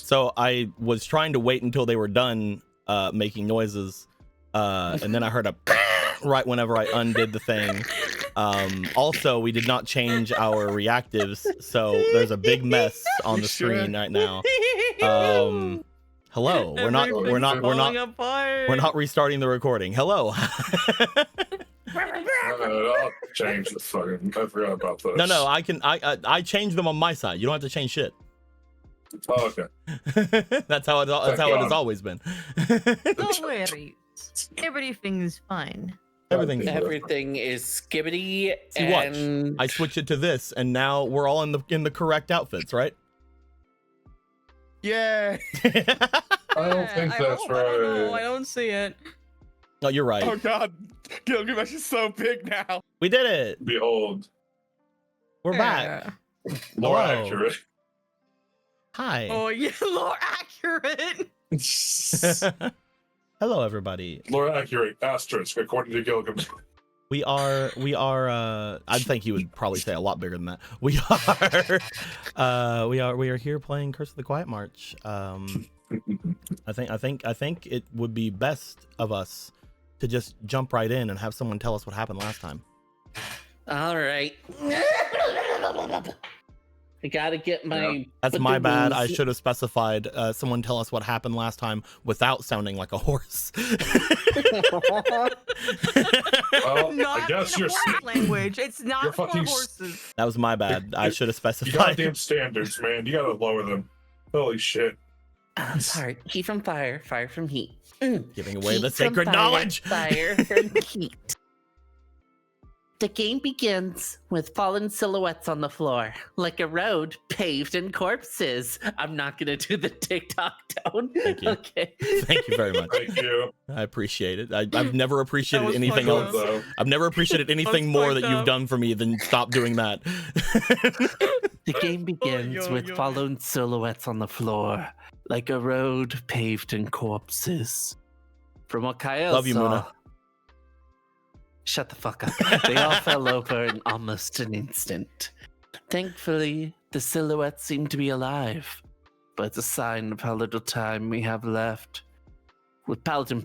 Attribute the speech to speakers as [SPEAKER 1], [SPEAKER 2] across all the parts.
[SPEAKER 1] So I was trying to wait until they were done making noises, and then I heard a right whenever I undid the thing. Also, we did not change our reactives, so there's a big mess on the screen right now. Hello, we're not restarting the recording. Hello.
[SPEAKER 2] I'll change the fucking. I forgot about this.
[SPEAKER 1] No, I changed them on my side. You don't have to change shit.
[SPEAKER 2] Oh, okay.
[SPEAKER 1] That's how it has always been.
[SPEAKER 3] Don't worry. Everything's fine.
[SPEAKER 4] Everything is skibbity.
[SPEAKER 1] See, watch. I switch it to this, and now we're all in the correct outfits, right?
[SPEAKER 5] Yeah.
[SPEAKER 2] I don't think that's right.
[SPEAKER 3] I don't see it.
[SPEAKER 1] No, you're right.
[SPEAKER 5] Oh God, Gilgamesh is so big now.
[SPEAKER 1] We did it.
[SPEAKER 2] Behold.
[SPEAKER 1] We're back.
[SPEAKER 2] More
[SPEAKER 1] Hello.
[SPEAKER 2] accurate.
[SPEAKER 1] Hi.
[SPEAKER 3] Oh, yeah, more accurate.
[SPEAKER 1] Hello, everybody.
[SPEAKER 2] More accurate, asterisk, according to Gilgamesh.
[SPEAKER 1] We are I think he would probably say a lot bigger than that. We are here playing Curse of the Quietmarch. I think it would be best of us to just jump right in and have someone tell us what happened last time.
[SPEAKER 4] All right. I gotta get my.
[SPEAKER 1] That's my bad. I should have specified someone tell us what happened last time without sounding like a horse.
[SPEAKER 2] Well,
[SPEAKER 3] Not
[SPEAKER 2] I guess
[SPEAKER 3] in
[SPEAKER 2] you're
[SPEAKER 3] horse language. It's not
[SPEAKER 2] you're
[SPEAKER 3] for
[SPEAKER 2] fucking
[SPEAKER 3] horses.
[SPEAKER 1] That was my bad. I should have
[SPEAKER 2] You
[SPEAKER 1] specified.
[SPEAKER 2] goddamn standards, man. You gotta lower them. Holy shit.
[SPEAKER 4] Sorry, heat from fire, fire from heat.
[SPEAKER 1] Giving away
[SPEAKER 4] Heat
[SPEAKER 1] the
[SPEAKER 4] from
[SPEAKER 1] sacred
[SPEAKER 4] fire,
[SPEAKER 1] knowledge.
[SPEAKER 4] Fire from heat. The game begins with fallen silhouettes on the floor, like a road paved in corpses. I'm not gonna do the TikTok tone.
[SPEAKER 1] Thank you.
[SPEAKER 4] Okay.
[SPEAKER 1] Thank you very much.
[SPEAKER 2] Thank you.
[SPEAKER 1] I appreciate it. I've never appreciated
[SPEAKER 3] was
[SPEAKER 1] anything
[SPEAKER 3] fucked
[SPEAKER 1] else.
[SPEAKER 3] up.
[SPEAKER 2] Though.
[SPEAKER 1] I've never appreciated anything more that you've done for me than stop doing that.
[SPEAKER 4] The game begins with fallen silhouettes on the floor, like a road paved in corpses. From what Kyle
[SPEAKER 1] Love you,
[SPEAKER 4] saw,
[SPEAKER 1] Muna.
[SPEAKER 4] Shut the fuck up. They all fell over in almost an instant. Thankfully, the silhouettes seem to be alive, but it's a sign of how little time we have left. With Paladin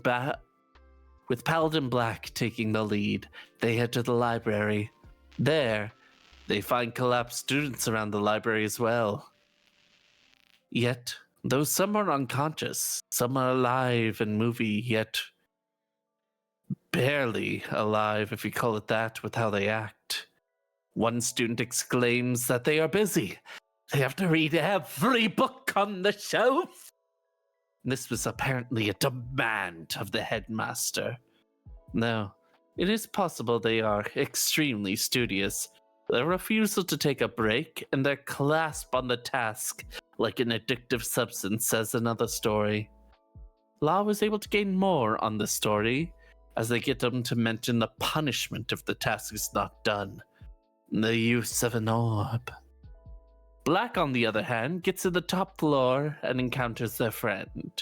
[SPEAKER 4] Black taking the lead, they head to the library. There, they find collapsed students around the library as well. Yet, though some are unconscious, some are alive and moving, yet barely alive, if you call it that, with how they act. One student exclaims that they are busy. They have to read every book on the shelf. This was apparently a demand of the headmaster. No, it is possible they are extremely studious. Their refusal to take a break and their clasp on the task like an addictive substance, says another story. Law was able to gain more on the story as they get them to mention the punishment if the task is not done. The use of an orb. Black, on the other hand, gets to the top floor and encounters their friend.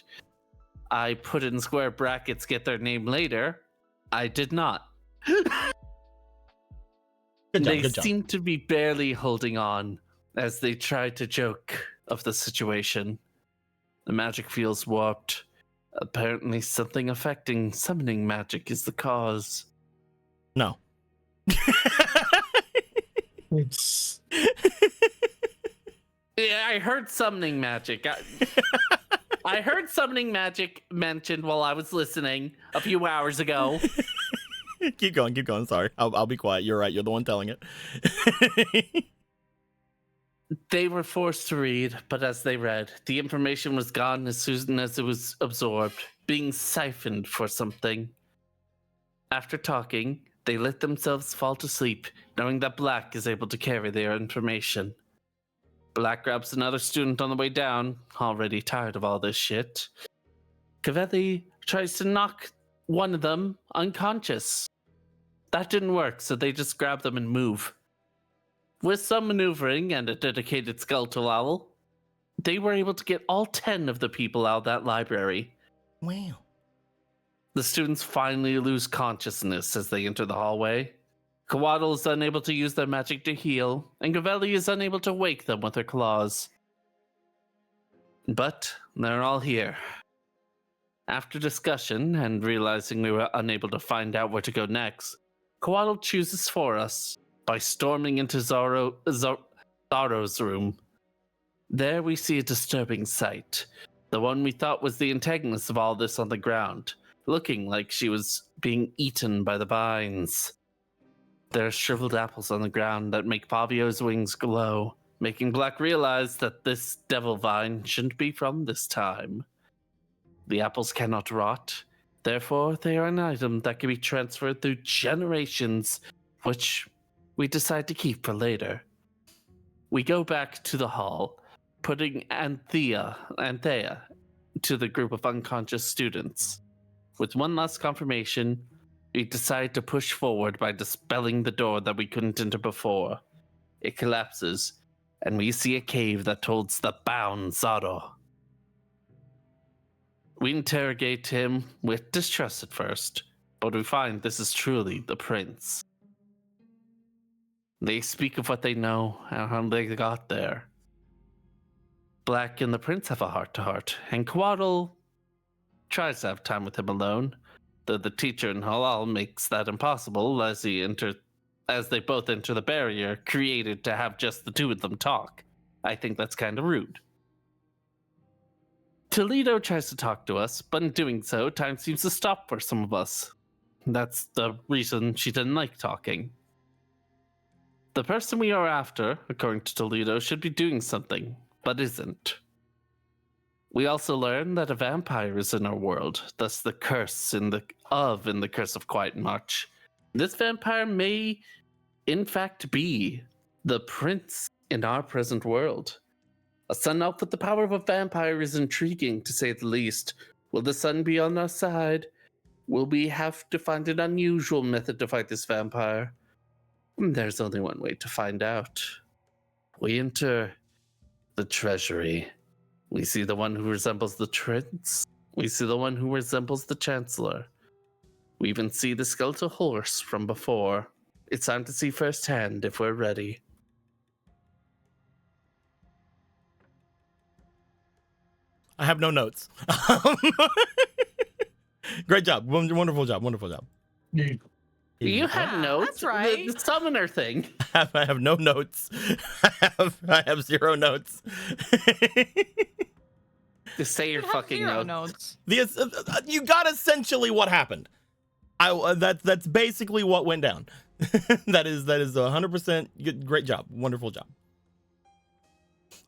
[SPEAKER 4] I put in square brackets, get their name later. I did not.
[SPEAKER 1] Good job,
[SPEAKER 4] They
[SPEAKER 1] good job.
[SPEAKER 4] seem to be barely holding on as they try to joke of the situation. The magic feels warped. Apparently something affecting summoning magic is the cause.
[SPEAKER 1] No.
[SPEAKER 4] Yeah, I heard summoning magic. I heard summoning magic mentioned while I was listening a few hours ago.
[SPEAKER 1] Keep going. Sorry. I'll be quiet. You're right. You're the one telling it.
[SPEAKER 4] They were forced to read, but as they read, the information was gone as soon as it was absorbed, being siphoned for something. After talking, they let themselves fall to sleep, knowing that Black is able to carry their information. Black grabs another student on the way down, already tired of all this shit. Cavelli tries to knock one of them unconscious. That didn't work, so they just grab them and move. With some maneuvering and a dedicated skeletal owl, they were able to get all 10 of the people out of that library.
[SPEAKER 1] Wow.
[SPEAKER 4] The students finally lose consciousness as they enter the hallway. Kawaddle is unable to use their magic to heal, and Gavelli is unable to wake them with her claws. But they're all here. After discussion and realizing we were unable to find out where to go next, Coatl chooses for us by storming into Zoro's room. There we see a disturbing sight. The one we thought was the antagonist of all this on the ground, looking like she was being eaten by the vines. There are shriveled apples on the ground that make Fabio's wings glow, making Black realize that this devil vine shouldn't be from this time. The apples cannot rot, therefore they are an item that can be transferred through generations, which we decide to keep for later. We go back to the hall, putting Anthea to the group of unconscious students. With one last confirmation, we decide to push forward by dispelling the door that we couldn't enter before. It collapses, and we see a cave that holds the bound Zoro. We interrogate him with distrust at first, but we find this is truly the prince. They speak of what they know and how they got there. Black and the prince have a heart-to-heart, and Coatl tries to have time with him alone, though the teacher in Halal makes that impossible as they both enter the barrier created to have just the two of them talk. I think that's kind of rude. Toledo tries to talk to us, but in doing so, time seems to stop for some of us. That's the reason she didn't like talking. The person we are after, according to Toledo, should be doing something, but isn't. We also learn that a vampire is in our world, thus the curse in the curse of Quietmarch. This vampire may, in fact, be the prince in our present world. A sun elf with the power of a vampire is intriguing, to say the least. Will the sun be on our side? Will we have to find an unusual method to fight this vampire? There's only one way to find out. We enter the treasury. We see the one who resembles the prince. We see the one who resembles the chancellor. We even see the skeletal horse from before. It's time to see firsthand if we're ready.
[SPEAKER 1] I have no notes. Great job. Wonderful job. Wonderful job.
[SPEAKER 4] You have
[SPEAKER 3] Yeah,
[SPEAKER 4] notes?
[SPEAKER 3] that's right.
[SPEAKER 4] The summoner thing.
[SPEAKER 1] I have no notes. I have zero notes.
[SPEAKER 4] Just say your fucking
[SPEAKER 3] Zero
[SPEAKER 4] notes.
[SPEAKER 1] You got essentially what happened. That's basically what went down. that is 100% great job. Wonderful job.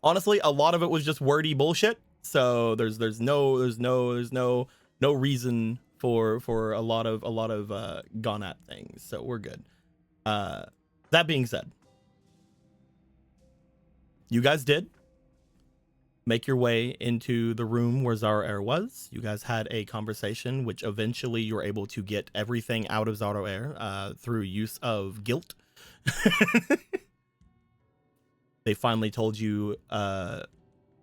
[SPEAKER 1] Honestly, a lot of it was just wordy bullshit. So there's no reason for a lot of gone at things. So we're good. That being said, you guys did make your way into the room where Zoroair was. You guys had a conversation, which eventually you were able to get everything out of Zoroair through use of guilt. They finally told you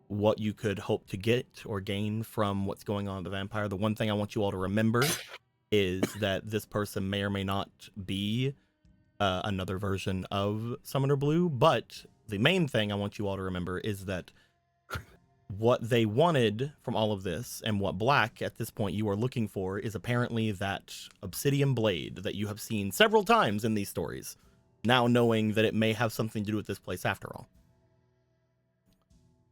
[SPEAKER 1] what you could hope to get or gain from what's going on with the vampire. The one thing I want you all to remember is that this person may or may not be another version of Summoner Blue, but the main thing I want you all to remember is that what they wanted from all of this, and what Black at this point you are looking for, is apparently that obsidian blade that you have seen several times in these stories, now knowing that it may have something to do with this place after all.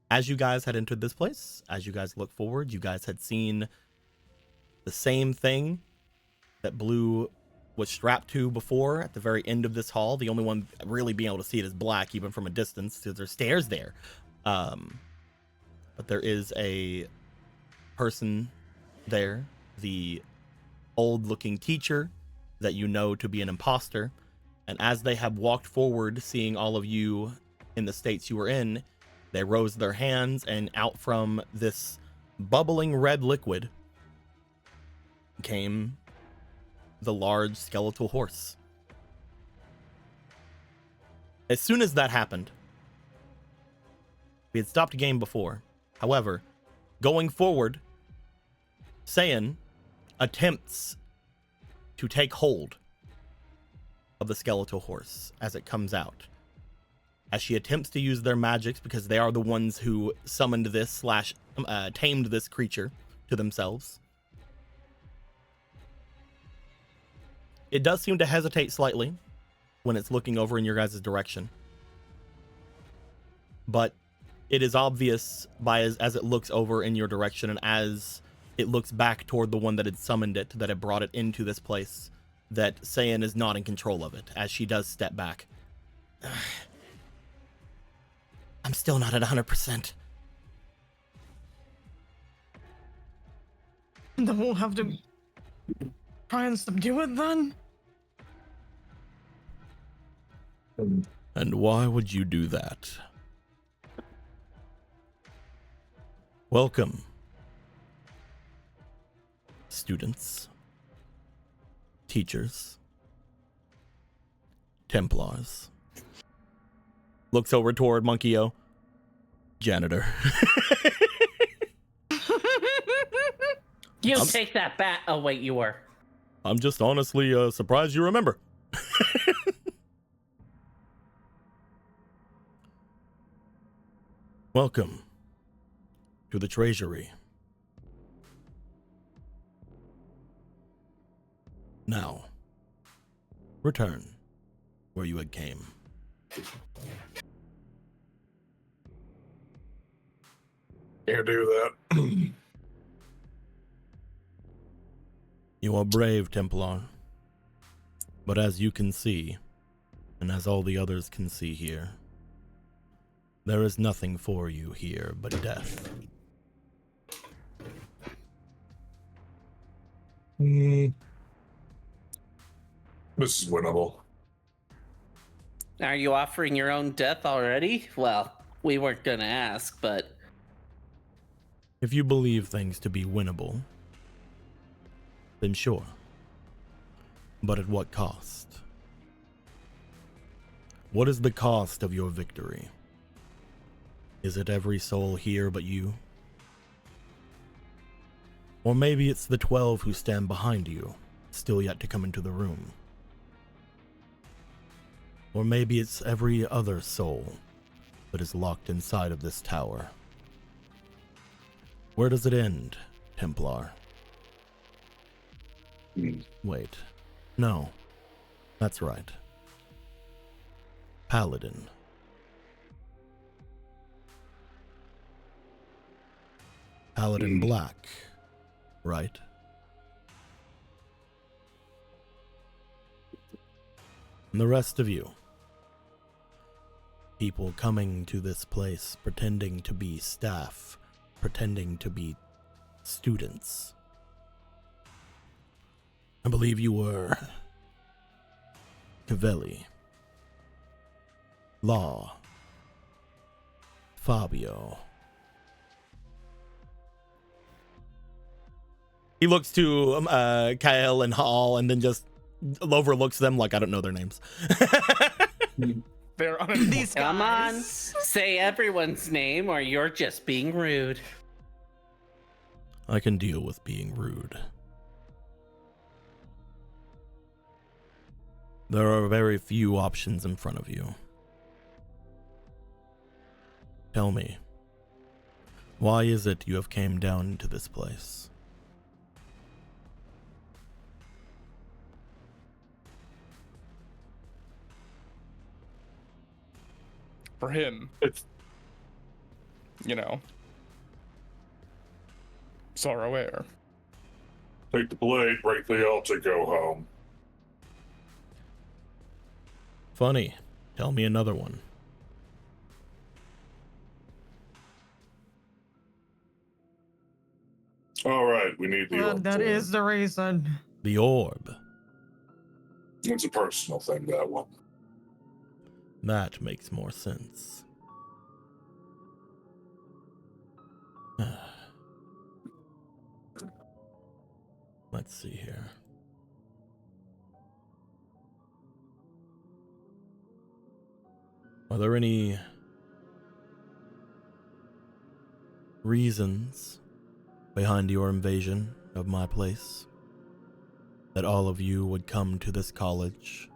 [SPEAKER 1] As you guys had entered this place, as you guys look forward, you guys had seen the same thing that Blue was strapped to before at the very end of this hall. The only one really being able to see it is Black, even from a distance, because there's stairs there. But there is a person there, the old-looking teacher that you know to be an imposter. And as they have walked forward, seeing all of you in the states you were in, they rose their hands, and out from this bubbling red liquid came the large skeletal horse. As soon as that happened, we had stopped a game before. However, going forward, Saiyan attempts to take hold of the skeletal horse as it comes out. As she attempts to use their magics, because they are the ones who summoned this / tamed this creature to themselves. It does seem to hesitate slightly when it's looking over in your guys' direction. But it is obvious by as it looks over in your direction and as it looks back toward the one that had summoned it, that had brought it into this place, that Saiyan is not in control of it as she does step back. I'm still not at 100%.
[SPEAKER 3] Then we'll have to try and subdue it then?
[SPEAKER 1] And why would you do that? Welcome, students, teachers, Templars. Looks over toward Monkey-O. Janitor.
[SPEAKER 6] You take that bat. Oh, wait, you were.
[SPEAKER 1] I'm just honestly surprised you remember. Welcome to the treasury. Now, return where you had came.
[SPEAKER 2] Can't do that.
[SPEAKER 1] You are brave, Templar. But as you can see, and as all the others can see here, there is nothing for you here but death.
[SPEAKER 2] This is winnable.
[SPEAKER 6] Are you offering your own death already? Well, we weren't gonna ask, but
[SPEAKER 1] If you believe things to be winnable, then sure. But at what cost? What is the cost of your victory? Is it every soul here but you? Or maybe it's the 12 who stand behind you, still yet to come into the room. Or maybe it's every other soul that is locked inside of this tower. Where does it end, Templar? Wait. No. That's right. Paladin. Paladin Black, right? And the rest of you. People coming to this place pretending to be staff, pretending to be students. I believe you were Cavelli, Law, Fabio. He looks to Kyle and Hall and then just overlooks them like I don't know their names.
[SPEAKER 5] They're on
[SPEAKER 3] These
[SPEAKER 6] come on,
[SPEAKER 3] guys.
[SPEAKER 6] say everyone's name or you're just being rude.
[SPEAKER 1] I can deal with being rude. There are very few options in front of you. Tell me, why is it you have came down to this place?
[SPEAKER 5] for him.
[SPEAKER 2] It's
[SPEAKER 5] You know. Sorrow Air.
[SPEAKER 2] take the blade, break the altar, go home.
[SPEAKER 1] Funny. Tell me another one.
[SPEAKER 2] All right, we need the orb.
[SPEAKER 3] That is the reason.
[SPEAKER 1] The orb.
[SPEAKER 2] It's a personal thing, that one.
[SPEAKER 1] That makes more sense. Let's see here. Are there any reasons behind your invasion of my place? That all of you would come to this college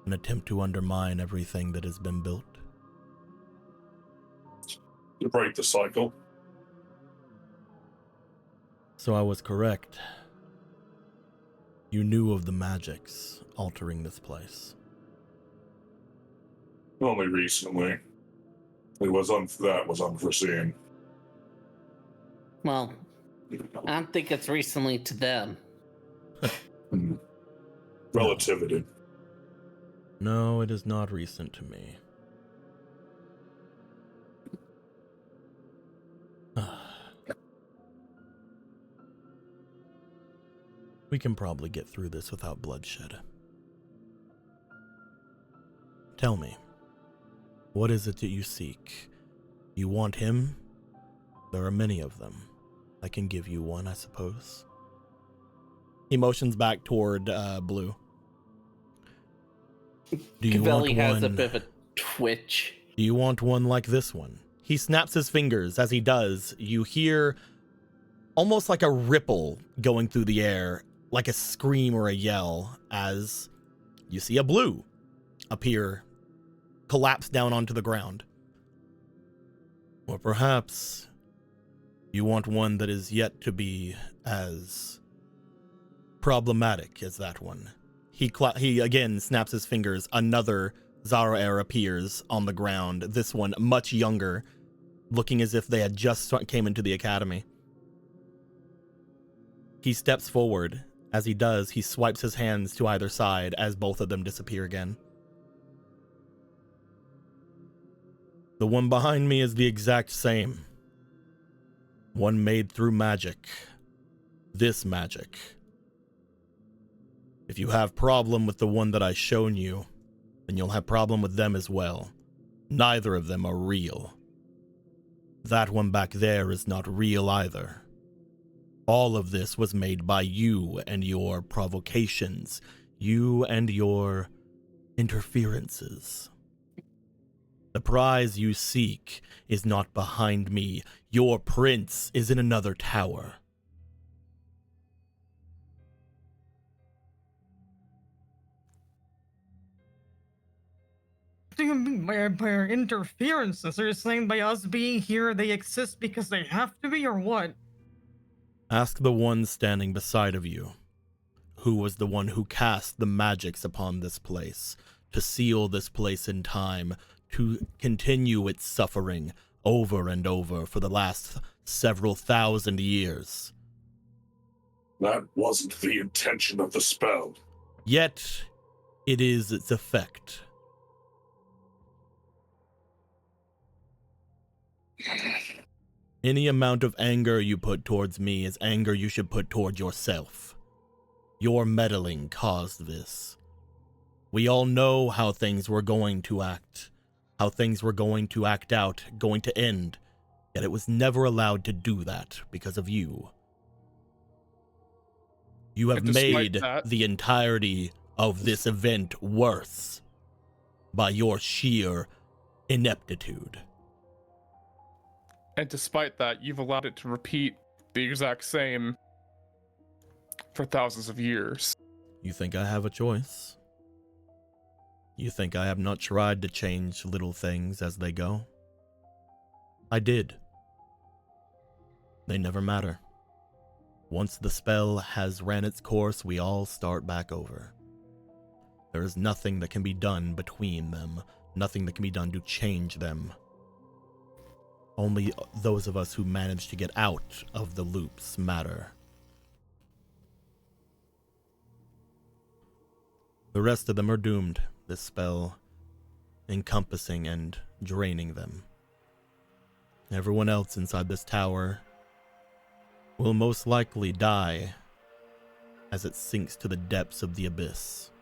[SPEAKER 1] and attempt to undermine everything that has been built?
[SPEAKER 2] To break the cycle.
[SPEAKER 1] So I was correct. You knew of the magics altering this place.
[SPEAKER 2] Only recently. That was unforeseen.
[SPEAKER 6] Well, I don't think it's recently to them.
[SPEAKER 2] Relativity.
[SPEAKER 1] No, it is not recent to me. We can probably get through this without bloodshed. Tell me, what is it that you seek? You want him? There are many of them. I can give you one, I suppose. He motions back toward Blue. Do you want
[SPEAKER 6] Cavelli has a
[SPEAKER 1] one?
[SPEAKER 6] bit of a twitch.
[SPEAKER 1] Do you want one like this one? He snaps his fingers. As he does, you hear almost like a ripple going through the air, like a scream or a yell, as you see a Blue appear, collapse down onto the ground. Or perhaps you want one that is yet to be as problematic as that one. He again snaps his fingers. Another Zarair appears on the ground. This one much younger, looking as if they had just came into the academy. He steps forward. As he does, he swipes his hands to either side as both of them disappear again. The one behind me is the exact same. One made through magic. This magic. If you have problem with the one that I've shown you, then you'll have problem with them as well. Neither of them are real. That one back there is not real either. All of this was made by you and your provocations, you and your interferences. The prize you seek is not behind me. Your prince is in another tower.
[SPEAKER 3] What do you mean by our interferences? Are you saying by us being here they exist because they have to be, or what?
[SPEAKER 1] Ask the one standing beside of you, who was the one who cast the magics upon this place, to seal this place in time, to continue its suffering over and over for the last several thousand years.
[SPEAKER 2] That wasn't the intention of the spell.
[SPEAKER 1] Yet, it is its effect. Any amount of anger you put towards me is anger you should put toward yourself. Your meddling caused this. We all know how things were going to act, how things were going to act out, going to end, yet it was never allowed to do that because of you. You have made the entirety of this event worse by your sheer ineptitude.
[SPEAKER 5] And despite that, you've allowed it to repeat the exact same for thousands of years.
[SPEAKER 1] You think I have a choice? You think I have not tried to change little things as they go? I did. They never matter. Once the spell has ran its course, we all start back over. There is nothing that can be done between them, nothing that can be done to change them. Only those of us who manage to get out of the loops matter. The rest of them are doomed, this spell encompassing and draining them. Everyone else inside this tower will most likely die as it sinks to the depths of the abyss.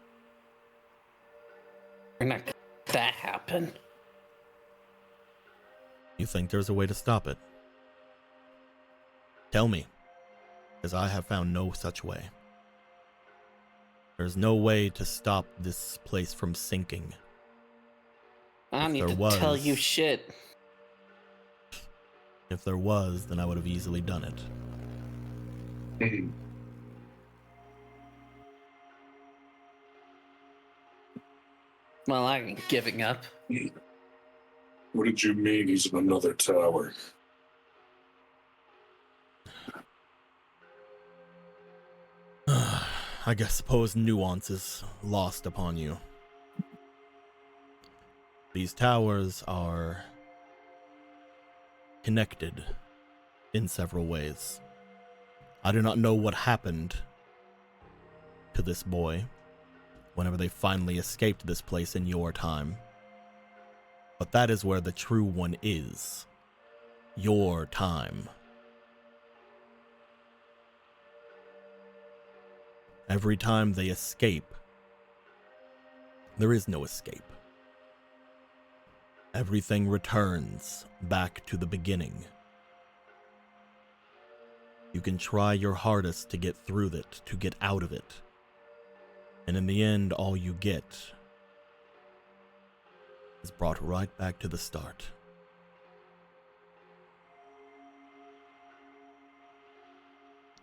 [SPEAKER 6] We're not gonna let that happen.
[SPEAKER 1] You think there's a way to stop it? Tell me, because I have found no such way. There's no way to stop this place from sinking.
[SPEAKER 6] I don't need to tell you shit.
[SPEAKER 1] If there was, then I would have easily done it.
[SPEAKER 6] Well, I ain't giving up.
[SPEAKER 2] What did you mean he's in another tower?
[SPEAKER 1] I guess, suppose nuance is lost upon you. These towers are connected in several ways. I do not know what happened to this boy whenever they finally escaped this place in your time. But that is where the true one is. Your time. Every time they escape, there is no escape. Everything returns back to the beginning. You can try your hardest to get through it, to get out of it. And in the end, all you get is brought right back to the start.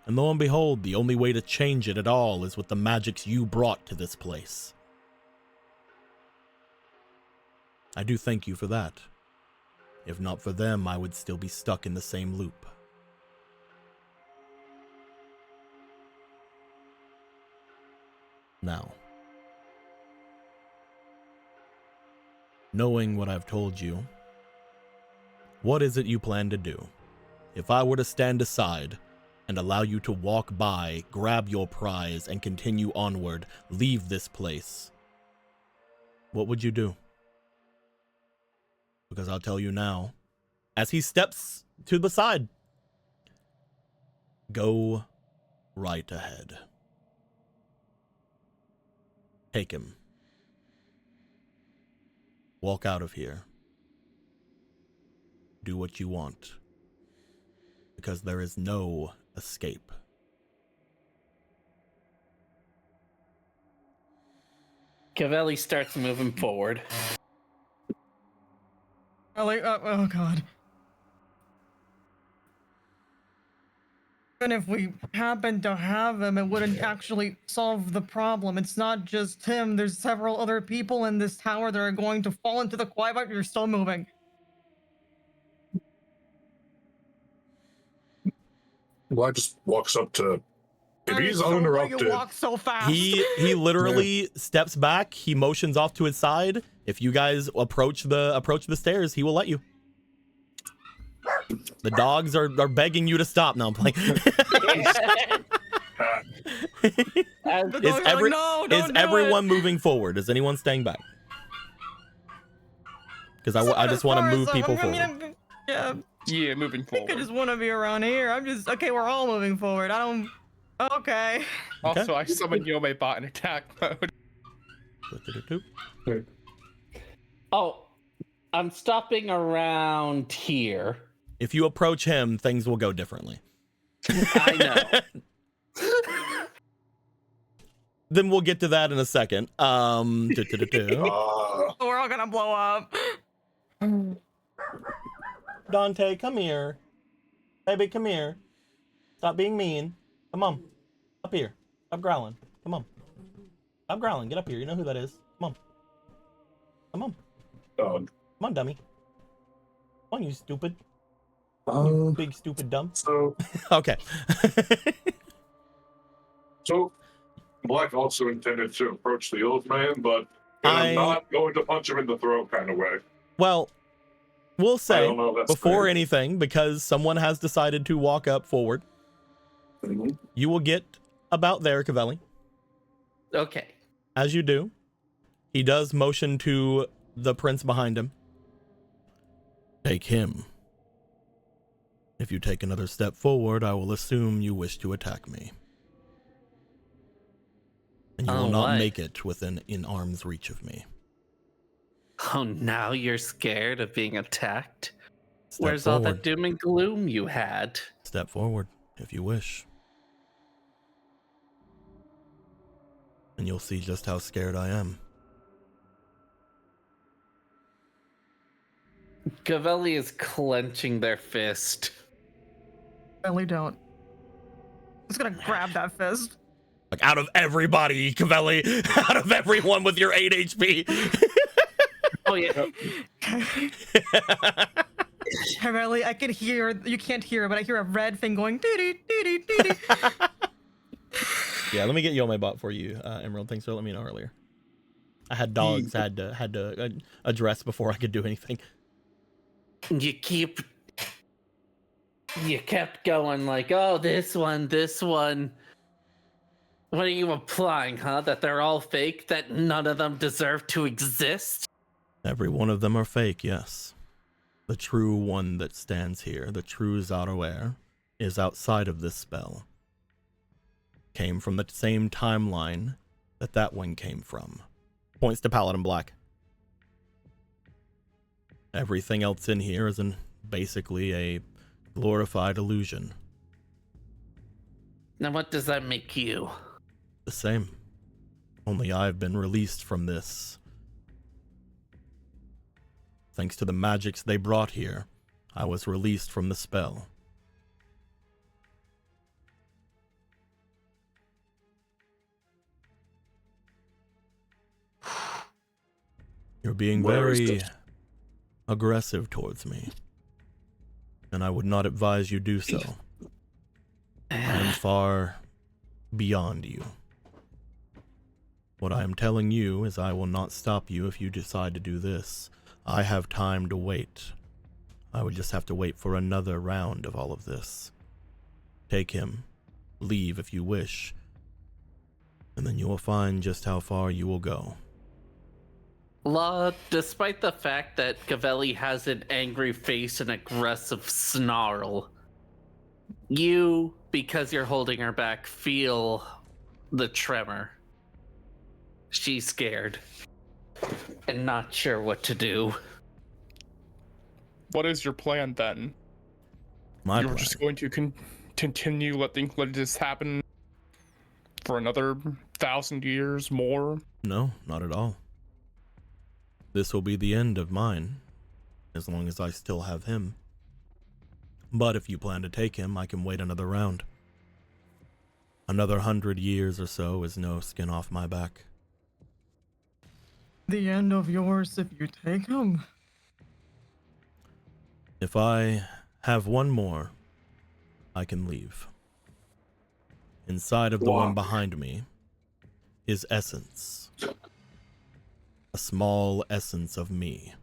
[SPEAKER 1] And lo and behold, the only way to change it at all is with the magics you brought to this place. I do thank you for that. If not for them, I would still be stuck in the same loop. Now, knowing what I've told you, what is it you plan to do? If I were to stand aside and allow you to walk by, grab your prize, and continue onward, leave this place, what would you do? Because I'll tell you now, as he steps to the side, go right ahead. Take him. Walk out of here. Do what you want. Because there is no escape.
[SPEAKER 6] Cavelli starts moving forward.
[SPEAKER 3] Oh god. Even if we happen to have him, it wouldn't actually solve the problem. It's not just him. There's several other people in this tower that are going to fall into the Quietmarch. You're still moving.
[SPEAKER 2] Vlad just walks up to. If
[SPEAKER 3] That
[SPEAKER 2] he's
[SPEAKER 3] is so why
[SPEAKER 2] uninterrupted,
[SPEAKER 3] you walk so fast.
[SPEAKER 1] He literally steps back. He motions off to his side. If you guys approach the stairs, he will let you. The dogs are begging you to stop. Now I'm playing. Is everyone moving forward? Is anyone staying back? Because I just want to move people forward.
[SPEAKER 5] Yeah, moving
[SPEAKER 3] I think I
[SPEAKER 5] forward.
[SPEAKER 3] just want to be around here. Okay, we're all moving forward. Okay.
[SPEAKER 5] Also, I summoned Yome bot in attack mode.
[SPEAKER 6] Oh, I'm stopping around here.
[SPEAKER 1] If you approach him, things will go differently.
[SPEAKER 6] I know.
[SPEAKER 1] Then we'll get to that in a second.
[SPEAKER 3] We're all gonna blow up.
[SPEAKER 1] Dante, come here. Baby, come here. Stop being mean. Come on. Up here. Stop growling. Come on. Stop growling. Get up here. You know who that is. Come on. Come on.
[SPEAKER 2] dog.
[SPEAKER 1] Come on, dummy. Come on, you stupid. Big stupid dumb.
[SPEAKER 2] So
[SPEAKER 1] Okay.
[SPEAKER 2] So, Black also intended to approach the old man, but in a not going to punch him in the throat kind of way.
[SPEAKER 1] Well, we'll
[SPEAKER 2] I
[SPEAKER 1] say
[SPEAKER 2] don't know if that's
[SPEAKER 1] before
[SPEAKER 2] fair.
[SPEAKER 1] anything, because someone has decided to walk up forward,
[SPEAKER 2] Mhm.
[SPEAKER 1] you will get about there, Cavelli.
[SPEAKER 6] Okay.
[SPEAKER 1] As you do, he does motion to the prince behind him. Take him. If you take another step forward, I will assume you wish to attack me. And you will not make it within in arm's reach of me.
[SPEAKER 6] Oh, now you're scared of being attacked?
[SPEAKER 1] Step
[SPEAKER 6] Where's all
[SPEAKER 1] forward.
[SPEAKER 6] that doom and gloom you had?
[SPEAKER 1] Step forward, if you wish. And you'll see just how scared I am.
[SPEAKER 6] Gavelli is clenching their fist.
[SPEAKER 3] Really don't. Just gonna grab that fist.
[SPEAKER 1] Like, out of everybody, Cavelli, out of everyone with your 8 HP.
[SPEAKER 6] Oh, yeah.
[SPEAKER 3] Really, I can hear. You can't hear, but I hear a red thing going. Doo-doo, doo-doo, doo-doo.
[SPEAKER 1] Yeah, let me get Yo My Bot for you, Emerald. Thanks for letting me know earlier. I had dogs I had to address before I could do anything.
[SPEAKER 6] You kept going like, oh, this one. What are you implying, huh? That they're all fake? That none of them deserve to exist?
[SPEAKER 1] Every one of them are fake, yes. The true one that stands here, the true Vydiaer, is outside of this spell. Came from the same timeline that one came from. Points to Paladin Black. Everything else in here is basically a glorified illusion.
[SPEAKER 6] Now what does that make you?
[SPEAKER 1] The same. Only I've been released from this. Thanks to the magics they brought here, I was released from the spell. You're being very aggressive towards me, and I would not advise you do so. I am far beyond you. What I am telling you is I will not stop you if you decide to do this. I have time to wait. I would just have to wait for another round of all of this. Take him. Leave if you wish. And then you will find just how far you will go.
[SPEAKER 6] Law, despite the fact that Gavelli has an angry face and aggressive snarl, you, because you're holding her back, feel the tremor. She's scared and not sure what to do.
[SPEAKER 5] What is your plan then?
[SPEAKER 1] My
[SPEAKER 5] You're
[SPEAKER 1] plan.
[SPEAKER 5] just going to continue letting this happen for another 1,000 years more?
[SPEAKER 1] No, not at all. This will be the end of mine, as long as I still have him. But if you plan to take him, I can wait another round. Another 100 years or so is no skin off my back.
[SPEAKER 3] The end of yours if you take him?
[SPEAKER 1] If I have one more, I can leave. Inside of the one behind me is essence. A small essence of me.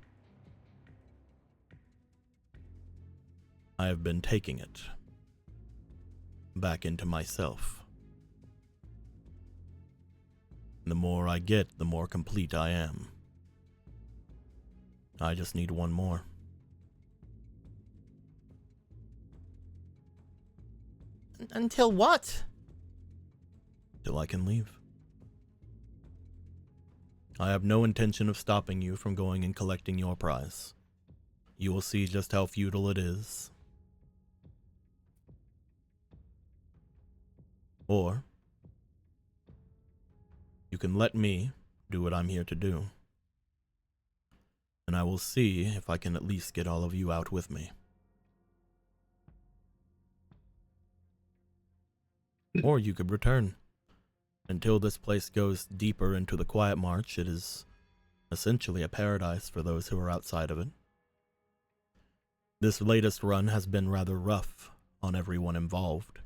[SPEAKER 1] I have been taking it back into myself. The more I get, the more complete I am. I just need one more. Until what? Till I can leave. I have no intention of stopping you from going and collecting your prize. You will see just how futile it is. Or you can let me do what I'm here to do. And I will see if I can at least get all of you out with me. Or you could return. Until this place goes deeper into the Quietmarch, it is essentially a paradise for those who are outside of it. This latest run has been rather rough on everyone involved,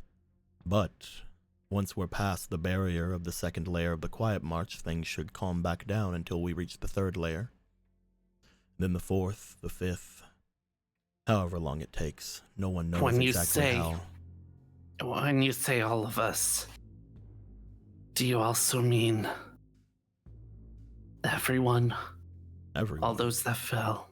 [SPEAKER 1] but once we're past the barrier of the second layer of the Quietmarch, things should calm back down until we reach the third layer. Then the fourth, the fifth, however long it takes. No one knows exactly how.
[SPEAKER 6] When you say all of us, do you also mean everyone?
[SPEAKER 1] Everyone.
[SPEAKER 6] All those that fell?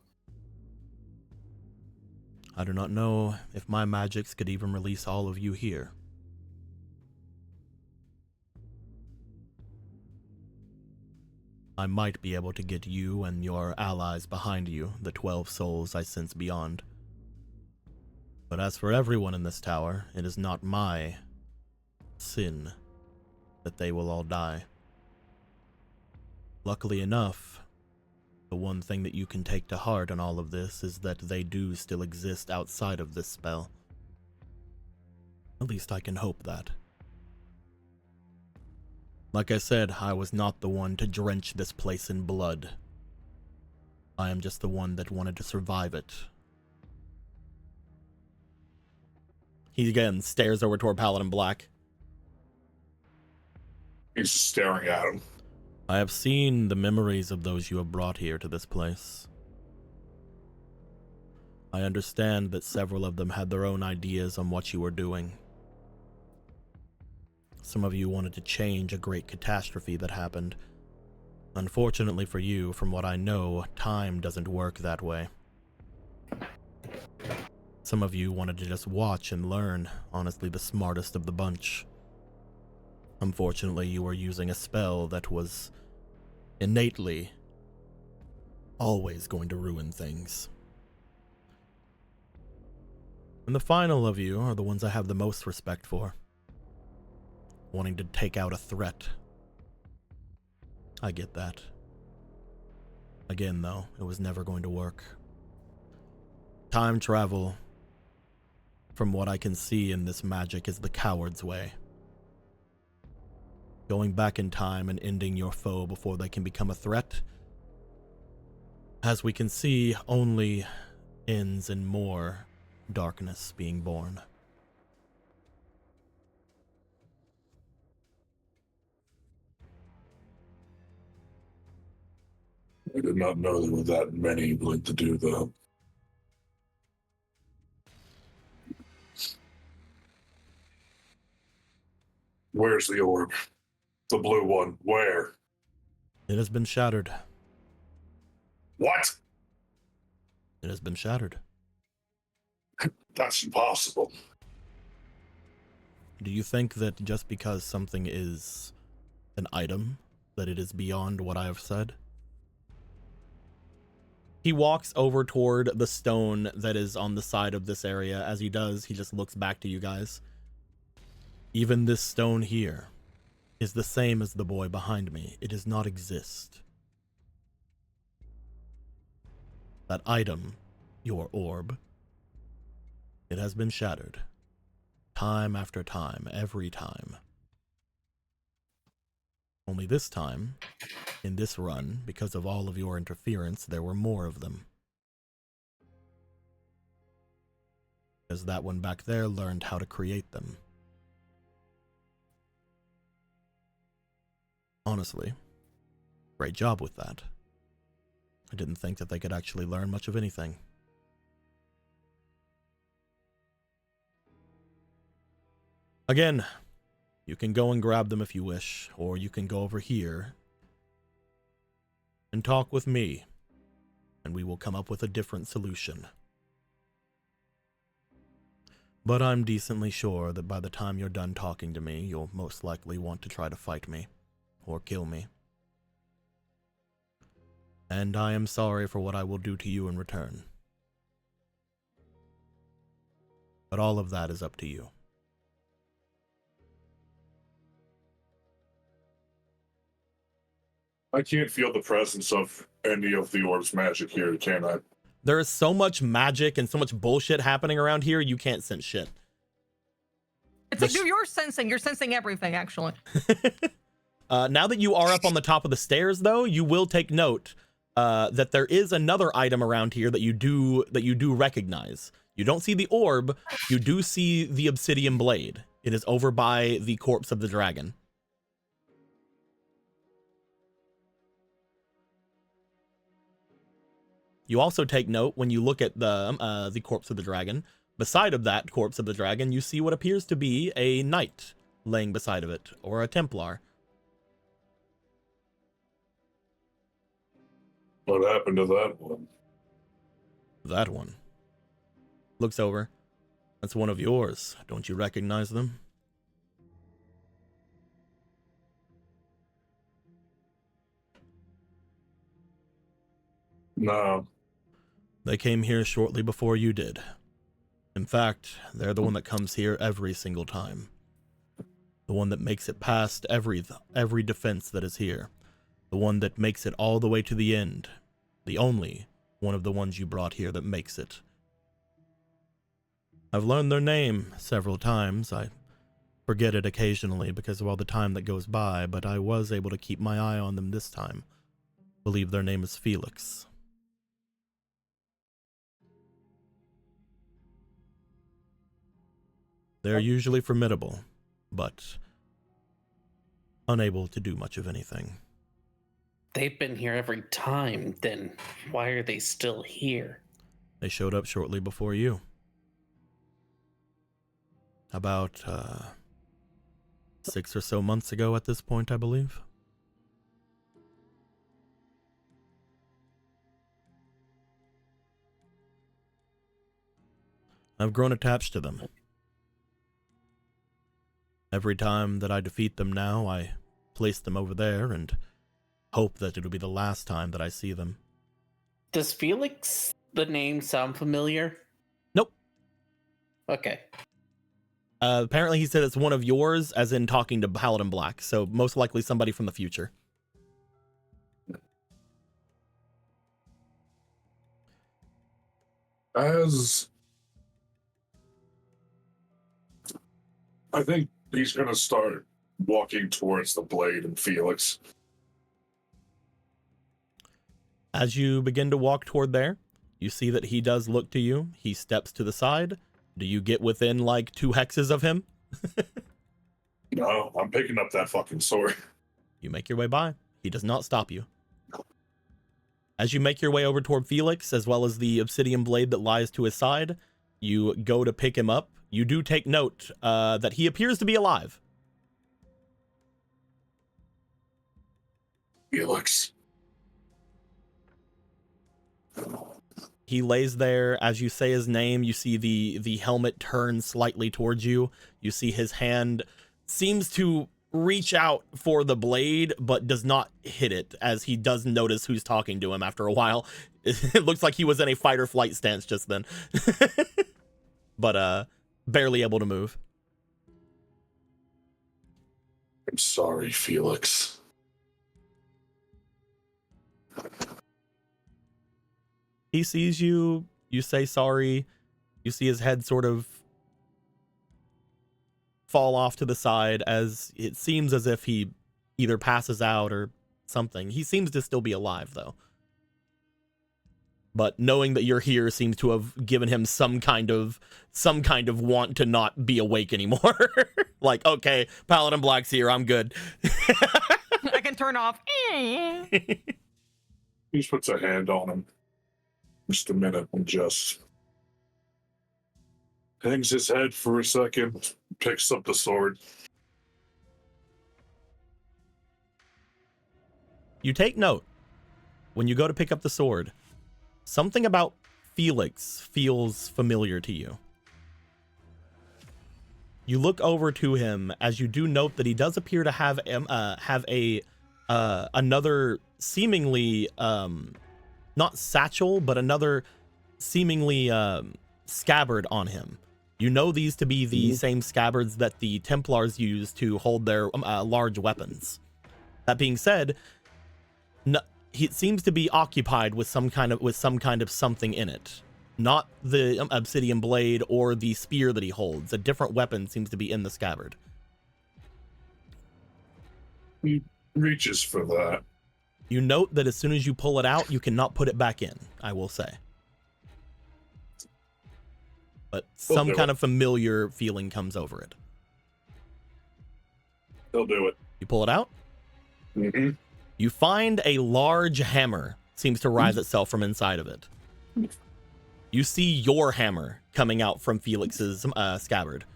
[SPEAKER 1] I do not know if my magics could even release all of you here. I might be able to get you and your allies behind you, the 12 souls I sense beyond. But as for everyone in this tower, it is not my sin that they will all die. Luckily enough, the one thing that you can take to heart in all of this is that they do still exist outside of this spell. At least I can hope that. Like I said, I was not the one to drench this place in blood. I am just the one that wanted to survive it. He again stares over toward Paladin Black.
[SPEAKER 2] He's just staring at him.
[SPEAKER 1] I have seen the memories of those you have brought here to this place. I understand that several of them had their own ideas on what you were doing. Some of you wanted to change a great catastrophe that happened. Unfortunately for you, from what I know, time doesn't work that way. Some of you wanted to just watch and learn, honestly the smartest of the bunch. Unfortunately, you were using a spell that was innately always going to ruin things. And the final of you are the ones I have the most respect for. Wanting to take out a threat. I get that. Again, though, it was never going to work. Time travel, from what I can see in this magic, is the coward's way. Going back in time and ending your foe before they can become a threat, as we can see, only ends in more darkness being born.
[SPEAKER 2] I did not know there were that many willing to do that. Where's the orb? The blue one. Where?
[SPEAKER 1] It has been shattered.
[SPEAKER 2] What?
[SPEAKER 1] It has been shattered.
[SPEAKER 2] That's impossible.
[SPEAKER 1] Do you think that just because something is an item, that it is beyond what I have said? He walks over toward the stone that is on the side of this area. As he does, he just looks back to you guys. Even this stone here is the same as the boy behind me. It does not exist. That item, your orb, it has been shattered. Time after time, every time. Only this time, in this run, because of all of your interference, there were more of them. Because that one back there learned how to create them. Honestly, great job with that. I didn't think that they could actually learn much of anything. Again, you can go and grab them if you wish, or you can go over here and talk with me, and we will come up with a different solution. But I'm decently sure that by the time you're done talking to me, you'll most likely want to try to fight me, or kill me. And I am sorry for what I will do to you in return. But all of that is up to you.
[SPEAKER 2] I can't feel the presence of any of the orb's magic here, can I?
[SPEAKER 1] There is so much magic and so much bullshit happening around here, you can't sense shit.
[SPEAKER 3] It's like, dude, you're sensing everything, actually.
[SPEAKER 1] Now that you are up on the top of the stairs, though, you will take note that there is another item around here that you do recognize. You don't see the orb, you do see the obsidian blade. It is over by the corpse of the dragon. You also take note when you look at the corpse of the dragon. Beside of that corpse of the dragon, you see what appears to be a knight laying beside of it, or a Templar.
[SPEAKER 2] What happened to that one?
[SPEAKER 1] That one. Looks over. That's one of yours. Don't you recognize them?
[SPEAKER 2] No.
[SPEAKER 1] They came here shortly before you did. In fact, they're the one that comes here every single time. The one that makes it past every defense that is here. The one that makes it all the way to the end. The only one of the ones you brought here that makes it. I've learned their name several times. I forget it occasionally because of all the time that goes by, but I was able to keep my eye on them this time. I believe their name is Felix. They're usually formidable, but unable to do much of anything.
[SPEAKER 6] They've been here every time, then why are they still here?
[SPEAKER 1] They showed up shortly before you. About 6 or so months ago at this point, I believe. I've grown attached to them. Every time that I defeat them now, I place them over there and hope that it'll be the last time that I see them.
[SPEAKER 6] Does Felix, the name, sound familiar?
[SPEAKER 1] Nope.
[SPEAKER 6] Okay.
[SPEAKER 1] Apparently he said it's one of yours, as in talking to Paladin Black, so most likely somebody from the future.
[SPEAKER 2] I think he's gonna start walking towards the blade and Felix.
[SPEAKER 1] As you begin to walk toward there, you see that he does look to you. He steps to the side. Do you get within like 2 hexes of him?
[SPEAKER 2] No, I'm picking up that fucking sword.
[SPEAKER 1] You make your way by. He does not stop you. As you make your way over toward Felix, as well as the obsidian blade that lies to his side, you go to pick him up. You do take note that he appears to be alive.
[SPEAKER 2] Felix.
[SPEAKER 1] He lays there. As you say his name, you see the helmet turn slightly towards you. You see his hand seems to reach out for the blade, but does not hit it, as he does notice who's talking to him after a while. It looks like he was in a fight or flight stance just then. But barely able to move.
[SPEAKER 2] I'm sorry, Felix.
[SPEAKER 1] He sees you, you say sorry, you see his head sort of fall off to the side, as it seems as if he either passes out or something. He seems to still be alive, though. But knowing that you're here seems to have given him some kind of want to not be awake anymore. Like, okay, Paladin Black's here, I'm good.
[SPEAKER 3] I can turn off.
[SPEAKER 2] He just puts a hand on him. Just a minute and just hangs his head for a second, picks up the sword.
[SPEAKER 1] You take note, when you go to pick up the sword, something about Felix feels familiar to you. You look over to him, as you do note that he does appear to have another seemingly not satchel, but another seemingly scabbard on him. You know these to be the same scabbards that the Templars use to hold their large weapons. That being said, he seems to be occupied with some kind of something in it. Not the obsidian blade or the spear that he holds. A different weapon seems to be in the scabbard.
[SPEAKER 2] He reaches for that.
[SPEAKER 1] You note that as soon as you pull it out, you cannot put it back in, I will say. But some kind of familiar feeling comes over it.
[SPEAKER 2] He'll do it.
[SPEAKER 1] You pull it out?
[SPEAKER 2] Mm-hmm.
[SPEAKER 1] You find a large hammer seems to rise itself from inside of it. You see your hammer coming out from Felix's scabbard.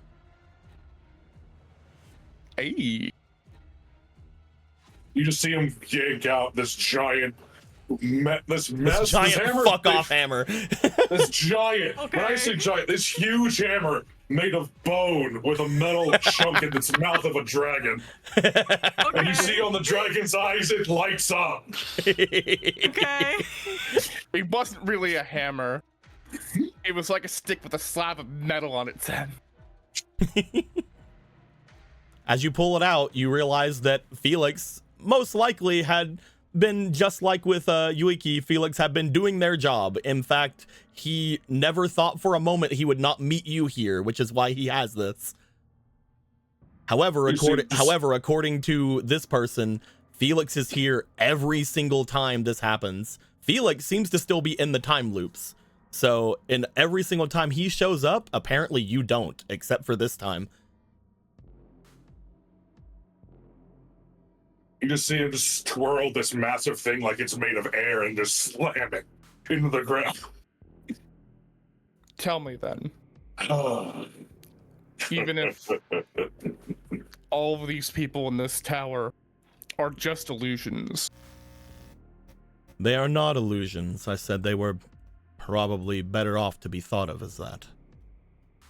[SPEAKER 5] Hey.
[SPEAKER 2] You just see him yank out this giant, this
[SPEAKER 1] giant
[SPEAKER 2] hammer,
[SPEAKER 1] fuck off hammer.
[SPEAKER 2] This giant, when I say giant, this huge hammer made of bone with a metal chunk in its mouth of a dragon. And you see on the dragon's eyes, it lights up.
[SPEAKER 3] Okay.
[SPEAKER 5] It wasn't really a hammer. It was like a stick with a slab of metal on its end.
[SPEAKER 1] As you pull it out, you realize that Felix most likely had been just like with Yuiki. Felix had been doing their job. In fact, he never thought for a moment he would not meet you here, which is why he has this. However, according to this person, Felix is here every single time this happens. Felix seems to still be in the time loops. So in every single time he shows up, apparently you don't, except for this time.
[SPEAKER 2] You just see him just twirl this massive thing like it's made of air and just slam it into the ground.
[SPEAKER 5] Tell me then,
[SPEAKER 2] Oh.
[SPEAKER 5] even if all of these people in this tower are just illusions,
[SPEAKER 1] They are not illusions. I said they were probably better off to be thought of as that.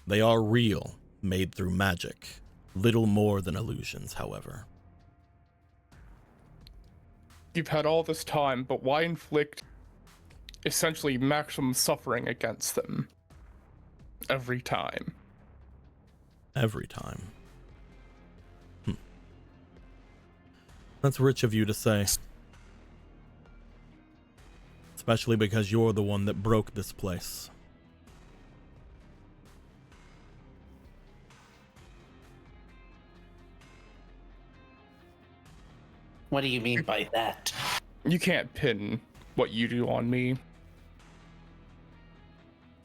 [SPEAKER 1] They are real, made through magic. Little more than illusions, however.
[SPEAKER 5] you've had all this time, but why inflict essentially maximum suffering against them every time?
[SPEAKER 1] Every time. That's rich of you to say. Especially because you're the one that broke this place.
[SPEAKER 6] What do you mean by that?
[SPEAKER 5] You can't pin what you do on me.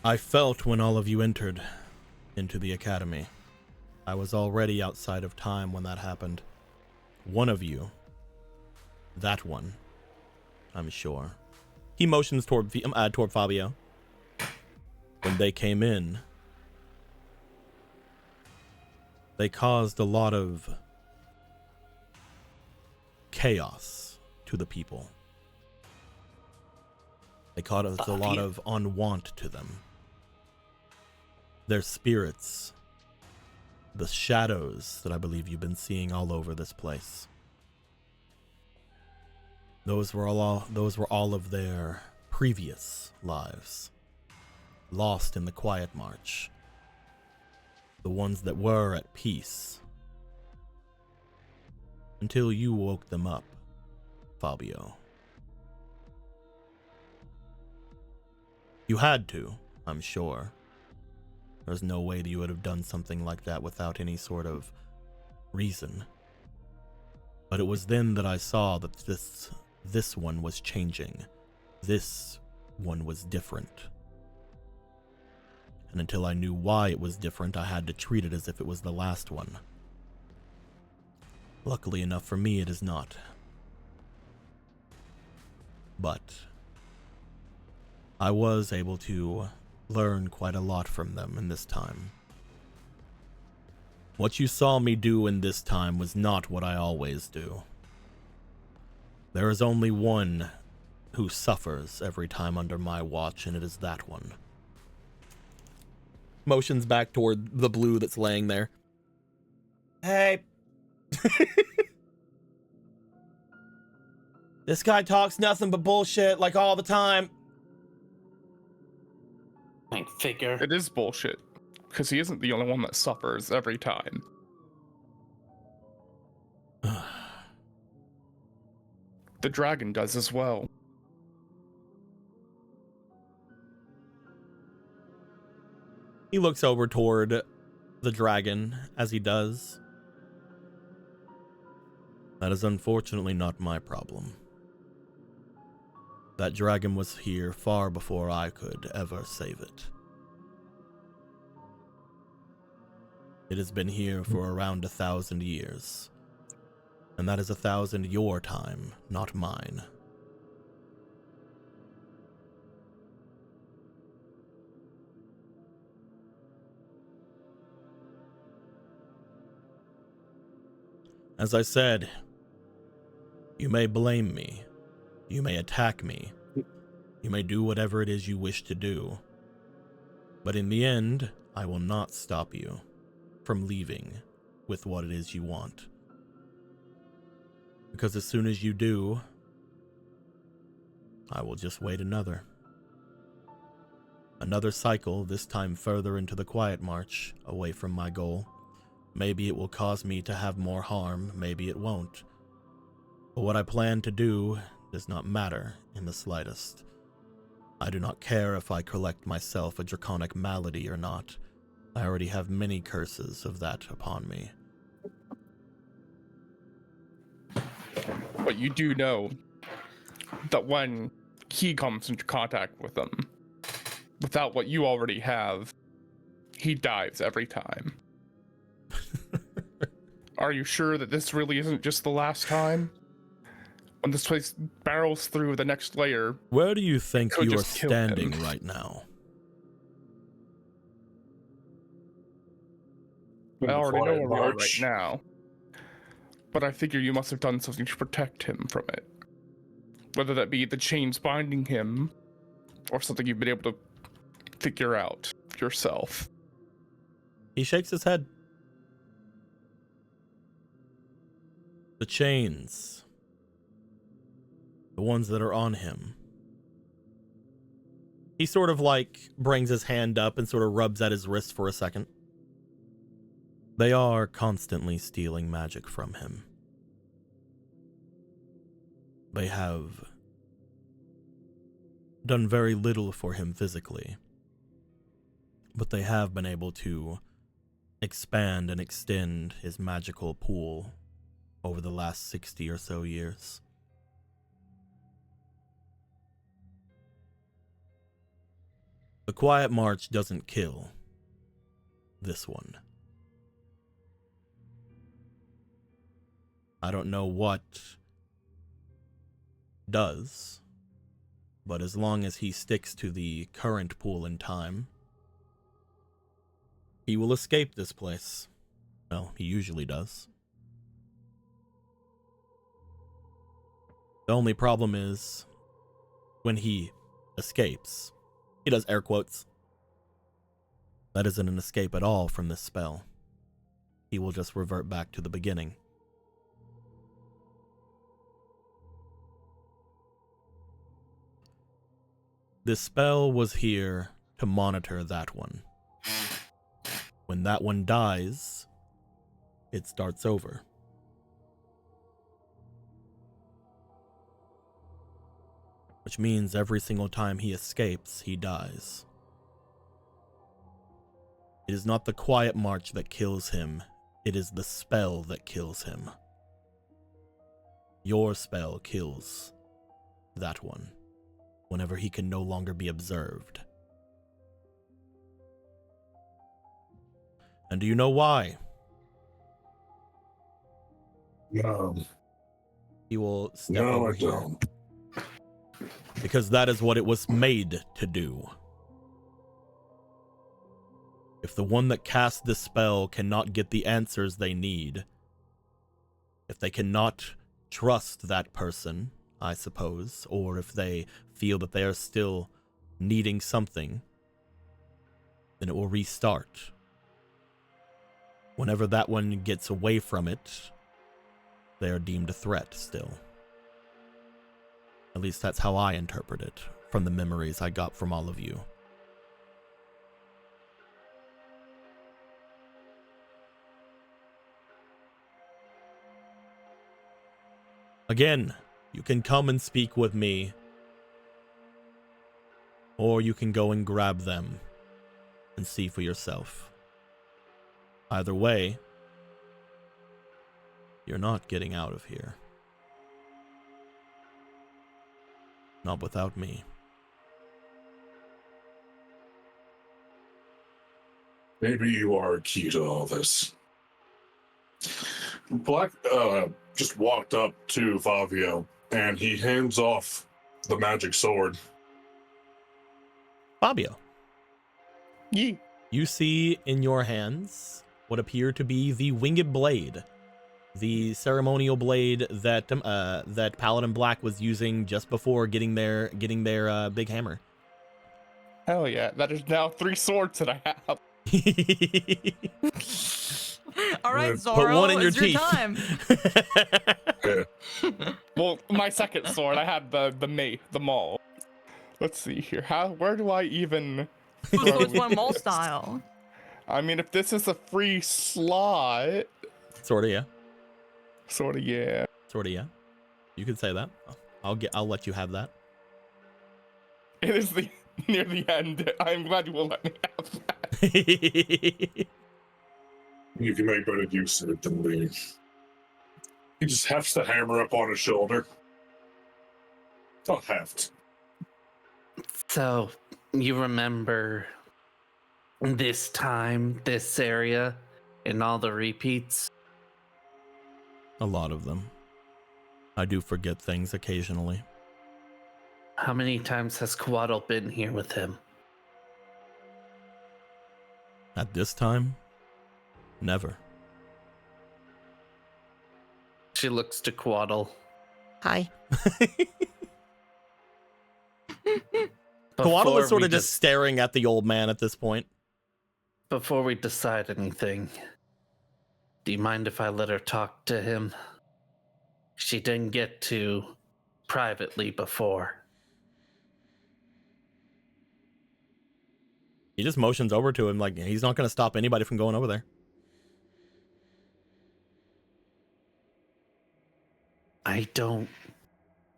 [SPEAKER 1] I felt when all of you entered into the academy. I was already outside of time when that happened. One of you, that one, I'm sure. He motions toward Fabio. When they came in, they caused a lot of chaos to the people. They caused a lot of unwant to them. Their spirits, the shadows that I believe you've been seeing all over this place. Those were all of their previous lives, lost in the Quietmarch. The ones that were at peace. Until you woke them up, Fabio. You had to, I'm sure. There's no way that you would have done something like that without any sort of reason. But it was then that I saw that this one was changing. This one was different. And until I knew why it was different, I had to treat it as if it was the last one. Luckily enough for me, it is not. But I was able to learn quite a lot from them in this time. What you saw me do in this time was not what I always do. There is only one who suffers every time under my watch, and it is that one. Motions back toward the blue that's laying there. Hey. This guy talks nothing but bullshit, like all the time.
[SPEAKER 6] I figure.
[SPEAKER 5] It is bullshit, because he isn't the only one that suffers every time. The dragon does as well.
[SPEAKER 1] He looks over toward the dragon as he does. That is unfortunately not my problem. That dragon was here far before I could ever save it. It has been here for around 1,000 years. And that is 1,000 your time, not mine. As I said, you may blame me. You may attack me. You may do whatever it is you wish to do. But in the end, I will not stop you from leaving with what it is you want. Because as soon as you do, I will just wait another cycle, this time further into the Quietmarch, away from my goal. Maybe it will cause me to have more harm, maybe it won't. But what I plan to do does not matter in the slightest. I do not care if I collect myself a draconic malady or not. I already have many curses of that upon me.
[SPEAKER 5] But you do know that when he comes into contact with them, without what you already have, he dies every time. Are you sure that this really isn't just the last time? When this place barrels through the next layer,
[SPEAKER 1] Where do you think
[SPEAKER 5] could
[SPEAKER 1] you are
[SPEAKER 5] just kill him.
[SPEAKER 1] standing right now?
[SPEAKER 5] I already know where we are right
[SPEAKER 2] Quietmarch.
[SPEAKER 5] now. But I figure you must have done something to protect him from it. Whether that be the chains binding him, or something you've been able to figure out yourself.
[SPEAKER 1] He shakes his head. The chains. The ones that are on him. He sort of like brings his hand up and sort of rubs at his wrist for a second. They are constantly stealing magic from him. They have done very little for him physically, but they have been able to expand and extend his magical pool over the last 60 or so years. The Quietmarch doesn't kill this one. I don't know what does, but as long as he sticks to the current pool in time, he will escape this place. Well, he usually does. The only problem is when he escapes. He does air quotes. That isn't an escape at all from this spell. He will just revert back to the beginning. This spell was here to monitor that one. When that one dies, it starts over. Which means every single time he escapes, he dies. It is not the Quietmarch that kills him, it is the spell that kills him. Your spell kills that one, whenever he can no longer be observed. And do you know why?
[SPEAKER 2] No.
[SPEAKER 1] He will step
[SPEAKER 2] No,
[SPEAKER 1] over
[SPEAKER 2] I
[SPEAKER 1] here.
[SPEAKER 2] don't.
[SPEAKER 1] Because that is what it was made to do. If the one that cast this spell cannot get the answers they need, if they cannot trust that person, I suppose, or if they feel that they are still needing something, then it will restart. Whenever that one gets away from it, they are deemed a threat still. At least that's how I interpret it, from the memories I got from all of you. Again, you can come and speak with me, or you can go and grab them and see for yourself. Either way, you're not getting out of here. Not without me.
[SPEAKER 2] Maybe you are key to all this. Black just walked up to Fabio and he hands off the magic sword.
[SPEAKER 1] Fabio,
[SPEAKER 5] Yee.
[SPEAKER 1] you see in your hands what appear to be the winged blade, the ceremonial blade that that Paladin Black was using just before getting their big hammer.
[SPEAKER 5] Hell yeah, that is now 3 swords that I have.
[SPEAKER 3] All right,
[SPEAKER 2] Put
[SPEAKER 3] Zoro,
[SPEAKER 1] one in your
[SPEAKER 3] it's
[SPEAKER 1] teeth.
[SPEAKER 3] time.
[SPEAKER 2] Yeah.
[SPEAKER 5] Well, my second sword, I had the maul. Let's see here. Where do I even...
[SPEAKER 3] So it's one mall
[SPEAKER 5] this?
[SPEAKER 3] style.
[SPEAKER 5] I mean, if this is a free slot...
[SPEAKER 1] Sorta, yeah.
[SPEAKER 5] Sorta, yeah.
[SPEAKER 1] Sorta, yeah. You can say that. I'll let you have that.
[SPEAKER 5] It is near the end. I'm glad you will let me have that.
[SPEAKER 2] You can make better use of it than me. He just hefts the hammer up on his shoulder. Don't heft.
[SPEAKER 6] So, you remember this time, this area, and all the repeats?
[SPEAKER 1] A lot of them. I do forget things occasionally.
[SPEAKER 6] How many times has Quaddle been here with him?
[SPEAKER 1] At this time, never.
[SPEAKER 6] She looks to Quaddle.
[SPEAKER 1] Hi. Quaddle
[SPEAKER 6] Before
[SPEAKER 1] is sort
[SPEAKER 6] we
[SPEAKER 1] of just staring at the old man at this point.
[SPEAKER 6] Before we decide anything, do you mind if I let her talk to him? She didn't get to privately before.
[SPEAKER 1] He just motions over to him like he's not going to stop anybody from going over there.
[SPEAKER 6] I don't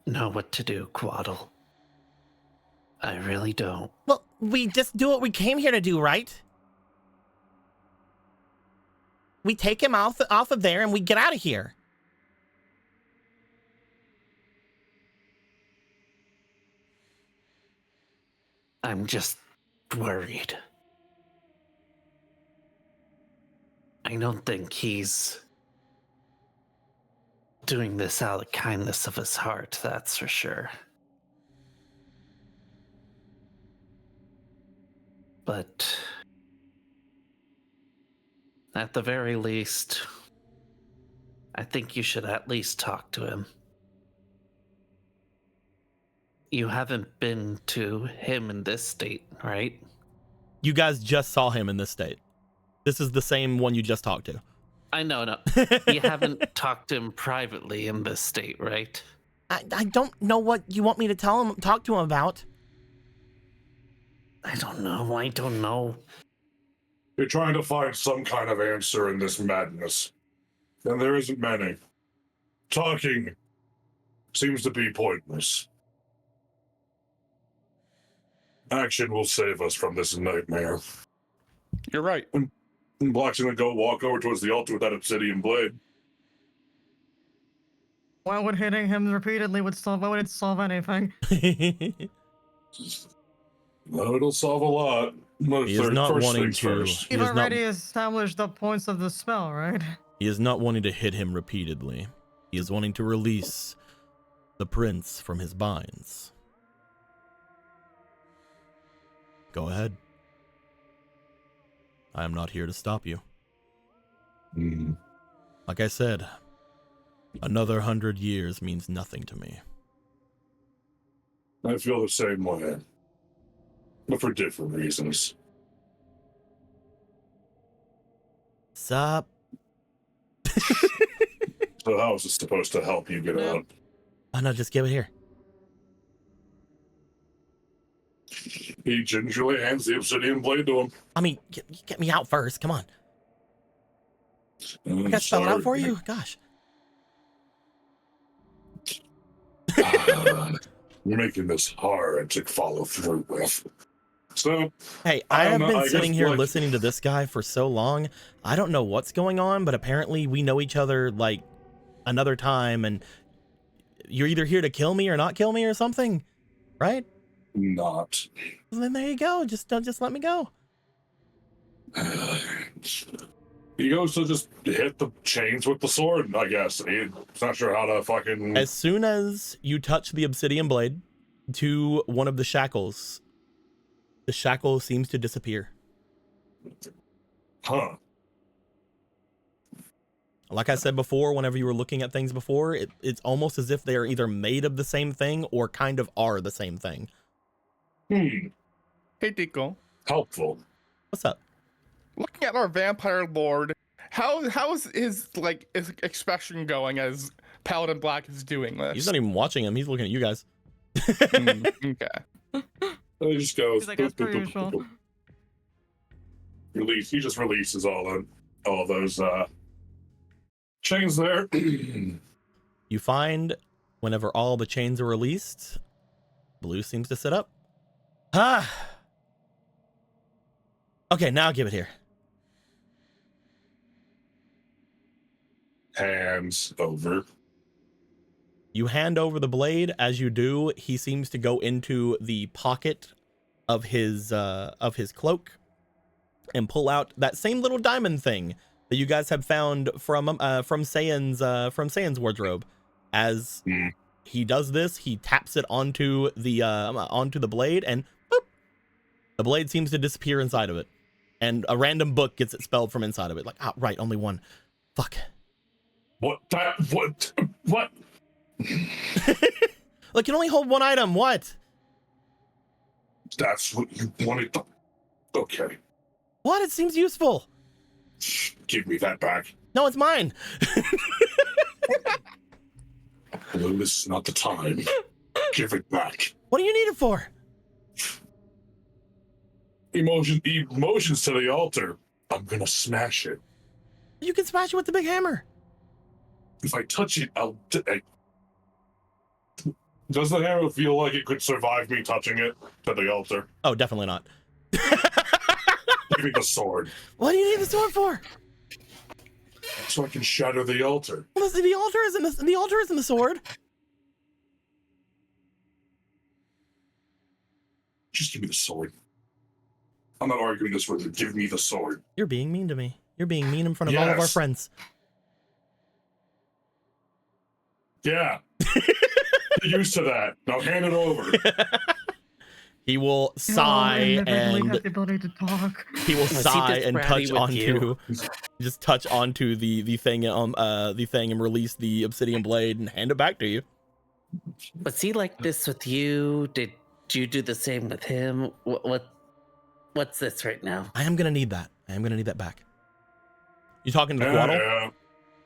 [SPEAKER 6] know what to do, Quaddle. I really don't.
[SPEAKER 1] Well, we just do what we came here to do, right? We take him off of there and we get out of here.
[SPEAKER 6] I'm just worried. I don't think he's doing this out of kindness of his heart, that's for sure. But at the very least, I think you should at least talk to him. You haven't been to him in this state, right?
[SPEAKER 1] You guys just saw him in this state. This is the same one you just talked to.
[SPEAKER 6] I know, no. You haven't talked to him privately in this state, right?
[SPEAKER 1] I don't know what you want me to talk to him about.
[SPEAKER 6] I don't know.
[SPEAKER 2] You're trying to find some kind of answer in this madness. And there isn't many. Talking seems to be pointless. Action will save us from this nightmare.
[SPEAKER 5] You're right.
[SPEAKER 2] Black's gonna go walk over towards the altar with that obsidian blade.
[SPEAKER 3] Why would hitting him repeatedly why would it solve anything?
[SPEAKER 2] Well, it'll solve a lot.
[SPEAKER 1] He is not wanting to.
[SPEAKER 3] You've already established the points of the spell, right?
[SPEAKER 1] He is not wanting to hit him repeatedly. He is wanting to release the prince from his binds. Go ahead. I am not here to stop you. Like I said, another 100 years means nothing to me.
[SPEAKER 2] I feel the same way. But for different reasons.
[SPEAKER 1] Sup?
[SPEAKER 2] So how is this supposed to help you get out?
[SPEAKER 1] Oh no, just give it here.
[SPEAKER 2] He gingerly hands the obsidian blade to him.
[SPEAKER 1] I mean, get me out first. Come on. I gotta spell it out for you. Gosh.
[SPEAKER 2] You're making this hard to follow through with. So,
[SPEAKER 1] Hey, I have been sitting here listening to this guy for so long. I don't know what's going on, but apparently we know each other like another time, and you're either here to kill me or not kill me or something, right?
[SPEAKER 2] Not.
[SPEAKER 1] Well, then there you go. Just let me go.
[SPEAKER 2] He goes to just hit the chains with the sword, I guess. He's not sure how to fucking...
[SPEAKER 1] As soon as you touch the obsidian blade to one of the shackles, the shackle seems to disappear.
[SPEAKER 2] Huh.
[SPEAKER 1] Like I said before, whenever you were looking at things before, it's almost as if they are either made of the same thing or kind of are the same thing.
[SPEAKER 5] Hey, Tico.
[SPEAKER 2] Helpful.
[SPEAKER 1] What's up?
[SPEAKER 5] Looking at our vampire lord, how is his expression going as Paladin Black is doing this?
[SPEAKER 1] He's not even watching him. He's looking at you guys.
[SPEAKER 5] Okay.
[SPEAKER 2] He just goes.
[SPEAKER 3] He's like, that's per usual.
[SPEAKER 2] He just releases all those chains there.
[SPEAKER 1] You find whenever all the chains are released, Blue seems to sit up. Okay, now give it here.
[SPEAKER 2] Hands over.
[SPEAKER 1] You hand over the blade. As you do, he seems to go into the pocket of his cloak and pull out that same little diamond thing that you guys have found from Saiyan's wardrobe. As he does this, he taps it onto the blade, and boop, the blade seems to disappear inside of it. And a random book gets expelled from inside of it. Like, oh, right, only one. Fuck.
[SPEAKER 2] What?
[SPEAKER 1] Look, you can only hold one item. What?
[SPEAKER 2] That's what you wanted to... Okay.
[SPEAKER 1] What? It seems useful.
[SPEAKER 2] Give me that back.
[SPEAKER 1] No, it's mine.
[SPEAKER 2] Well, this is not the time. Give it back.
[SPEAKER 1] What do you need it for?
[SPEAKER 2] Emotions to the altar. I'm gonna smash it.
[SPEAKER 1] You can smash it with the big hammer.
[SPEAKER 2] If I touch it, Does the hammer feel like it could survive me touching it to the altar?
[SPEAKER 1] Oh, definitely not.
[SPEAKER 2] Give me the sword.
[SPEAKER 1] What do you need the sword for?
[SPEAKER 2] So I can shatter the altar.
[SPEAKER 1] Well, the altar isn't the sword.
[SPEAKER 2] Just give me the sword. I'm not arguing this with you. Give me the sword.
[SPEAKER 1] You're being mean to me. You're being mean in front of all of our friends.
[SPEAKER 2] Yeah. Get used to that. Now hand it over.
[SPEAKER 1] He will sigh and
[SPEAKER 3] have the ability to talk.
[SPEAKER 1] he will sigh and touch onto
[SPEAKER 6] you?
[SPEAKER 1] just touch onto the thing and release the obsidian blade and hand it back to you.
[SPEAKER 6] Was he like this with you? Did you do the same with him? What's this right now?
[SPEAKER 1] I am gonna need that. I am gonna need that back. You talking to the Quaddle?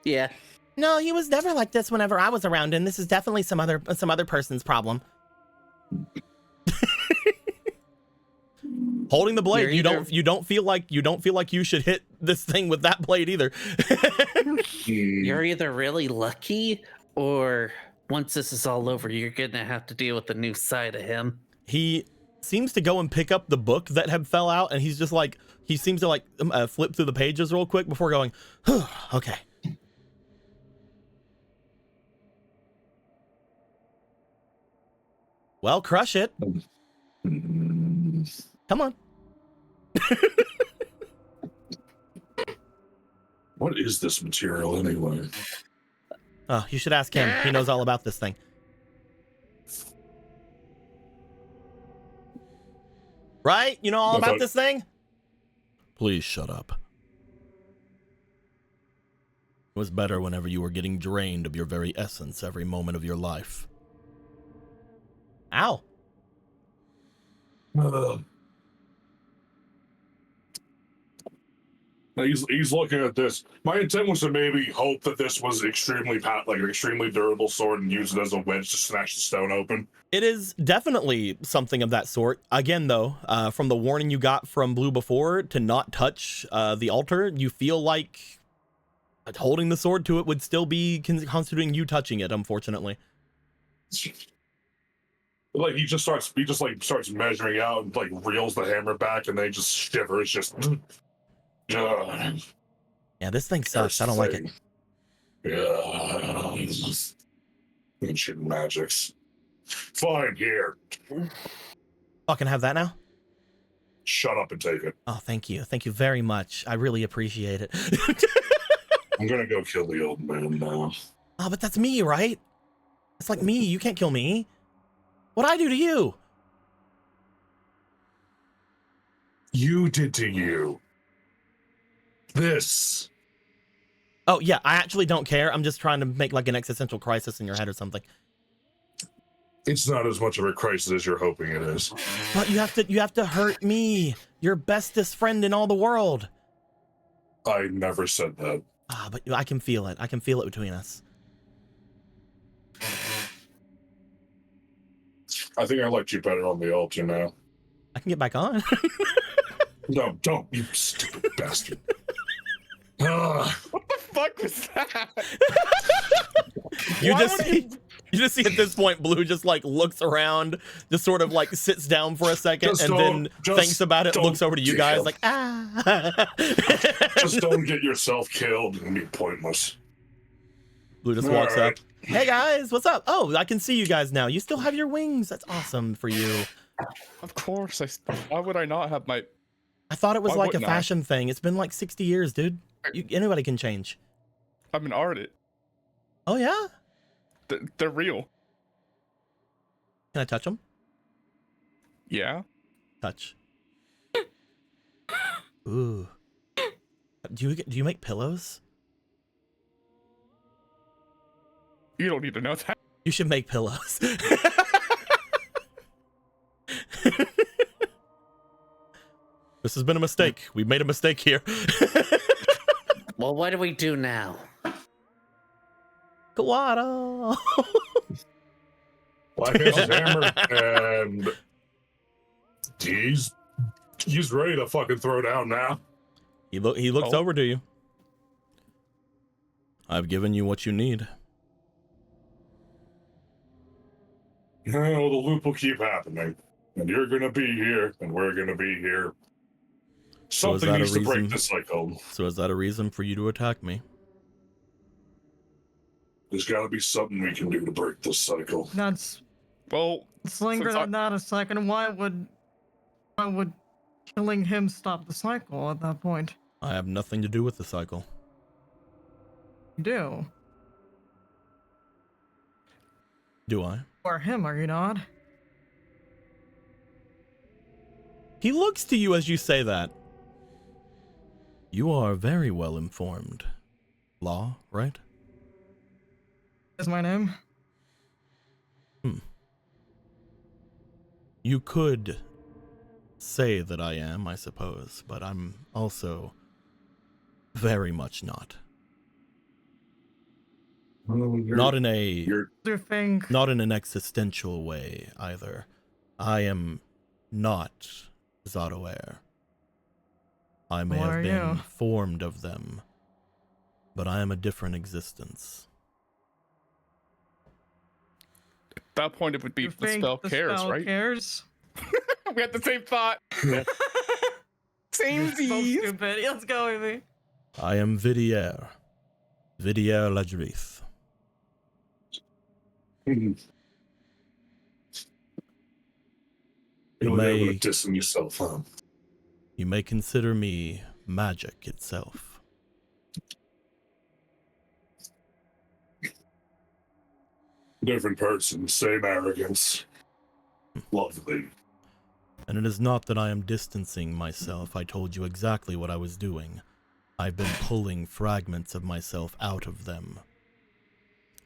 [SPEAKER 6] Yeah.
[SPEAKER 1] No, he was never like this whenever I was around, and this is definitely some other person's problem. Holding the blade, you don't feel like you should hit this thing with that blade either.
[SPEAKER 6] You're either really lucky, or once this is all over, you're gonna have to deal with the new side of him.
[SPEAKER 1] He seems to go and pick up the book that had fell out, and he's just like, he seems to like flip through the pages real quick before going, okay. Well, crush it. Come on.
[SPEAKER 2] What is this material anyway?
[SPEAKER 1] Oh, you should ask him. He knows all about this thing. Right? You know all about this thing? Please shut up. It was better whenever you were getting drained of your very essence every moment of your life. Ow.
[SPEAKER 2] Now he's looking at this. My intent was to maybe hope that this was extremely an extremely durable sword and use it as a wedge to smash the stone open.
[SPEAKER 1] It is definitely something of that sort. Again, though, from the warning you got from Blue before to not touch the altar, you feel like holding the sword to it would still be constituting you touching it, unfortunately.
[SPEAKER 2] Like he just starts measuring out and like reels the hammer back, and then he just shivers. Just
[SPEAKER 1] yeah, this thing sucks. I don't like it.
[SPEAKER 2] Yeah, ancient magics. Fine, here.
[SPEAKER 1] Fucking have that now.
[SPEAKER 2] Shut up and take it.
[SPEAKER 1] Oh, thank you very much. I really appreciate it.
[SPEAKER 2] I'm gonna go kill the old man now.
[SPEAKER 1] Oh, but that's me, right? It's like me. You can't kill me. What'd I do to you?
[SPEAKER 2] You did to you. This.
[SPEAKER 1] Oh, yeah, I actually don't care. I'm just trying to make like an existential crisis in your head or something.
[SPEAKER 2] It's not as much of a crisis as you're hoping it is.
[SPEAKER 1] But you have to hurt me, your bestest friend in all the world.
[SPEAKER 2] I never said that.
[SPEAKER 1] Ah, but I can feel it. I can feel it between us.
[SPEAKER 2] I think I liked you better on the altar now.
[SPEAKER 1] I can get back on.
[SPEAKER 2] No, don't, you stupid bastard. Ugh.
[SPEAKER 5] What the fuck was that?
[SPEAKER 1] You just see at this point, Blue just like looks around, just sort of like sits down for a second, and then thinks about it, looks over to you guys like, ah.
[SPEAKER 2] Just don't get yourself killed and be pointless.
[SPEAKER 1] Blue just walks up. Hey guys, what's up? Oh, I can see you guys now. You still have your wings. That's awesome for you.
[SPEAKER 5] Of course. Why would I not have my...
[SPEAKER 1] I thought it was
[SPEAKER 5] Why
[SPEAKER 1] like a
[SPEAKER 5] wouldn't I?
[SPEAKER 1] fashion thing. It's been like 60 years, dude. Anybody can change.
[SPEAKER 5] I'm an artist.
[SPEAKER 1] Oh, yeah?
[SPEAKER 5] They're real.
[SPEAKER 1] Can I touch them?
[SPEAKER 5] Yeah.
[SPEAKER 1] Touch. Ooh. Do you make pillows?
[SPEAKER 5] You don't need to know that.
[SPEAKER 1] You should make pillows. This has been a mistake. We made a mistake here.
[SPEAKER 6] Well, what do we do now?
[SPEAKER 1] Guado.
[SPEAKER 2] Black Hill's hammer, and he's ready to fucking throw down now.
[SPEAKER 1] He looks
[SPEAKER 5] Oh.
[SPEAKER 1] over to you. I've given you what you need.
[SPEAKER 2] The loop will keep happening, and you're gonna be here, and we're gonna be here.
[SPEAKER 1] So is
[SPEAKER 2] Something
[SPEAKER 1] that a
[SPEAKER 2] needs to break
[SPEAKER 1] reason?
[SPEAKER 2] this cycle.
[SPEAKER 1] So is that a reason for you to attack me?
[SPEAKER 2] There's got to be something we can do to break this cycle.
[SPEAKER 3] That's
[SPEAKER 5] Well,
[SPEAKER 3] let's linger
[SPEAKER 5] Since I-
[SPEAKER 3] on that a second. Why would killing him stop the cycle at that point?
[SPEAKER 1] I have nothing to do with the cycle.
[SPEAKER 3] You do.
[SPEAKER 1] Do I?
[SPEAKER 3] You are him, are you not?
[SPEAKER 1] He looks to you as you say that. You are very well informed. Law, right?
[SPEAKER 3] Is my name?
[SPEAKER 1] You could say that I am, I suppose, but I'm also very much not. Not in
[SPEAKER 2] You're
[SPEAKER 3] Do think
[SPEAKER 1] not in an existential way either. I am not Vydiaer. I may
[SPEAKER 3] What
[SPEAKER 1] have
[SPEAKER 3] are
[SPEAKER 1] been
[SPEAKER 3] you?
[SPEAKER 1] formed of them, but I am a different existence.
[SPEAKER 5] at that point, it would be
[SPEAKER 3] you
[SPEAKER 5] if the
[SPEAKER 3] think
[SPEAKER 5] spell
[SPEAKER 3] the
[SPEAKER 5] cares,
[SPEAKER 3] spell
[SPEAKER 5] right?
[SPEAKER 3] cares?
[SPEAKER 5] We had the same thought. Same
[SPEAKER 3] So
[SPEAKER 5] Z's.
[SPEAKER 3] stupid. Let's go with me.
[SPEAKER 1] I am Vydiaer. Vydiaer Ledrith.
[SPEAKER 2] you're able
[SPEAKER 1] may-
[SPEAKER 2] to distance yourself, huh?
[SPEAKER 1] You may consider me magic itself.
[SPEAKER 2] Different person, same arrogance. Lovely.
[SPEAKER 1] And it is not that I am distancing myself. I told you exactly what I was doing. I've been pulling fragments of myself out of them.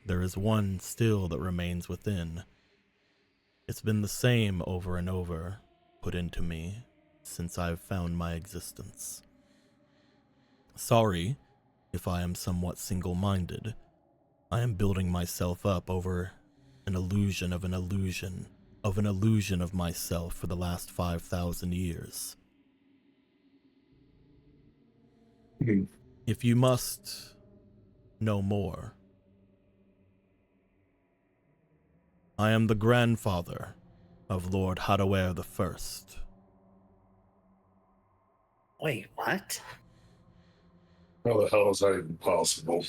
[SPEAKER 1] There is one still that remains within. It's been the same over and over, put into me, since I've found my existence. Sorry if I am somewhat single-minded. I am building myself up over an illusion of an illusion of myself for the last 5,000 years. If you must know more, I am the grandfather of Lord Vydiaer the First.
[SPEAKER 6] Wait, what?
[SPEAKER 2] How the hell is that even possible?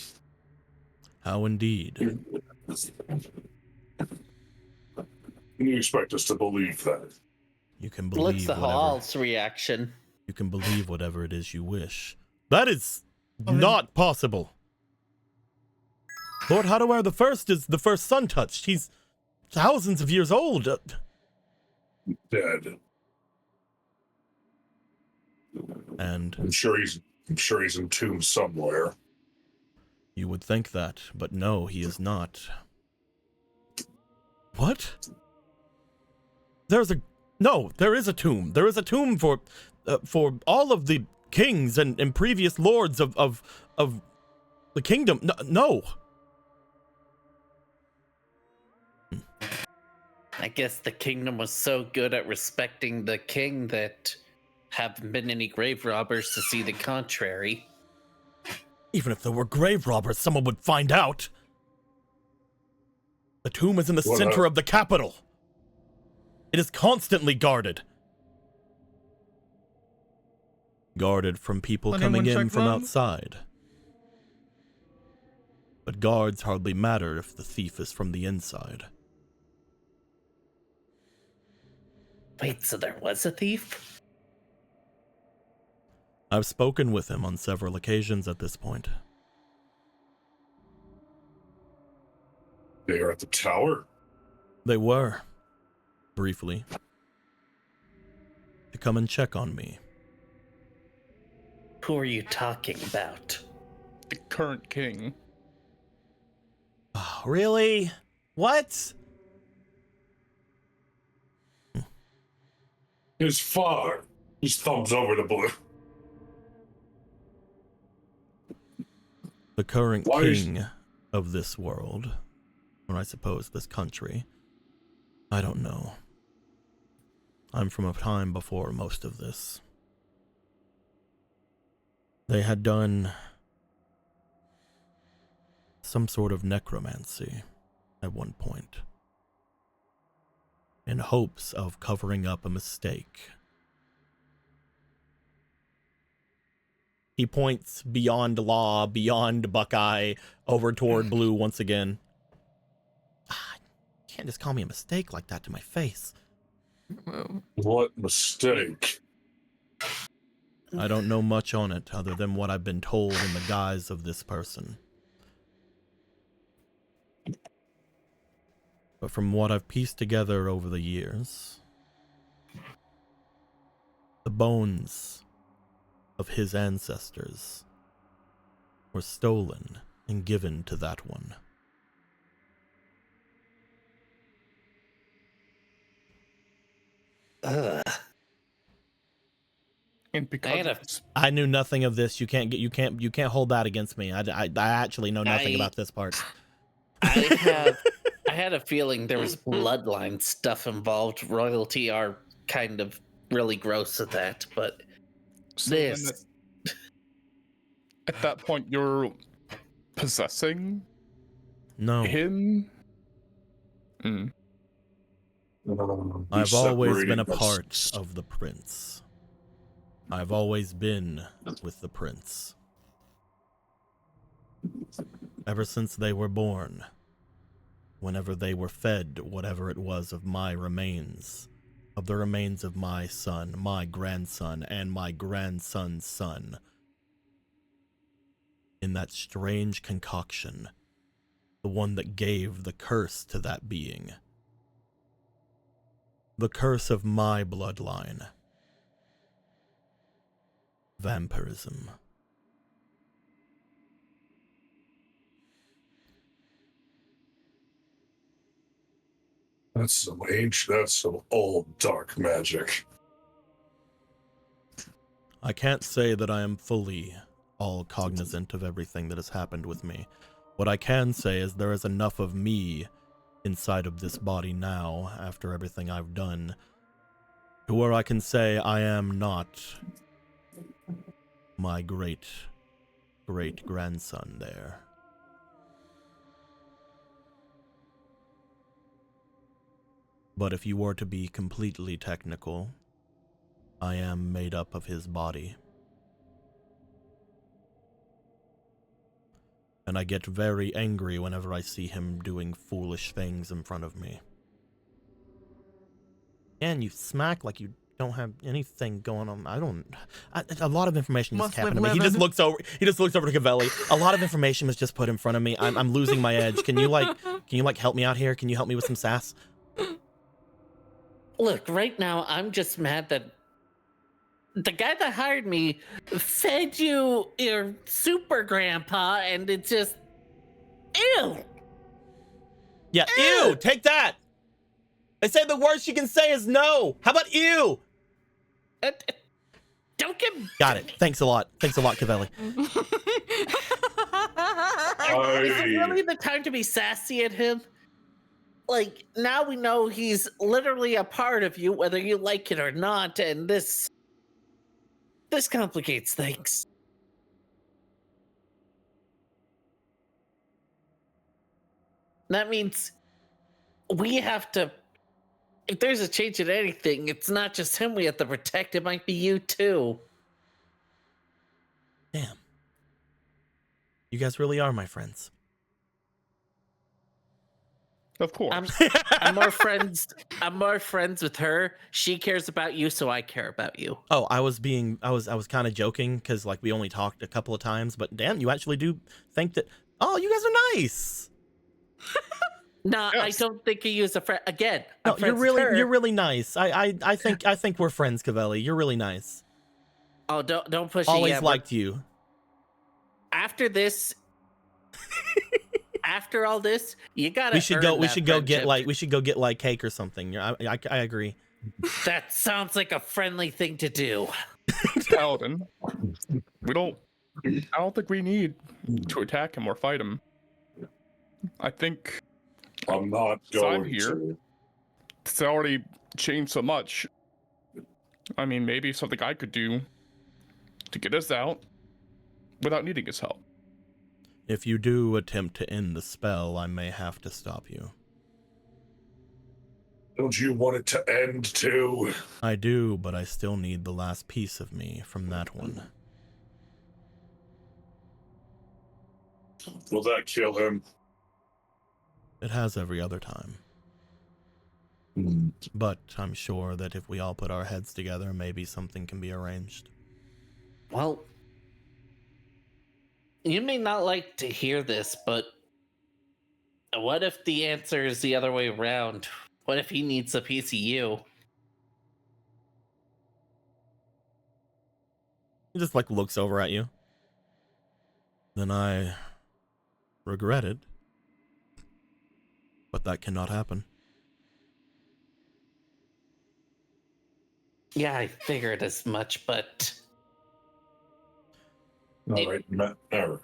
[SPEAKER 1] How indeed.
[SPEAKER 2] You expect us to believe that?
[SPEAKER 1] You can
[SPEAKER 6] What's
[SPEAKER 1] believe
[SPEAKER 6] the
[SPEAKER 1] whatever.
[SPEAKER 6] Hall's reaction?
[SPEAKER 1] You can believe whatever it is you wish. That is
[SPEAKER 3] then-
[SPEAKER 1] not possible. Lord Vydiaer the First is the first sun touched. He's thousands of years old.
[SPEAKER 2] Dead.
[SPEAKER 1] And
[SPEAKER 2] I'm sure he's entombed somewhere.
[SPEAKER 1] you would think that, but no, he is not. What? There is a tomb. There is a tomb for all of the kings and previous lords of the kingdom. No.
[SPEAKER 6] I guess the kingdom was so good at respecting the king that haven't been any grave robbers to see the contrary.
[SPEAKER 1] Even if there were grave robbers, someone would find out. The tomb is in the
[SPEAKER 2] What
[SPEAKER 1] center
[SPEAKER 2] up?
[SPEAKER 1] of the capital. It is constantly guarded. Guarded from people
[SPEAKER 3] Let
[SPEAKER 1] coming
[SPEAKER 3] anyone
[SPEAKER 1] in
[SPEAKER 3] check
[SPEAKER 1] from
[SPEAKER 3] them?
[SPEAKER 1] outside. But guards hardly matter if the thief is from the inside.
[SPEAKER 6] Wait, so there was a thief?
[SPEAKER 1] I've spoken with him on several occasions at this point.
[SPEAKER 2] They are at the tower?
[SPEAKER 1] They were, briefly, to come and check on me.
[SPEAKER 6] Who are you talking about?
[SPEAKER 5] The current king.
[SPEAKER 1] Oh, really? What?
[SPEAKER 2] His father. His thumbs over the blue.
[SPEAKER 1] The current
[SPEAKER 2] Why is-
[SPEAKER 1] king of this world, or I suppose this country. I don't know. I'm from a time before most of this. They had done some sort of necromancy at one point, in hopes of covering up a mistake. He points beyond Law, beyond Buckeye, over toward Blue once again. Ah, you can't just call me a mistake like that to my face.
[SPEAKER 2] What mistake?
[SPEAKER 1] I don't know much on it other than what I've been told in the guise of this person. But from what I've pieced together over the years, the bones of his ancestors were stolen and given to that one.
[SPEAKER 6] Ugh.
[SPEAKER 5] And because
[SPEAKER 1] I knew nothing of this. You can't hold that against me. I actually know nothing about this part.
[SPEAKER 6] I had a feeling there was bloodline stuff involved. Royalty are kind of really gross at that, but
[SPEAKER 5] so then
[SPEAKER 6] this.
[SPEAKER 5] at that point you're possessing
[SPEAKER 1] No.
[SPEAKER 5] him?
[SPEAKER 1] I've always been a part of the prince. I've always been with the prince. Ever since they were born, whenever they were fed whatever it was of my remains, of the remains of my son, my grandson, and my grandson's son, in that strange concoction, the one that gave the curse to that being, the curse of my bloodline, vampirism.
[SPEAKER 2] That's some old dark magic.
[SPEAKER 1] I can't say that I am fully all cognizant of everything that has happened with me. What I can say is there is enough of me inside of this body now, after everything I've done, to where I can say I am not my great-great-grandson there. But if you were to be completely technical, I am made up of his body. And I get very angry whenever I see him doing foolish things in front of me. And you smack like you don't have anything going on. A lot of information just happened to me. He just looks over to Cavelli. A lot of information was just put in front of me. I'm losing my edge. Can you help me out here? Can you help me with some sass?
[SPEAKER 6] Look, right now, I'm just mad that the guy that hired me fed you your super grandpa, and it's just, ew.
[SPEAKER 1] Yeah, ew, take that. They say the worst you can say is no. How about ew?
[SPEAKER 6] Don't get...
[SPEAKER 1] Got it. Thanks a lot. Thanks a lot, Cavelli.
[SPEAKER 6] Is it really the time to be sassy at him? Like, now we know he's literally a part of you, whether you like it or not, and this complicates things. That means we have to... If there's a change in anything, it's not just him we have to protect, it might be you too.
[SPEAKER 1] Damn. You guys really are my friends.
[SPEAKER 5] Of course.
[SPEAKER 6] I'm more friends with her. She cares about you, so I care about you.
[SPEAKER 1] Oh, I was kind of joking because like we only talked a couple of times, but damn, you actually do think that. Oh, you guys are nice.
[SPEAKER 6] No, I
[SPEAKER 5] Yes.
[SPEAKER 6] don't think you use a friend. Again,
[SPEAKER 1] No,
[SPEAKER 6] I'm friends with her.
[SPEAKER 1] you're really nice. I think we're friends, Cavelli. You're really nice.
[SPEAKER 6] Oh, don't push it.
[SPEAKER 1] Always
[SPEAKER 6] Yeah,
[SPEAKER 1] liked you.
[SPEAKER 6] after this, after all this, you gotta.
[SPEAKER 1] We should go.
[SPEAKER 6] earn
[SPEAKER 1] We
[SPEAKER 6] that
[SPEAKER 1] should go get
[SPEAKER 6] friendship.
[SPEAKER 1] we should go get like cake or something. I agree.
[SPEAKER 6] That sounds like a friendly thing to do.
[SPEAKER 5] Paladin, I don't think we need to attack him or fight him. I think
[SPEAKER 2] I'm not
[SPEAKER 5] So I'm
[SPEAKER 2] going
[SPEAKER 5] here.
[SPEAKER 2] to.
[SPEAKER 5] it's already changed so much. I mean, maybe something I could do to get us out without needing his help.
[SPEAKER 1] If you do attempt to end the spell, I may have to stop you.
[SPEAKER 2] Don't you want it to end too?
[SPEAKER 1] I do, but I still need the last piece of me from that one.
[SPEAKER 2] Will that kill him?
[SPEAKER 1] It has every other time. But I'm sure that if we all put our heads together, maybe something can be arranged.
[SPEAKER 6] Well, you may not like to hear this, but what if the answer is the other way around? What if he needs a piece of you?
[SPEAKER 1] He just like looks over at you. Then I regret it. But that cannot happen.
[SPEAKER 6] Yeah, I figured as much, but
[SPEAKER 2] All right, all right.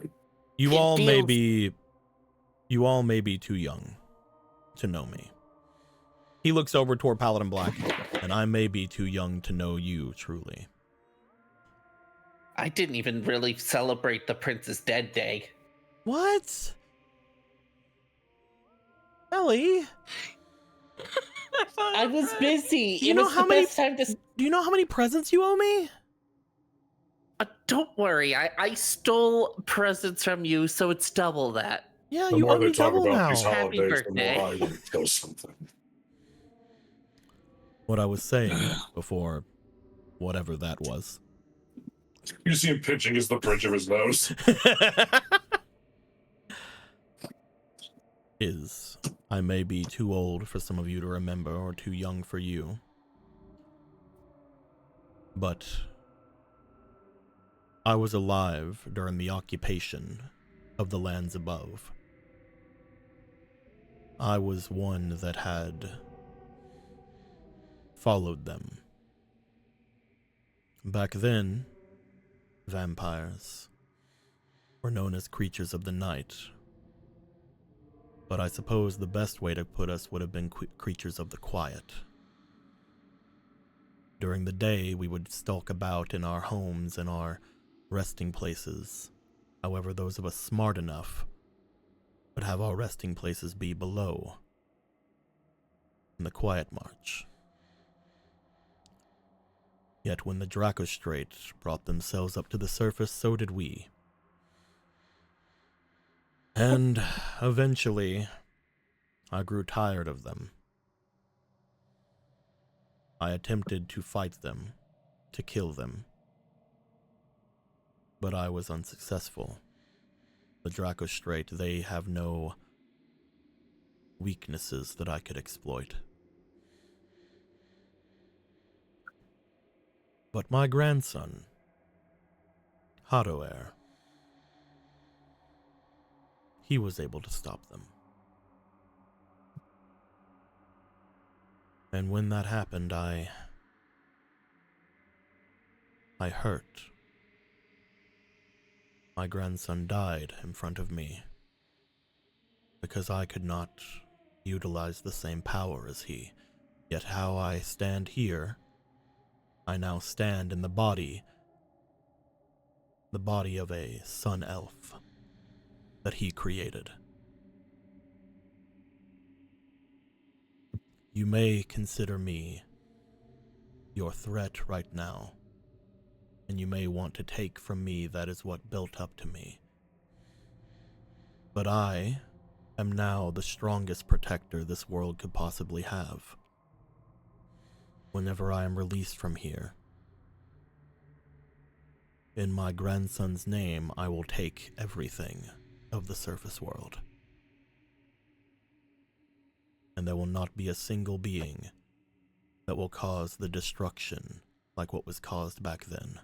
[SPEAKER 1] You
[SPEAKER 6] It
[SPEAKER 1] all may
[SPEAKER 6] feels-
[SPEAKER 1] be too young to know me. He looks over toward Paladin Black, and I may be too young to know you truly.
[SPEAKER 6] I didn't even really celebrate the Prince's Dead Day.
[SPEAKER 1] What? Ellie?
[SPEAKER 6] I was busy.
[SPEAKER 1] You
[SPEAKER 6] It
[SPEAKER 1] know
[SPEAKER 6] was
[SPEAKER 1] how
[SPEAKER 6] the
[SPEAKER 1] many-
[SPEAKER 6] best time to.
[SPEAKER 1] Do you know how many presents you owe me?
[SPEAKER 6] Don't worry, I stole presents from you, so it's double that.
[SPEAKER 1] Yeah,
[SPEAKER 2] The
[SPEAKER 1] you
[SPEAKER 2] more
[SPEAKER 1] owe
[SPEAKER 2] they
[SPEAKER 1] me
[SPEAKER 2] talk
[SPEAKER 1] double
[SPEAKER 2] about
[SPEAKER 1] now.
[SPEAKER 2] these
[SPEAKER 6] Happy
[SPEAKER 2] holidays, the
[SPEAKER 6] birthday.
[SPEAKER 2] more I want to kill something.
[SPEAKER 1] What I was saying before, whatever that was.
[SPEAKER 2] You see him pinching the bridge of his nose.
[SPEAKER 1] Is I may be too old for some of you to remember or too young for you. But I was alive during the occupation of the lands above. I was one that had followed them. Back then, vampires were known as creatures of the night. But I suppose the best way to put us would have been creatures of the quiet. During the day, we would stalk about in our homes and our resting places. However, those of us smart enough would have our resting places be below, in the Quietmarch. Yet when the Dracostrate brought themselves up to the surface, so did we. And eventually, I grew tired of them. I attempted to fight them, to kill them. But I was unsuccessful. The Dracostrate, they have no weaknesses that I could exploit. But my grandson, Vydiaer, he was able to stop them. And when that happened, I hurt. My grandson died in front of me because I could not utilize the same power as he. Yet how I stand here, I now stand in the body of a sun elf that he created. You may consider me your threat right now, and you may want to take from me that is what built up to me. But I am now the strongest protector this world could possibly have. Whenever I am released from here, in my grandson's name, I will take everything of the surface world. and there will not be a single being that will cause the destruction like what was caused back then.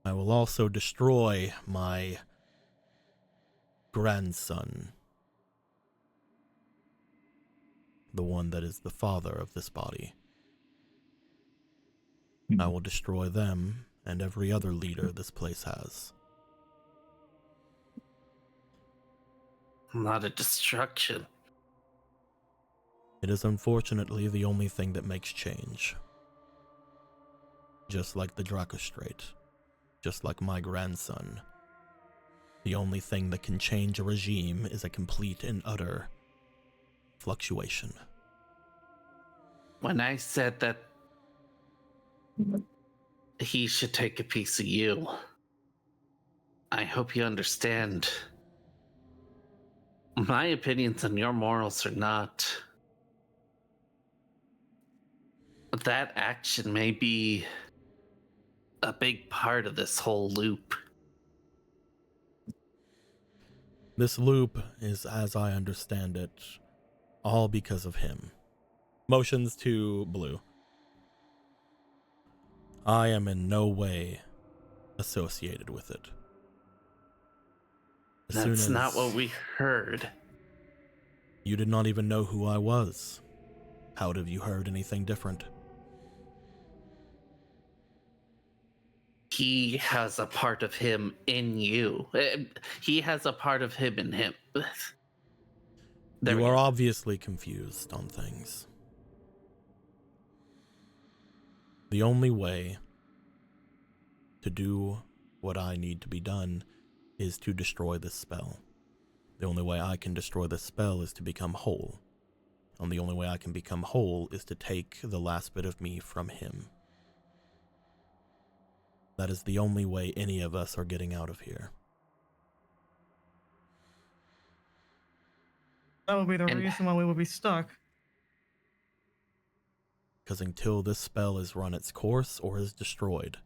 [SPEAKER 1] I will also destroy my grandson, the one that is the father of this body. I will destroy them and every other leader this place has.
[SPEAKER 6] Not a destruction.
[SPEAKER 1] It is unfortunately the only thing that makes change. Just like the Dracostrate, just like my grandson. The only thing that can change a regime is a complete and utter fluctuation.
[SPEAKER 6] When I said that he should take a piece of you, I hope you understand. My opinions on your morals are not. That action may be a big part of this whole loop.
[SPEAKER 1] This loop is, as I understand it, all because of him. Motions to Blue. I am in no way associated with it.
[SPEAKER 6] That's not what we heard.
[SPEAKER 1] You did not even know who I was. How have you heard anything different?
[SPEAKER 6] He has a part of him in you. He has a part of him in him.
[SPEAKER 1] You are obviously confused on things. The only way to do what I need to be done is to destroy this spell. The only way I can destroy this spell is to become whole. And the only way I can become whole is to take the last bit of me from him. That is the only way any of us are getting out of here.
[SPEAKER 3] That would be the reason why we would be stuck.
[SPEAKER 1] Because until this spell is run its course or is destroyed,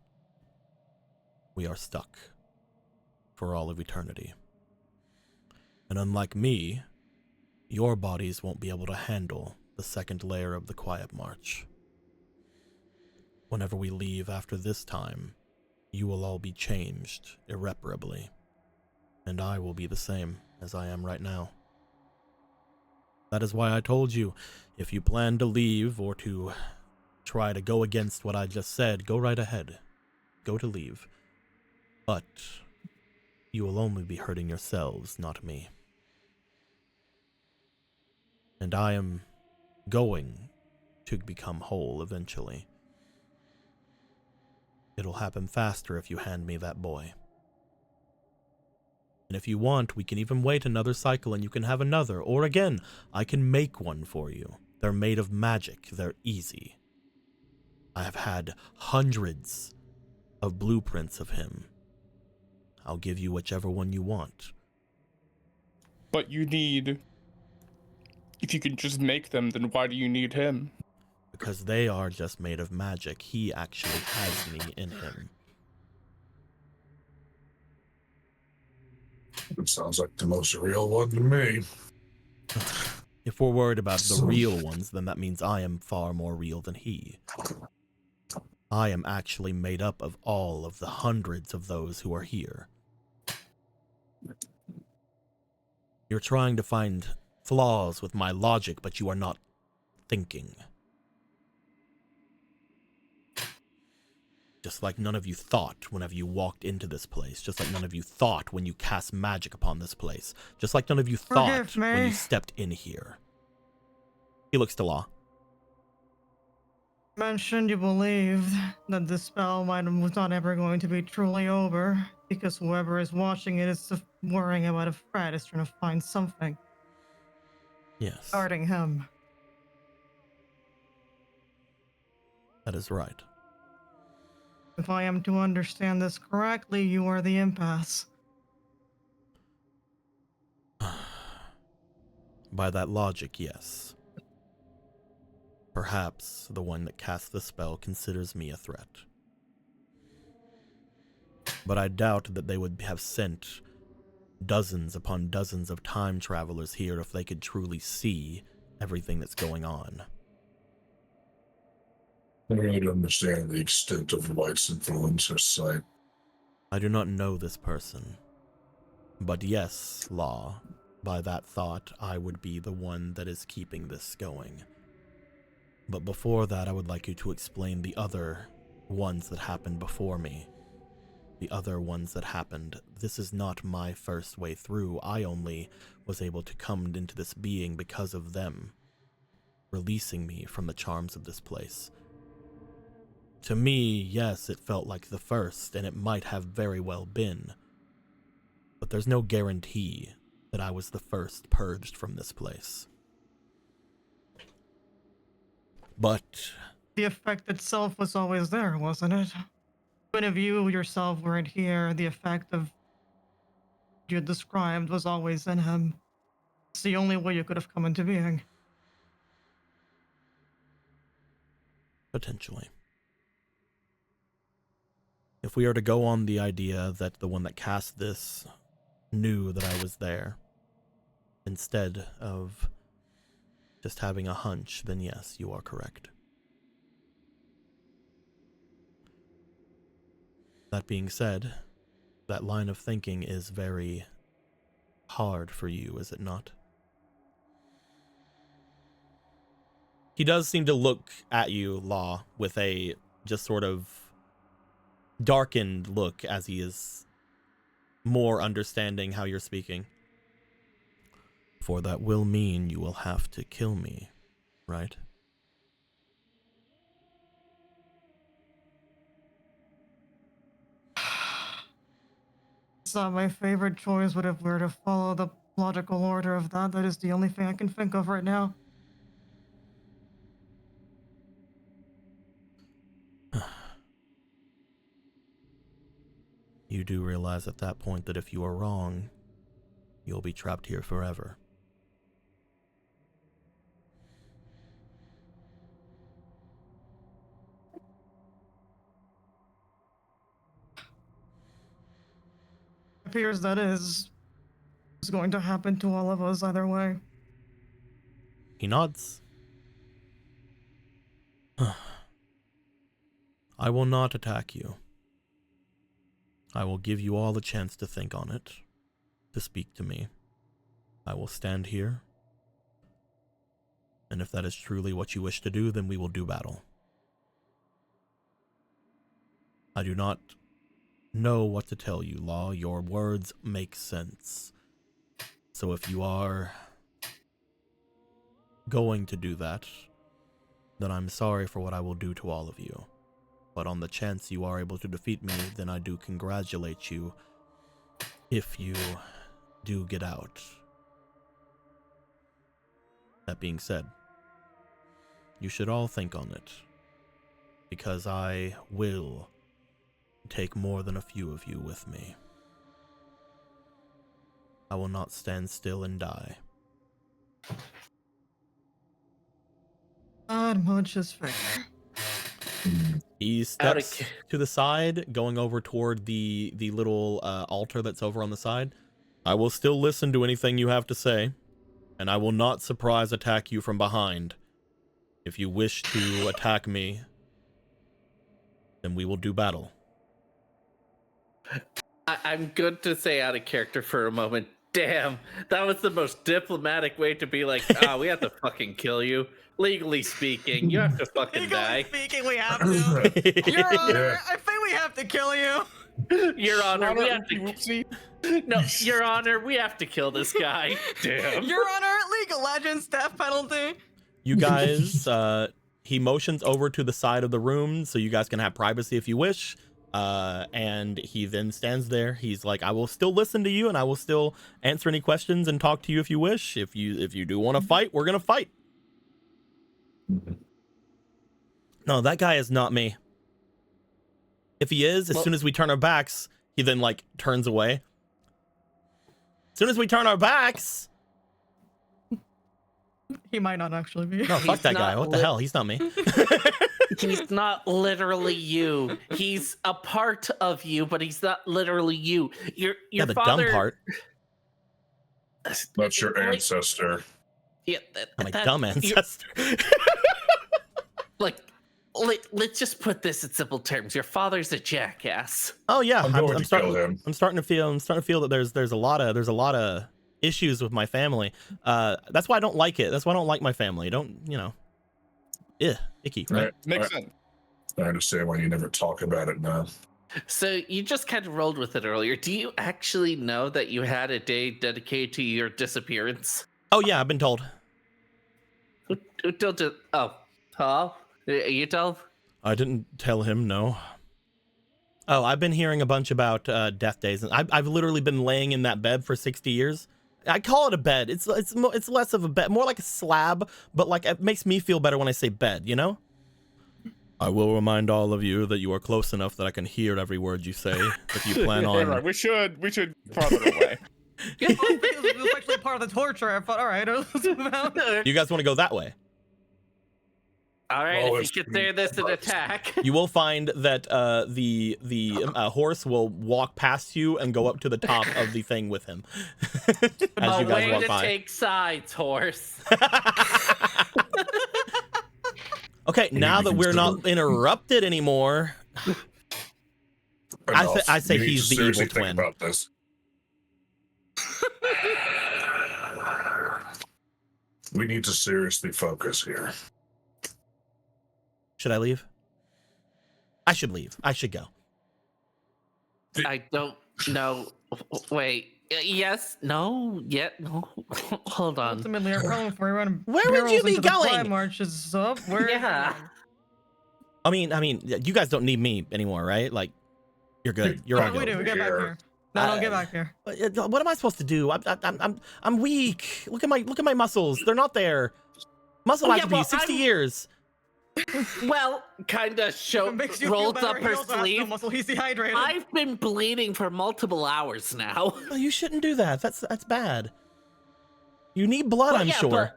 [SPEAKER 1] we are stuck for all of eternity. And unlike me, your bodies won't be able to handle the second layer of the Quietmarch. Whenever we leave after this time, you will all be changed irreparably, and I will be the same as I am right now. That is why I told you, if you plan to leave or to try to go against what I just said, go right ahead. Go to leave. But you will only be hurting yourselves, not me. And I am going to become whole eventually. It'll happen faster if you hand me that boy. And if you want, we can even wait another cycle and you can have another. Or again, I can make one for you. They're made of magic. They're easy. I have had hundreds of blueprints of him. I'll give you whichever one you want.
[SPEAKER 5] But you need... If you can just make them, then why do you need him?
[SPEAKER 1] Because they are just made of magic. He actually has me in him.
[SPEAKER 2] It sounds like the most real one to me.
[SPEAKER 1] If we're worried about the real ones, then that means I am far more real than he. I am actually made up of all of the hundreds of those who are here. You're trying to find flaws with my logic, but you are not thinking. Just like none of you thought whenever you walked into this place. Just like none of you thought when you cast magic upon this place. Just like none of you thought when you stepped in here. He looks to Law.
[SPEAKER 3] Mentioned you believed that the spell was not ever going to be truly over because whoever is watching it is worrying about a Fred is trying to find something.
[SPEAKER 1] Yes.
[SPEAKER 3] Guarding him.
[SPEAKER 1] That is right.
[SPEAKER 3] If I am to understand this correctly, you are the impasse.
[SPEAKER 1] By that logic, yes. Perhaps the one that cast the spell considers me a threat. But I doubt that they would have sent dozens upon dozens of time travelers here if they could truly see everything that's going on.
[SPEAKER 2] I don't understand the extent of White's influence or sight.
[SPEAKER 1] I do not know this person. But yes, Law, by that thought, I would be the one that is keeping this going. But before that, I would like you to explain the other ones that happened before me. The other ones that happened. This is not my first way through. I only was able to come into this being because of them, releasing me from the charms of this place. To me, yes, it felt like the first, and it might have very well been. But there's no guarantee that I was the first purged from this place. But
[SPEAKER 3] The effect itself was always there, wasn't it? Even if you yourself weren't here, the effect of you described was always in him. It's the only way you could have come into being.
[SPEAKER 1] potentially. If we are to go on the idea that the one that cast this knew that I was there, instead of just having a hunch, then yes, you are correct. That being said, that line of thinking is very hard for you, is it not? He does seem to look at you, Law, with a just sort of darkened look as he is more understanding how you're speaking. For that will mean you will have to kill me, right?
[SPEAKER 3] It's not my favorite choice, but if we're to follow the logical order of that, that is the only thing I can think of right now.
[SPEAKER 1] You do realize at that point that if you are wrong, you'll be trapped here forever.
[SPEAKER 3] Appears that is going to happen to all of us either way.
[SPEAKER 1] He nods. I will not attack you. I will give you all a chance to think on it, to speak to me. I will stand here, and if that is truly what you wish to do, then we will do battle. I do not know what to tell you, Law. Your words make sense. So if you are going to do that, then I'm sorry for what I will do to all of you. But on the chance you are able to defeat me, then I do congratulate you if you do get out. That being said, you should all think on it, because I will take more than a few of you with me. I will not stand still and die.
[SPEAKER 3] Not much is fair.
[SPEAKER 1] He steps to the side, going over toward the little altar that's over on the side. I will still listen to anything you have to say, and I will not surprise attack you from behind. If you wish to attack me, then we will do battle.
[SPEAKER 6] I'm good to say out of character for a moment. Damn, that was the most diplomatic way to be like, we have to fucking kill you. Legally speaking, you have to fucking die.
[SPEAKER 3] Legally speaking, we have to. Your Honor, I think we have to kill you.
[SPEAKER 6] Your Honor, we have to.
[SPEAKER 5] Whoopsie.
[SPEAKER 6] No, Your Honor, we have to kill this guy. Damn.
[SPEAKER 3] Your Honor, League of Legends death penalty.
[SPEAKER 1] You guys, he motions over to the side of the room so you guys can have privacy if you wish. And he then stands there. He's like, I will still listen to you and I will still answer any questions and talk to you if you wish. If you do want to fight, we're going to fight. No, that guy is not me. If he is, as soon as we turn our backs, he then like turns away. As soon as we turn our backs.
[SPEAKER 3] He might not actually be.
[SPEAKER 1] No, fuck that guy. What the hell? He's not me.
[SPEAKER 6] He's not literally you. He's a part of you, but he's not literally you. Your
[SPEAKER 1] Yeah, the
[SPEAKER 6] father,
[SPEAKER 1] dumb part.
[SPEAKER 2] That's your ancestor.
[SPEAKER 6] Yeah,
[SPEAKER 1] My dumb ancestor.
[SPEAKER 6] Like, let's just put this in simple terms. Your father's a jackass.
[SPEAKER 1] Oh yeah,
[SPEAKER 2] I'm going to kill him.
[SPEAKER 1] I'm starting to feel that there's a lot of issues with my family. That's why I don't like it. That's why I don't like my family. Icky, right?
[SPEAKER 5] Makes sense.
[SPEAKER 2] I understand why you never talk about it now.
[SPEAKER 6] So you just kind of rolled with it earlier. Do you actually know that you had a day dedicated to your disappearance?
[SPEAKER 1] Oh yeah, I've been told.
[SPEAKER 6] Who told you? Oh, hello? You told?
[SPEAKER 1] I didn't tell him, no. Oh, I've been hearing a bunch about death days, and I've literally been laying in that bed for 60 years. I call it a bed. It's less of a bed, more like a slab, but like it makes me feel better when I say bed, you know? I will remind all of you that you are close enough that I can hear every word you say. If you plan on,
[SPEAKER 5] Right, we should farther away.
[SPEAKER 3] It was actually part of the torture. I thought, all right, let's move out.
[SPEAKER 1] you guys want to go that way.
[SPEAKER 6] All right,
[SPEAKER 2] Well,
[SPEAKER 6] if
[SPEAKER 2] it's-
[SPEAKER 6] you consider this an attack.
[SPEAKER 1] You will find that the horse will walk past you and go up to the top of the thing with him as
[SPEAKER 6] A
[SPEAKER 1] you guys
[SPEAKER 6] way
[SPEAKER 1] walk
[SPEAKER 6] to
[SPEAKER 1] by.
[SPEAKER 6] take sides, horse.
[SPEAKER 1] Okay, now that we're not interrupted anymore, I say
[SPEAKER 2] You need
[SPEAKER 1] he's
[SPEAKER 2] to
[SPEAKER 1] the evil
[SPEAKER 2] seriously think
[SPEAKER 1] twin.
[SPEAKER 2] about this. We need to seriously focus here.
[SPEAKER 1] Should I leave? I should leave. I should go.
[SPEAKER 6] I don't know. Wait. Yes. No. Yet. No. Hold on.
[SPEAKER 3] Ultimately, our problem for everyone.
[SPEAKER 1] Where would you be going?
[SPEAKER 3] Quietmarch is up. Where?
[SPEAKER 6] Yeah.
[SPEAKER 1] I mean, you guys don't need me anymore, right? Like, you're good. You're all
[SPEAKER 3] We
[SPEAKER 1] good.
[SPEAKER 3] do. Get back here. No, get back here.
[SPEAKER 1] What am I supposed to do? I'm weak. Look at my muscles. They're not there. Muscle atrophy, 60 years.
[SPEAKER 6] Well, kind of
[SPEAKER 3] Makes you
[SPEAKER 6] rolls
[SPEAKER 3] feel
[SPEAKER 6] up
[SPEAKER 3] better.
[SPEAKER 6] her
[SPEAKER 3] He also has no
[SPEAKER 6] sleeve.
[SPEAKER 3] muscle. He's dehydrated.
[SPEAKER 6] I've been bleeding for multiple hours now.
[SPEAKER 1] Oh, you shouldn't do that. That's bad. You need blood,
[SPEAKER 6] Well,
[SPEAKER 1] I'm
[SPEAKER 6] yeah,
[SPEAKER 1] sure.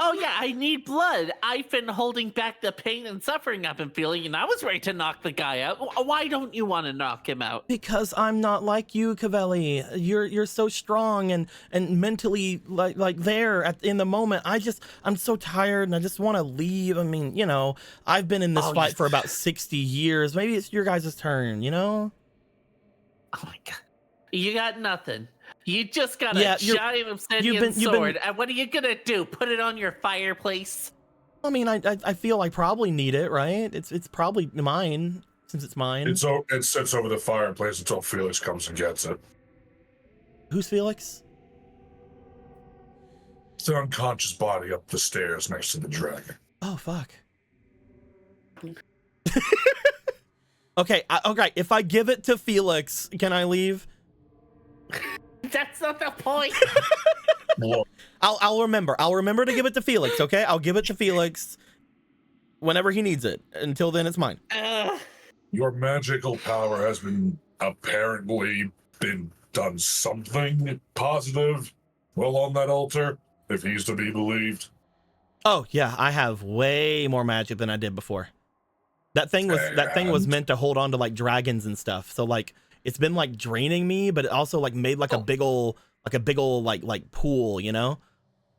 [SPEAKER 6] Oh yeah, I need blood. I've been holding back the pain and suffering I've been feeling, and I was ready to knock the guy out. Why don't you want to knock him out?
[SPEAKER 1] Because I'm not like you, Cavelli. You're so strong and mentally like there in the moment. I'm so tired and I just want to leave. I mean, you know, I've been in this fight for about 60 years. Maybe it's your guys' turn, you know?
[SPEAKER 6] Oh my god. You got nothing. You just got a
[SPEAKER 1] Yeah,
[SPEAKER 6] giant obsidian
[SPEAKER 1] you've been-
[SPEAKER 6] sword, and what are you gonna do? Put it on your fireplace?
[SPEAKER 1] I mean, I feel I probably need it, right? It's probably mine since it's mine.
[SPEAKER 2] It sits over the fireplace until Felix comes and gets it.
[SPEAKER 1] Who's Felix?
[SPEAKER 2] It's the unconscious body up the stairs next to the dragon.
[SPEAKER 1] Oh fuck. Okay, okay. If I give it to Felix, can I leave?
[SPEAKER 6] That's not the point.
[SPEAKER 2] Look,
[SPEAKER 1] I'll remember. I'll remember to give it to Felix. Okay, I'll give it to Felix whenever he needs it. Until then, it's mine.
[SPEAKER 2] your magical power has apparently done something positive well on that altar, if he's to be believed.
[SPEAKER 1] Oh yeah, I have way more magic than I did before. That thing was meant to hold on to like dragons and stuff. So like it's been like draining me, but it also like made like a big ol' like pool, you know?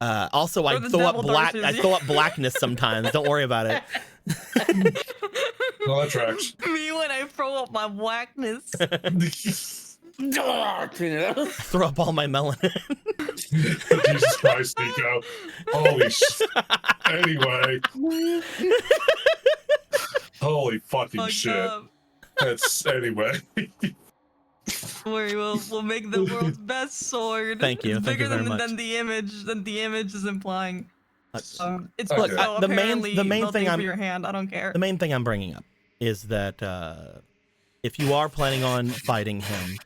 [SPEAKER 1] Also I throw up blackness sometimes. Don't worry about it.
[SPEAKER 2] No, that tracks.
[SPEAKER 3] Me when I throw up my blackness.
[SPEAKER 1] Throw up all my melanin.
[SPEAKER 2] Jesus Christ, Nico. Holy shit. Anyway. Holy fucking shit. That's anyway.
[SPEAKER 3] We'll make the world's best sword.
[SPEAKER 1] Thank you.
[SPEAKER 3] It's
[SPEAKER 1] Thank you
[SPEAKER 3] bigger
[SPEAKER 1] very much.
[SPEAKER 3] than the image is implying. It's
[SPEAKER 2] Look,
[SPEAKER 3] also
[SPEAKER 1] the main
[SPEAKER 3] apparently
[SPEAKER 1] thing
[SPEAKER 3] nothing for your hand. I don't care.
[SPEAKER 1] The main thing I'm bringing up is that if you are planning on fighting him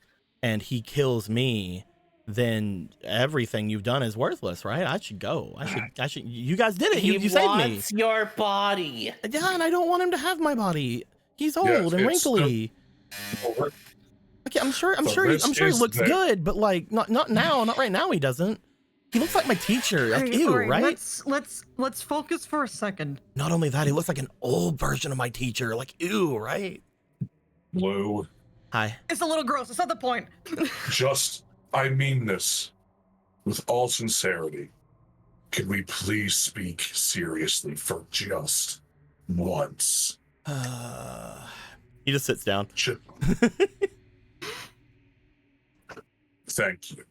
[SPEAKER 1] and he kills me, then everything you've done is worthless, right? I should go. I should. You guys did it. You saved me.
[SPEAKER 6] He wants your body.
[SPEAKER 1] Yeah, and I don't want him to have my body. He's old
[SPEAKER 2] Yes,
[SPEAKER 1] and
[SPEAKER 2] it's
[SPEAKER 1] wrinkly. Okay, I'm sure he looks good, but like not now, not right now. He doesn't. He looks like my teacher. Like, ew,
[SPEAKER 3] Alright,
[SPEAKER 1] right?
[SPEAKER 3] Let's focus for a second.
[SPEAKER 1] Not only that, he looks like an old version of my teacher. Like, ew, right?
[SPEAKER 2] Blue.
[SPEAKER 1] Hi.
[SPEAKER 3] It's a little gross. It's not the point.
[SPEAKER 2] I mean this. with all sincerity, can we please speak seriously for just once?
[SPEAKER 1] He just sits down.
[SPEAKER 2] Chip. Thank you.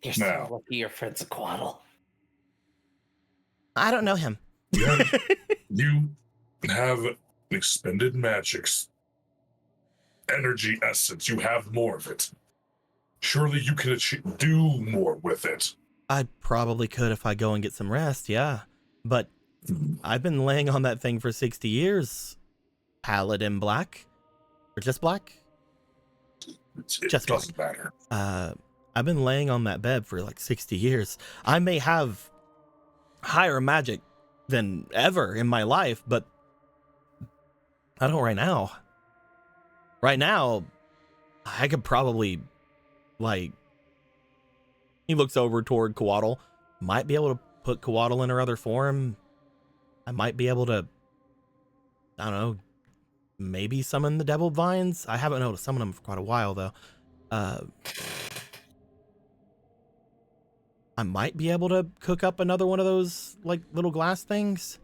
[SPEAKER 6] You're
[SPEAKER 2] Now.
[SPEAKER 6] so lucky your friend's a Quaddle.
[SPEAKER 1] I don't know him.
[SPEAKER 2] You have expended magic's energy essence. You have more of it. Surely you can do more with it.
[SPEAKER 1] I probably could if I go and get some rest, yeah. But I've been laying on that thing for 60 years. Paladin black? Or just black?
[SPEAKER 2] It
[SPEAKER 1] Just
[SPEAKER 2] doesn't matter.
[SPEAKER 1] I've been laying on that bed for like 60 years. I may have higher magic than ever in my life, but I don't right now. Right now, I could probably, like, he looks over toward Coatl. Might be able to put Coatl in her other form. I might be able to, I don't know, maybe summon the Devil Vines. I haven't been able to summon them for quite a while, though. I might be able to cook up another one of those, like, little glass things.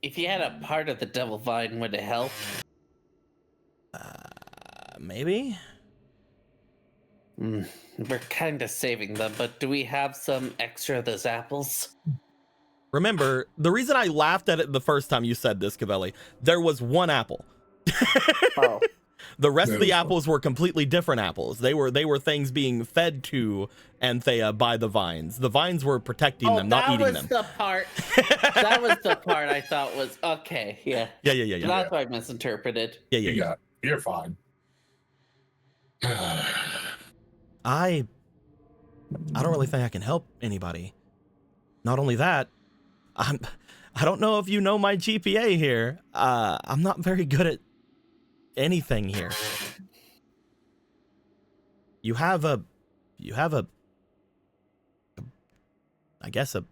[SPEAKER 6] If you had a part of the Devil Vine, would it help?
[SPEAKER 1] Maybe?
[SPEAKER 6] We're kind of saving them, but do we have some extra of those apples?
[SPEAKER 1] Remember, the reason I laughed at it the first time you said this, Cavelli, there was one apple.
[SPEAKER 6] Oh.
[SPEAKER 1] The rest of the apples were completely different apples. They were things being fed to Anthea by the vines. The vines were protecting them, not eating them.
[SPEAKER 6] That was the part I thought was okay. Yeah.
[SPEAKER 1] Yeah.
[SPEAKER 6] That's what I misinterpreted.
[SPEAKER 1] Yeah.
[SPEAKER 2] You're fine.
[SPEAKER 1] I don't really think I can help anybody. Not only that, I don't know if you know my GPA here. I'm not very good at anything here. You have a I guess a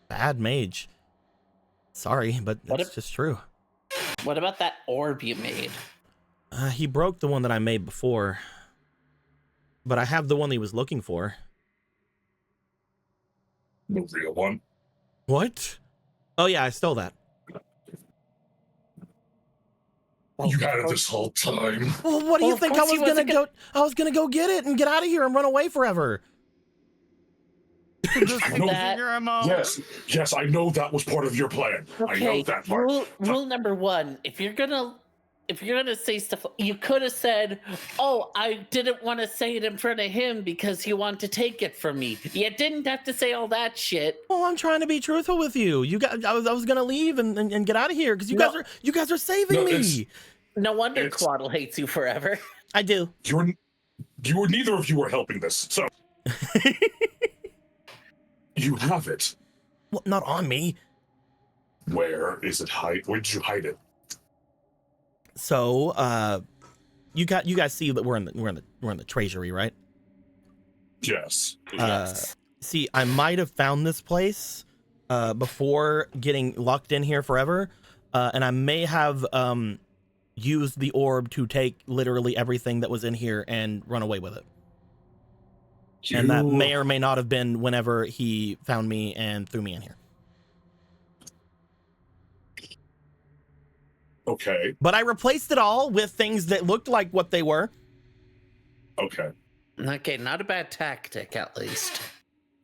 [SPEAKER 1] bad mage. Sorry, but it's just true.
[SPEAKER 6] What about that orb you made?
[SPEAKER 1] He broke the one that I made before, but I have the one he was looking for.
[SPEAKER 2] The real one?
[SPEAKER 1] What? Oh yeah, I stole that.
[SPEAKER 2] You had it this whole time.
[SPEAKER 1] Well, what do you
[SPEAKER 6] Of
[SPEAKER 1] think?
[SPEAKER 6] course he wasn't
[SPEAKER 1] I was gonna go get it and get out of here and run away forever.
[SPEAKER 3] This
[SPEAKER 2] I know
[SPEAKER 3] is your MO.
[SPEAKER 2] Yes, I know that was part of your plan. I know that part.
[SPEAKER 6] Rule number one: if you're gonna say stuff, you could have said, "Oh, I didn't want to say it in front of him because he wanted to take it from me." You didn't have to say all that shit.
[SPEAKER 1] Well, I'm trying to be truthful with you. I was gonna leave and get out of here because you guys are saving me.
[SPEAKER 6] No wonder Quaddle hates you forever.
[SPEAKER 1] I do.
[SPEAKER 2] Neither of you were helping this, so you have it.
[SPEAKER 1] Well, not on me.
[SPEAKER 2] Where is it where did you hide it?
[SPEAKER 1] So, you guys see that we're in the treasury, right?
[SPEAKER 2] Yes.
[SPEAKER 6] Yes.
[SPEAKER 1] See, I might have found this place before getting locked in here forever, and I may have used the orb to take literally everything that was in here and run away with it. And that may or may not have been whenever he found me and threw me in here.
[SPEAKER 2] Okay.
[SPEAKER 1] But I replaced it all with things that looked like what they were.
[SPEAKER 2] Okay.
[SPEAKER 6] Okay, not a bad tactic, at least.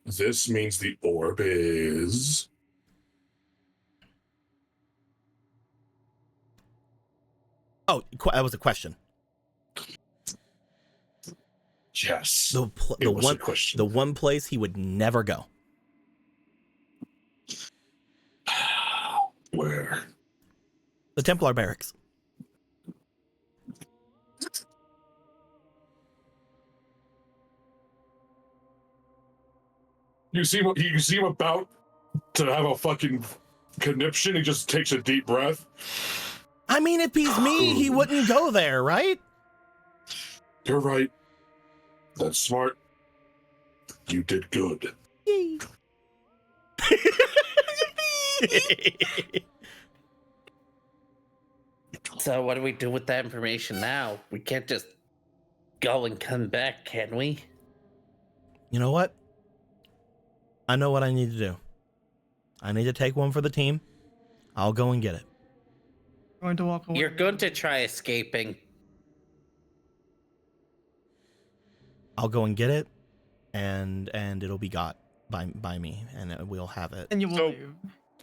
[SPEAKER 2] This means the orb is...
[SPEAKER 1] Oh, that was a question.
[SPEAKER 2] Yes.
[SPEAKER 1] The one place he would never go.
[SPEAKER 2] Where?
[SPEAKER 1] The Templar Barracks.
[SPEAKER 2] You see him about to have a fucking conniption. He just takes a deep breath.
[SPEAKER 1] I mean, if he's me, he wouldn't go there, right?
[SPEAKER 2] You're right. That's smart. You did good.
[SPEAKER 1] Yay.
[SPEAKER 6] So what do we do with that information now? We can't just go and come back, can we?
[SPEAKER 1] You know what? I know what I need to do. I need to take one for the team. I'll go and get it.
[SPEAKER 3] Going to walk away.
[SPEAKER 6] You're going to try escaping.
[SPEAKER 1] I'll go and get it, and it'll be got by me, and we'll have it.
[SPEAKER 3] And you will
[SPEAKER 5] So-
[SPEAKER 3] leave.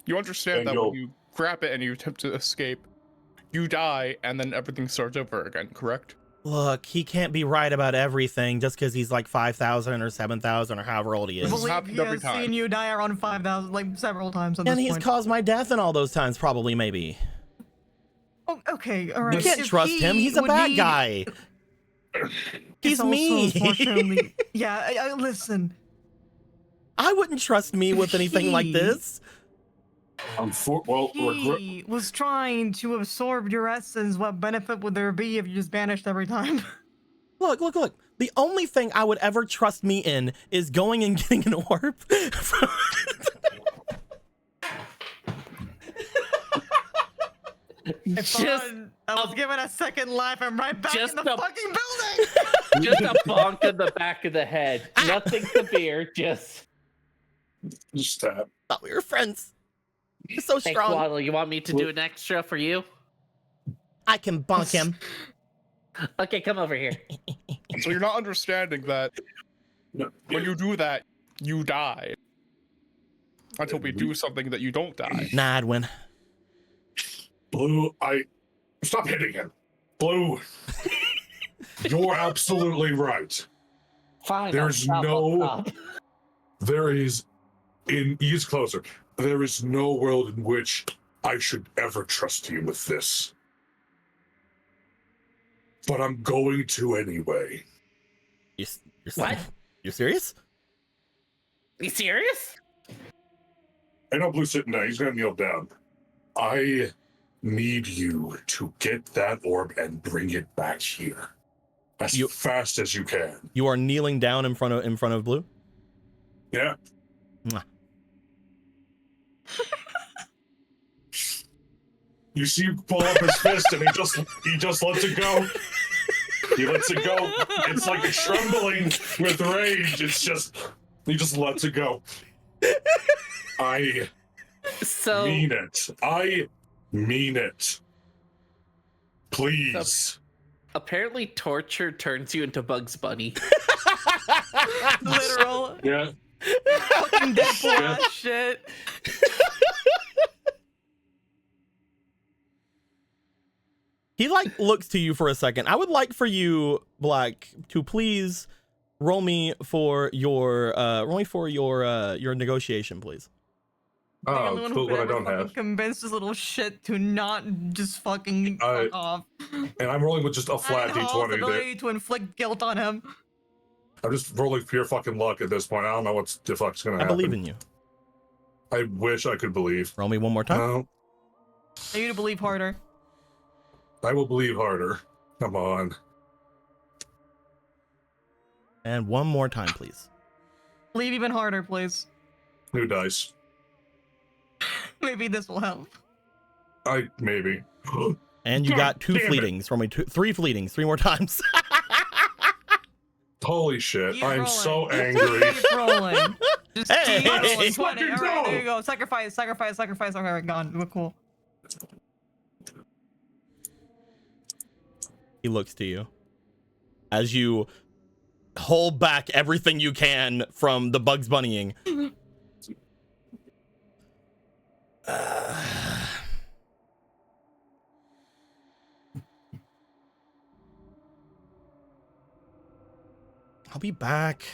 [SPEAKER 5] You understand
[SPEAKER 2] And
[SPEAKER 5] that
[SPEAKER 2] you'll-
[SPEAKER 5] when you grab it and you attempt to escape, you die and then everything starts over again, correct?
[SPEAKER 1] Look, he can't be right about everything just because he's like 5,000 or 7,000 or however old he
[SPEAKER 3] I
[SPEAKER 1] is.
[SPEAKER 5] Well,
[SPEAKER 3] believe
[SPEAKER 5] happened
[SPEAKER 3] he
[SPEAKER 5] every
[SPEAKER 3] has
[SPEAKER 5] time.
[SPEAKER 3] seen you die around 5,000, like several times at
[SPEAKER 1] And
[SPEAKER 3] this
[SPEAKER 1] he's
[SPEAKER 3] point.
[SPEAKER 1] caused my death in all those times, probably, maybe.
[SPEAKER 3] Oh, okay, all right.
[SPEAKER 1] You can't
[SPEAKER 3] If
[SPEAKER 1] trust him.
[SPEAKER 3] he
[SPEAKER 1] He's a
[SPEAKER 3] would
[SPEAKER 1] bad
[SPEAKER 3] need-
[SPEAKER 1] guy.
[SPEAKER 3] It's
[SPEAKER 1] He's
[SPEAKER 3] also,
[SPEAKER 1] me.
[SPEAKER 3] Unfortunately, yeah. I listen.
[SPEAKER 1] I wouldn't trust me with anything like
[SPEAKER 3] He-
[SPEAKER 1] this.
[SPEAKER 3] He was trying to absorb your essence. What benefit would there be if you just vanished every time?
[SPEAKER 1] Look. The only thing I would ever trust me in is going and getting an orb.
[SPEAKER 3] I was given a second life. I'm right back in
[SPEAKER 6] just
[SPEAKER 3] the
[SPEAKER 6] a-
[SPEAKER 3] fucking building.
[SPEAKER 6] Just a bonk in the back of the head. Nothing severe, just...
[SPEAKER 2] Stab.
[SPEAKER 1] Thought we were friends. You're so
[SPEAKER 6] Hey,
[SPEAKER 1] strong.
[SPEAKER 6] Quaddle, you want me to do an extra for you?
[SPEAKER 1] I can bonk him.
[SPEAKER 6] Okay, come over here.
[SPEAKER 5] So you're not understanding that
[SPEAKER 2] No,
[SPEAKER 5] when you do that, you die. Until we do something that you don't die.
[SPEAKER 1] Nah, I'd win.
[SPEAKER 2] Blue, stop hitting him. Blue, you're absolutely right.
[SPEAKER 6] Fine.
[SPEAKER 2] There's
[SPEAKER 6] I'll
[SPEAKER 2] no-
[SPEAKER 6] stop.
[SPEAKER 2] There is, he's closer. There is no world in which I should ever trust you with this. But I'm going to anyway.
[SPEAKER 1] You're
[SPEAKER 6] What?
[SPEAKER 1] You're serious?
[SPEAKER 6] You serious?
[SPEAKER 2] I know Blue's sitting down. He's going to kneel down. I need you to get that orb and bring it back here as fast as you can.
[SPEAKER 1] You are kneeling down in front of Blue?
[SPEAKER 2] Yeah.
[SPEAKER 1] Mwah.
[SPEAKER 2] You see him pull up his fist and he just lets it go. He lets it go. It's like a trembling with rage. It's just he just lets it go. I
[SPEAKER 6] So,
[SPEAKER 2] mean it. I mean it. Please.
[SPEAKER 6] apparently torture turns you into Bugs Bunny.
[SPEAKER 3] Literal
[SPEAKER 2] Yeah.
[SPEAKER 3] fucking Deadpool ass shit.
[SPEAKER 1] He like looks to you for a second. I would like for you, Black, to please roll me for your negotiation, please.
[SPEAKER 3] The only
[SPEAKER 2] Oh,
[SPEAKER 3] one
[SPEAKER 2] but
[SPEAKER 3] who
[SPEAKER 2] what I
[SPEAKER 3] ever
[SPEAKER 2] don't
[SPEAKER 3] fucking
[SPEAKER 2] have.
[SPEAKER 3] convinced this little shit to not just fucking fuck off.
[SPEAKER 2] And I'm rolling with just a flat
[SPEAKER 3] And Hall's
[SPEAKER 2] D20. There.
[SPEAKER 3] ability to inflict guilt on him.
[SPEAKER 2] I'm just rolling pure fucking luck at this point. I don't know what the fuck's gonna
[SPEAKER 1] I
[SPEAKER 2] happen.
[SPEAKER 1] believe in you.
[SPEAKER 2] I wish I could believe.
[SPEAKER 1] Roll me one more time.
[SPEAKER 2] No,
[SPEAKER 3] I need to believe harder.
[SPEAKER 2] I will believe harder. Come on.
[SPEAKER 1] And one more time, please.
[SPEAKER 3] Believe even harder, please.
[SPEAKER 2] New dice.
[SPEAKER 3] Maybe this will help.
[SPEAKER 2] Maybe.
[SPEAKER 1] And you
[SPEAKER 2] God
[SPEAKER 1] got two
[SPEAKER 2] damn it.
[SPEAKER 1] fleetings. Roll me three fleetings. 3 more times.
[SPEAKER 2] Holy shit.
[SPEAKER 3] Keep
[SPEAKER 2] I'm
[SPEAKER 3] rolling.
[SPEAKER 2] so angry.
[SPEAKER 3] Keep rolling. Just
[SPEAKER 1] Hey,
[SPEAKER 3] keep rolling.
[SPEAKER 1] hey,
[SPEAKER 3] 20.
[SPEAKER 2] fucking
[SPEAKER 3] All right,
[SPEAKER 2] go.
[SPEAKER 3] there you go. Sacrifice. Okay, gone. We're cool.
[SPEAKER 1] He looks to you as you hold back everything you can from the Bugs Bunnying. I'll be back.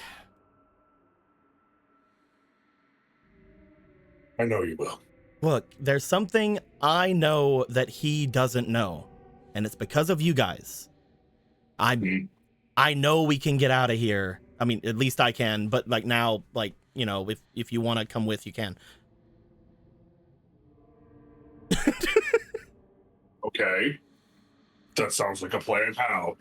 [SPEAKER 2] I know you will.
[SPEAKER 1] Look, there's something I know that he doesn't know, and it's because of you guys. I know we can get out of here. I mean, at least I can, but like now, like, you know, if you want to come with, you can.
[SPEAKER 2] Okay. That sounds like a plan. How?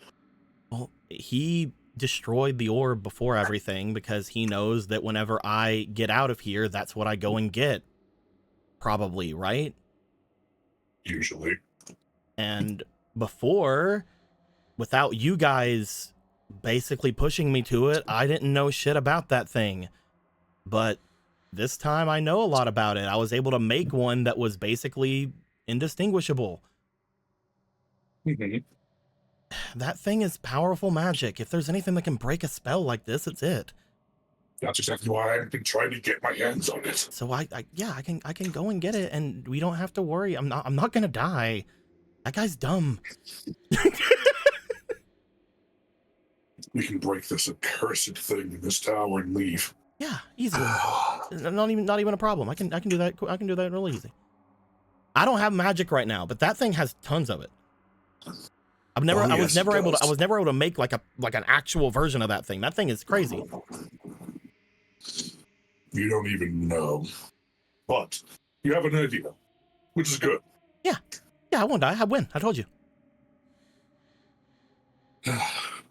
[SPEAKER 1] Well, he destroyed the orb before everything because he knows that whenever I get out of here, that's what I go and get. Probably, right?
[SPEAKER 2] Usually.
[SPEAKER 1] And before, without you guys basically pushing me to it. I didn't know shit about that thing, but this time I know a lot about it. I was able to make one that was basically indistinguishable. That thing is powerful magic. If there's anything that can break a spell like this, it's it.
[SPEAKER 2] That's exactly why I've been trying to get my hands on it.
[SPEAKER 1] So I can go and get it, and we don't have to worry. I'm not gonna die. That guy's dumb.
[SPEAKER 2] We can break this accursed thing in this tower and leave.
[SPEAKER 1] Yeah, easily. not even a problem. I can do that. I can do that really easy. I don't have magic right now, but that thing has tons of it. I was never able to make like an actual version of that thing. That thing is crazy.
[SPEAKER 2] You don't even know. But you have an idea, which is good.
[SPEAKER 1] Yeah, I won't die. I win. I told you.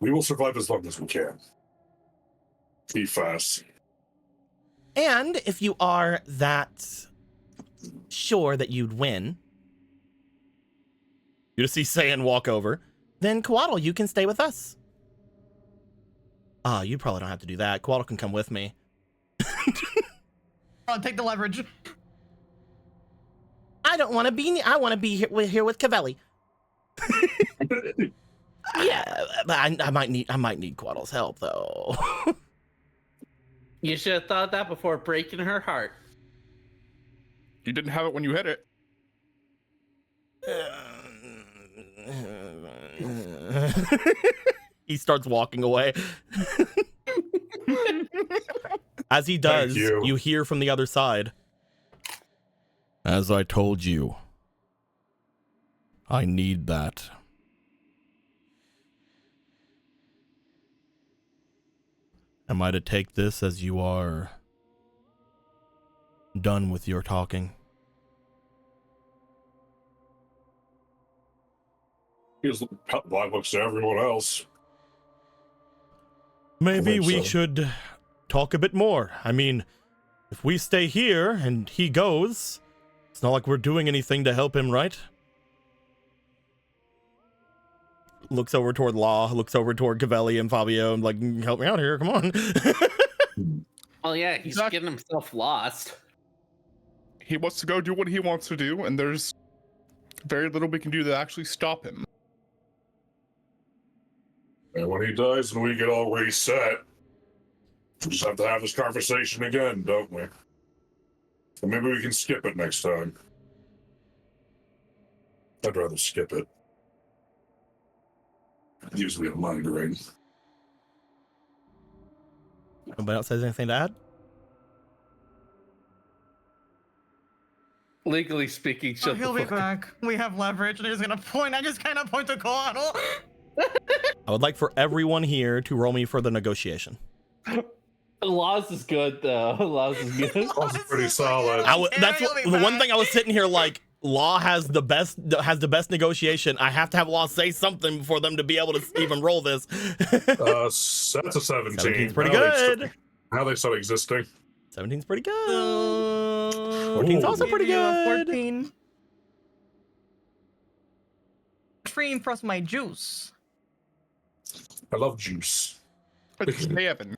[SPEAKER 2] We will survive as long as we can. Be fast.
[SPEAKER 1] And if you are that sure that you'd win, you just see Saiyan walk over, then Coatl, you can stay with us. You probably don't have to do that. Coatl can come with me.
[SPEAKER 3] I'll take the leverage.
[SPEAKER 1] I don't want to be. I want to be here with Cavelli. Yeah, but I might need Coatl's help though.
[SPEAKER 6] You should have thought that before breaking her heart.
[SPEAKER 5] You didn't have it when you hit it.
[SPEAKER 1] He starts walking away. As he does, you hear from the other side. As I told you, I need that. Am I to take this as you are done with your talking?
[SPEAKER 2] He's like looks to everyone else.
[SPEAKER 1] Maybe we should talk a bit more. I mean, if we stay here and he goes, it's not like we're doing anything to help him, right? Looks over toward Law, looks over toward Cavelli and Fabio, and like, help me out here, come on.
[SPEAKER 6] Oh yeah, he's getting himself lost.
[SPEAKER 5] He wants to go do what he wants to do, and there's very little we can do to actually stop him.
[SPEAKER 2] And when he dies and we get all reset, we just have to have this conversation again, don't we? And maybe we can skip it next time. I'd rather skip it. Usually a migraine.
[SPEAKER 1] Nobody else has anything to add?
[SPEAKER 6] Legally speaking,
[SPEAKER 3] He'll be back. We have leverage, and he's gonna point. I just kind of point to Coatl.
[SPEAKER 1] I would like for everyone here to roll me for the negotiation.
[SPEAKER 6] Laws is good though. Laws is good.
[SPEAKER 2] Laws is pretty solid.
[SPEAKER 1] That's the one thing I was sitting here like. Law has the best negotiation. I have to have Law say something before them to be able to even roll this.
[SPEAKER 2] That's a 17.
[SPEAKER 1] 17's pretty good.
[SPEAKER 2] How they start existing.
[SPEAKER 1] 17's pretty good. 14's also pretty good.
[SPEAKER 3] 14. Cream plus my juice.
[SPEAKER 2] I love juice.
[SPEAKER 5] It's 7.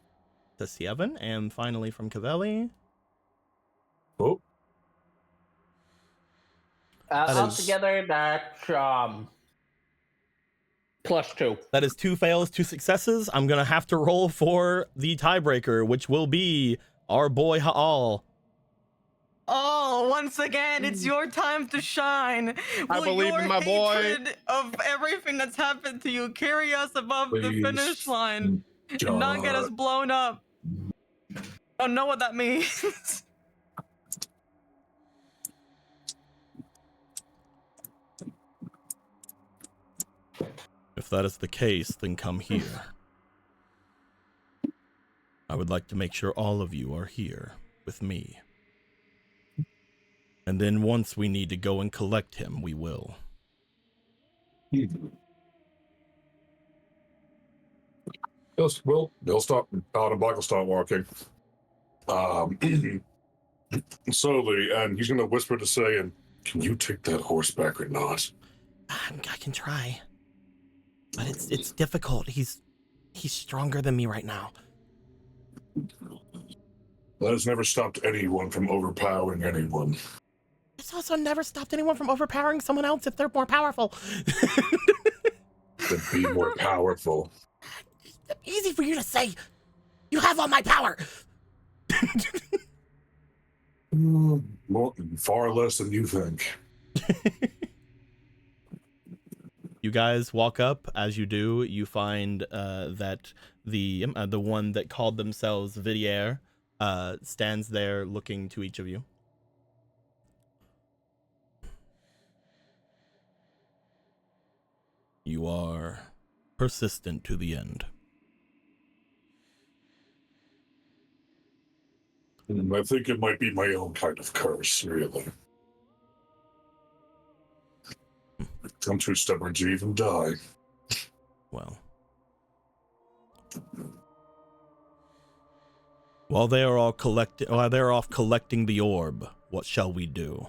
[SPEAKER 1] The 7, and finally from Cavelli.
[SPEAKER 2] Oh.
[SPEAKER 6] Altogether, that's +2.
[SPEAKER 1] That is 2 fails, 2 successes. I'm gonna have to roll for the tiebreaker, which will be our boy Ha'al.
[SPEAKER 3] Oh, once again, it's your time to shine.
[SPEAKER 5] I believe in my boy.
[SPEAKER 3] Hatred of everything that's happened to you carry us above the finish line and not get us blown up. I don't know what that means.
[SPEAKER 1] If that is the case, then come here. I would like to make sure all of you are here with me. And then once we need to go and collect him, we will.
[SPEAKER 2] They'll stop. Out and Black will start walking. Slowly, and he's gonna whisper to Saiyan, "Can you take that horse back or not?"
[SPEAKER 1] I can try. But it's difficult. He's He's stronger than me right now.
[SPEAKER 2] That has never stopped anyone from overpowering anyone.
[SPEAKER 1] It's also never stopped anyone from overpowering someone else if they're more powerful.
[SPEAKER 2] To be more powerful.
[SPEAKER 1] Easy for you to say. You have all my power.
[SPEAKER 2] Far less than you think.
[SPEAKER 1] You guys walk up. As you do, you find that the one that called themselves Vydiaer stands there looking to each of you. You are persistent to the end.
[SPEAKER 2] I think it might be my own kind of curse, really. I'm too stubborn to even die.
[SPEAKER 1] Well. While they are off collecting the orb, what shall we do?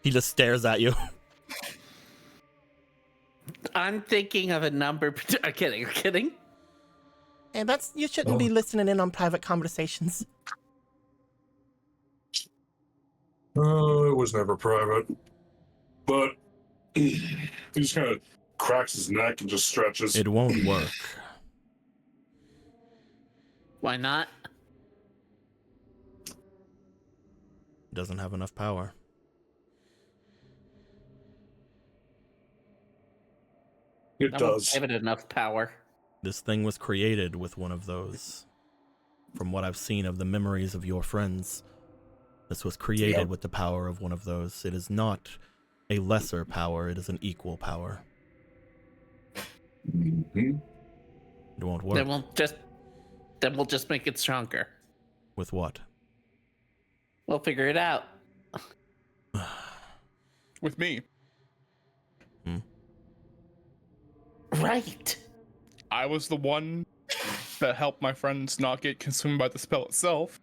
[SPEAKER 1] He just stares at you.
[SPEAKER 6] I'm thinking of a number. I'm kidding.
[SPEAKER 1] And you shouldn't be listening in on private conversations.
[SPEAKER 2] It was never private. But he just kind of cracks his neck and just stretches.
[SPEAKER 1] It won't work.
[SPEAKER 6] Why not?
[SPEAKER 1] Doesn't have enough power.
[SPEAKER 2] It does.
[SPEAKER 6] Give it enough power.
[SPEAKER 1] This thing was created with one of those. From what I've seen of the memories of your friends, this was created with the power of one of those. It is not a lesser power, it is an equal power.
[SPEAKER 2] Mm-hmm.
[SPEAKER 1] It won't work.
[SPEAKER 6] Then we'll just make it stronger.
[SPEAKER 1] With what?
[SPEAKER 6] We'll figure it out.
[SPEAKER 5] With me.
[SPEAKER 6] Right.
[SPEAKER 5] I was the one that helped my friends not get consumed by the spell itself.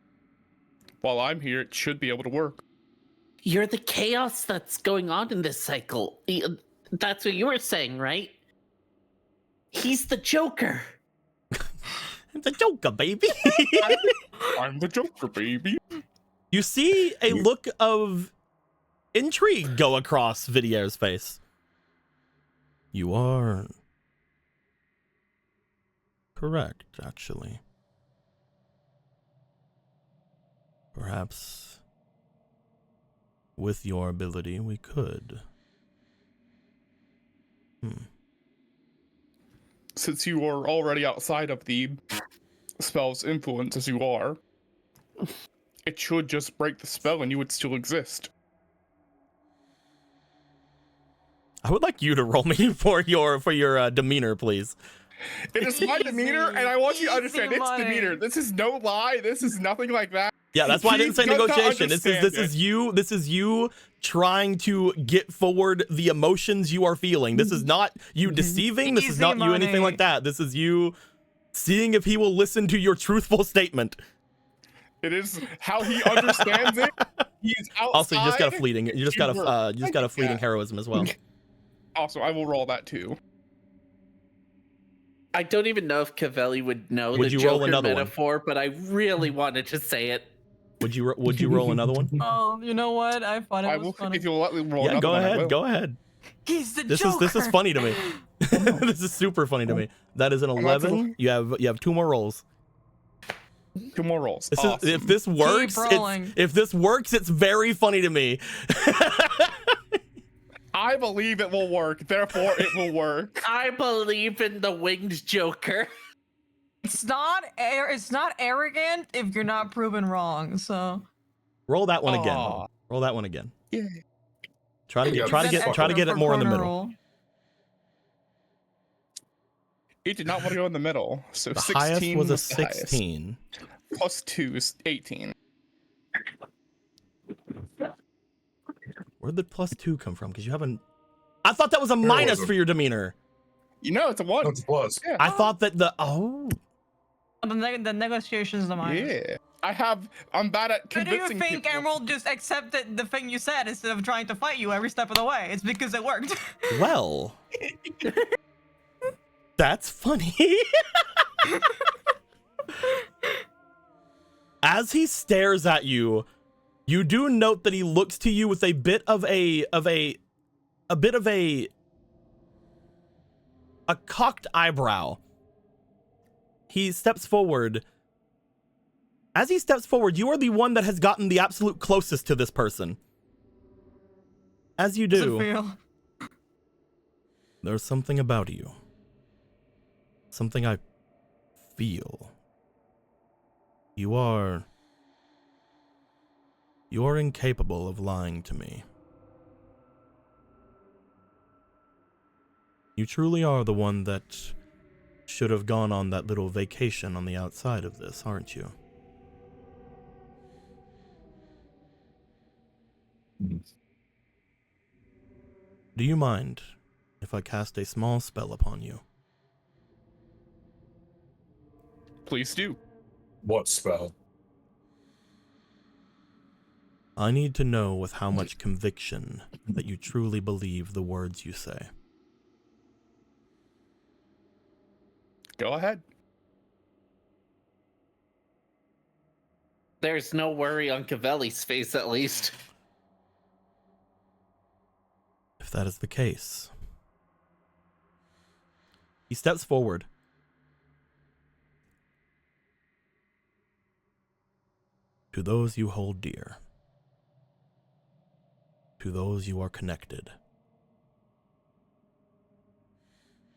[SPEAKER 5] While I'm here, it should be able to work.
[SPEAKER 6] You're the chaos that's going on in this cycle. That's what you were saying, right? He's the Joker.
[SPEAKER 1] The Joker, baby.
[SPEAKER 5] I'm the Joker, baby.
[SPEAKER 1] You see a look of intrigue go across Vydiaer's face. You are correct, actually. Perhaps with your ability, we could.
[SPEAKER 5] Since you are already outside of the spell's influence as you are, it should just break the spell and you would still exist.
[SPEAKER 1] I would like you to roll me for your demeanor, please.
[SPEAKER 5] It is my demeanor, and I want you to understand it's
[SPEAKER 3] money.
[SPEAKER 5] demeanor. This is no lie. This is nothing like that.
[SPEAKER 1] Yeah, that's why I didn't say
[SPEAKER 5] He does not
[SPEAKER 1] negotiation. This
[SPEAKER 5] understand
[SPEAKER 1] is you trying to get forward the emotions you are feeling. This is not you deceiving. This is
[SPEAKER 3] Easy
[SPEAKER 1] not you anything
[SPEAKER 3] money.
[SPEAKER 1] like that. This is you seeing if he will listen to your truthful statement.
[SPEAKER 5] It is how he understands it. He's outside.
[SPEAKER 1] Also, you just got a fleeting
[SPEAKER 5] Yeah.
[SPEAKER 1] heroism as well.
[SPEAKER 5] Also, I will roll that too.
[SPEAKER 6] I don't even know if Cavelli would know
[SPEAKER 1] Would
[SPEAKER 6] the
[SPEAKER 1] you roll
[SPEAKER 6] Joker
[SPEAKER 1] another one?
[SPEAKER 6] metaphor, but I really wanted to say it.
[SPEAKER 1] Would you roll another one?
[SPEAKER 3] Oh, you know what? I thought it
[SPEAKER 5] I
[SPEAKER 3] was
[SPEAKER 5] will
[SPEAKER 3] funny.
[SPEAKER 5] if you'll let me roll
[SPEAKER 1] Yeah,
[SPEAKER 5] another
[SPEAKER 1] go
[SPEAKER 5] one, I
[SPEAKER 1] ahead.
[SPEAKER 5] will.
[SPEAKER 1] Go ahead.
[SPEAKER 3] He's the
[SPEAKER 1] This
[SPEAKER 3] Joker.
[SPEAKER 1] is funny to me. This is super funny to me. That is an
[SPEAKER 5] I'm about to
[SPEAKER 1] 11. You have 2 more rolls.
[SPEAKER 5] 2 more rolls.
[SPEAKER 1] This
[SPEAKER 5] Awesome.
[SPEAKER 1] is, if this works,
[SPEAKER 3] rolling.
[SPEAKER 1] if this works, it's very funny to me.
[SPEAKER 5] I believe it will work. Therefore, it will work.
[SPEAKER 6] I believe in the winged Joker.
[SPEAKER 3] It's not arrogant if you're not proven wrong. So
[SPEAKER 1] Roll that one again.
[SPEAKER 5] Aw.
[SPEAKER 1] Roll that one again.
[SPEAKER 5] Yeah.
[SPEAKER 1] Try to
[SPEAKER 2] Yeah,
[SPEAKER 1] get it more in the middle.
[SPEAKER 3] Roll.
[SPEAKER 5] It did not want to go in the middle. So
[SPEAKER 1] The
[SPEAKER 5] 16
[SPEAKER 1] highest was a
[SPEAKER 5] the highest.
[SPEAKER 1] 16.
[SPEAKER 5] Plus 2 is 18.
[SPEAKER 1] Where'd the +2 come from? Because you haven't. I thought that was a minus
[SPEAKER 2] wasn't.
[SPEAKER 1] for your demeanor.
[SPEAKER 5] You know, it's a 1.
[SPEAKER 2] That's a plus.
[SPEAKER 5] Yeah.
[SPEAKER 1] I thought that the
[SPEAKER 3] The negotiations the minus.
[SPEAKER 5] Yeah. I'm bad at
[SPEAKER 3] Why do you
[SPEAKER 5] convincing
[SPEAKER 3] think
[SPEAKER 5] people.
[SPEAKER 3] Emerald just accepted the thing you said instead of trying to fight you every step of the way? It's because it worked.
[SPEAKER 1] well. That's funny. As he stares at you, you do note that he looks to you with a bit of a cocked eyebrow. He steps forward. As he steps forward, you are the one that has gotten the absolute closest to this person. As you
[SPEAKER 3] Does it
[SPEAKER 1] do,
[SPEAKER 3] feel?
[SPEAKER 1] there's something about you. Something I feel. You are incapable of lying to me. You truly are the one that should have gone on that little vacation on the outside of this, aren't you? Do you mind if I cast a small spell upon you?
[SPEAKER 5] Please do.
[SPEAKER 2] What spell?
[SPEAKER 1] I need to know with how much conviction that you truly believe the words you say.
[SPEAKER 5] Go ahead.
[SPEAKER 6] There's no worry on Cavelli's face, at least.
[SPEAKER 1] If that is the case. He steps forward. To those you hold dear. To those you are connected.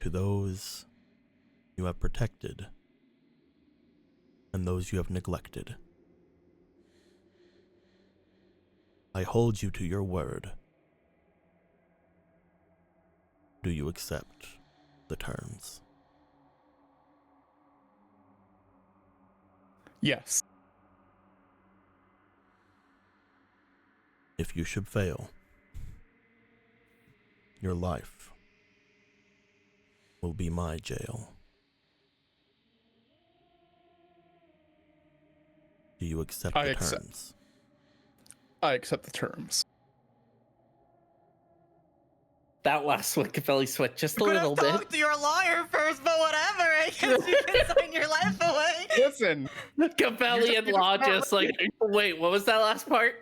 [SPEAKER 1] To those you have protected. And those you have neglected. I hold you to your word. Do you accept the terms?
[SPEAKER 5] Yes.
[SPEAKER 1] If you should fail, your life will be my jail. Do you accept the terms?
[SPEAKER 5] I accept the terms.
[SPEAKER 6] That last one, Cavelli sweat just a
[SPEAKER 3] Could
[SPEAKER 6] little
[SPEAKER 3] have
[SPEAKER 6] bit.
[SPEAKER 3] talked to your lawyer first, but whatever. I guess you can sign your life away.
[SPEAKER 5] Listen.
[SPEAKER 6] Cavelli and Law just like, wait, what was that last part?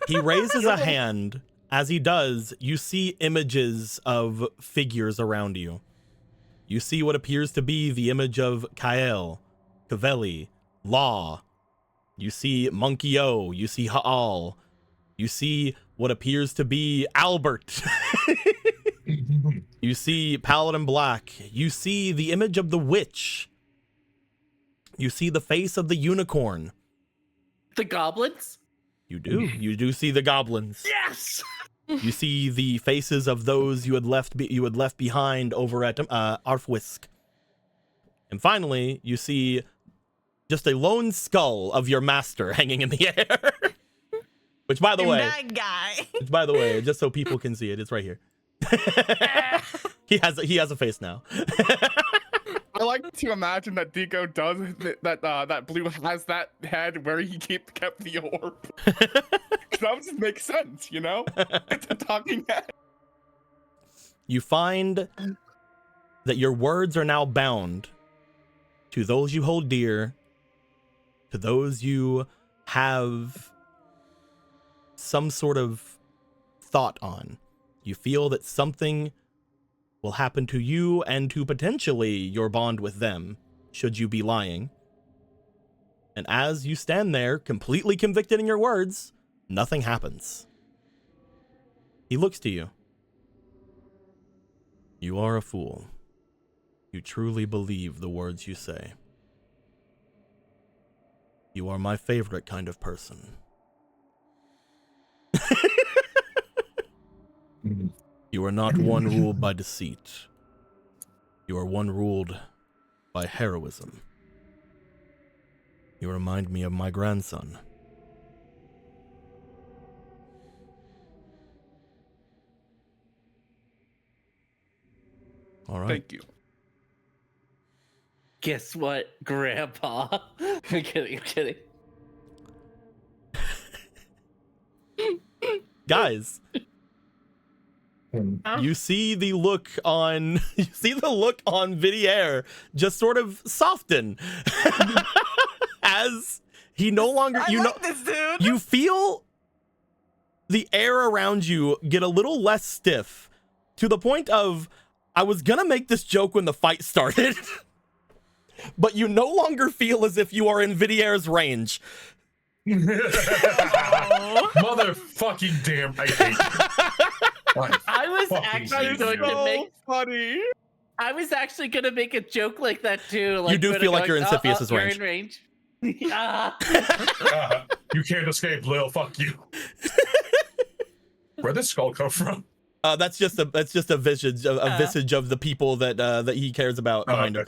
[SPEAKER 1] He raises a hand. As he does, you see images of figures around you. You see what appears to be the image of Kael, Cavelli, Law. You see Monkey O. You see Haal. You see what appears to be Albert. You see Paladin Black. You see the image of the witch. You see the face of the unicorn.
[SPEAKER 6] The goblins?
[SPEAKER 1] You do. You do see the goblins.
[SPEAKER 6] Yes!
[SPEAKER 1] You see the faces of those you had left behind over at Arfwisk. And finally, you see just a lone skull of your master hanging in the air. Which, by the way,
[SPEAKER 3] That guy.
[SPEAKER 1] just so people can see it, it's right here. He has a face now.
[SPEAKER 5] I like to imagine that Deco does that Blue has that head where he kept the orb. That would just make sense, you know? It's a talking head.
[SPEAKER 1] You find that your words are now bound to those you hold dear, to those you have some sort of thought on. You feel that something will happen to you and to potentially your bond with them, should you be lying. And as you stand there, completely convicted in your words, nothing happens. He looks to you. You are a fool. You truly believe the words you say. You are my favorite kind of person. You are not one ruled by deceit. You are one ruled by heroism. You remind me of my grandson. All right.
[SPEAKER 5] Thank you.
[SPEAKER 6] Guess what, Grandpa? I'm kidding.
[SPEAKER 1] Guys, You see the look on Vydiaer just sort of soften as he no longer
[SPEAKER 3] this dude.
[SPEAKER 1] you feel the air around you get a little less stiff to the point of I was gonna make this joke when the fight started, but you no longer feel as if you are in Vydiaer's range.
[SPEAKER 2] Motherfucking damn! I hate you.
[SPEAKER 6] I was
[SPEAKER 2] Fucking
[SPEAKER 6] actually
[SPEAKER 2] hate
[SPEAKER 6] going
[SPEAKER 2] you.
[SPEAKER 6] to make.
[SPEAKER 5] funny.
[SPEAKER 6] I was actually gonna make a joke like that too. Like,
[SPEAKER 1] You do
[SPEAKER 6] when
[SPEAKER 1] feel
[SPEAKER 6] I'm
[SPEAKER 1] like you're in
[SPEAKER 6] going,
[SPEAKER 1] Cepheus's
[SPEAKER 6] you're
[SPEAKER 1] range.
[SPEAKER 6] in range. Ah.
[SPEAKER 2] You can't escape, Lil. Fuck you. Where'd this skull come from?
[SPEAKER 1] That's just a visage of the people that he cares about behind him.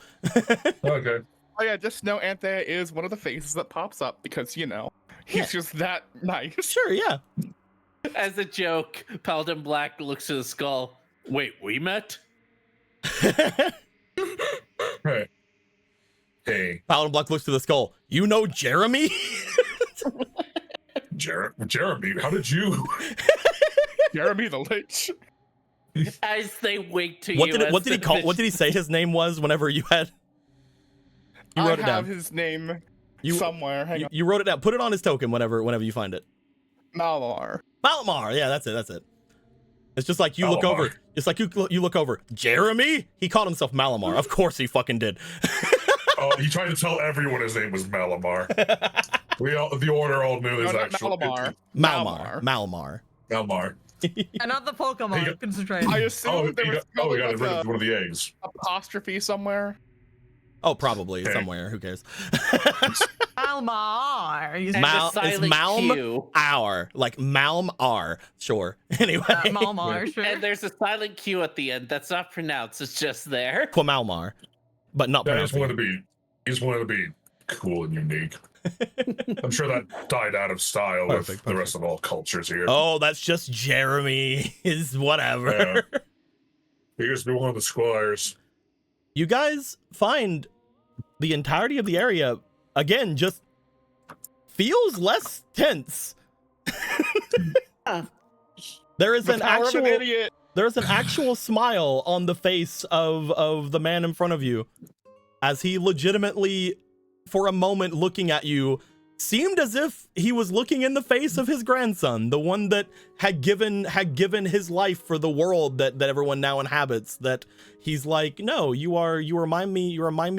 [SPEAKER 2] Okay.
[SPEAKER 5] Oh yeah, just know Anthea is one of the faces that pops up because, you know, he's just that nice.
[SPEAKER 1] Sure, yeah.
[SPEAKER 6] As a joke, Paladin Black looks at the skull. Wait, we met?
[SPEAKER 2] Hey. Hey.
[SPEAKER 1] Paladin Black looks to the skull. You know Jeremy?
[SPEAKER 2] Jeremy, how did you?
[SPEAKER 5] Jeremy the Lich.
[SPEAKER 6] As they wink to
[SPEAKER 1] What
[SPEAKER 6] you.
[SPEAKER 1] did he call? What did he say his name was? Whenever you had, you wrote
[SPEAKER 5] I
[SPEAKER 1] it down.
[SPEAKER 5] have his name
[SPEAKER 1] You-
[SPEAKER 5] somewhere. Hang on.
[SPEAKER 1] You wrote it down. Put it on his token whenever you find it.
[SPEAKER 5] Malamar.
[SPEAKER 1] Malamar. Yeah, that's it. It's just like you look
[SPEAKER 2] Malamar.
[SPEAKER 1] over. It's like you look over. Jeremy? He called himself Malamar. Of course he fucking did.
[SPEAKER 2] Oh, he tried to tell everyone his name was Malamar. The order all knew his
[SPEAKER 5] No, not
[SPEAKER 2] actual
[SPEAKER 5] Malamar.
[SPEAKER 1] Malamar.
[SPEAKER 2] Malamar.
[SPEAKER 3] And not the Pokemon.
[SPEAKER 2] Hey,
[SPEAKER 3] Concentrate.
[SPEAKER 5] I
[SPEAKER 2] Oh,
[SPEAKER 5] assume there
[SPEAKER 2] he
[SPEAKER 5] was
[SPEAKER 2] got
[SPEAKER 5] probably
[SPEAKER 2] rid
[SPEAKER 5] like
[SPEAKER 2] of one of the eggs.
[SPEAKER 5] a apostrophe somewhere.
[SPEAKER 1] Oh, probably
[SPEAKER 2] Okay.
[SPEAKER 1] somewhere. Who cares?
[SPEAKER 3] Almar. You
[SPEAKER 6] And
[SPEAKER 1] Mal-
[SPEAKER 6] the
[SPEAKER 1] it's
[SPEAKER 6] silent
[SPEAKER 1] Malm
[SPEAKER 6] Q.
[SPEAKER 1] R, like Malm R. Sure. Anyway,
[SPEAKER 3] Malmar, sure.
[SPEAKER 6] And there's a silent Q at the end. That's not pronounced. It's just there.
[SPEAKER 1] Quamalmar, but not
[SPEAKER 2] Yeah, he just
[SPEAKER 1] pronounced.
[SPEAKER 2] wanted to be cool and unique. I'm sure that died out of style with
[SPEAKER 1] Perfect,
[SPEAKER 2] the rest of all cultures here.
[SPEAKER 1] Oh, that's just Jeremy. Is whatever.
[SPEAKER 2] Yeah. He used to be one of the squires.
[SPEAKER 1] You guys find the entirety of the area again just feels less tense. There is
[SPEAKER 5] The
[SPEAKER 1] an
[SPEAKER 5] power of an
[SPEAKER 1] actual
[SPEAKER 5] idiot.
[SPEAKER 1] there's an actual smile on the face of the man in front of you as he legitimately, for a moment looking at you, seemed as if he was looking in the face of his grandson, the one that had given his life for the world that everyone now inhabits. That he's like, no, you remind me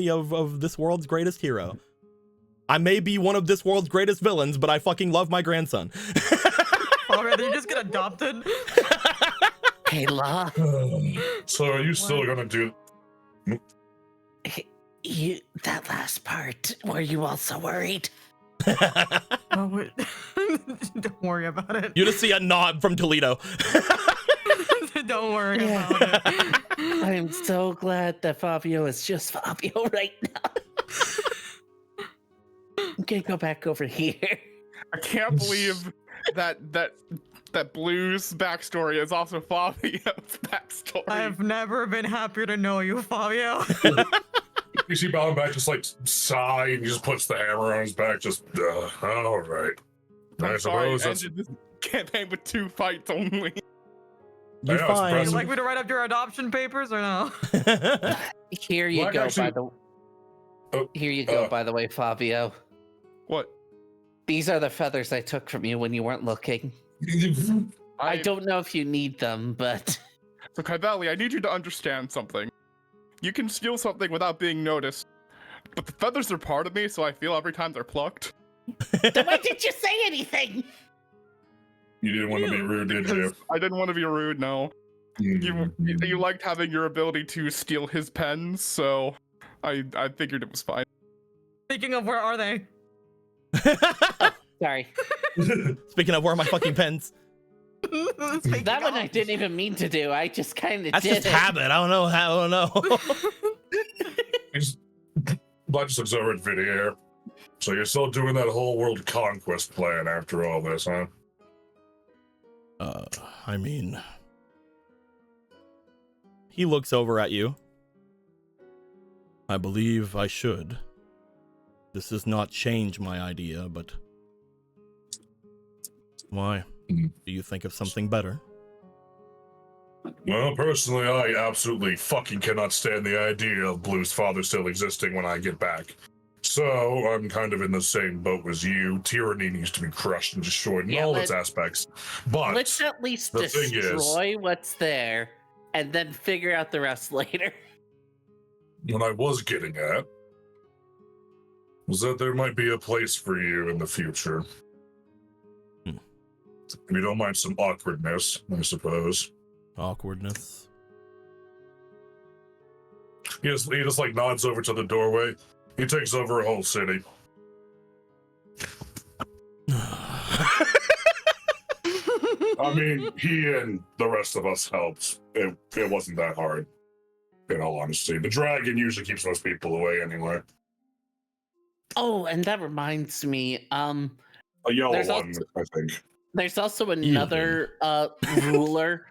[SPEAKER 1] of this world's greatest hero. I may be one of this world's greatest villains, but I fucking love my grandson.
[SPEAKER 3] Alright, you just get adopted.
[SPEAKER 6] Hey, La.
[SPEAKER 2] So are you still gonna do?
[SPEAKER 6] That last part, were you also worried?
[SPEAKER 3] Oh, wait. Don't worry about it.
[SPEAKER 1] You just see a nod from Toledo.
[SPEAKER 3] Don't worry
[SPEAKER 6] Yeah.
[SPEAKER 3] about it.
[SPEAKER 6] I'm so glad that Fabio is just Fabio right now. I'm gonna go back over here.
[SPEAKER 5] I can't believe that Blue's backstory is also Fabio's backstory.
[SPEAKER 3] I have never been happier to know you, Fabio.
[SPEAKER 2] You see Ballenback just like sigh and he just puts the hammer on his back. Just all right. I
[SPEAKER 5] I'm sorry,
[SPEAKER 2] suppose that's.
[SPEAKER 5] ended this campaign with 2 fights only.
[SPEAKER 1] You
[SPEAKER 2] I know, it's
[SPEAKER 1] find
[SPEAKER 3] Would
[SPEAKER 2] impressive.
[SPEAKER 3] you like me to write up your adoption papers or no?
[SPEAKER 6] Here you
[SPEAKER 2] Well,
[SPEAKER 6] go,
[SPEAKER 2] actually-
[SPEAKER 6] Here you go,
[SPEAKER 2] uh,
[SPEAKER 6] by the way, Fabio.
[SPEAKER 5] What?
[SPEAKER 6] These are the feathers I took from you when you weren't looking. I don't know if you need them, but
[SPEAKER 5] So Kybali, I need you to understand something. You can steal something without being noticed, but the feathers are part of me, so I feel every time they're plucked.
[SPEAKER 6] then why didn't you say anything?
[SPEAKER 2] You didn't want to be rude, did you?
[SPEAKER 5] I didn't want to be rude, no. You liked having your ability to steal his pens, so I figured it was fine.
[SPEAKER 3] Speaking of, where are they?
[SPEAKER 6] Sorry.
[SPEAKER 1] Speaking of, where are my fucking pens?
[SPEAKER 3] Speaking
[SPEAKER 6] That one I
[SPEAKER 3] of.
[SPEAKER 6] didn't even mean to do. I just kind of
[SPEAKER 1] That's
[SPEAKER 6] did
[SPEAKER 1] just
[SPEAKER 6] it.
[SPEAKER 1] habit. I don't know.
[SPEAKER 2] Blood just looks over at Vydiaer. So you're still doing that whole world conquest plan after all this, huh?
[SPEAKER 1] I mean, he looks over at you. I believe I should. This does not change my idea, but why? Do you think of something better?
[SPEAKER 2] Well, personally, I absolutely fucking cannot stand the idea of Blue's father still existing when I get back. So, I'm kind of in the same boat as you. Tyranny needs to be crushed and destroyed in all its aspects. But
[SPEAKER 6] Let's at least
[SPEAKER 2] the thing is,
[SPEAKER 6] destroy what's there and then figure out the rest later.
[SPEAKER 2] what I was getting at was that there might be a place for you in the future. If you don't mind some awkwardness, I suppose.
[SPEAKER 1] Awkwardness.
[SPEAKER 2] He just like nods over to the doorway. He takes over a whole city. I mean, he and the rest of us helped. It wasn't that hard, in all honesty. The dragon usually keeps most people away anyway.
[SPEAKER 6] Oh, and that reminds me,
[SPEAKER 2] A yellow
[SPEAKER 6] There's
[SPEAKER 2] one,
[SPEAKER 6] also-
[SPEAKER 2] I think.
[SPEAKER 6] there's also another ruler.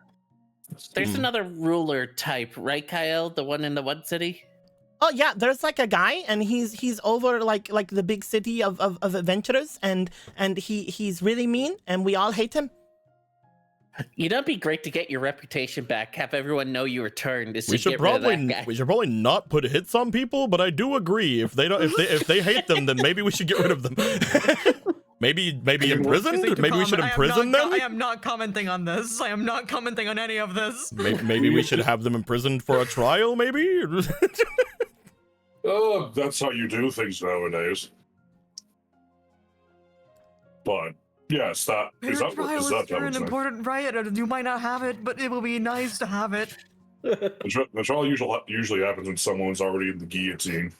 [SPEAKER 6] There's another ruler type, right, Kyle? The one in the one city?
[SPEAKER 7] Oh yeah, there's like a guy, and he's over like the big city of adventurers, and he's really mean, and we all hate him.
[SPEAKER 6] You know, it'd be great to get your reputation back. Have everyone know you returned. Is to
[SPEAKER 1] We should
[SPEAKER 6] get rid of that
[SPEAKER 1] probably
[SPEAKER 6] guy.
[SPEAKER 1] we should probably not put hits on people, but I do agree if they don't if they hate them, then maybe we should get rid of them. maybe imprisoned. Maybe we should imprison them.
[SPEAKER 3] I am not commenting on this. I am not commenting on any of this.
[SPEAKER 1] Maybe we should have them imprisoned for a trial. Maybe.
[SPEAKER 2] Oh, that's how you do things nowadays. But yes, that is
[SPEAKER 3] Fair
[SPEAKER 2] that
[SPEAKER 3] trial
[SPEAKER 2] is
[SPEAKER 3] is
[SPEAKER 2] that
[SPEAKER 3] an important right. You might not have it, but it will be nice to have it.
[SPEAKER 2] the trial usually happens when someone's already in the guillotine.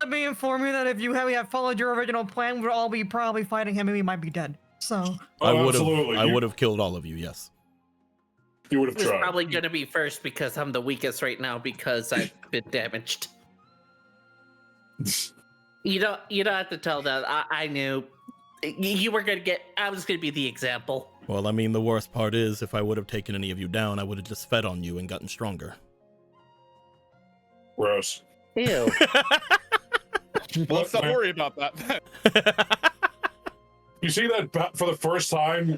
[SPEAKER 3] Let me inform you that if you had followed your original plan, we'd all be probably fighting him, and we might be dead. So
[SPEAKER 1] I
[SPEAKER 2] absolutely.
[SPEAKER 1] would have killed all of you. Yes.
[SPEAKER 2] You would have
[SPEAKER 6] It's
[SPEAKER 2] tried.
[SPEAKER 6] probably gonna be first because I'm the weakest right now because I've been damaged. You don't have to tell that. I knew you were gonna get. I was gonna be the example.
[SPEAKER 1] Well, I mean, the worst part is, if I would have taken any of you down, I would have just fed on you and gotten stronger.
[SPEAKER 2] Gross.
[SPEAKER 6] Ew.
[SPEAKER 5] Well, let's not worry about that.
[SPEAKER 2] You see that for the first time,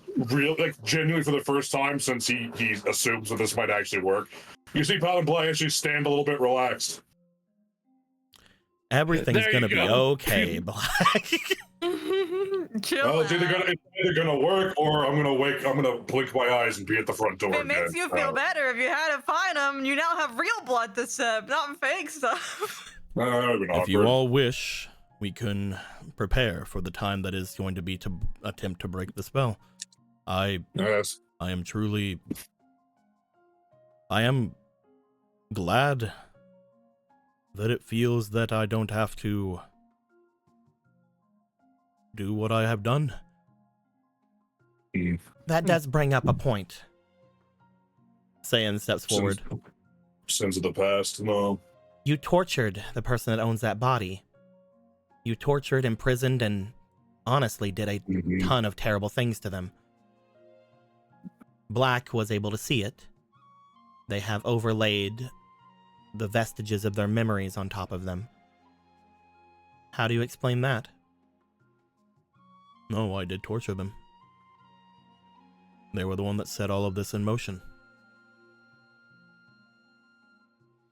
[SPEAKER 2] genuinely for the first time since he assumes that this might actually work. You see Paladin Bly actually stand a little bit relaxed.
[SPEAKER 1] Everything's
[SPEAKER 2] There you
[SPEAKER 1] gonna be
[SPEAKER 2] go.
[SPEAKER 1] okay, Black.
[SPEAKER 3] chill.
[SPEAKER 2] Well, it's
[SPEAKER 3] out.
[SPEAKER 2] either gonna work or I'm gonna blink my eyes and be at the front door
[SPEAKER 3] It
[SPEAKER 2] again.
[SPEAKER 3] makes you feel better if you had to find him. You now have real blood to sip, not fake stuff.
[SPEAKER 1] If you all wish, we can prepare for the time that is going to be to attempt to break the spell.
[SPEAKER 2] Yes.
[SPEAKER 1] I am glad that it feels that I don't have to do what I have done.
[SPEAKER 7] That does bring up a point.
[SPEAKER 1] Sayan steps forward.
[SPEAKER 2] Sins of the past, no.
[SPEAKER 7] You tortured the person that owns that body. You tortured, imprisoned, and honestly did a ton of terrible things to them. Black was able to see it. They have overlaid the vestiges of their memories on top of them. How do you explain that?
[SPEAKER 1] No, I did torture them. They were the one that set all of this in motion.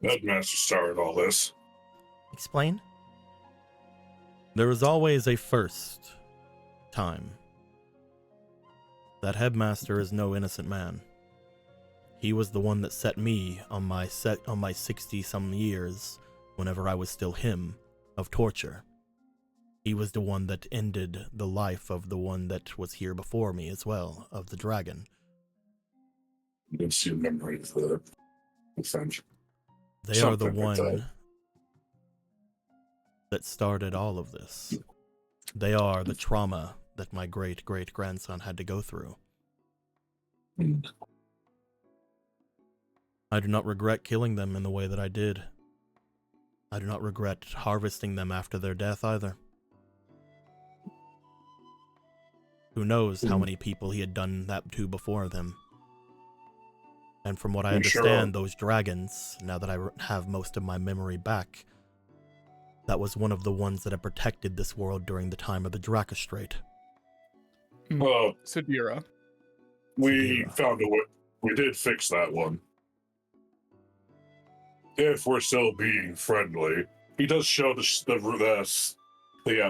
[SPEAKER 2] That master started all this.
[SPEAKER 7] Explain?
[SPEAKER 1] There is always a first time. That headmaster is no innocent man. He was the one that set me on my 60-some years, whenever I was still him, of torture. He was the one that ended the life of the one that was here before me as well, of the dragon.
[SPEAKER 2] It's your memory of the French.
[SPEAKER 1] They are the
[SPEAKER 2] Something like
[SPEAKER 1] one
[SPEAKER 2] that.
[SPEAKER 1] that started all of this. They are the trauma that my great-great-grandson had to go through. I do not regret killing them in the way that I did. I do not regret harvesting them after their death either. Who knows how many people he had done that to before them. And from what I
[SPEAKER 2] I'm sure.
[SPEAKER 1] understand, those dragons, now that I have most of my memory back, that was one of the ones that had protected this world during the time of the Dracostrait.
[SPEAKER 2] Well,
[SPEAKER 5] Sidira.
[SPEAKER 2] we found a way. We did fix that one. If we're still being friendly. He does show the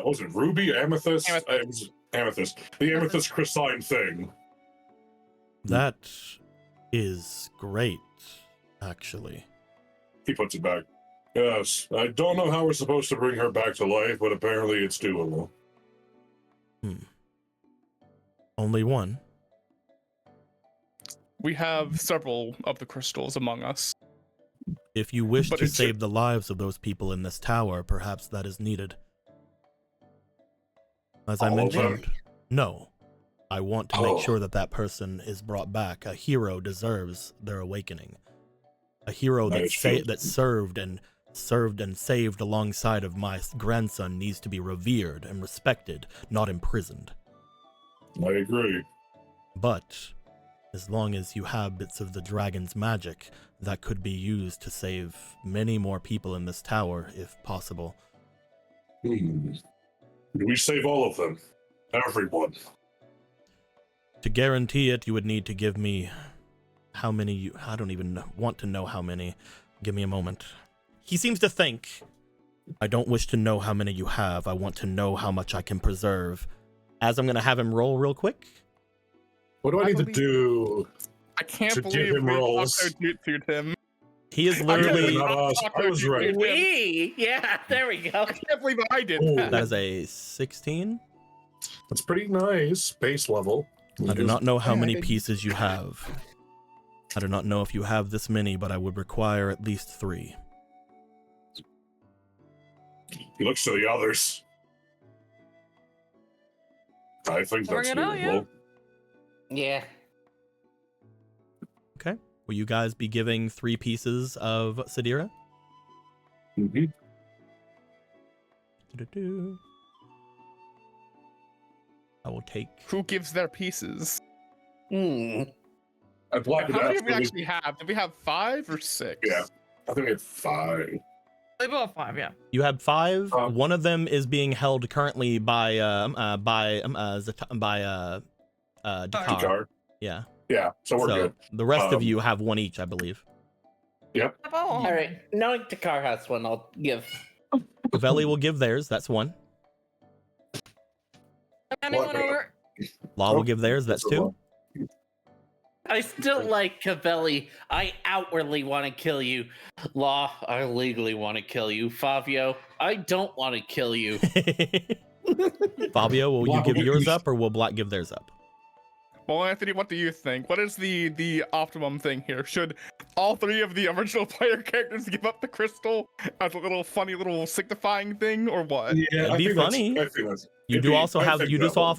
[SPEAKER 2] was it ruby, amethyst? It was amethyst. The amethyst crystalline thing.
[SPEAKER 7] That is great, actually.
[SPEAKER 2] He puts it back. Yes, I don't know how we're supposed to bring her back to life, but apparently it's doable.
[SPEAKER 7] Only one.
[SPEAKER 5] We have several of the crystals among us.
[SPEAKER 7] If you wish
[SPEAKER 2] But
[SPEAKER 7] to
[SPEAKER 2] it's
[SPEAKER 7] save the lives of those people in this tower, perhaps that is needed. As I
[SPEAKER 2] All of them?
[SPEAKER 7] mentioned, no. I want to make sure that that person is brought back. A hero deserves their awakening. A hero that served and saved alongside of my grandson needs to be revered and respected, not imprisoned.
[SPEAKER 2] I agree.
[SPEAKER 7] But as long as you have bits of the dragon's magic, that could be used to save many more people in this tower, if possible.
[SPEAKER 2] Do we save all of them? Everyone.
[SPEAKER 7] To guarantee it, you would need to give me how many I don't even want to know how many. Give me a moment. He seems to think, I don't wish to know how many you have. I want to know how much I can preserve. As I'm going to have him roll real quick.
[SPEAKER 2] What do I need to do?
[SPEAKER 5] I can't
[SPEAKER 2] To
[SPEAKER 5] believe
[SPEAKER 2] give him
[SPEAKER 5] we
[SPEAKER 2] rolls.
[SPEAKER 5] to him.
[SPEAKER 7] He is literally...
[SPEAKER 2] Not us. I was right.
[SPEAKER 6] Yeah, there we go.
[SPEAKER 5] I can't believe I did
[SPEAKER 7] That is a 16.
[SPEAKER 2] That's pretty nice. Base level.
[SPEAKER 7] I do not know how many pieces you have. I do not know if you have this many, but I would require at least 3.
[SPEAKER 2] He looks to the others. I think that's doable.
[SPEAKER 6] Yeah.
[SPEAKER 7] Okay. Will you guys be giving 3 pieces of Sadira?
[SPEAKER 2] Mm-hmm.
[SPEAKER 7] I will take...
[SPEAKER 5] Who gives their pieces?
[SPEAKER 2] I blocked
[SPEAKER 5] How
[SPEAKER 2] it
[SPEAKER 5] many
[SPEAKER 2] out.
[SPEAKER 5] do we actually have? Did we have 5 or 6?
[SPEAKER 2] Yeah. I think we had 5.
[SPEAKER 3] They both 5, yeah.
[SPEAKER 7] You have 5. One of them is being held currently by Dakar. Yeah.
[SPEAKER 2] Yeah, so we're good.
[SPEAKER 7] The rest of you have 1 each, I believe.
[SPEAKER 2] Yep.
[SPEAKER 6] All right. Knowing Takar has one, I'll give.
[SPEAKER 7] Veli will give theirs. That's 1.
[SPEAKER 3] Anyone over?
[SPEAKER 7] Law will give theirs. That's 2.
[SPEAKER 6] I still like Cavelli. I outwardly want to kill you. Law, I legally want to kill you. Fabio, I don't want to kill you.
[SPEAKER 7] Fabio, will you give yours up, or will Black give theirs up?
[SPEAKER 5] Well, Anthony, what do you think? What is the optimum thing here? Should all 3 of the original player characters give up the crystal as a little funny little signifying thing, or what?
[SPEAKER 2] Yeah,
[SPEAKER 7] It'd be funny. You do also have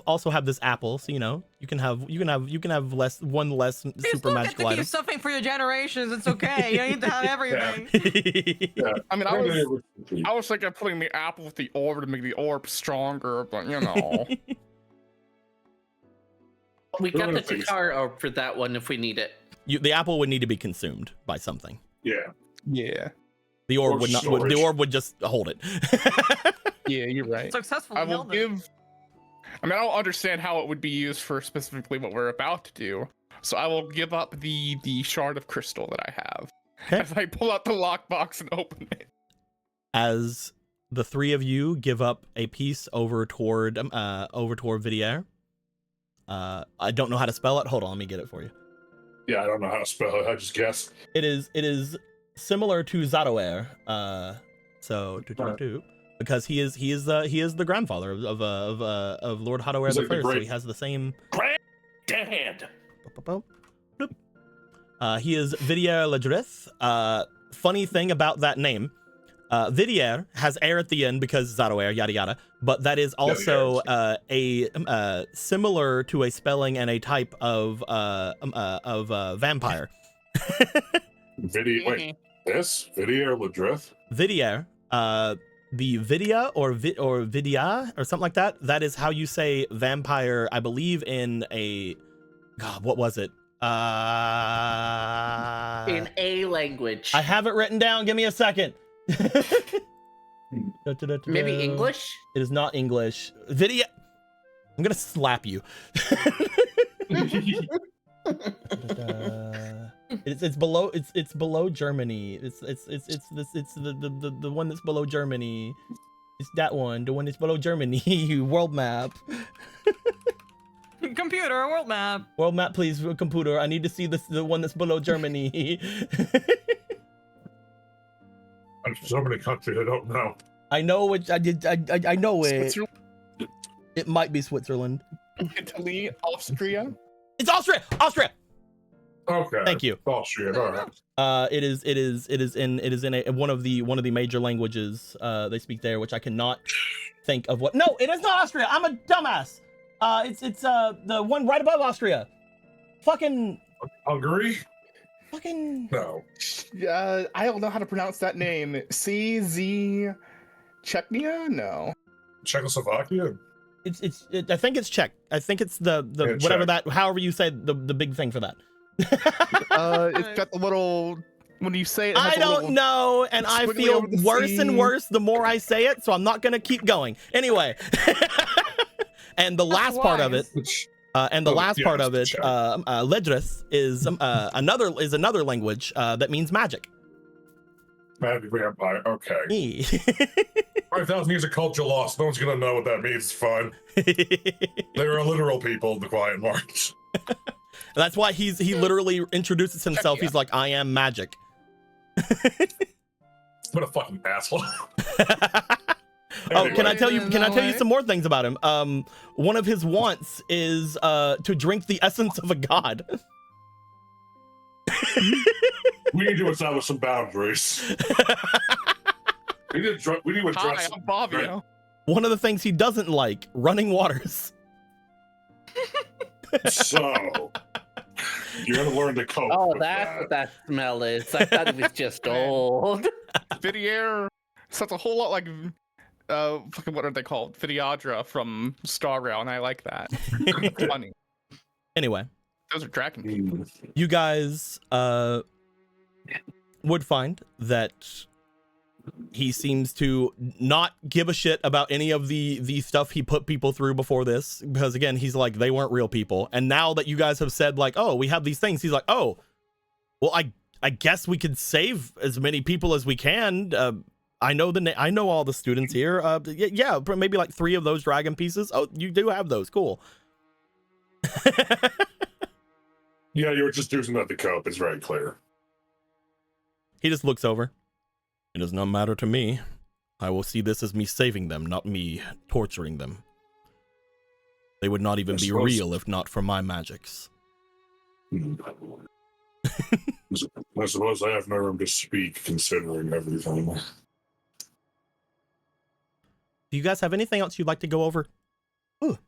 [SPEAKER 7] also have this apple, so you know you can have one less super magical item.
[SPEAKER 3] Use something for your generations. It's okay. You don't need to have everything.
[SPEAKER 2] Yeah.
[SPEAKER 5] I mean, I was thinking of putting the apple with the orb to make the orb stronger, but you know.
[SPEAKER 6] We got the Takar orb for that one if we need it.
[SPEAKER 7] The apple would need to be consumed by something.
[SPEAKER 2] Yeah.
[SPEAKER 5] Yeah.
[SPEAKER 7] The orb would not. The orb would just hold it.
[SPEAKER 5] Yeah, you're right.
[SPEAKER 3] Successfully
[SPEAKER 5] I will
[SPEAKER 3] held it.
[SPEAKER 5] give. I mean, I don't understand how it would be used for specifically what we're about to do. So I will give up the shard of crystal that I have.
[SPEAKER 7] Okay.
[SPEAKER 5] As I pull out the lockbox and open it.
[SPEAKER 7] As the 3 of you give up a piece over toward Vydiaer. I don't know how to spell it. Hold on, let me get it for you.
[SPEAKER 2] Yeah, I don't know how to spell it. I just guessed.
[SPEAKER 7] It is similar to Vydiaer. Because he is the grandfather of Lord Vydiaer the First, so he has the same
[SPEAKER 6] Granddad.
[SPEAKER 7] He is Vydiaer Ledrith. Funny thing about that name, Vydiaer has air at the end because Vydiaer, yada yada, but that is also a similar to a spelling and a type of vampire.
[SPEAKER 2] Wait, this Vydiaer Ledrith?
[SPEAKER 7] Vydiaer, the Vydia or Vydia or something like that. That is how you say vampire, I believe, in a God. What was it?
[SPEAKER 6] In a language.
[SPEAKER 7] I have it written down. Give me a second.
[SPEAKER 6] Maybe English?
[SPEAKER 7] It is not English. Vydia. I'm gonna slap you.
[SPEAKER 1] It's below Germany. It's the one that's below Germany. It's that one, the one that's below Germany. World map.
[SPEAKER 3] Computer, world map.
[SPEAKER 1] World map, please, computer. I need to see the one that's below Germany.
[SPEAKER 2] There's so many countries I don't know.
[SPEAKER 1] I know it. I know it.
[SPEAKER 5] Switzerland,
[SPEAKER 1] It might be Switzerland.
[SPEAKER 5] Italy, Austria.
[SPEAKER 1] It's Austria. Austria.
[SPEAKER 2] Okay.
[SPEAKER 1] Thank you.
[SPEAKER 2] Austria. All right.
[SPEAKER 1] It is in one of the major languages they speak there, which I cannot think of what. No, it is not Austria. I'm a dumbass. It's the one right above Austria. Fucking
[SPEAKER 2] Hungary?
[SPEAKER 1] fucking
[SPEAKER 2] No.
[SPEAKER 5] I don't know how to pronounce that name. CZ Chechnya? No.
[SPEAKER 2] Czechoslovakia?
[SPEAKER 1] I think it's Czech. I think it's the
[SPEAKER 2] Yeah,
[SPEAKER 1] whatever
[SPEAKER 2] Czech.
[SPEAKER 1] that, however you say the big thing for that.
[SPEAKER 5] It's got the little, when you say it, it has
[SPEAKER 1] I
[SPEAKER 5] a
[SPEAKER 1] don't
[SPEAKER 5] little
[SPEAKER 1] know, and I
[SPEAKER 5] squiggly
[SPEAKER 1] feel
[SPEAKER 5] over the
[SPEAKER 1] worse
[SPEAKER 5] C.
[SPEAKER 1] and worse the more I say it, so I'm not gonna keep going. Anyway, and the last part of it,
[SPEAKER 2] Which,
[SPEAKER 1] and the last part of it,
[SPEAKER 2] Czech.
[SPEAKER 1] Ledris is another language that means magic.
[SPEAKER 2] Magic vampire. Okay. 5,000 years of culture lost. No one's gonna know what that means. It's fine. They were literal people, the Quietmarch.
[SPEAKER 1] That's why he literally introduces himself. He's like, I am magic.
[SPEAKER 2] What a fucking asshole.
[SPEAKER 1] Oh, can I tell you?
[SPEAKER 3] Anyway.
[SPEAKER 1] Can I tell you some more things about him? One of his wants is to drink the essence of a god.
[SPEAKER 2] We need to establish some boundaries. We need to address.
[SPEAKER 5] Hi, I'm Bobbio.
[SPEAKER 1] One of the things he doesn't like: running waters.
[SPEAKER 2] So you're gonna learn to cope.
[SPEAKER 6] Oh,
[SPEAKER 2] with
[SPEAKER 6] that's
[SPEAKER 2] that.
[SPEAKER 6] what that smell is. I thought it was just old.
[SPEAKER 5] Vydiaer sounds a whole lot like, fucking what are they called? Vydiadra from Star Rail, and I like that. It's funny.
[SPEAKER 1] Anyway,
[SPEAKER 5] Those are dragon people.
[SPEAKER 1] you guys would find that he seems to not give a shit about any of the stuff he put people through before this, because again, he's like, they weren't real people. And now that you guys have said like, oh, we have these things, he's like, oh, well, I guess we could save as many people as we can. I know I know all the students here. Yeah, maybe like 3 of those dragon pieces. Oh, you do have those. Cool.
[SPEAKER 2] Yeah, you were just using that to cope. It's very clear.
[SPEAKER 1] He just looks over. It does not matter to me. I will see this as me saving them, not me torturing them. They would not even
[SPEAKER 2] I
[SPEAKER 1] be
[SPEAKER 2] suppose-
[SPEAKER 1] real if not for my magics.
[SPEAKER 2] I suppose I have no room to speak, considering everything.
[SPEAKER 1] Do you guys have anything else you'd like to go over? Ooh.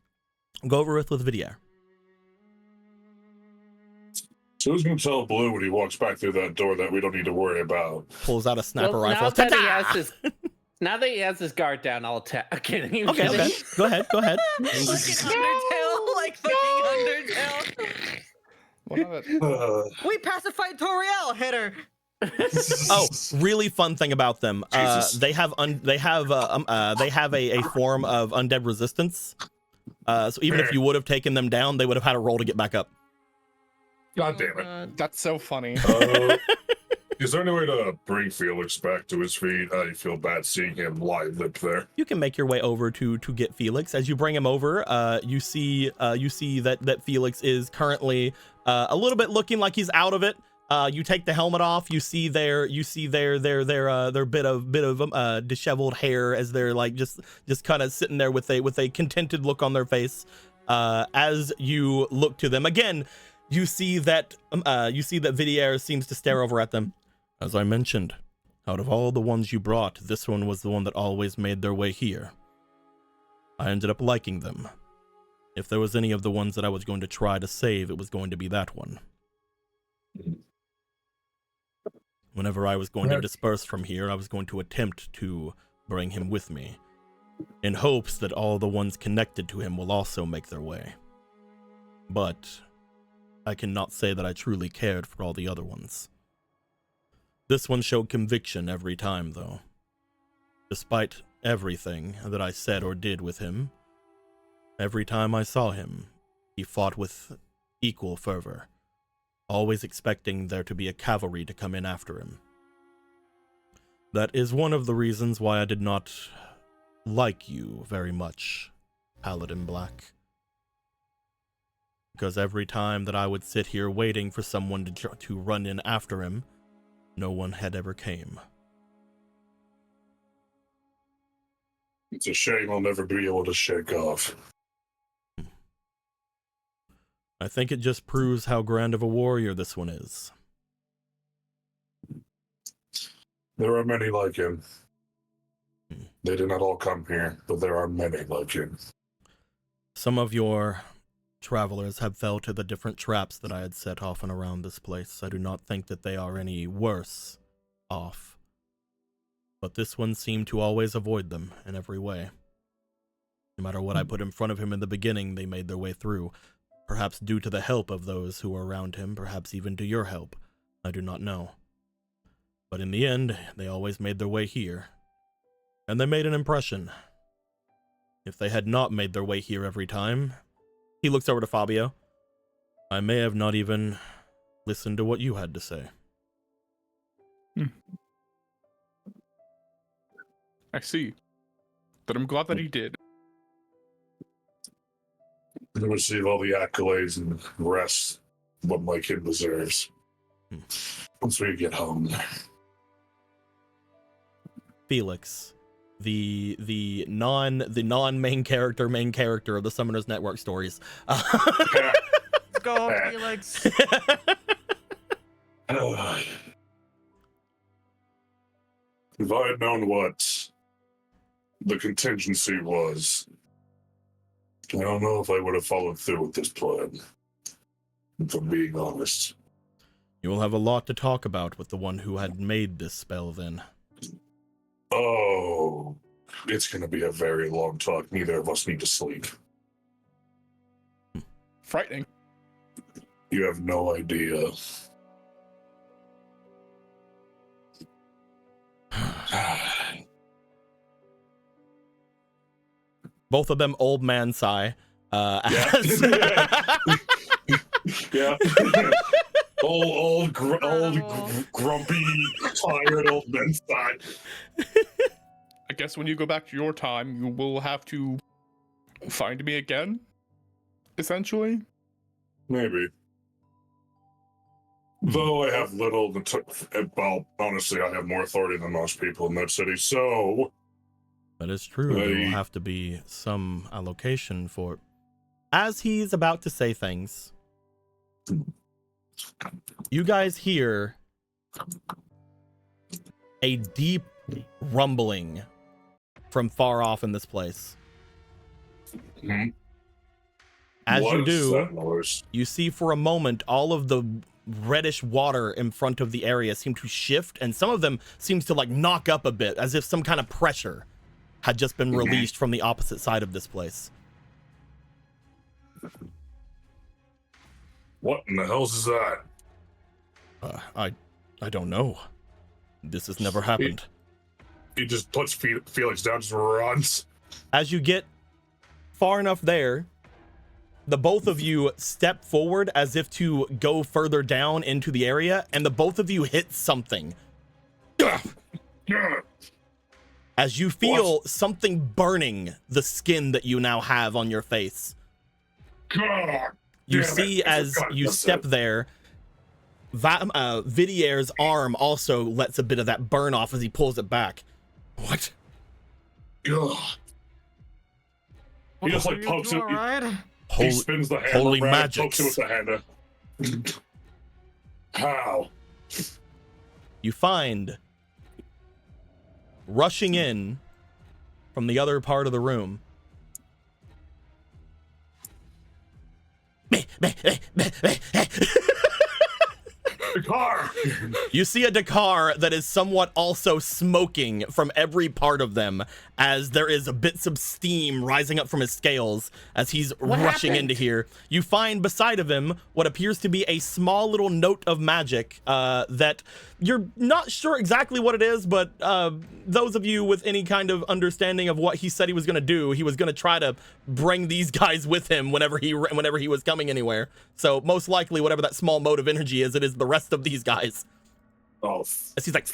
[SPEAKER 1] Go over with Vydiaer.
[SPEAKER 2] So who's gonna tell Blue when he walks back through that door that we don't need to worry about?
[SPEAKER 1] Pulls out a sniper
[SPEAKER 6] Well,
[SPEAKER 1] rifle.
[SPEAKER 6] now that,
[SPEAKER 1] Ta-da!
[SPEAKER 6] now that he has his guard down, I'll attack. Okay,
[SPEAKER 1] Okay, okay. Go ahead, go ahead.
[SPEAKER 3] Fucking Undertale, like fucking Undertale.
[SPEAKER 5] One of it.
[SPEAKER 3] We pacified Toriel, hit her.
[SPEAKER 1] Oh, really fun thing about them.
[SPEAKER 2] Jesus.
[SPEAKER 1] They have a form of undead resistance. So even if you would have taken them down, they would have had a roll to get back up.
[SPEAKER 2] God damn it.
[SPEAKER 5] That's so funny.
[SPEAKER 2] Is there any way to bring Felix back to his feet? I feel bad seeing him lie limp there.
[SPEAKER 1] You can make your way over to get Felix. As you bring him over, you see that Felix is currently a little bit looking like he's out of it. You take the helmet off. You see their bit of disheveled hair as they're like just kind of sitting there with a contented look on their face. As you look to them again, you see that Vydiaer seems to stare over at them. As I mentioned, out of all the ones you brought, this one was the one that always made their way here. I ended up liking them. If there was any of the ones that I was going to try to save, it was going to be that one. Whenever I was going to disperse from here, I was going to attempt to bring him with me, in hopes that all the ones connected to him will also make their way. But I cannot say that I truly cared for all the other ones. This one showed conviction every time, though. Despite everything that I said or did with him, every time I saw him, he fought with equal fervor,
[SPEAKER 7] always expecting there to be a cavalry to come in after him. That is one of the reasons why I did not like you very much, Paladin Black. Because every time that I would sit here waiting for someone to run in after him, no one had ever came.
[SPEAKER 2] It's a shame I'll never be able to shake off.
[SPEAKER 7] I think it just proves how grand of a warrior this one is.
[SPEAKER 2] There are many like him. They did not all come here, but there are many like him.
[SPEAKER 7] Some of your travelers have fell to the different traps that I had set off and around this place. I do not think that they are any worse off. But this one seemed to always avoid them in every way. No matter what I put in front of him in the beginning, they made their way through. Perhaps due to the help of those who were around him, perhaps even to your help. I do not know. But in the end, they always made their way here. And they made an impression. If they had not made their way here every time, he looks over to Fabio, I may have not even listened to what you had to say.
[SPEAKER 5] I see. But I'm glad that he did.
[SPEAKER 2] To receive all the accolades and rest what my kid deserves. Once we get home.
[SPEAKER 7] Felix, the non main character of the Summoners Network stories.
[SPEAKER 3] Let's go, Felix.
[SPEAKER 2] If I had known what the contingency was, I don't know if I would have followed through with this plan. If I'm being honest.
[SPEAKER 7] You will have a lot to talk about with the one who had made this spell then.
[SPEAKER 2] Oh, it's going to be a very long talk. Neither of us need to sleep.
[SPEAKER 5] Frightening.
[SPEAKER 2] You have no idea.
[SPEAKER 7] Both of them old man sigh.
[SPEAKER 2] Yeah. Yeah. Old, grumpy, tired old men side.
[SPEAKER 5] I guess when you go back to your time, you will have to find me again, essentially.
[SPEAKER 2] Maybe. Though I have little, well, honestly, I have more authority than most people in that city, so...
[SPEAKER 7] That is true. There will have to be some allocation for... As he's about to say things, you guys hear a deep rumbling from far off in this place.
[SPEAKER 2] Mm-hmm.
[SPEAKER 7] As
[SPEAKER 2] What
[SPEAKER 7] you
[SPEAKER 2] is
[SPEAKER 7] do,
[SPEAKER 2] that noise?
[SPEAKER 7] you see for a moment all of the reddish water in front of the area seem to shift, and some of them seems to like knock up a bit, as if some kind of pressure had just been released from the opposite side of this place.
[SPEAKER 2] What in the hell's is that?
[SPEAKER 7] I don't know. This has never happened.
[SPEAKER 2] He just puts Felix down, just runs.
[SPEAKER 7] As you get far enough there, the both of you step forward as if to go further down into the area, and the both of you hit something. As you feel something burning the skin that you now have on your face.
[SPEAKER 2] God,
[SPEAKER 7] You
[SPEAKER 2] damn
[SPEAKER 7] see
[SPEAKER 2] it. I
[SPEAKER 7] as
[SPEAKER 2] forgot
[SPEAKER 7] you
[SPEAKER 2] about
[SPEAKER 7] step
[SPEAKER 2] that.
[SPEAKER 7] there, Vydiaer's arm also lets a bit of that burn off as he pulls it back. What?
[SPEAKER 2] Ugh. He just like pokes it.
[SPEAKER 3] Right?
[SPEAKER 2] He spins the hammer
[SPEAKER 7] holy
[SPEAKER 2] around,
[SPEAKER 7] magics.
[SPEAKER 2] pokes it with the hammer. How?
[SPEAKER 7] You find, rushing in from the other part of the room,
[SPEAKER 2] Dakar!
[SPEAKER 1] You see a Dakar that is somewhat also smoking from every part of them, as there is bits of steam rising up from his scales as he's rushing into here. You find beside of him what appears to be a small little note of magic that you're not sure exactly what it is, but those of you with any kind of understanding of what he said he was going to do, he was going to try to bring these guys with him whenever he was coming anywhere. So most likely whatever that small mode of energy is, it is the rest of these guys.
[SPEAKER 2] Oh,
[SPEAKER 1] As he's like,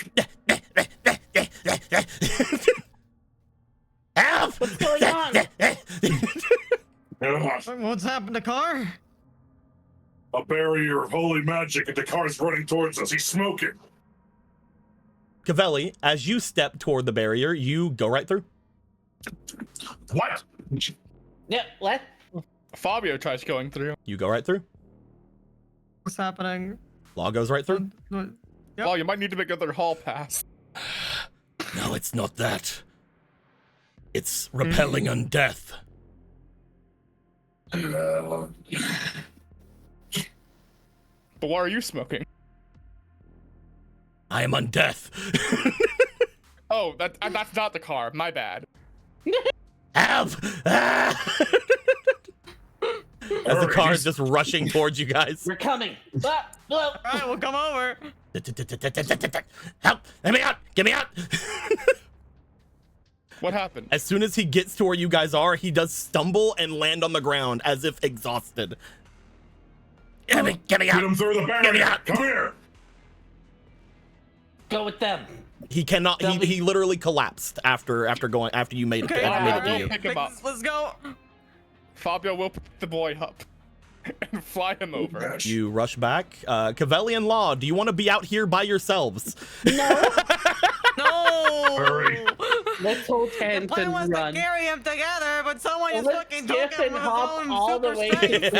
[SPEAKER 1] help!
[SPEAKER 6] What's going on?
[SPEAKER 3] What's happened to Car?
[SPEAKER 2] a barrier of holy magic, and Dakar's running towards us. He's smoking.
[SPEAKER 1] Cavelli, as you step toward the barrier, you go right through.
[SPEAKER 2] What?
[SPEAKER 6] Yeah, what?
[SPEAKER 5] Fabio tries going through.
[SPEAKER 1] You go right through.
[SPEAKER 3] What's happening?
[SPEAKER 1] Law goes right through.
[SPEAKER 3] Yep.
[SPEAKER 5] Well, you might need to make another hall pass.
[SPEAKER 7] No, it's not that. It's repelling undeath.
[SPEAKER 5] But why are you smoking?
[SPEAKER 7] I am undeath.
[SPEAKER 5] Oh, that's not the car. My bad.
[SPEAKER 7] Help! Ah!
[SPEAKER 1] As the car is just rushing towards you guys.
[SPEAKER 6] We're coming. Ah, ah.
[SPEAKER 3] All right, we'll come over.
[SPEAKER 7] Help! Let me out! Get me out!
[SPEAKER 5] What happened?
[SPEAKER 1] As soon as he gets to where you guys are, he does stumble and land on the ground as if exhausted.
[SPEAKER 7] Get me out!
[SPEAKER 2] Get him through the
[SPEAKER 7] Get me
[SPEAKER 2] barrier.
[SPEAKER 7] out.
[SPEAKER 2] Come here.
[SPEAKER 6] Go with them.
[SPEAKER 1] He cannot. He literally collapsed after you made it.
[SPEAKER 3] Okay,
[SPEAKER 1] After made it to
[SPEAKER 5] we'll
[SPEAKER 1] you.
[SPEAKER 5] pick him up.
[SPEAKER 3] Let's go.
[SPEAKER 5] Fabio will pick the boy up and fly him over.
[SPEAKER 1] You rush back. Cavelli and Law, do you want to be out here by yourselves?
[SPEAKER 6] No.
[SPEAKER 3] No.
[SPEAKER 2] Hurry.
[SPEAKER 6] Let's hold
[SPEAKER 3] The
[SPEAKER 6] hands
[SPEAKER 3] plan was
[SPEAKER 6] and
[SPEAKER 3] to
[SPEAKER 6] run.
[SPEAKER 3] carry him together, but someone just
[SPEAKER 6] Let's
[SPEAKER 3] fucking
[SPEAKER 6] skip
[SPEAKER 3] took him
[SPEAKER 6] and
[SPEAKER 3] with his
[SPEAKER 6] hop
[SPEAKER 3] own
[SPEAKER 6] all the
[SPEAKER 3] super
[SPEAKER 6] way
[SPEAKER 3] strength.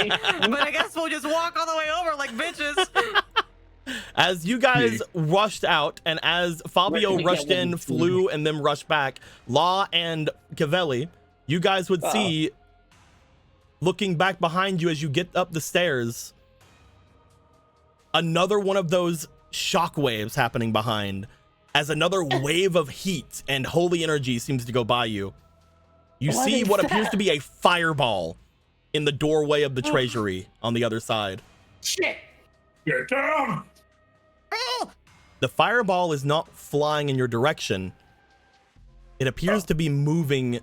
[SPEAKER 6] to
[SPEAKER 3] But I guess we'll just walk all the way over like bitches.
[SPEAKER 1] As you guys rushed out, and as Fabio
[SPEAKER 6] We're gonna
[SPEAKER 1] rushed
[SPEAKER 6] get
[SPEAKER 1] in,
[SPEAKER 6] one.
[SPEAKER 1] flew, and then rushed back, Law and Cavelli, you guys would see, looking back behind you as you get up the stairs, another one of those shockwaves happening behind, as another wave of heat and holy energy seems to go by you. You
[SPEAKER 6] What
[SPEAKER 1] see
[SPEAKER 6] is
[SPEAKER 1] what
[SPEAKER 6] that?
[SPEAKER 1] appears to be a fireball in the doorway of the treasury on the other side.
[SPEAKER 6] Shit.
[SPEAKER 2] Get down.
[SPEAKER 1] The fireball is not flying in your direction. It appears to be moving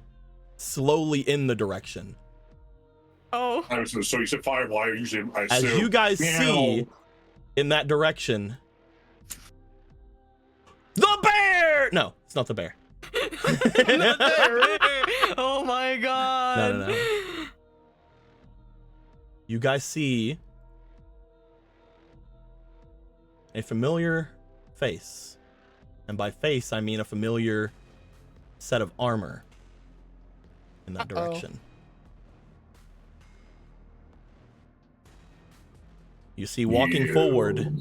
[SPEAKER 1] slowly in the direction.
[SPEAKER 3] Oh.
[SPEAKER 2] So you said fireball. I usually I
[SPEAKER 1] As
[SPEAKER 2] assume.
[SPEAKER 1] you guys
[SPEAKER 2] Meow.
[SPEAKER 1] see in that direction, the bear! No, it's not the bear.
[SPEAKER 3] Oh my god.
[SPEAKER 1] No. You guys see a familiar face. And by face, I mean a familiar set of armor in that direction. You see walking forward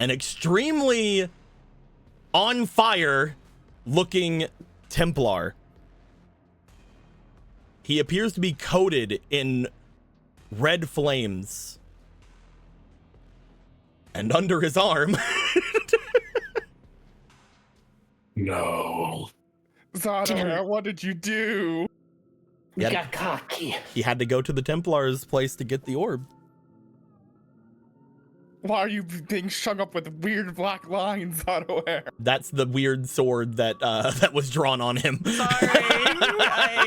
[SPEAKER 1] an extremely on fire looking Templar. He appears to be coated in red flames. And under his arm
[SPEAKER 2] No.
[SPEAKER 5] Vydiaer, what did you do?
[SPEAKER 6] We
[SPEAKER 1] Yeah.
[SPEAKER 6] got cocky.
[SPEAKER 1] he had to go to the Templar's place to get the orb.
[SPEAKER 5] Why are you being strung up with weird black lines, Vydiaer?
[SPEAKER 1] That's the weird sword that that was drawn on him.
[SPEAKER 3] Sorry.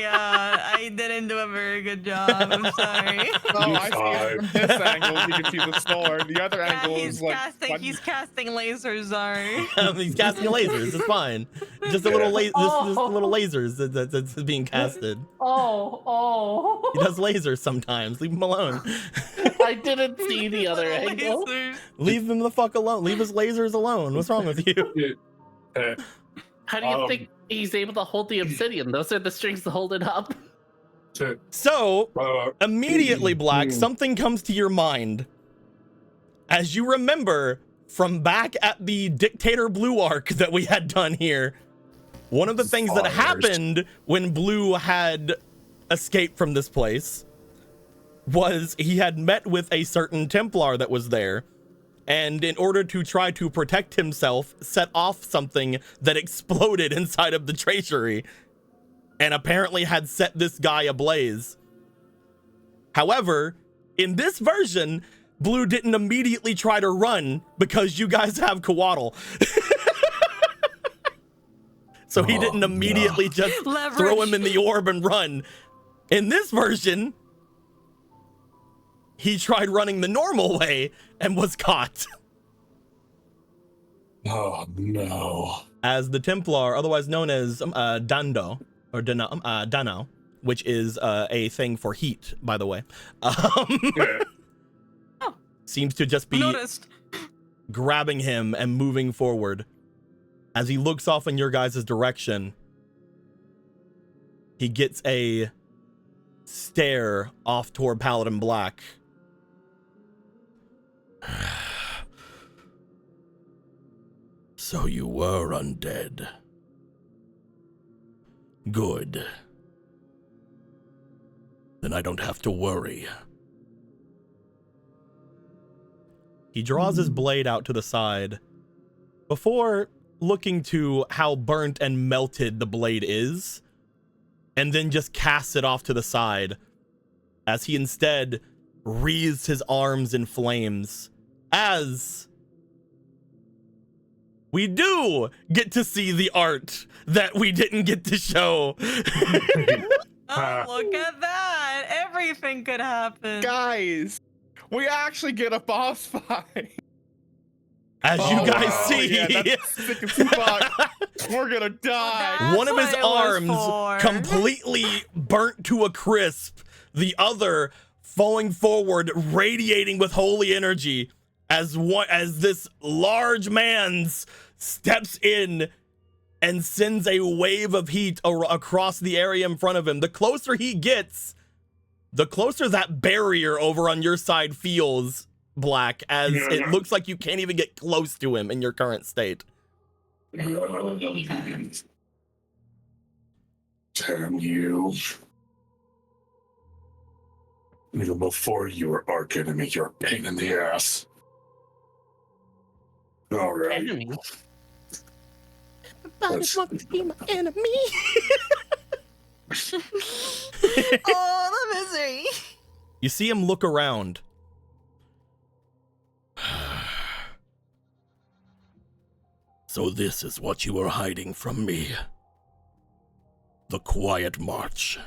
[SPEAKER 3] I didn't do a very good job. I'm sorry.
[SPEAKER 5] Oh, I see it from this angle. You can see the sword. The other
[SPEAKER 3] Yeah,
[SPEAKER 5] angle
[SPEAKER 3] he's
[SPEAKER 5] is like.
[SPEAKER 3] casting.
[SPEAKER 5] what-
[SPEAKER 3] He's casting lasers. Sorry.
[SPEAKER 1] He's casting lasers. It's fine. Just a little just a little lasers that's being casted.
[SPEAKER 6] Oh.
[SPEAKER 1] He does lasers sometimes. Leave him alone.
[SPEAKER 6] I didn't see the other angle.
[SPEAKER 3] Lasers.
[SPEAKER 1] Leave him the fuck alone. Leave his lasers alone. What's wrong with you?
[SPEAKER 6] How do you
[SPEAKER 2] Um,
[SPEAKER 6] think he's able to hold the obsidian? Those are the strings to hold it up.
[SPEAKER 1] So immediately, Black, something comes to your mind as you remember from back at the Dictator Blue arc that we had done here. One of the things that happened when Blue had escaped from this place was he had met with a certain Templar that was there, and in order to try to protect himself, set off something that exploded inside of the treasury and apparently had set this guy ablaze. However, in this version, Blue didn't immediately try to run because you guys have Coatl. So he didn't immediately just throw him in the orb and run. In this version, he tried running the normal way and was caught.
[SPEAKER 2] Oh no.
[SPEAKER 1] As the Templar, otherwise known as Dando, or Dano, which is a thing for heat, by the way. Seems to just be grabbing him and moving forward. As he looks off in your guys' direction, he gets a stare off toward Paladin Black.
[SPEAKER 7] So you were undead. Good. Then I don't have to worry.
[SPEAKER 1] He draws his blade out to the side before looking to how burnt and melted the blade is, and then just casts it off to the side as he instead wreathes his arms in flames, as we do get to see the art that we didn't get to show.
[SPEAKER 3] Oh, look at that. Everything could happen.
[SPEAKER 5] Guys, we actually get a boss fight.
[SPEAKER 1] As you guys see,
[SPEAKER 5] Yeah, that's sick as fuck. We're gonna die.
[SPEAKER 3] That's
[SPEAKER 1] one of his
[SPEAKER 3] what it was
[SPEAKER 1] arms
[SPEAKER 3] for.
[SPEAKER 1] completely burnt to a crisp, the other falling forward, radiating with holy energy, as this large man's steps in and sends a wave of heat across the area in front of him. The closer he gets, the closer that barrier over on your side feels, Black, as it looks like you can't even get close to him in your current state.
[SPEAKER 2] Damn you. Even before you were arch enemy, you're a pain in the ass. All right.
[SPEAKER 6] Enemy.
[SPEAKER 2] Let's-
[SPEAKER 1] wants to be my enemy.
[SPEAKER 3] Oh, the misery.
[SPEAKER 1] You see him look around.
[SPEAKER 7] So this is what you were hiding from me. The Quietmarch.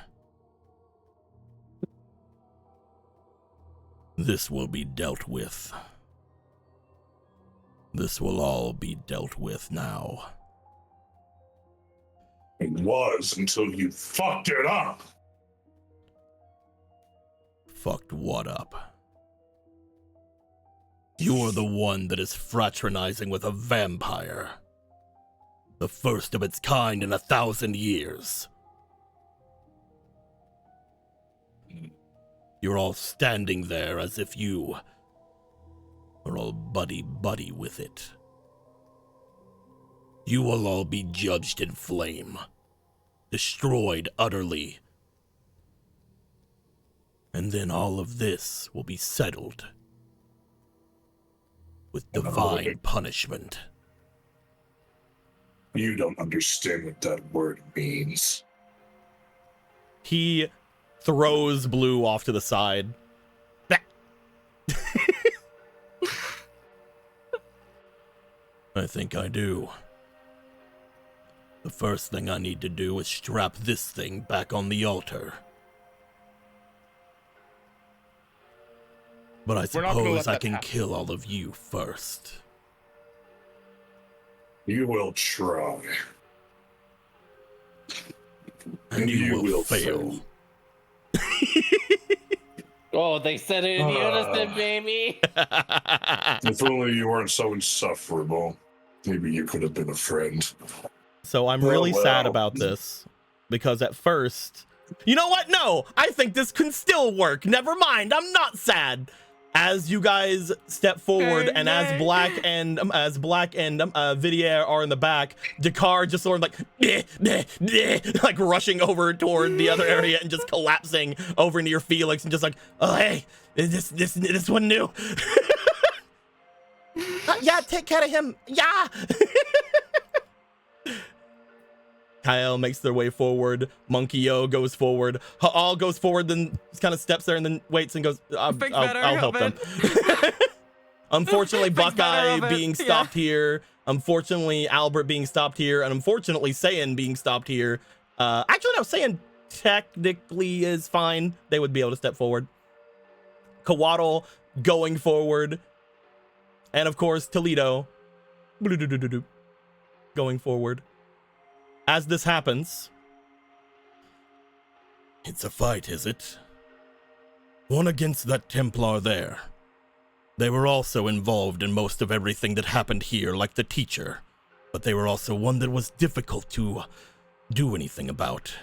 [SPEAKER 7] This will be dealt with. This will all be dealt with now.
[SPEAKER 2] It was until you fucked it up.
[SPEAKER 7] Fucked what up? You're the one that is fraternizing with a vampire. The first of its kind in 1,000 years. You're all standing there as if you are all buddy-buddy with it. You will all be judged in flame. Destroyed utterly. And then all of this will be settled with divine punishment.
[SPEAKER 2] You don't understand what that word means.
[SPEAKER 1] He throws Blue off to the side.
[SPEAKER 7] I think I do. The first thing I need to do is strap this thing back on the altar. But I
[SPEAKER 5] We're not gonna let
[SPEAKER 7] suppose I
[SPEAKER 5] that
[SPEAKER 7] can
[SPEAKER 5] happen.
[SPEAKER 7] kill all of you first.
[SPEAKER 2] You will try.
[SPEAKER 7] And you will fail.
[SPEAKER 6] Oh, they said it in unison, baby.
[SPEAKER 2] If only you weren't so insufferable. Maybe you could have been a friend.
[SPEAKER 1] So I'm really sad about this, because at first, you know what? No, I think this can still work. Never mind. I'm not sad. As you guys step forward, and as Black and Vydiaer are in the back, Dakar just sort of like like rushing over toward the other area and just collapsing over near Felix and just like, oh hey, this one new.
[SPEAKER 7] Yeah, take care of him. Yeah. Kyle makes their way forward. Monkey-O goes forward. Ha'al goes forward, then kind of steps there and then waits and goes, I'll help them. Unfortunately, Buckeye being stopped here. Unfortunately, Albert being stopped here. And unfortunately, Saiyan being stopped here. Actually, no, Saiyan technically is fine. They would be able to step forward. Kawaddle going forward. And of course, Toledo going forward. As this happens, it's a fight, is it? One against that Templar there. They were also involved in most of everything that happened here, like the teacher, but they were also one that was difficult to do anything about.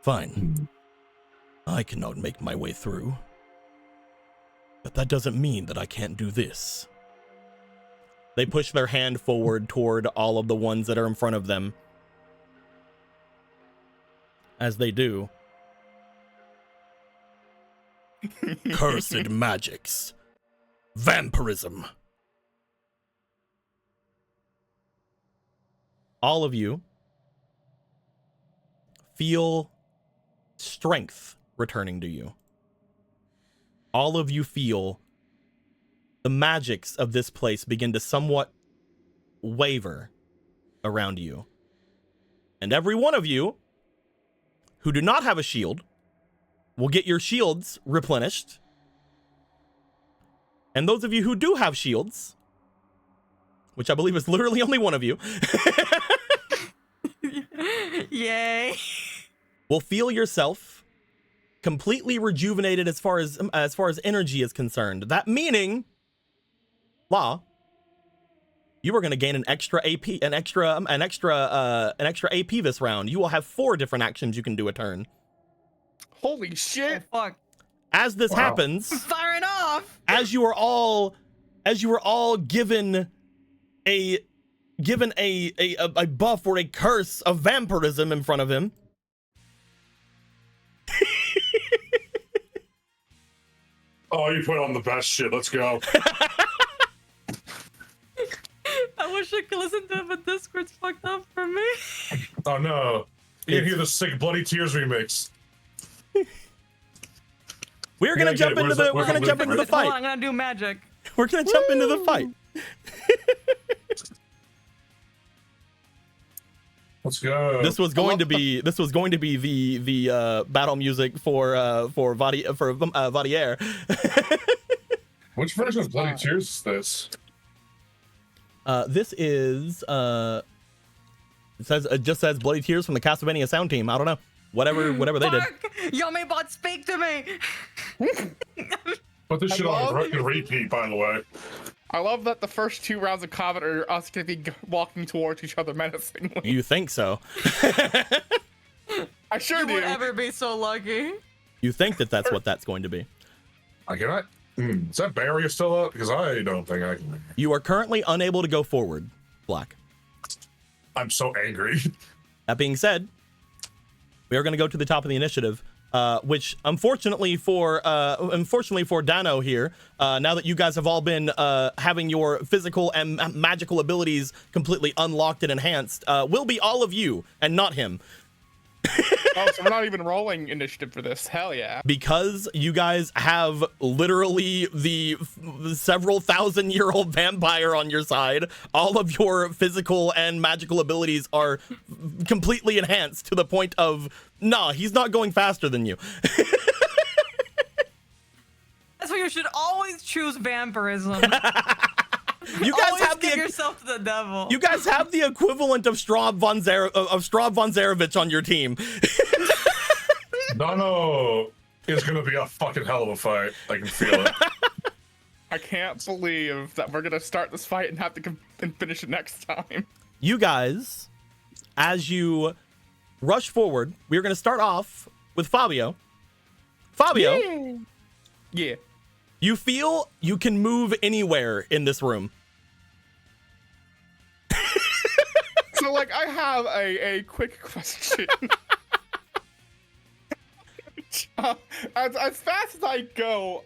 [SPEAKER 7] Fine. I cannot make my way through. But that doesn't mean that I can't do this. They push their hand forward toward all of the ones that are in front of them. As they do. Cursed magics. Vampirism. All of you feel strength returning to you. All of you feel the magics of this place begin to somewhat waver around you. And every one of you who do not have a shield will get your shields replenished. And those of you who do have shields, which I believe is literally only one of you,
[SPEAKER 3] Yay.
[SPEAKER 7] will feel yourself completely rejuvenated as far as energy is concerned. That meaning, Law, you are going to gain an extra AP, an extra AP this round. You will have 4 different actions you can do a turn.
[SPEAKER 5] Holy shit!
[SPEAKER 3] Oh, fuck.
[SPEAKER 7] As this happens,
[SPEAKER 3] Firing off.
[SPEAKER 7] as you are all given a buff or a curse of vampirism in front of him.
[SPEAKER 2] Oh, you put on the best shit. Let's go.
[SPEAKER 3] I wish I could listen to it, but Discord's fucked up for me.
[SPEAKER 2] Oh no. You can hear the sick Bloody Tears remix.
[SPEAKER 7] We're gonna jump into the fight.
[SPEAKER 3] Hold on, I'm gonna do magic.
[SPEAKER 7] We're gonna jump into the fight.
[SPEAKER 2] Let's go.
[SPEAKER 7] This was going to be the battle music for Vydiaer.
[SPEAKER 2] Which version of Bloody Tears is this?
[SPEAKER 7] This is it just says Bloody Tears from the Castlevania sound team. I don't know. Whatever they did.
[SPEAKER 3] Yomibot, speak to me.
[SPEAKER 2] Put this shit on repeat, by the way.
[SPEAKER 5] I love that the first 2 rounds of combat are us going to be walking towards each other menacingly.
[SPEAKER 7] You think so?
[SPEAKER 5] I sure
[SPEAKER 3] You
[SPEAKER 5] do.
[SPEAKER 3] would ever be so lucky.
[SPEAKER 7] You think that that's what that's going to be?
[SPEAKER 2] I cannot. Is that barrier still up? Because I don't think I can.
[SPEAKER 7] You are currently unable to go forward, Black.
[SPEAKER 2] I'm so angry.
[SPEAKER 7] That being said, we are going to go to the top of the initiative, which unfortunately for Dano here, now that you guys have all been having your physical and magical abilities completely unlocked and enhanced, will be all of you and not him.
[SPEAKER 5] Oh, so we're not even rolling initiative for this. Hell yeah.
[SPEAKER 7] Because you guys have literally the several thousand-year-old vampire on your side, all of your physical and magical abilities are completely enhanced to the point of, nah, he's not going faster than you.
[SPEAKER 3] That's why you should always choose vampirism.
[SPEAKER 7] You guys
[SPEAKER 3] always
[SPEAKER 7] have
[SPEAKER 3] give yourself to the devil.
[SPEAKER 7] You guys have the equivalent of Straub von Zarevich on your team.
[SPEAKER 2] No, it's gonna be a fucking hell of a fight. I can feel it.
[SPEAKER 5] I can't believe that we're going to start this fight and have to finish it next time.
[SPEAKER 7] You guys, as you rush forward, we're going to start off with Fabio. Fabio,
[SPEAKER 5] Yeah.
[SPEAKER 7] you feel you can move anywhere in this room.
[SPEAKER 5] So, like, I have a quick question. As fast as I go,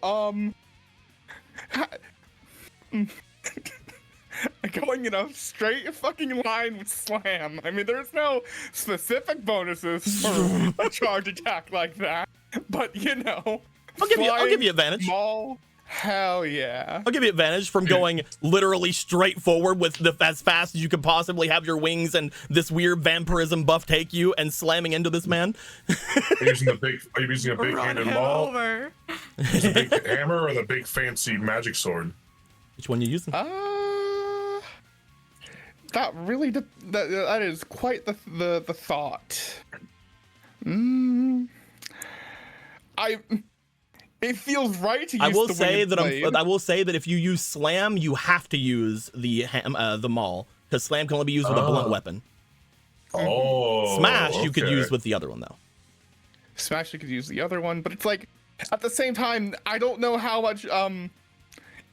[SPEAKER 5] going in a straight fucking line with slam. I mean, there's no specific bonuses for a charge attack like that, but you know,
[SPEAKER 7] I'll give you advantage.
[SPEAKER 5] Small, hell yeah.
[SPEAKER 7] I'll give you advantage from going literally straight forward with as fast as you could possibly have your wings and this weird vampirism buff take you and slamming into this man.
[SPEAKER 2] Are you using a big
[SPEAKER 3] Run
[SPEAKER 2] handed
[SPEAKER 3] him
[SPEAKER 2] maul?
[SPEAKER 3] over.
[SPEAKER 2] Is it a big hammer or the big fancy magic sword?
[SPEAKER 7] Which one you using?
[SPEAKER 5] That really that is quite the thought. It feels right to use
[SPEAKER 7] I will
[SPEAKER 5] the
[SPEAKER 7] say
[SPEAKER 5] winged
[SPEAKER 7] that
[SPEAKER 5] blade.
[SPEAKER 7] I will say that if you use slam, you have to use the maul, because slam can only be used with a blunt weapon.
[SPEAKER 2] Oh,
[SPEAKER 7] Smash you could
[SPEAKER 2] okay.
[SPEAKER 7] use with the other one though.
[SPEAKER 5] Smash, you could use the other one, but it's like at the same time, I don't know how much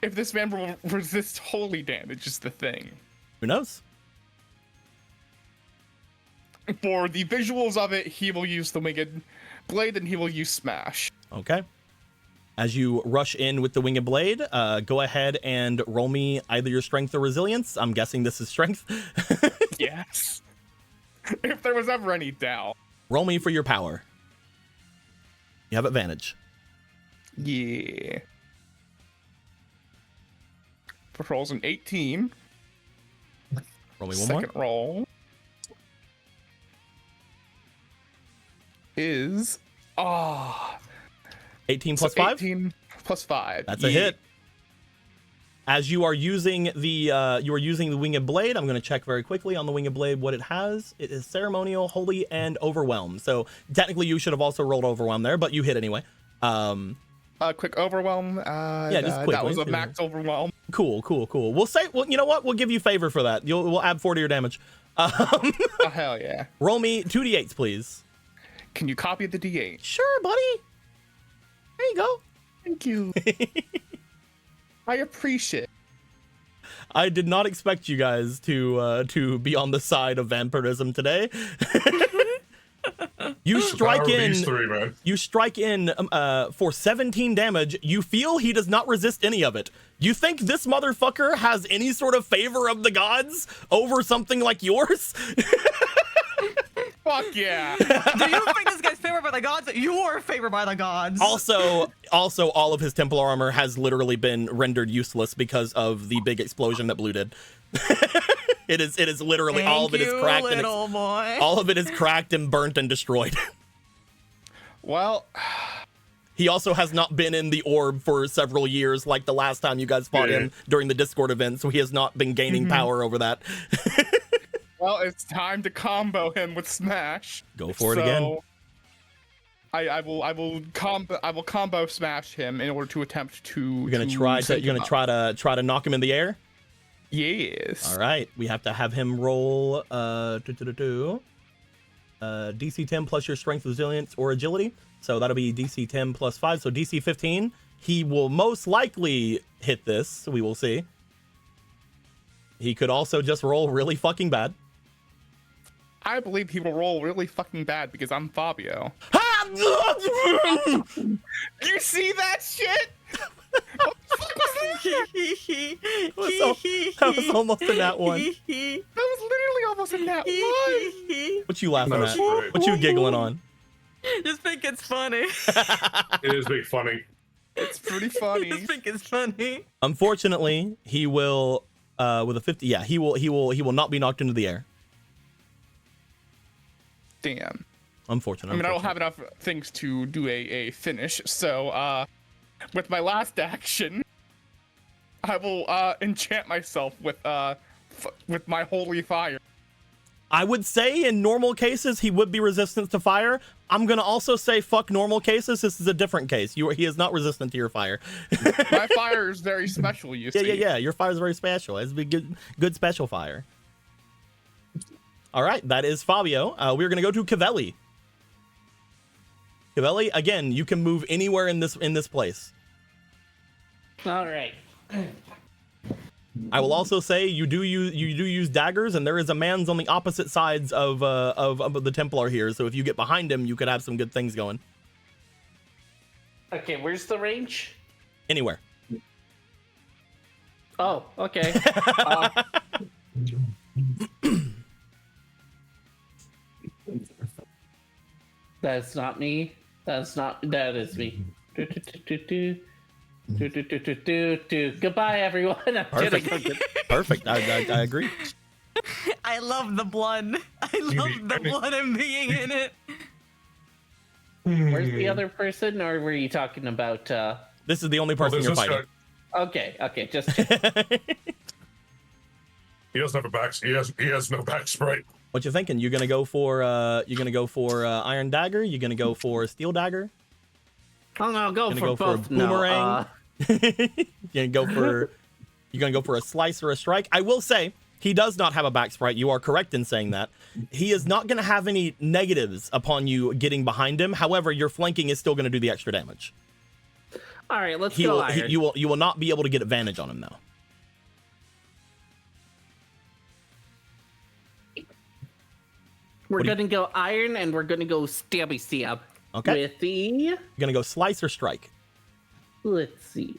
[SPEAKER 5] if this man will resist holy damage is the thing.
[SPEAKER 7] Who knows?
[SPEAKER 5] For the visuals of it, he will use the winged blade and he will use smash.
[SPEAKER 7] Okay. As you rush in with the winged blade, go ahead and roll me either your strength or resilience. I'm guessing this is strength.
[SPEAKER 5] Yes. If there was ever any doubt.
[SPEAKER 7] Roll me for your power. You have advantage.
[SPEAKER 5] Yeah. First roll's an 18.
[SPEAKER 7] Roll me one more.
[SPEAKER 5] Second roll is
[SPEAKER 7] 18 plus 5?
[SPEAKER 5] 18 plus 5.
[SPEAKER 7] That's a hit. As you are using the winged blade, I'm going to check very quickly on the winged blade what it has. It is ceremonial, holy, and overwhelm. So technically you should have also rolled overwhelm there, but you hit anyway.
[SPEAKER 5] Quick overwhelm.
[SPEAKER 7] Just quickly.
[SPEAKER 5] That was a max overwhelm.
[SPEAKER 7] Cool. Well, you know what? We'll give you favor for that. We'll add 4 to your damage.
[SPEAKER 5] Oh, hell yeah.
[SPEAKER 7] Roll me 2d8s, please.
[SPEAKER 5] Can you copy the D8?
[SPEAKER 7] Sure, buddy. There you go.
[SPEAKER 5] Thank you. I appreciate it.
[SPEAKER 7] I did not expect you guys to be on the side of vampirism today. You strike in.
[SPEAKER 2] These three, man.
[SPEAKER 7] You strike in for 17 damage. You feel he does not resist any of it. You think this motherfucker has any sort of favor of the gods over something like yours?
[SPEAKER 5] Fuck yeah.
[SPEAKER 3] Do you think this guy's favored by the gods? You are favored by the gods.
[SPEAKER 7] Also, all of his Templar armor has literally been rendered useless because of the big explosion that Blue did. It is literally all of it is cracked and all of it is cracked and burnt and destroyed.
[SPEAKER 5] Well,
[SPEAKER 7] he also has not been in the orb for several years, like the last time you guys fought him during the Discord event, so he has not been gaining power over that.
[SPEAKER 5] well, it's time to combo him with Smash.
[SPEAKER 7] Go for it again.
[SPEAKER 5] I will combo Smash him in order to attempt to.
[SPEAKER 7] You're gonna try to knock him in the air.
[SPEAKER 5] Yes.
[SPEAKER 7] All right, we have to have him roll DC 10 plus your strength, resilience, or agility. So that'll be DC 10 plus 5. So DC 15. He will most likely hit this. So we will see. He could also just roll really fucking bad.
[SPEAKER 5] I believe he will roll really fucking bad because I'm Fabio. You see that shit?
[SPEAKER 7] That was almost in that one.
[SPEAKER 5] That was literally almost in that one.
[SPEAKER 7] What you laughing at?
[SPEAKER 2] Great.
[SPEAKER 7] What you giggling on?
[SPEAKER 3] Just think it's funny.
[SPEAKER 2] It is big funny.
[SPEAKER 5] It's pretty funny.
[SPEAKER 3] Just think it's funny.
[SPEAKER 7] Unfortunately, he will with a 50. Yeah, he will not be knocked into the air.
[SPEAKER 5] Damn.
[SPEAKER 7] Unfortunately.
[SPEAKER 5] I mean, I don't have enough things to do a finish, so with my last action, I will enchant myself with my holy fire.
[SPEAKER 7] I would say in normal cases he would be resistant to fire. I'm gonna also say fuck normal cases. This is a different case. He is not resistant to your fire.
[SPEAKER 5] My fire is very special. You see?
[SPEAKER 7] Yeah. Your fire is very special. It's a good special fire. All right, that is Fabio. We're gonna go to Cavelli. Cavelli, again, you can move anywhere in this place.
[SPEAKER 6] All right.
[SPEAKER 7] I will also say you do use daggers, and there is a man's on the opposite sides of the Templar here. So if you get behind him, you could have some good things going.
[SPEAKER 6] Okay, where's the range?
[SPEAKER 7] Anywhere.
[SPEAKER 6] Oh, okay. That's not me. That is me. Goodbye, everyone. I'm
[SPEAKER 1] Perfect.
[SPEAKER 6] kidding.
[SPEAKER 1] Perfect. I agree.
[SPEAKER 3] I love the blood. I love the blood and being in it.
[SPEAKER 6] Where's the other person, or were you talking about?
[SPEAKER 1] This is the only person
[SPEAKER 2] there's
[SPEAKER 1] you're
[SPEAKER 2] this
[SPEAKER 1] fighting.
[SPEAKER 6] Okay, just
[SPEAKER 2] He doesn't have a back. He has no back spray.
[SPEAKER 1] What you thinking? You're gonna go for Iron Dagger? You're gonna go for Steel Dagger?
[SPEAKER 6] I'm gonna go
[SPEAKER 1] Gonna
[SPEAKER 6] for
[SPEAKER 1] go for a
[SPEAKER 6] both.
[SPEAKER 1] boomerang? You're gonna go for a slice or a strike? I will say he does not have a back sprite. You are correct in saying that. He is not gonna have any negatives upon you getting behind him. However, your flanking is still gonna do the extra damage.
[SPEAKER 6] All right, let's go. Iron.
[SPEAKER 1] You will not be able to get advantage on him though.
[SPEAKER 6] We're gonna go iron, and we're gonna go stabby stab.
[SPEAKER 1] Okay.
[SPEAKER 6] With the
[SPEAKER 1] You're gonna go slice or strike.
[SPEAKER 6] let's see.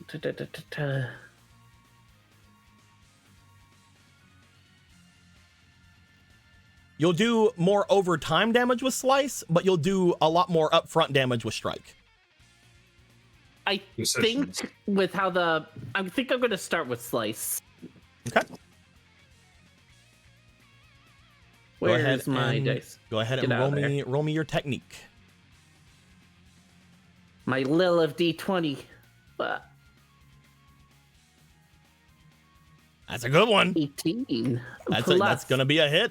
[SPEAKER 1] You'll do more over time damage with slice, but you'll do a lot more upfront damage with strike.
[SPEAKER 6] I think with how I think I'm gonna start with slice.
[SPEAKER 1] Okay.
[SPEAKER 6] Where's my dice?
[SPEAKER 1] Go ahead
[SPEAKER 6] Get
[SPEAKER 1] and
[SPEAKER 6] out of there.
[SPEAKER 1] roll me your technique.
[SPEAKER 6] My Lil of D20.
[SPEAKER 1] That's a good one.
[SPEAKER 6] 18.
[SPEAKER 1] That's gonna be a hit.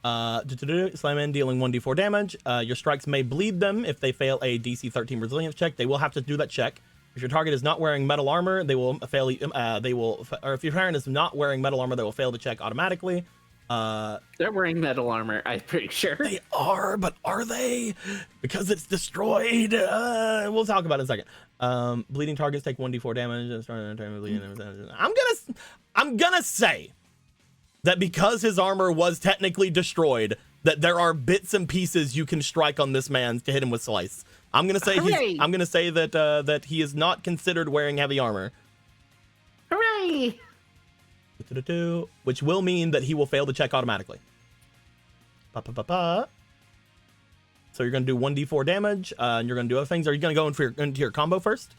[SPEAKER 1] Slam in, dealing 1d4 damage. Your strikes may bleed them if they fail a DC 13 resilience check. They will have to do that check. If your target is not wearing metal armor, they will fail. Or if your parent is not wearing metal armor, they will fail the check automatically.
[SPEAKER 6] They're wearing metal armor, I'm pretty sure.
[SPEAKER 1] They are, but are they? Because it's destroyed. We'll talk about it in a second. Bleeding targets take 1d4 damage. I'm gonna say that because his armor was technically destroyed, that there are bits and pieces you can strike on this man to hit him with slice. I'm gonna say that he is not considered wearing heavy armor.
[SPEAKER 6] Hooray!
[SPEAKER 1] Which will mean that he will fail the check automatically. So you're gonna do 1d4 damage, and you're gonna do other things. Are you gonna go into your combo first?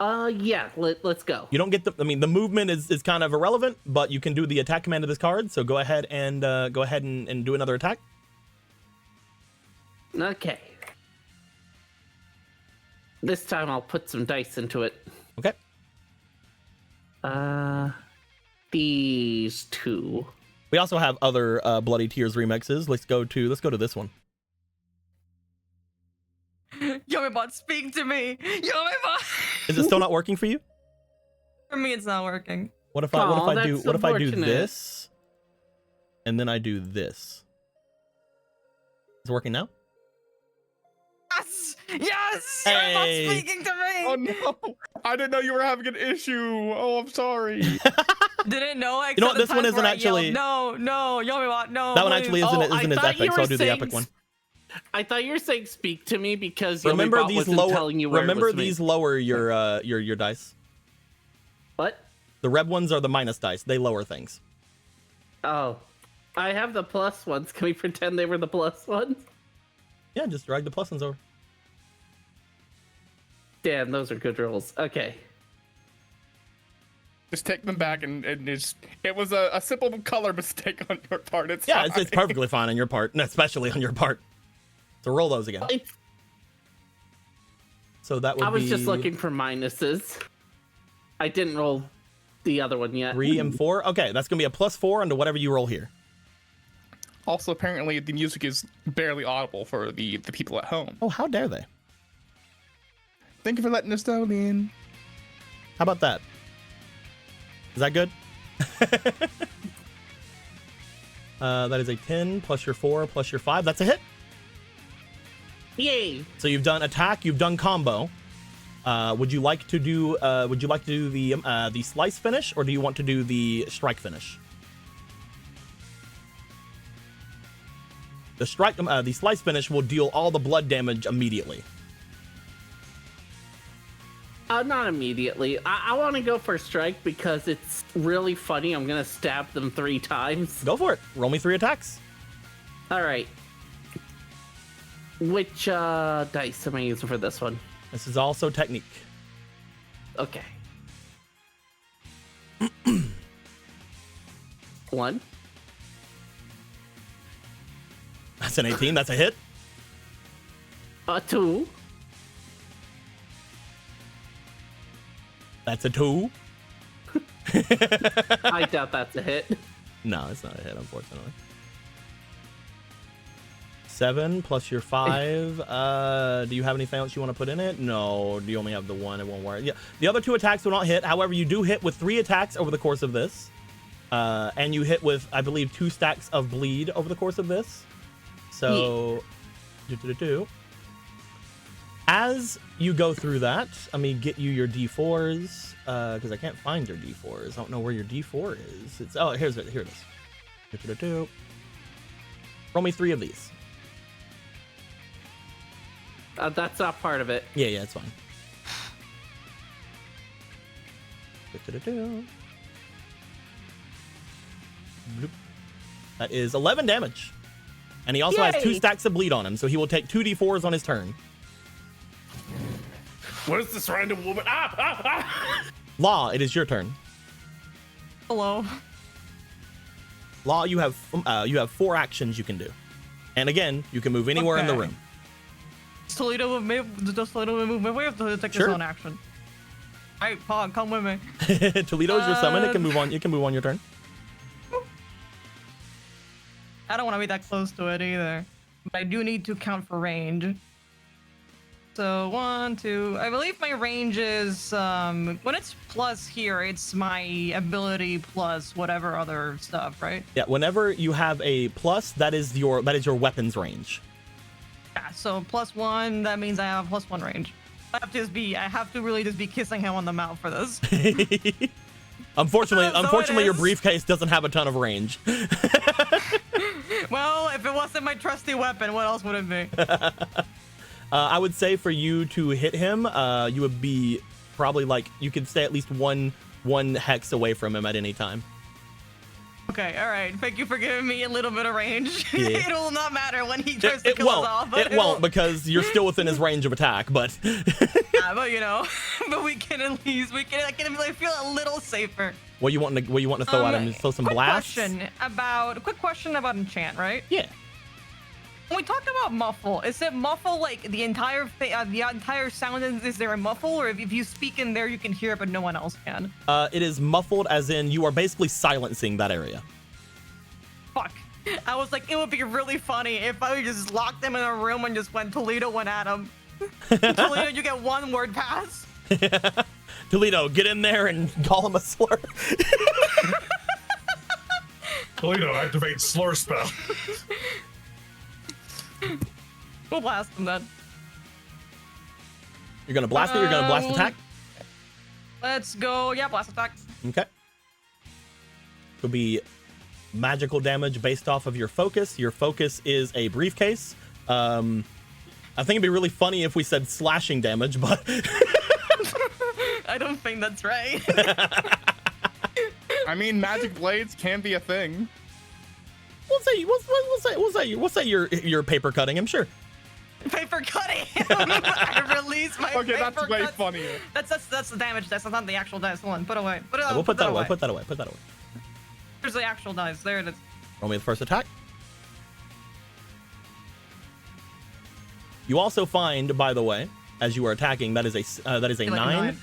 [SPEAKER 6] Yeah, let's go.
[SPEAKER 1] You don't get the movement is kind of irrelevant, but you can do the attack command of this card. So go ahead and do another attack.
[SPEAKER 6] Okay. This time I'll put some dice into it.
[SPEAKER 1] Okay.
[SPEAKER 6] These two.
[SPEAKER 1] We also have other Bloody Tears remixes. Let's go to this one.
[SPEAKER 3] Yomibot, speak to me. Yomibot.
[SPEAKER 1] Is it still not working for you?
[SPEAKER 3] For me, it's not working.
[SPEAKER 1] What if I do
[SPEAKER 6] unfortunate.
[SPEAKER 1] this, and then I do this? Is it working now?
[SPEAKER 3] Yes! Yes!
[SPEAKER 1] Hey.
[SPEAKER 3] Yomibot speaking to me!
[SPEAKER 5] Oh no! I didn't know you were having an issue. Oh, I'm sorry.
[SPEAKER 3] Didn't know.
[SPEAKER 1] You know what? This one isn't actually.
[SPEAKER 3] No, Yomibot, no.
[SPEAKER 1] That one
[SPEAKER 3] please.
[SPEAKER 1] actually
[SPEAKER 6] Oh,
[SPEAKER 1] isn't as epic, so I'll do the epic one.
[SPEAKER 6] I thought you were saying speak to me because
[SPEAKER 1] Remember
[SPEAKER 6] Yomibot
[SPEAKER 1] these
[SPEAKER 6] wasn't
[SPEAKER 1] lower.
[SPEAKER 6] telling you where it was me.
[SPEAKER 1] These lower your dice.
[SPEAKER 6] What?
[SPEAKER 1] The red ones are the minus dice. They lower things.
[SPEAKER 6] Oh. I have the plus ones. Can we pretend they were the plus ones?
[SPEAKER 1] Yeah, just drag the plus ones over.
[SPEAKER 6] Damn, those are good rolls. Okay.
[SPEAKER 5] Just take them back and it was a simple color mistake on your part. It's
[SPEAKER 1] Yeah,
[SPEAKER 5] fine.
[SPEAKER 1] it's perfectly fine on your part, and especially on your part. So roll those again. So that would be.
[SPEAKER 6] I was just looking for minuses. I didn't roll the other one yet.
[SPEAKER 1] 3 and 4. Okay, that's gonna be a +4 onto whatever you roll here.
[SPEAKER 5] Also, apparently, the music is barely audible for the people at home.
[SPEAKER 1] Oh, how dare they?
[SPEAKER 5] Thank you for letting us know, Lean.
[SPEAKER 1] How about that? Is that good? That is a 10 plus your 4 plus your 5. That's a hit.
[SPEAKER 6] Yay!
[SPEAKER 1] So you've done attack, you've done combo. Would you like to do the slice finish, or do you want to do the strike finish? The slice finish will deal all the blood damage immediately.
[SPEAKER 6] Not immediately. I want to go for strike because it's really funny. I'm gonna stab them 3 times.
[SPEAKER 1] Go for it. Roll me 3 attacks.
[SPEAKER 6] All right. Which dice am I using for this one?
[SPEAKER 1] This is also technique.
[SPEAKER 6] Okay. 1.
[SPEAKER 1] That's an 18. That's a hit.
[SPEAKER 6] 2.
[SPEAKER 1] That's a 2.
[SPEAKER 6] I doubt that's a hit.
[SPEAKER 1] No, it's not a hit, unfortunately. 7 plus your 5. Do you have anything else you want to put in it? No. Do you only have the 1? It won't work. Yeah. The other 2 attacks will not hit. However, you do hit with 3 attacks over the course of this. And you hit with, I believe, 2 stacks of bleed over the course of this. So, as you go through that, let me get you your D4s, because I can't find your D4s. I don't know where your D4 is. It's here it is. Roll me 3 of these.
[SPEAKER 6] That's not part of it.
[SPEAKER 1] Yeah, it's fine. Bloop. That is 11 damage. And he also has 2 stacks of bleed on him, so he will take 2 D4s on his turn.
[SPEAKER 5] What is this random woman?
[SPEAKER 1] Law, it is your turn.
[SPEAKER 3] Hello.
[SPEAKER 1] Law, you have 4 actions you can do. And again, you can move anywhere in the room.
[SPEAKER 3] Does Toledo move my way to take his own action? Alright, Pog, come with me.
[SPEAKER 1] Toledo is your summon. It can move on. You can move on your turn.
[SPEAKER 3] I don't want to be that close to it either. But I do need to count for range. So 1, 2. I believe my range is when it's plus here, it's my ability plus whatever other stuff, right?
[SPEAKER 1] Yeah. Whenever you have a plus, that is your weapons range.
[SPEAKER 3] Yeah. So +1. That means I have +1 range. I have to really just be kissing him on the mouth for this.
[SPEAKER 1] Unfortunately, your briefcase doesn't have a ton of range.
[SPEAKER 3] Well, if it wasn't my trusty weapon, what else would it be?
[SPEAKER 1] I would say for you to hit him, you would be probably you could stay at least one hex away from him at any time.
[SPEAKER 3] Okay, all right. Thank you for giving me a little bit of range.
[SPEAKER 1] Yeah.
[SPEAKER 3] It will not matter when he tries to kill us off.
[SPEAKER 1] It won't because you're still within his range of attack. But
[SPEAKER 3] but but we can at least I can feel a little safer.
[SPEAKER 1] What you want to throw at him? Throw some blasts.
[SPEAKER 3] Quick question about enchant, right?
[SPEAKER 1] Yeah.
[SPEAKER 3] When we talk about muffle, is it muffle like the entire sound? Is there a muffle, or if you speak in there, you can hear it, but no one else can?
[SPEAKER 1] It is muffled, as in you are basically silencing that area.
[SPEAKER 3] Fuck. I was like, it would be really funny if I just locked them in a room and just Toledo went at him. Toledo, you get 1 word pass.
[SPEAKER 1] Toledo, get in there and call him a slur.
[SPEAKER 2] Toledo, activate slur spell.
[SPEAKER 3] We'll blast him then.
[SPEAKER 1] You're gonna blast it. You're gonna blast attack.
[SPEAKER 3] Let's go. Yeah, blast attack.
[SPEAKER 1] Okay. It'll be magical damage based off of your focus. Your focus is a briefcase. I think it'd be really funny if we said slashing damage, but
[SPEAKER 5] I don't think that's right. I mean, magic blades can be a thing.
[SPEAKER 1] We'll say you're paper cutting him, sure.
[SPEAKER 3] Paper cutting. I release my
[SPEAKER 5] okay,
[SPEAKER 3] paper
[SPEAKER 5] that's way
[SPEAKER 3] cuts.
[SPEAKER 5] funnier.
[SPEAKER 3] That's the damage dice. That's not the actual dice. Hold on, put away.
[SPEAKER 1] We'll put that away. Put that away.
[SPEAKER 3] There's the actual dice. There it is.
[SPEAKER 1] Roll me the first attack. You also find, by the way, as you are attacking, that is a 9.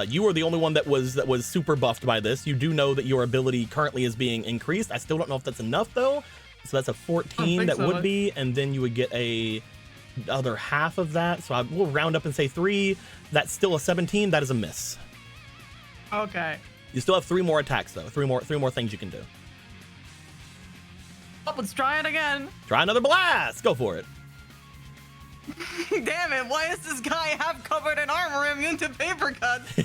[SPEAKER 1] You are the only one that was super buffed by this. You do know that your ability currently is being increased. I still don't know if that's enough though. So that's a 14 that would be, and then you would get a other half of that. So we'll round up and say 3. That's still a 17. That is a miss.
[SPEAKER 3] Okay.
[SPEAKER 1] You still have 3 more attacks though. 3 more things you can do.
[SPEAKER 3] Oh, let's try it again.
[SPEAKER 1] Try another blast. Go for it.
[SPEAKER 3] Damn it! Why is this guy half covered in armor immune to paper cuts?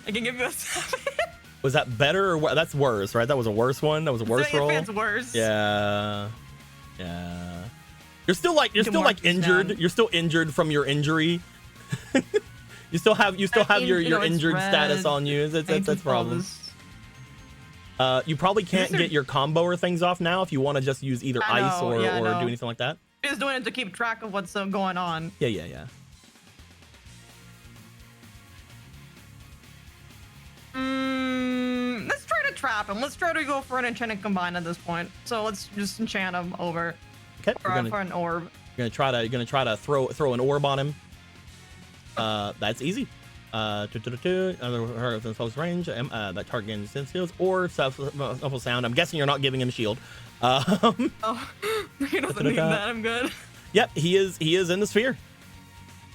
[SPEAKER 3] I can give you a 7.
[SPEAKER 1] Was that better or that's worse, right? That was a worse one. That was a worse roll.
[SPEAKER 3] It's worse.
[SPEAKER 1] Yeah. You're
[SPEAKER 7] You're still like injured.
[SPEAKER 3] down.
[SPEAKER 7] You're still injured from your injury. you still have your injured status on you. That's a problem. You probably can't get your combo or things off now if you want to just use either ice or do anything like that.
[SPEAKER 3] Just doing it to keep track of what's going on.
[SPEAKER 7] Yeah.
[SPEAKER 3] Let's try to trap him. Let's try to go for an enchanted combine at this point. So let's just enchant him over.
[SPEAKER 7] Okay.
[SPEAKER 3] For an orb.
[SPEAKER 7] You're gonna try to throw an orb on him. That's easy. Her within close range. That target gains sense skills or self sound. I'm guessing you're not giving him a shield.
[SPEAKER 3] Oh, he doesn't need that. I'm good.
[SPEAKER 7] Yep, he is in the sphere.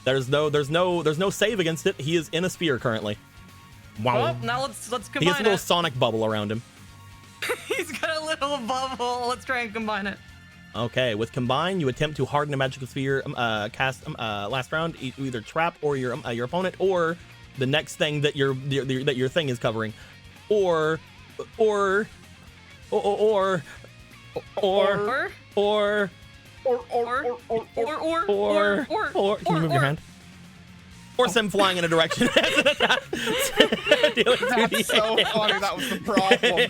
[SPEAKER 7] There's no save against it. He is in a sphere currently. Wow.
[SPEAKER 3] Well, now let's combine
[SPEAKER 7] He gets a little
[SPEAKER 3] it.
[SPEAKER 7] sonic bubble around him.
[SPEAKER 3] He's got a little bubble. Let's try and combine it.
[SPEAKER 7] Okay, with combine, you attempt to harden a magical sphere. Cast last round, either trap or your opponent, or the next thing that your thing is covering, or can you move your hand? Or send flying in a direction.
[SPEAKER 5] That's so funny. That was the problem.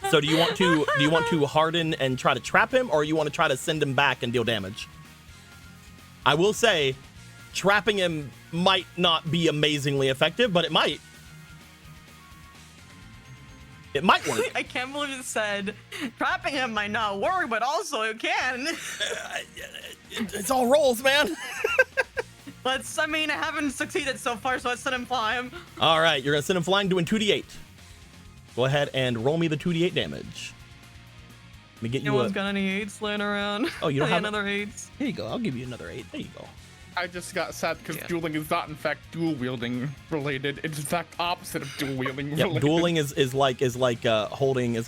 [SPEAKER 7] So do you want to harden and try to trap him, or you want to try to send him back and deal damage? I will say, trapping him might not be amazingly effective, but it might. It might work.
[SPEAKER 3] I can't believe it said trapping him might not work, but also it can.
[SPEAKER 7] It's all rolls, man.
[SPEAKER 3] I haven't succeeded so far, so let's send him flying.
[SPEAKER 7] All right, you're gonna send him flying, doing 2d8. Go ahead and roll me the 2d8 damage. Let me get you.
[SPEAKER 3] No one's got any 8s laying around.
[SPEAKER 7] Oh, you don't have
[SPEAKER 3] another 8s.
[SPEAKER 7] Here you go. I'll give you another 8. There you go.
[SPEAKER 5] I just got sad because dueling is not in fact dual wielding related. It's in fact opposite of dual wielding related.
[SPEAKER 7] Dueling is like holding a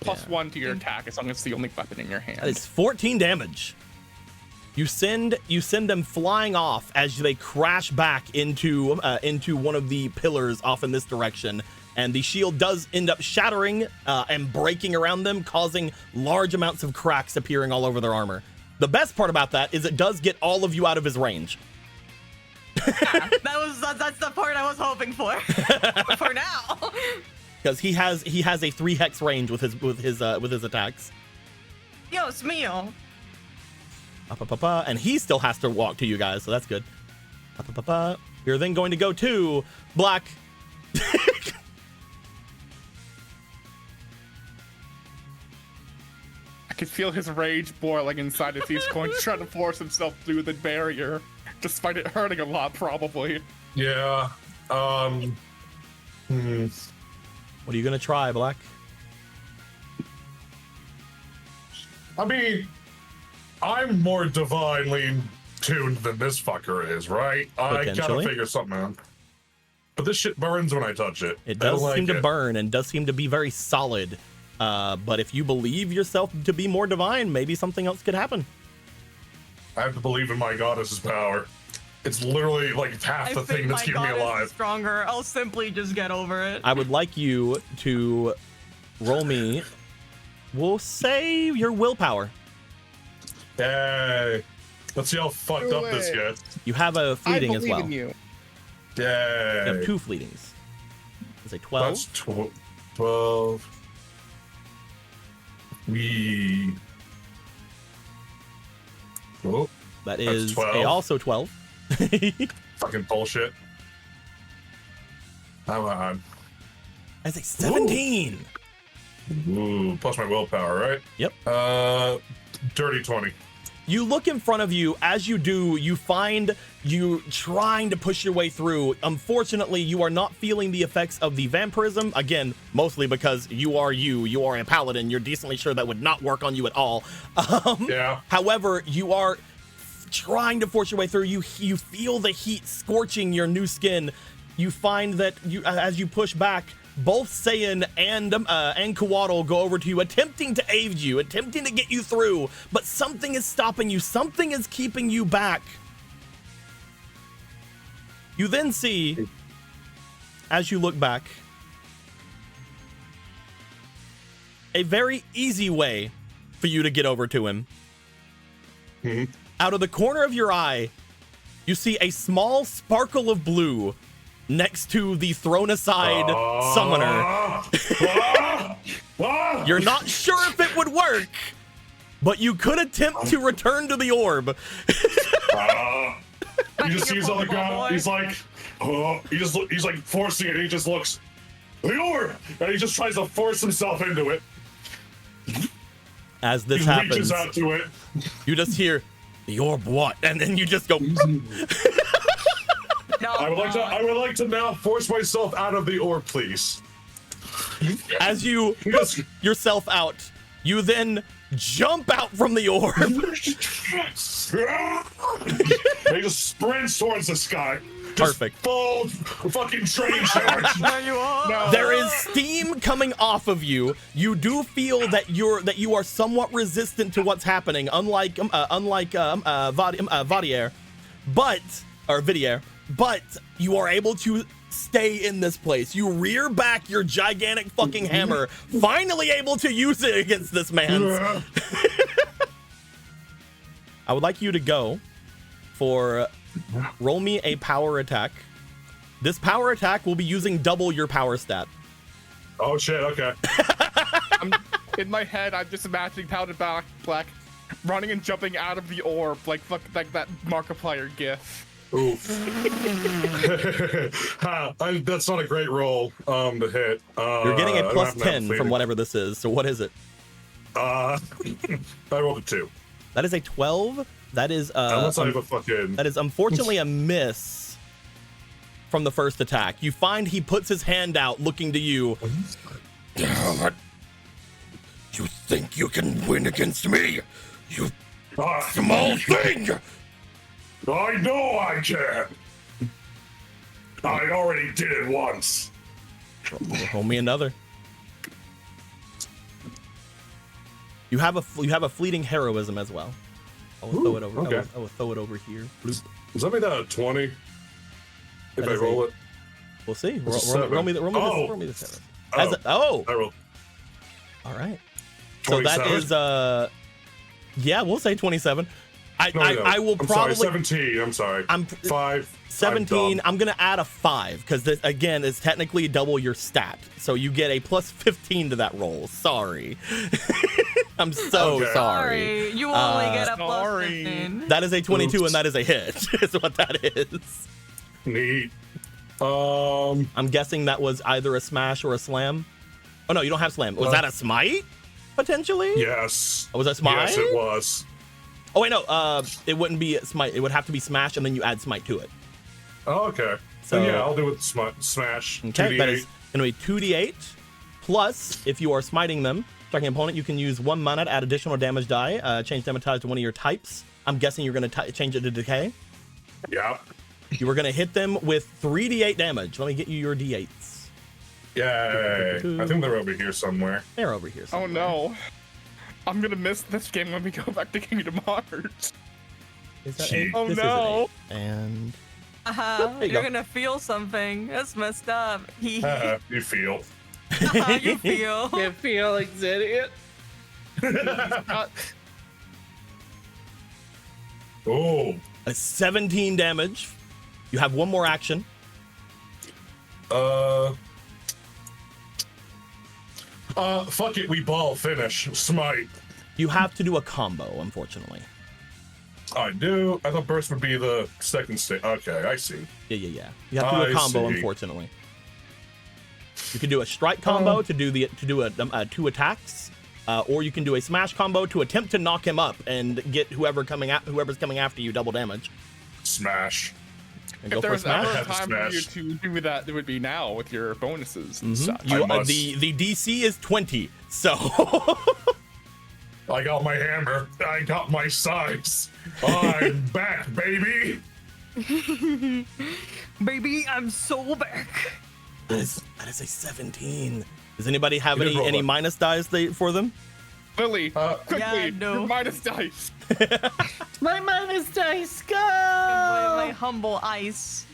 [SPEAKER 5] plus 1 to your attack as long as it's the only weapon in your hand.
[SPEAKER 7] It's 14 damage. You send them flying off as they crash back into one of the pillars off in this direction, and the shield does end up shattering and breaking around them, causing large amounts of cracks appearing all over their armor. The best part about that is it does get all of you out of his range.
[SPEAKER 3] Yeah, that's the part I was hoping for. For now.
[SPEAKER 7] Because he has a 3 hex range with his attacks.
[SPEAKER 3] Dios mío.
[SPEAKER 7] And he still has to walk to you guys, so that's good. You're then going to go to Black.
[SPEAKER 5] I can feel his rage boiling inside as he's going to try to force himself through the barrier, despite it hurting a lot, probably.
[SPEAKER 2] Yeah.
[SPEAKER 7] What are you gonna try, Black?
[SPEAKER 2] I mean, I'm more divinely tuned than this fucker is, right? I gotta figure something out. But this shit burns when I touch it.
[SPEAKER 7] It does seem to burn and does seem to be very solid. But if you believe yourself to be more divine, maybe something else could happen.
[SPEAKER 2] I have to believe in my goddess's power. It's literally like half the thing that's keeping me alive.
[SPEAKER 3] Stronger. I'll simply just get over it.
[SPEAKER 7] I would like you to roll me. We'll say your willpower.
[SPEAKER 2] Yay. Let's see how fucked up this gets.
[SPEAKER 7] You have a fleeting as well.
[SPEAKER 5] I believe in you.
[SPEAKER 2] Yay.
[SPEAKER 7] You have 2 fleetings. Is it 12?
[SPEAKER 2] That's 12. Oh,
[SPEAKER 7] that is
[SPEAKER 2] 12.
[SPEAKER 7] Also 12.
[SPEAKER 2] Fucking bullshit. Come on.
[SPEAKER 7] That's a 17.
[SPEAKER 2] Ooh, plus my willpower, right?
[SPEAKER 7] Yep.
[SPEAKER 2] Dirty 20.
[SPEAKER 7] You look in front of you. As you do, you find you trying to push your way through. Unfortunately, you are not feeling the effects of the vampirism. Again, mostly because you are a paladin. You're decently sure that would not work on you at all.
[SPEAKER 2] Yeah.
[SPEAKER 7] However, you are trying to force your way through. You feel the heat scorching your new skin. You find that as you push back, both Saiyan and Kawaddle go over to you, attempting to aid you, attempting to get you through, but something is stopping you. Something is keeping you back. You then see, as you look back, a very easy way for you to get over to him. Out of the corner of your eye, you see a small sparkle of blue next to the thrown aside summoner. You're not sure if it would work, but you could attempt to return to the orb.
[SPEAKER 2] He just sees on the ground. He's like, he's like forcing it. And he just looks, the orb, and he just tries to force himself into it.
[SPEAKER 7] As this
[SPEAKER 2] He
[SPEAKER 7] happens,
[SPEAKER 2] reaches out to it.
[SPEAKER 7] you just hear the orb what, and then you just go.
[SPEAKER 3] No,
[SPEAKER 2] I would like to now force myself out of the orb, please.
[SPEAKER 7] As you
[SPEAKER 2] Yes.
[SPEAKER 7] yourself out, you then jump out from the orb.
[SPEAKER 2] He just sprints towards the sky.
[SPEAKER 7] Perfect.
[SPEAKER 2] Full fucking train charge.
[SPEAKER 3] there you are.
[SPEAKER 7] There is steam coming off of you. You do feel that you are somewhat resistant to what's happening, unlike Vydiaer, but you are able to stay in this place. You rear back your gigantic fucking hammer, finally able to use it against this man. I would like you to go for roll me a power attack. This power attack will be using double your power stat.
[SPEAKER 2] Oh shit, okay.
[SPEAKER 5] In my head, I'm just imagining Powdered Black running and jumping out of the orb like that Markiplier gif.
[SPEAKER 2] Oof. That's not a great roll to hit.
[SPEAKER 7] You're getting a
[SPEAKER 2] I
[SPEAKER 7] plus
[SPEAKER 2] don't have
[SPEAKER 7] 10
[SPEAKER 2] that
[SPEAKER 7] from whatever this is. So what is it?
[SPEAKER 2] I rolled a 2.
[SPEAKER 7] That is a 12. That is
[SPEAKER 2] Unless I have a fucking...
[SPEAKER 7] that is unfortunately a miss from the first attack. You find he puts his hand out looking to you.
[SPEAKER 8] Damn it. You think you can win against me? You small thing!
[SPEAKER 2] I know I can. I already did it once.
[SPEAKER 7] Roll me another. You have a fleeting heroism as well. I will throw it over.
[SPEAKER 2] Okay.
[SPEAKER 7] I will throw it over here. Bloop.
[SPEAKER 2] Does that make that a 20? If
[SPEAKER 7] That
[SPEAKER 2] I
[SPEAKER 7] is
[SPEAKER 2] roll it?
[SPEAKER 7] We'll see.
[SPEAKER 2] It's a seven.
[SPEAKER 7] Roll me this.
[SPEAKER 2] Oh.
[SPEAKER 7] Roll me this.
[SPEAKER 2] Oh. I rolled
[SPEAKER 7] All right. So that
[SPEAKER 2] 27.
[SPEAKER 7] is yeah, we'll say 27.
[SPEAKER 2] No.
[SPEAKER 7] I will
[SPEAKER 2] I'm
[SPEAKER 7] probably
[SPEAKER 2] sorry, 17. I'm sorry. 5.
[SPEAKER 7] 17. I'm gonna add a 5 because this again is technically double your stat, so you get a plus 15 to that roll. Sorry, I'm so
[SPEAKER 2] Okay.
[SPEAKER 7] sorry.
[SPEAKER 3] You only get a
[SPEAKER 5] sorry.
[SPEAKER 3] plus 15.
[SPEAKER 7] That is a 22,
[SPEAKER 2] Oops.
[SPEAKER 7] and that is a hit. Is what that is.
[SPEAKER 2] Neat.
[SPEAKER 7] I'm guessing that was either a smash or a slam. Oh no, you don't have slam. Was that a smite? Potentially.
[SPEAKER 2] Yes.
[SPEAKER 7] Oh, was that smite?
[SPEAKER 2] Yes, it was.
[SPEAKER 7] Oh wait, no. It wouldn't be a smite. It would have to be smash, and then you add smite to it.
[SPEAKER 2] Oh, okay.
[SPEAKER 7] So-
[SPEAKER 2] So yeah, I'll do it. Smash.
[SPEAKER 7] Okay, that
[SPEAKER 2] 2d8.
[SPEAKER 7] is going to be 2d8 plus if you are smiting them, striking an opponent, you can use 1 mana to add additional damage die. Change damage to one of your types. I'm guessing you're going to change it to decay.
[SPEAKER 2] Yeah.
[SPEAKER 7] You are going to hit them with 3d8 damage. Let me get you your d8s.
[SPEAKER 2] Yay. I think they're over here somewhere.
[SPEAKER 7] They're over here.
[SPEAKER 5] Oh
[SPEAKER 7] somewhere.
[SPEAKER 5] no. I'm gonna miss this game when we go back to Kingdom Hearts.
[SPEAKER 7] Is that
[SPEAKER 2] Gee.
[SPEAKER 5] Oh
[SPEAKER 7] this is an
[SPEAKER 5] no.
[SPEAKER 7] 8. And
[SPEAKER 3] Uh-huh.
[SPEAKER 7] There you
[SPEAKER 3] You're
[SPEAKER 7] go.
[SPEAKER 3] gonna feel something. That's messed up.
[SPEAKER 2] You feel.
[SPEAKER 3] You feel.
[SPEAKER 6] You feelings, idiot.
[SPEAKER 2] Oh.
[SPEAKER 7] a 17 damage. You have one more action.
[SPEAKER 2] Fuck it. We ball finish. Smite.
[SPEAKER 7] You have to do a combo, unfortunately.
[SPEAKER 2] I do. I thought burst would be the second stage. Okay, I see.
[SPEAKER 7] Yeah. You have to do a
[SPEAKER 2] I
[SPEAKER 7] combo,
[SPEAKER 2] see.
[SPEAKER 7] unfortunately. You can do a strike combo to do 2 attacks, or you can do a smash combo to attempt to knock him up and get whoever's coming after you double damage.
[SPEAKER 2] Smash.
[SPEAKER 7] And
[SPEAKER 5] If
[SPEAKER 7] go
[SPEAKER 5] there
[SPEAKER 7] for a
[SPEAKER 5] was ever
[SPEAKER 7] smash.
[SPEAKER 5] a
[SPEAKER 2] Have a
[SPEAKER 5] time for you
[SPEAKER 2] smash.
[SPEAKER 5] to do that, it would be now with your bonuses and
[SPEAKER 7] Mhm.
[SPEAKER 5] such.
[SPEAKER 7] You,
[SPEAKER 2] I must.
[SPEAKER 7] the DC is 20, so
[SPEAKER 2] I got my hammer. I got my size. I'm back, baby.
[SPEAKER 3] Baby, I'm so back.
[SPEAKER 7] that is a 17. Does anybody have
[SPEAKER 2] You did roll
[SPEAKER 7] any
[SPEAKER 2] it.
[SPEAKER 7] minus dice for them?
[SPEAKER 5] Lily, quickly,
[SPEAKER 3] Yeah, no.
[SPEAKER 5] your minus dice.
[SPEAKER 6] My minus dice, go!
[SPEAKER 3] My humble ice.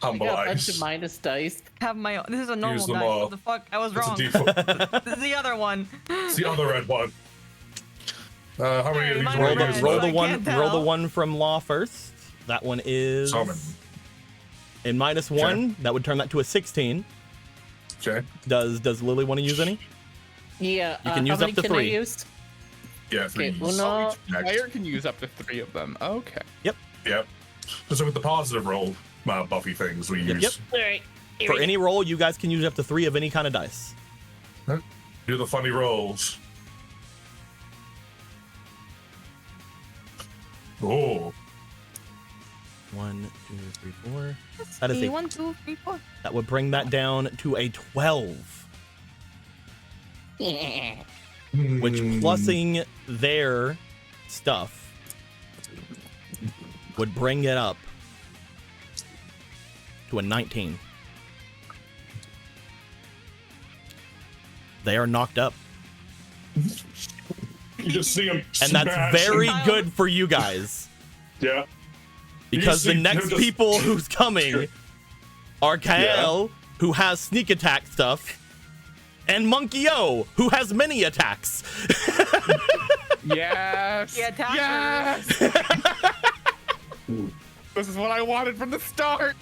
[SPEAKER 2] Humble
[SPEAKER 6] I got a bunch
[SPEAKER 2] eyes.
[SPEAKER 6] of minus dice.
[SPEAKER 3] Have my own. This is a normal
[SPEAKER 2] them
[SPEAKER 3] dice.
[SPEAKER 2] all.
[SPEAKER 3] What the fuck? I was
[SPEAKER 2] It's a
[SPEAKER 3] wrong.
[SPEAKER 2] default.
[SPEAKER 3] This is the other one.
[SPEAKER 2] It's the other red one. How many
[SPEAKER 3] Hey,
[SPEAKER 2] of these
[SPEAKER 3] mine
[SPEAKER 2] were
[SPEAKER 3] are
[SPEAKER 2] you
[SPEAKER 3] red,
[SPEAKER 2] using?
[SPEAKER 3] so
[SPEAKER 1] roll
[SPEAKER 3] I
[SPEAKER 1] the one.
[SPEAKER 3] can't
[SPEAKER 1] Roll the
[SPEAKER 3] tell.
[SPEAKER 1] one from Law first. That one is
[SPEAKER 2] Summon.
[SPEAKER 1] in -1. That would turn that to a 16.
[SPEAKER 2] Okay.
[SPEAKER 1] Does Lily want to use any?
[SPEAKER 6] Yeah.
[SPEAKER 1] You can
[SPEAKER 6] how
[SPEAKER 1] use
[SPEAKER 6] many
[SPEAKER 1] up to
[SPEAKER 6] can I
[SPEAKER 1] 3.
[SPEAKER 6] use?
[SPEAKER 2] Yeah, 3.
[SPEAKER 6] Okay, uno.
[SPEAKER 5] Player can use up to 3 of them. Okay.
[SPEAKER 2] Yep. So with the positive roll Buffy things we use.
[SPEAKER 1] Yep.
[SPEAKER 6] All right. here
[SPEAKER 1] For
[SPEAKER 6] we
[SPEAKER 1] any roll, you guys can use up to 3 of any kind of dice.
[SPEAKER 2] Do the funny rolls. Oh.
[SPEAKER 1] 1, 2, 3, 4. That is a,
[SPEAKER 3] 1, 2, 3, 4.
[SPEAKER 1] that would bring that down to a 12, which plussing their stuff would bring it up to a 19. They are knocked up,
[SPEAKER 2] You just see him.
[SPEAKER 1] and that's very good for you guys.
[SPEAKER 2] Yeah.
[SPEAKER 1] Because the
[SPEAKER 2] see
[SPEAKER 1] next
[SPEAKER 2] him just-
[SPEAKER 1] people who's coming are Kael, who has sneak attack stuff, and Monkey O, who has many attacks.
[SPEAKER 5] Yes.
[SPEAKER 3] Yeah, attacker.
[SPEAKER 5] Yes. This is what I wanted from the start.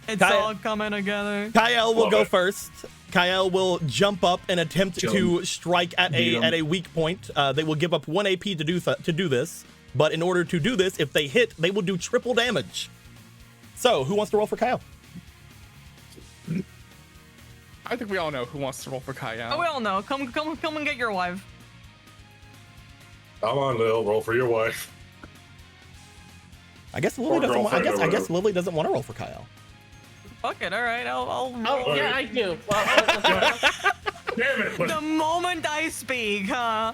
[SPEAKER 3] It's
[SPEAKER 1] Kyle-
[SPEAKER 3] all coming together.
[SPEAKER 1] Kael will
[SPEAKER 2] Love
[SPEAKER 1] go
[SPEAKER 2] it.
[SPEAKER 1] first. Kael will jump up and attempt to strike at
[SPEAKER 2] Beat 'em.
[SPEAKER 1] a weak point. They will give up 1 AP to do this, but in order to do this, if they hit, they will do triple damage. So, who wants to roll for Kael?
[SPEAKER 5] I think we all know who wants to roll for Kyle.
[SPEAKER 3] Oh, we all know. Come and get your wife.
[SPEAKER 2] Come on, Lil, roll for your wife.
[SPEAKER 1] I guess Lily
[SPEAKER 2] Or
[SPEAKER 1] doesn't.
[SPEAKER 2] girlfriend or
[SPEAKER 1] I guess
[SPEAKER 2] whatever.
[SPEAKER 1] Lily doesn't want to roll for Kael.
[SPEAKER 3] Fuck it. All right. I'll
[SPEAKER 6] Oh, yeah, I do. Well,
[SPEAKER 2] Damn it!
[SPEAKER 3] The moment I speak, huh?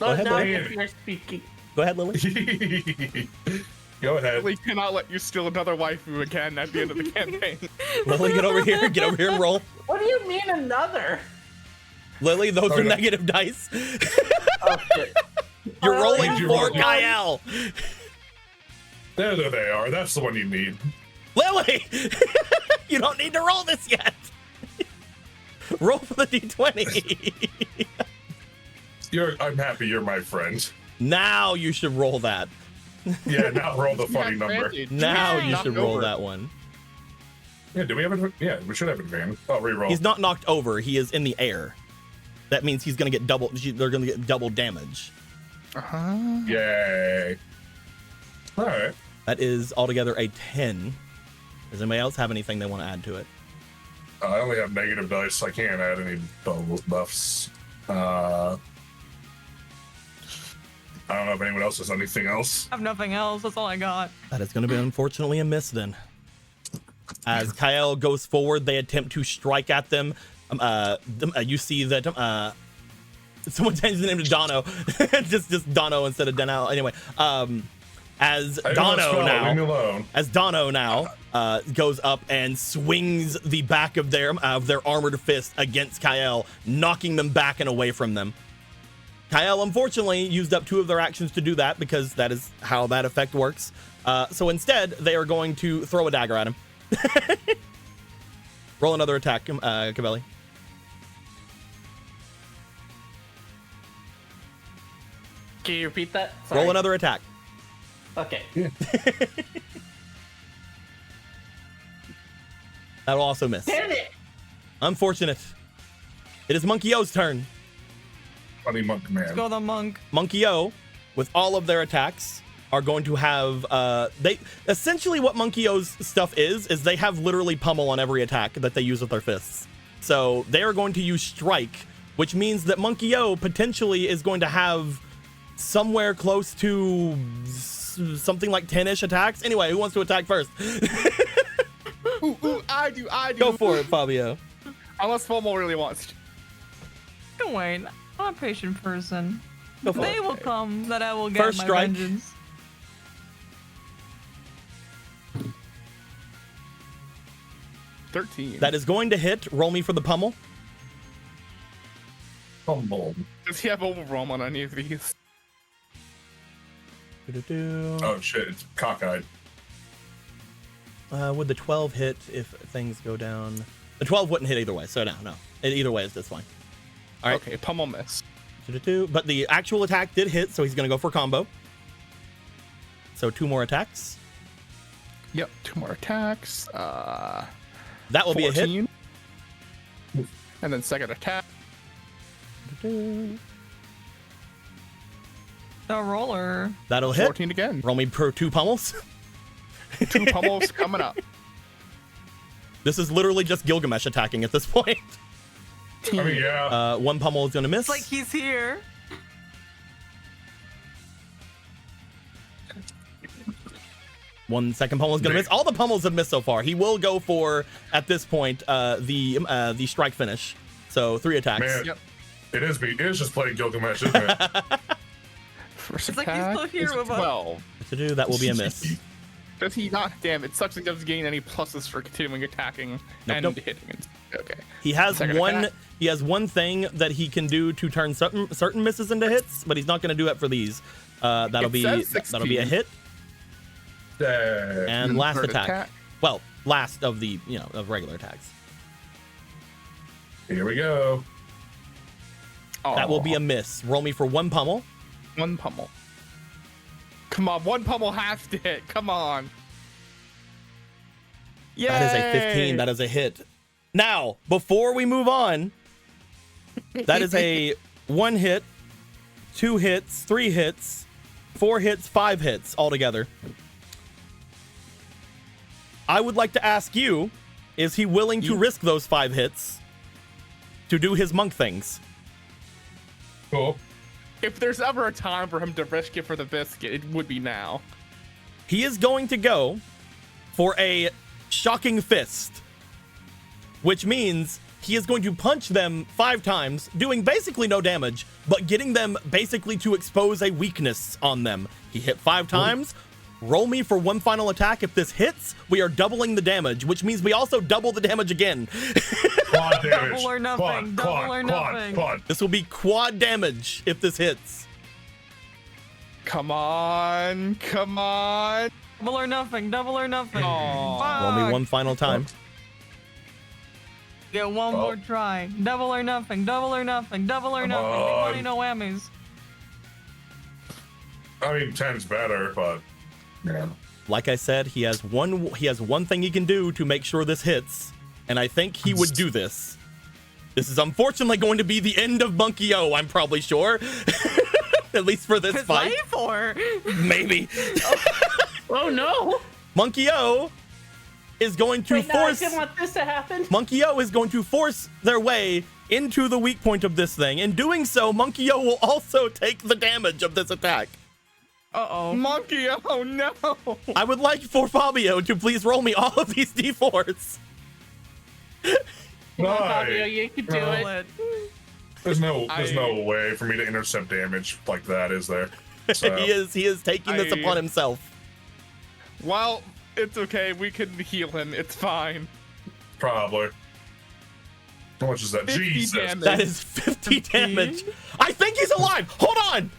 [SPEAKER 1] ahead,
[SPEAKER 6] no,
[SPEAKER 1] Lily.
[SPEAKER 6] if you're speaking.
[SPEAKER 1] Go ahead, Lily.
[SPEAKER 2] Go ahead.
[SPEAKER 5] We cannot let you steal another waifu again at the end of the campaign.
[SPEAKER 1] Lily, get over here. Get over here and roll.
[SPEAKER 6] What do you mean another?
[SPEAKER 1] Lily, those
[SPEAKER 2] Oh,
[SPEAKER 1] are
[SPEAKER 2] no.
[SPEAKER 1] negative dice.
[SPEAKER 6] Oh, shit.
[SPEAKER 1] You're
[SPEAKER 6] Oh,
[SPEAKER 1] rolling
[SPEAKER 2] Did you
[SPEAKER 1] for
[SPEAKER 2] roll?
[SPEAKER 1] Kael.
[SPEAKER 2] There they are. That's the one you need.
[SPEAKER 1] Lily, you don't need to roll this yet. Roll for the d20.
[SPEAKER 2] I'm happy you're my friend.
[SPEAKER 1] Now you should roll that.
[SPEAKER 2] Yeah, now roll the funny
[SPEAKER 5] Yeah,
[SPEAKER 2] number.
[SPEAKER 5] granted.
[SPEAKER 1] Now you
[SPEAKER 5] Knocked
[SPEAKER 1] should roll
[SPEAKER 5] over.
[SPEAKER 1] that one.
[SPEAKER 2] Yeah, do we have it? Yeah, we should have advantage. Oh, reroll.
[SPEAKER 1] He's not knocked over. He is in the air. That means he's gonna get double. They're gonna get double damage.
[SPEAKER 5] Uh-huh.
[SPEAKER 2] Yay. All right.
[SPEAKER 1] That is altogether a 10. Does anybody else have anything they want to add to it?
[SPEAKER 2] I only have negative dice. So I can't add any buffs. I don't know if anyone else has anything else.
[SPEAKER 3] I have nothing else. That's all I got.
[SPEAKER 1] That is going to be unfortunately a miss then. As Kael goes forward, they attempt to strike at them. You see that someone changed the name to Dono, just Dono instead of Dano. Anyway, as
[SPEAKER 2] I don't know
[SPEAKER 1] Dono
[SPEAKER 2] spell, leave me
[SPEAKER 1] now,
[SPEAKER 2] alone.
[SPEAKER 1] as Dono now goes up and swings the back of their armored fist against Kael, knocking them back and away from them. Kael unfortunately used up 2 of their actions to do that because that is how that effect works. So instead, they are going to throw a dagger at him. Roll another attack, Cavelli.
[SPEAKER 6] Can you repeat that? Sorry.
[SPEAKER 1] Roll another attack.
[SPEAKER 6] Okay.
[SPEAKER 1] That'll also miss.
[SPEAKER 6] Damn it!
[SPEAKER 1] Unfortunate. It is Monkey O's turn.
[SPEAKER 2] Funny monk man.
[SPEAKER 3] Go the monk.
[SPEAKER 1] Monkey O, with all of their attacks, are going to have they essentially what Monkey O's stuff is they have literally pummel on every attack that they use with their fists. So they are going to use strike, which means that Monkey O potentially is going to have somewhere close to something like 10-ish attacks. Anyway, who wants to attack first?
[SPEAKER 5] Ooh, I do.
[SPEAKER 1] Go for it, Fabio.
[SPEAKER 5] Unless Fomo really wants to.
[SPEAKER 3] Don't wait. I'm a patient person.
[SPEAKER 1] Go for
[SPEAKER 3] They
[SPEAKER 1] it.
[SPEAKER 3] will come that I will get
[SPEAKER 1] First
[SPEAKER 3] my
[SPEAKER 1] strike.
[SPEAKER 3] vengeance.
[SPEAKER 5] $13.
[SPEAKER 1] That is going to hit. Roll me for the pummel.
[SPEAKER 2] Humble.
[SPEAKER 5] Does he have overwhelm on any of these?
[SPEAKER 2] Oh shit! It's cockeyed.
[SPEAKER 1] Would the 12 hit if things go down? The 12 wouldn't hit either way, so no. Either way, it's fine. All right.
[SPEAKER 5] Okay, pummel miss.
[SPEAKER 1] But the actual attack did hit, so he's going to go for combo. So 2 more attacks.
[SPEAKER 5] Yep, 2 more attacks.
[SPEAKER 1] That will
[SPEAKER 5] 14.
[SPEAKER 1] be a hit.
[SPEAKER 5] And then second attack.
[SPEAKER 3] The roller.
[SPEAKER 1] That'll hit.
[SPEAKER 5] 14 again.
[SPEAKER 1] Roll me per 2 pummels.
[SPEAKER 5] 2 pummels coming up.
[SPEAKER 1] This is literally just Gilgamesh attacking at this point.
[SPEAKER 2] I mean, yeah.
[SPEAKER 1] 1 pummel is going to miss.
[SPEAKER 3] It's like he's here.
[SPEAKER 1] One second pummel is going to miss. All the pummels have missed so far. He will go for, at this point, the strike finish. So 3 attacks.
[SPEAKER 2] Man,
[SPEAKER 5] Yep.
[SPEAKER 2] it is just playing Gilgamesh, isn't it?
[SPEAKER 5] First
[SPEAKER 3] It's like he's
[SPEAKER 5] attack
[SPEAKER 3] still here
[SPEAKER 5] is
[SPEAKER 3] with us.
[SPEAKER 5] 12.
[SPEAKER 1] To do that will be a miss.
[SPEAKER 5] Does he not? Damn, it sucks he doesn't gain any pluses for continuing attacking and
[SPEAKER 1] nope.
[SPEAKER 5] hitting. Okay.
[SPEAKER 1] He has
[SPEAKER 5] Second
[SPEAKER 1] one.
[SPEAKER 5] attack.
[SPEAKER 1] He has one thing that he can do to turn certain misses into hits, but he's not going to do it for these. That'll
[SPEAKER 5] It
[SPEAKER 1] be
[SPEAKER 5] says
[SPEAKER 1] that'll be a
[SPEAKER 5] 16.
[SPEAKER 1] hit
[SPEAKER 2] Dang.
[SPEAKER 1] and last
[SPEAKER 5] Third
[SPEAKER 1] attack. Well, last of the of regular attacks.
[SPEAKER 2] Here we go.
[SPEAKER 1] That will be a miss. Roll me for 1 pummel.
[SPEAKER 5] 1 pummel. Come on, 1 pummel has to hit. Come on. Yay!
[SPEAKER 1] That is a 15. That is a hit. Now, before we move on, that is a 1 hit, 2 hits, 3 hits, 4 hits, 5 hits altogether. I would like to ask you, is he willing to risk those 5 hits to do his monk things?
[SPEAKER 2] Cool.
[SPEAKER 5] If there's ever a time for him to risk it for the biscuit, it would be now.
[SPEAKER 1] He is going to go for a shocking fist, which means he is going to punch them 5 times, doing basically no damage, but getting them basically to expose a weakness on them. He hit 5 times. Roll me for 1 final attack. If this hits, we are doubling the damage, which means we also double the damage again.
[SPEAKER 2] Quad damage.
[SPEAKER 3] Double or nothing. Double or nothing.
[SPEAKER 2] Quad.
[SPEAKER 1] This will be quad damage if this hits.
[SPEAKER 5] Come on. Come on.
[SPEAKER 3] Double or nothing. Double or nothing.
[SPEAKER 5] Aw.
[SPEAKER 1] Roll me
[SPEAKER 3] Fuck.
[SPEAKER 1] 1 final time.
[SPEAKER 3] Get one more try. Double or nothing. Double or nothing. Double or nothing. Big money, no whammies.
[SPEAKER 2] I mean, 10's better, but yeah.
[SPEAKER 1] Like I said, he has one thing he can do to make sure this hits, and I think he would do this. This is unfortunately going to be the end of Monkey O, I'm probably sure. At least for this
[SPEAKER 3] His
[SPEAKER 1] fight.
[SPEAKER 3] life or
[SPEAKER 1] Maybe.
[SPEAKER 6] Oh no!
[SPEAKER 1] Monkey O is going to
[SPEAKER 6] Wait, no, I
[SPEAKER 1] force
[SPEAKER 6] didn't want this to happen.
[SPEAKER 1] Monkey O is going to force their way into the weak point of this thing. In doing so, Monkey O will also take the damage of this attack.
[SPEAKER 3] uh-oh.
[SPEAKER 5] Monkey, oh no.
[SPEAKER 1] I would like for Fabio to please roll me all of these d4s.
[SPEAKER 6] Come on,
[SPEAKER 2] Nice.
[SPEAKER 6] Fabio, you can do
[SPEAKER 2] No.
[SPEAKER 6] it.
[SPEAKER 2] There's no way for me to intercept damage like that, is there? So,
[SPEAKER 1] He is taking this
[SPEAKER 5] I-
[SPEAKER 1] upon himself.
[SPEAKER 5] Well, it's okay. We can heal him. It's fine.
[SPEAKER 2] probably. How much is that?
[SPEAKER 5] 50
[SPEAKER 2] Jesus.
[SPEAKER 5] damage.
[SPEAKER 1] That is 50 damage. I think he's alive. Hold on.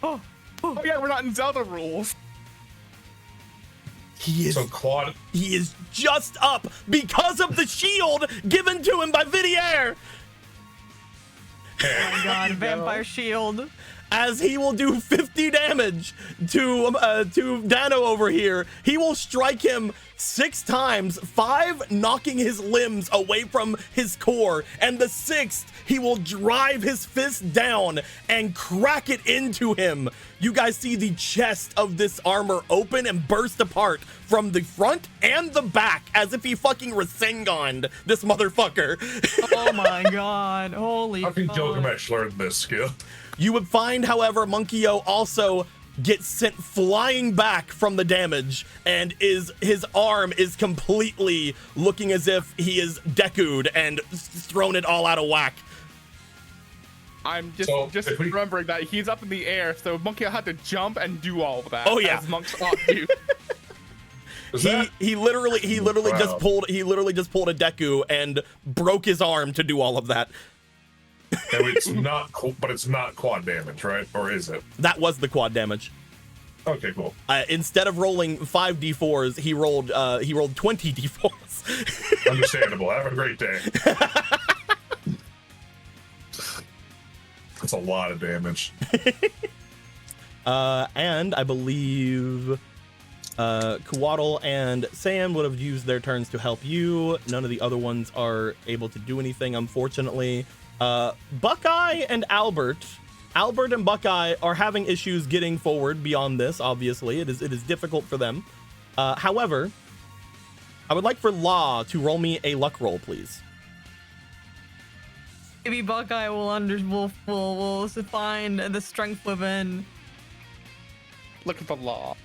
[SPEAKER 5] Oh yeah, we're not in Zelda rules.
[SPEAKER 1] He is
[SPEAKER 2] So quad.
[SPEAKER 1] He is just up because of the shield given to him by Vydiaer.
[SPEAKER 3] Oh my god, vampire shield.
[SPEAKER 1] As he will do 50 damage to Dano over here. He will strike him 6 times, 5 knocking his limbs away from his core, and the 6th he will drive his fist down and crack it into him. You guys see the chest of this armor open and burst apart from the front and the back as if he fucking Rasengan'd this motherfucker.
[SPEAKER 3] Oh my god, holy
[SPEAKER 2] How can
[SPEAKER 3] fuck.
[SPEAKER 2] Gilgamesh learn this skill?
[SPEAKER 1] You would find, however, Monkey O also gets sent flying back from the damage, and his arm is completely looking as if he is Deku'd and thrown it all out of whack.
[SPEAKER 5] I'm just
[SPEAKER 2] So, if we-
[SPEAKER 5] remembering that he's up in the air, so Monkey had to jump and do all of that.
[SPEAKER 1] Oh, yeah.
[SPEAKER 5] As monks ought to.
[SPEAKER 1] He literally
[SPEAKER 2] Wow.
[SPEAKER 1] just pulled a Deku and broke his arm to do all of that.
[SPEAKER 2] And it's not, but it's not quad damage, right? Or is it?
[SPEAKER 1] That was the quad damage.
[SPEAKER 2] Okay, cool.
[SPEAKER 1] Instead of rolling 5 d4s, he rolled 20 d4s.
[SPEAKER 2] Understandable. Have a great day. That's a lot of damage.
[SPEAKER 1] And I believe Kuwaddle and Sam would have used their turns to help you. None of the other ones are able to do anything, unfortunately. Buckeye and Albert and Buckeye are having issues getting forward beyond this. Obviously, it is difficult for them. However, I would like for Law to roll me a luck roll, please.
[SPEAKER 3] Maybe Buckeye will find the strength within.
[SPEAKER 5] Look at the law.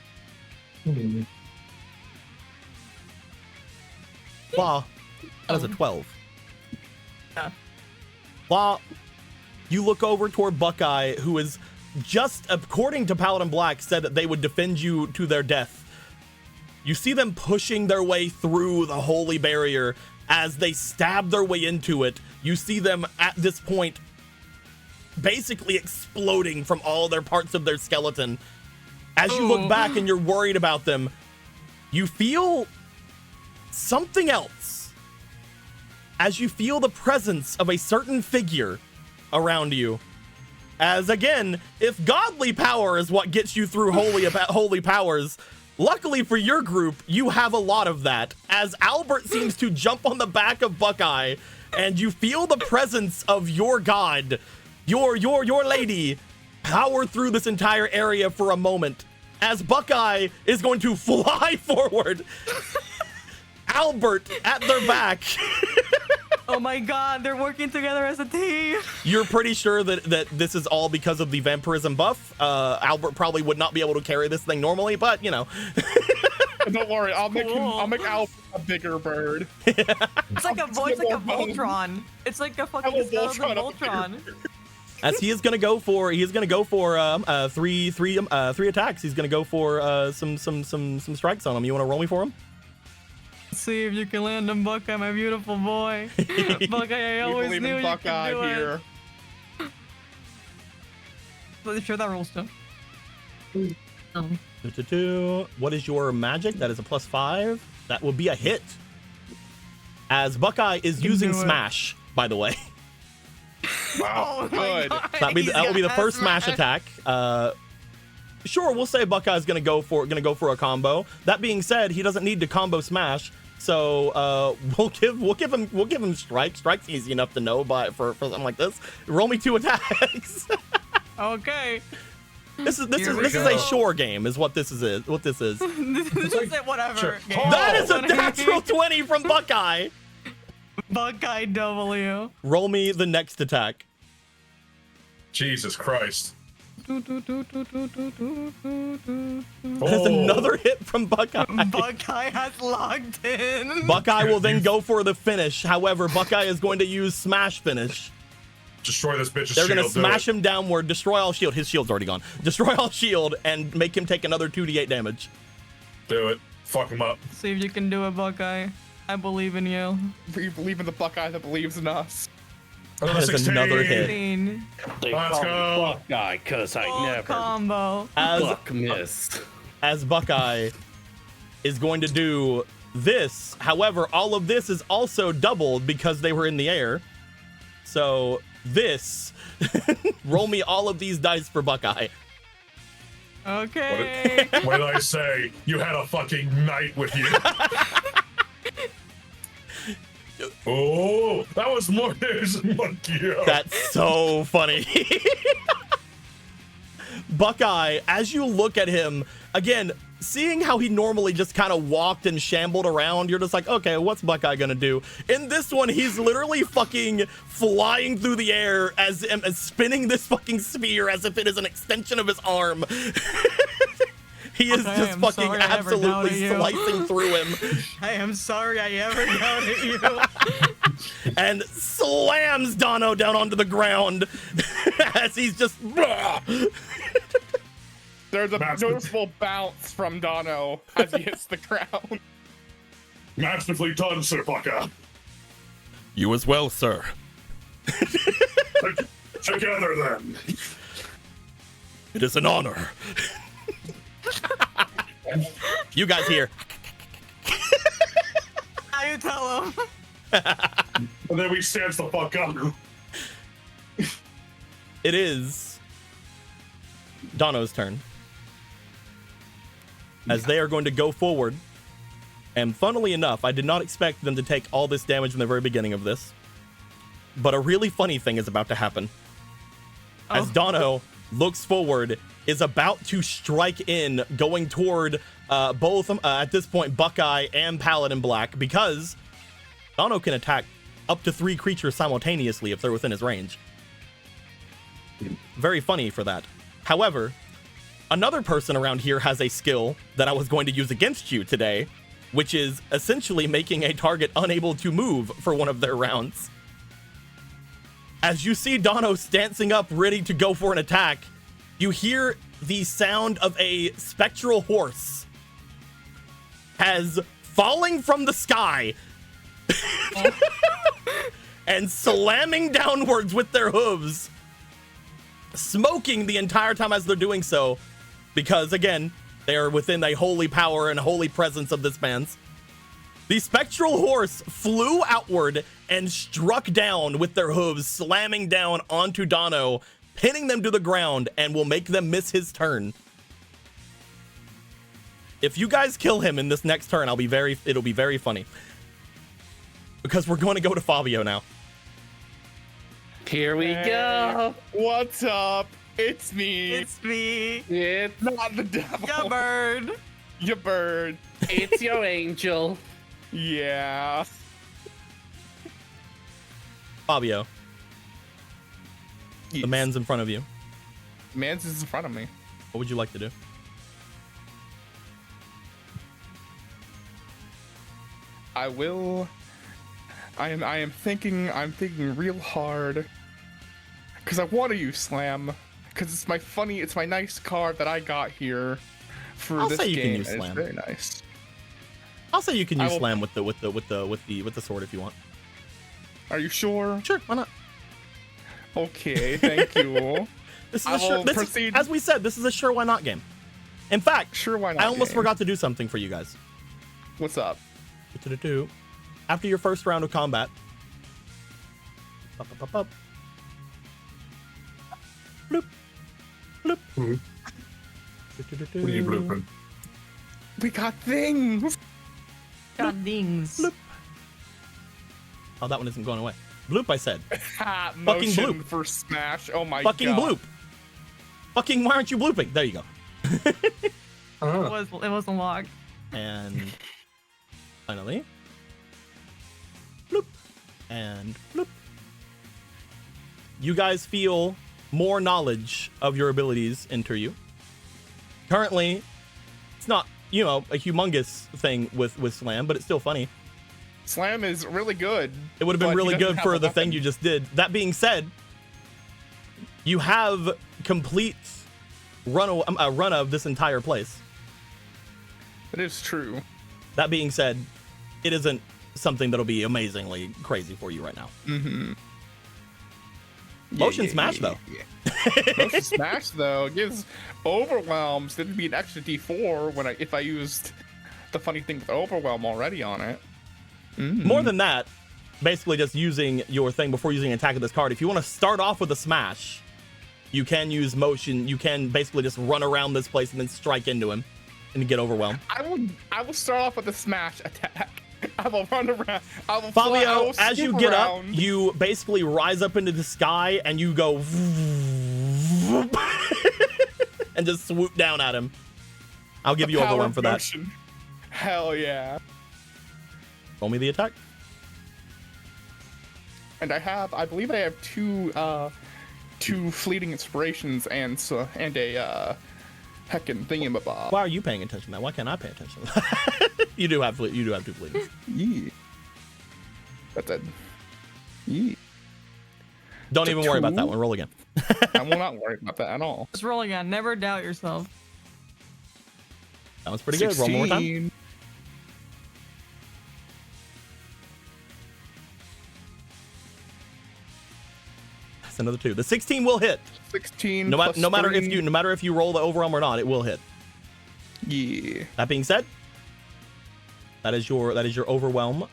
[SPEAKER 1] Law, that is a 12.
[SPEAKER 3] Yeah.
[SPEAKER 1] Law, you look over toward Buckeye, who is just, according to Paladin Black, said that they would defend you to their death. You see them pushing their way through the holy barrier. As they stab their way into it, you see them at this point basically exploding from all their parts of their skeleton. As you look back and you're worried about them, you feel something else. As you feel the presence of a certain figure around you. As again, if godly power is what gets you through holy powers, luckily for your group, you have a lot of that. As Albert seems to jump on the back of Buckeye, and you feel the presence of your god, your lady, power through this entire area for a moment. As Buckeye is going to fly forward, Albert at their back.
[SPEAKER 3] Oh my god, they're working together as a team.
[SPEAKER 1] You're pretty sure that this is all because of the vampirism buff. Albert probably would not be able to carry this thing normally, but you know.
[SPEAKER 5] Don't worry, I'll make Albert a bigger bird.
[SPEAKER 3] It's like a Voltron. It's like a fucking skeleton Voltron.
[SPEAKER 1] As he is gonna go for three attacks. He's gonna go for some strikes on him. You want to roll me for him?
[SPEAKER 3] See if you can land him, Buckeye, my beautiful boy. Buckeye, I always
[SPEAKER 5] believe
[SPEAKER 3] knew
[SPEAKER 5] in
[SPEAKER 3] you
[SPEAKER 5] Buckeye
[SPEAKER 3] could do
[SPEAKER 5] here.
[SPEAKER 3] it. Sure, that rolls too.
[SPEAKER 1] What is your magic? That is a +5. That would be a hit. As Buckeye is using Smash, by the way.
[SPEAKER 2] Wow.
[SPEAKER 5] Good.
[SPEAKER 1] That will be the first smash attack. Sure, we'll say Buckeye's gonna go for a combo. That being said, he doesn't need to combo smash, so we'll give him strike. Strike's easy enough to know, but for something like this, roll me 2 attacks.
[SPEAKER 3] Okay.
[SPEAKER 1] This is a shore game, is what this is. What this is.
[SPEAKER 3] This is it, whatever.
[SPEAKER 2] Sure.
[SPEAKER 1] That is a natural 20 from Buckeye.
[SPEAKER 3] Buckeye W.
[SPEAKER 1] Roll me the next attack.
[SPEAKER 2] Jesus Christ.
[SPEAKER 1] That's another hit from Buckeye.
[SPEAKER 3] Buckeye has logged in.
[SPEAKER 1] Buckeye will then go for the finish. However, Buckeye is going to use smash finish.
[SPEAKER 2] Destroy this bitch's
[SPEAKER 1] They're
[SPEAKER 2] shield.
[SPEAKER 1] going to smash him downward, destroy all shield. His shield's already gone. Destroy all shield and make him take another 2d8 damage.
[SPEAKER 2] Do it. Fuck him up.
[SPEAKER 3] See if you can do it, Buckeye. I believe in you.
[SPEAKER 5] We believe in the Buckeye that believes in us.
[SPEAKER 1] That is another hit.
[SPEAKER 3] 16.
[SPEAKER 4] They
[SPEAKER 2] Let's
[SPEAKER 4] call
[SPEAKER 2] go.
[SPEAKER 4] me Buckeye because I
[SPEAKER 3] Full
[SPEAKER 4] never
[SPEAKER 3] combo.
[SPEAKER 4] buck miss.
[SPEAKER 1] As Buckeye is going to do this. However, all of this is also doubled because they were in the air. So this, roll me all of these dice for Buckeye.
[SPEAKER 3] Okay.
[SPEAKER 2] What did I say? You had a fucking night with you. Oh, that was more news than monkey.
[SPEAKER 1] That's so funny. Buckeye, as you look at him, again, seeing how he normally just kind of walked and shambled around, you're just like, okay, what's Buckeye gonna do? In this one, he's literally fucking flying through the air as spinning this fucking spear as if it is an extension of his arm. He is just fucking absolutely slicing through him.
[SPEAKER 3] I am sorry I ever doubted you.
[SPEAKER 1] And slams Dono down onto the ground as he's just...
[SPEAKER 5] There's a noticeable bounce from Dono as he hits the ground.
[SPEAKER 2] Masterfully done, Sir Buckeye.
[SPEAKER 8] You as well, sir.
[SPEAKER 2] Together then.
[SPEAKER 8] It is an honor.
[SPEAKER 7] You guys hear.
[SPEAKER 3] Now you tell him.
[SPEAKER 2] And then we stands the fuck up.
[SPEAKER 7] It is Dono's turn. As they are going to go forward. And funnily enough, I did not expect them to take all this damage from the very beginning of this. But a really funny thing is about to happen. As Dono looks forward, is about to strike in, going toward both, at this point, Buckeye and Paladin Black, because Dono can attack up to 3 creatures simultaneously if they're within his range. Very funny for that. However, another person around here has a skill that I was going to use against you today, which is essentially making a target unable to move for one of their rounds. As you see Dono stancing up, ready to go for an attack, you hear the sound of a spectral horse has falling from the sky and slamming downwards with their hooves, smoking the entire time as they're doing so, because again, they are within the holy power and holy presence of this man's. The spectral horse flew outward and struck down with their hooves, slamming down onto Dono, pinning them to the ground, and will make them miss his turn. If you guys kill him in this next turn, it'll be very funny. Because we're going to go to Fabio now.
[SPEAKER 6] Here we go.
[SPEAKER 5] What's up? It's me.
[SPEAKER 3] It's me.
[SPEAKER 6] It's
[SPEAKER 5] not the devil.
[SPEAKER 3] Ya bird.
[SPEAKER 5] You bird.
[SPEAKER 6] It's your angel.
[SPEAKER 5] Yeah.
[SPEAKER 7] Fabio. The man's in front of you.
[SPEAKER 5] Man's is in front of me.
[SPEAKER 7] What would you like to do?
[SPEAKER 5] I am thinking real hard. Cause I want to use slam. Cause it's my nice card that I got here for
[SPEAKER 7] I'll
[SPEAKER 5] this
[SPEAKER 7] say you
[SPEAKER 5] game.
[SPEAKER 7] can use
[SPEAKER 5] and
[SPEAKER 7] slam.
[SPEAKER 5] It's very nice.
[SPEAKER 7] I'll say you can use slam with the sword if you want.
[SPEAKER 5] Are you sure?
[SPEAKER 7] Sure, why not?
[SPEAKER 5] Okay, thank you.
[SPEAKER 7] This is as we said, this is a sure why not game. In fact,
[SPEAKER 5] sure why not.
[SPEAKER 7] I almost
[SPEAKER 5] game.
[SPEAKER 7] forgot to do something for you guys.
[SPEAKER 5] What's up?
[SPEAKER 7] After your first round of combat, bloop, bloop.
[SPEAKER 2] What are you blooping?
[SPEAKER 5] We got things.
[SPEAKER 3] Got things.
[SPEAKER 7] Bloop. Oh, that one isn't going away. Bloop, I said.
[SPEAKER 5] Fucking
[SPEAKER 7] bloop
[SPEAKER 5] for smash. Oh my
[SPEAKER 7] fucking
[SPEAKER 5] god.
[SPEAKER 7] Bloop. Fucking, why aren't you blooping? There you go.
[SPEAKER 3] It wasn't locked.
[SPEAKER 7] And finally, bloop and bloop. You guys feel more knowledge of your abilities enter you. Currently, it's not, a humongous thing with slam, but it's still funny.
[SPEAKER 5] Slam is really good.
[SPEAKER 7] It would have been really good for the thing you just did. That being said, you have complete run of this entire place.
[SPEAKER 5] It is true.
[SPEAKER 7] That being said, it isn't something that'll be amazingly crazy for you right now.
[SPEAKER 5] Mm-hmm.
[SPEAKER 7] Motion smash though.
[SPEAKER 5] Motion smash though gives overwhelms. It'd be an extra D4 if I used the funny thing with overwhelm already on it. Mm.
[SPEAKER 7] More than that, basically just using your thing before using an attack of this card. If you want to start off with a smash, you can use motion. You can basically just run around this place and then strike into him and get overwhelmed.
[SPEAKER 5] I will start off with a smash attack. I will run around.
[SPEAKER 7] Fabio, as you get up, you basically rise up into the sky and you go and just swoop down at him. I'll give you overwhelm for that.
[SPEAKER 5] Hell yeah.
[SPEAKER 7] Roll me the attack.
[SPEAKER 5] And I believe I have two fleeting inspirations and a heckin' thingamabob.
[SPEAKER 7] Why are you paying attention to that? Why can't I pay attention to that? You do have two fleetings.
[SPEAKER 5] Yeah. That's it. Yeah.
[SPEAKER 7] Don't even worry about that one. Roll again.
[SPEAKER 5] I will not worry about that at all.
[SPEAKER 3] Just roll again. Never doubt yourself.
[SPEAKER 7] That was pretty good. Roll one more time. That's another 2. The 16 will hit.
[SPEAKER 5] 16.
[SPEAKER 7] No matter if you roll the overwhelm or not, it will hit.
[SPEAKER 5] Yeah.
[SPEAKER 7] That being said,
[SPEAKER 1] That is your overwhelm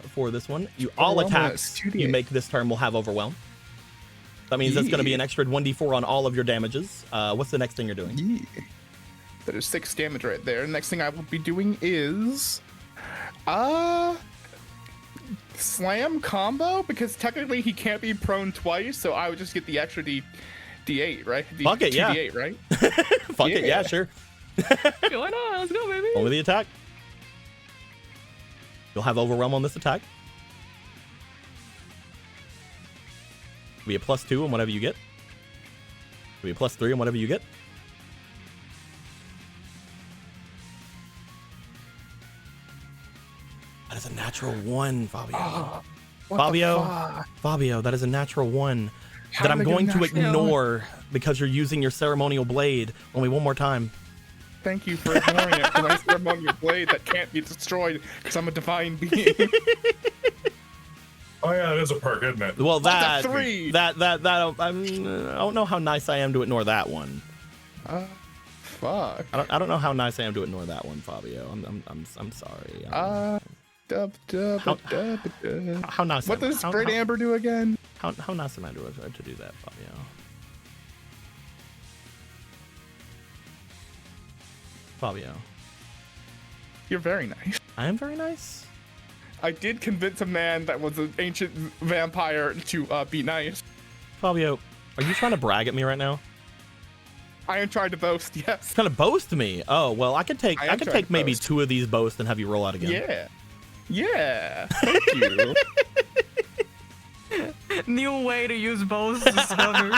[SPEAKER 1] for this one. All attacks you make this turn will have overwhelm. That means that's going to be an extra 1d4 on all of your damages. What's the next thing you're doing?
[SPEAKER 5] Yeah. That is 6 damage right there. Next thing I will be doing is slam combo, because technically he can't be prone twice, so I would just get the extra D8, right?
[SPEAKER 1] Fuck it, yeah.
[SPEAKER 5] D8, right?
[SPEAKER 1] Fuck it, yeah, sure.
[SPEAKER 3] Why not? Let's go, baby.
[SPEAKER 1] Only the attack. You'll have overwhelm on this attack. It'll be a +2 on whatever you get. It'll be a +3 on whatever you get. That is a natural 1, Fabio. Fabio, that is a natural 1 that I'm going to ignore because you're using your ceremonial blade. Only one more time.
[SPEAKER 5] Thank you for ignoring it, because I ceremonial blade that can't be destroyed because I'm a divine being.
[SPEAKER 2] Oh yeah, it is a perk, isn't it?
[SPEAKER 1] Well,
[SPEAKER 5] That's a 3.
[SPEAKER 1] I don't know how nice I am to ignore that one.
[SPEAKER 5] Fuck.
[SPEAKER 1] I don't know how nice I am to ignore that one, Fabio. I'm sorry. How nice?
[SPEAKER 5] What does Great Amber do again?
[SPEAKER 1] How nice am I to do that, Fabio? Fabio.
[SPEAKER 5] You're very nice.
[SPEAKER 1] I am very nice.
[SPEAKER 5] I did convince a man that was an ancient vampire to be nice.
[SPEAKER 1] Fabio, are you trying to brag at me right now?
[SPEAKER 5] I am trying to boast, yes.
[SPEAKER 1] Trying to boast me? Oh well, I could take maybe
[SPEAKER 5] boast.
[SPEAKER 1] 2 of these boasts and have you roll out again.
[SPEAKER 5] Yeah. Yeah. Thank you.
[SPEAKER 3] New way to use bows discovered.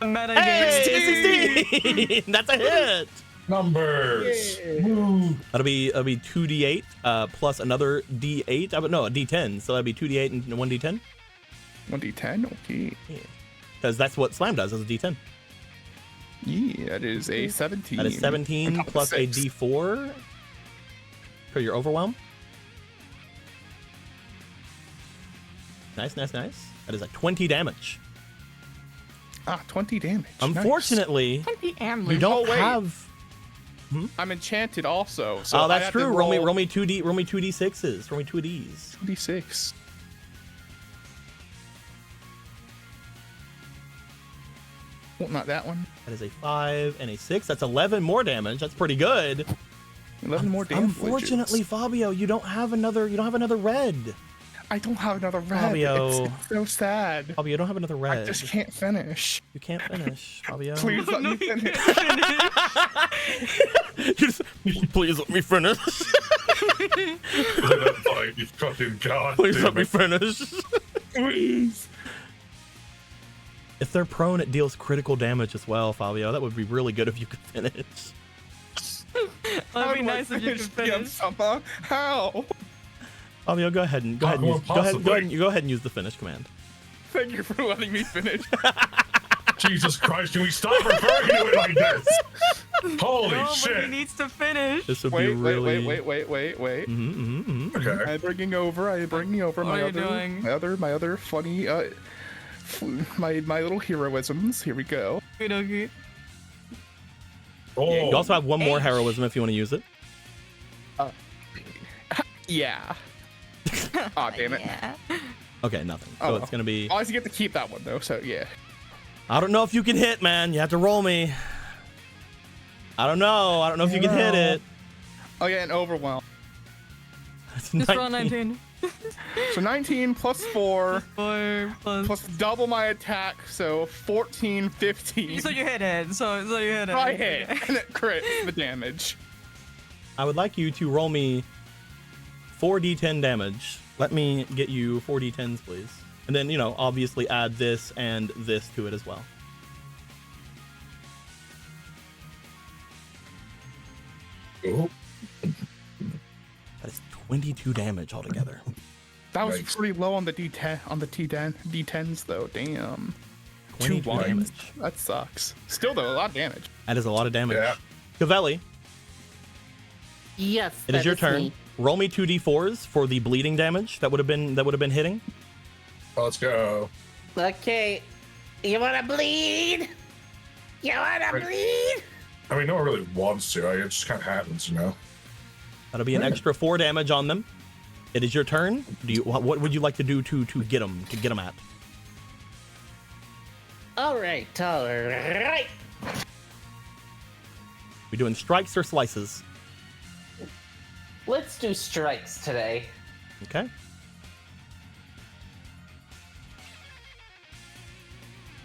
[SPEAKER 3] Meta
[SPEAKER 1] Hey, 16! That's a hit.
[SPEAKER 2] Numbers.
[SPEAKER 5] Yeah.
[SPEAKER 2] Woo.
[SPEAKER 1] That'll be 2d8 plus another d8. No, a d10. So that'd be 2d8 and 1d10.
[SPEAKER 5] 1d10? Okay.
[SPEAKER 1] Because that's what Slam does, is a d10.
[SPEAKER 5] Yeah, that is a 17.
[SPEAKER 1] That is 17 plus a d4 for your overwhelm. Nice. That is a 20 damage.
[SPEAKER 5] 20 damage.
[SPEAKER 1] Unfortunately, you don't have.
[SPEAKER 5] I'm enchanted also. So
[SPEAKER 1] That's true. Roll me 2d6s. Roll me 2 of these.
[SPEAKER 5] 2d6. Well, not that one.
[SPEAKER 1] That is a 5 and a 6. That's 11 more damage. That's pretty good.
[SPEAKER 5] 11 more damage.
[SPEAKER 1] Unfortunately, Fabio, you don't have another red.
[SPEAKER 5] I don't have another red.
[SPEAKER 1] Fabio.
[SPEAKER 5] It's so sad.
[SPEAKER 1] Fabio, you don't have another red.
[SPEAKER 5] I just can't finish.
[SPEAKER 1] You can't finish, Fabio.
[SPEAKER 5] Please let me finish.
[SPEAKER 1] Please let me finish.
[SPEAKER 2] You fucking god.
[SPEAKER 1] Please let me finish.
[SPEAKER 5] Please.
[SPEAKER 1] If they're prone, it deals critical damage as well, Fabio. That would be really good if you could finish.
[SPEAKER 3] That'd be nice if you could finish.
[SPEAKER 5] How?
[SPEAKER 1] Fabio, go ahead and use the finish command.
[SPEAKER 5] Thank you for letting me finish.
[SPEAKER 2] Jesus Christ, can we stop referring to it like this? Holy shit.
[SPEAKER 3] But he needs to finish.
[SPEAKER 1] This would be really...
[SPEAKER 5] Wait.
[SPEAKER 2] Okay.
[SPEAKER 5] I'm bringing over my other funny my little heroisms. Here we go.
[SPEAKER 3] Okay.
[SPEAKER 2] Oh.
[SPEAKER 1] You also have one more heroism if you want to use it.
[SPEAKER 5] Yeah. Aw, damn it.
[SPEAKER 3] Yeah.
[SPEAKER 1] Okay, nothing. So it's gonna be...
[SPEAKER 5] I always get to keep that one though, so yeah.
[SPEAKER 1] I don't know if you can hit, man. You have to roll me. I don't know if you can hit it.
[SPEAKER 5] Oh yeah, and overwhelm.
[SPEAKER 3] Just roll 19.
[SPEAKER 5] So 19 plus 4
[SPEAKER 3] plus
[SPEAKER 5] double my attack, so 14, 15.
[SPEAKER 3] So you hit it. So you hit it.
[SPEAKER 5] I hit, and it crits the damage.
[SPEAKER 1] I would like you to roll me 4d10 damage. Let me get you 4d10s, please. And then, obviously add this and this to it as well.
[SPEAKER 2] Oh.
[SPEAKER 1] That is 22 damage altogether.
[SPEAKER 5] That was
[SPEAKER 2] Yikes.
[SPEAKER 5] pretty low on the D10s though. Damn.
[SPEAKER 1] 22
[SPEAKER 5] ones.
[SPEAKER 1] damage.
[SPEAKER 5] That sucks. Still though, a lot of damage.
[SPEAKER 1] That is a lot of damage.
[SPEAKER 2] Yeah.
[SPEAKER 1] Cavelli,
[SPEAKER 6] Yes.
[SPEAKER 1] it is
[SPEAKER 6] that
[SPEAKER 1] your turn.
[SPEAKER 6] me.
[SPEAKER 1] Roll me 2d4s for the bleeding damage that would have been hitting.
[SPEAKER 2] Let's go.
[SPEAKER 6] Okay. You wanna bleed? You wanna bleed?
[SPEAKER 2] I mean, no one really wants to. It just kind of happens,
[SPEAKER 7] That'll be an extra 4 damage on them. It is your turn. What would you like to do to get them at?
[SPEAKER 6] All right.
[SPEAKER 7] We doing strikes or slices?
[SPEAKER 6] Let's do strikes today.
[SPEAKER 7] Okay.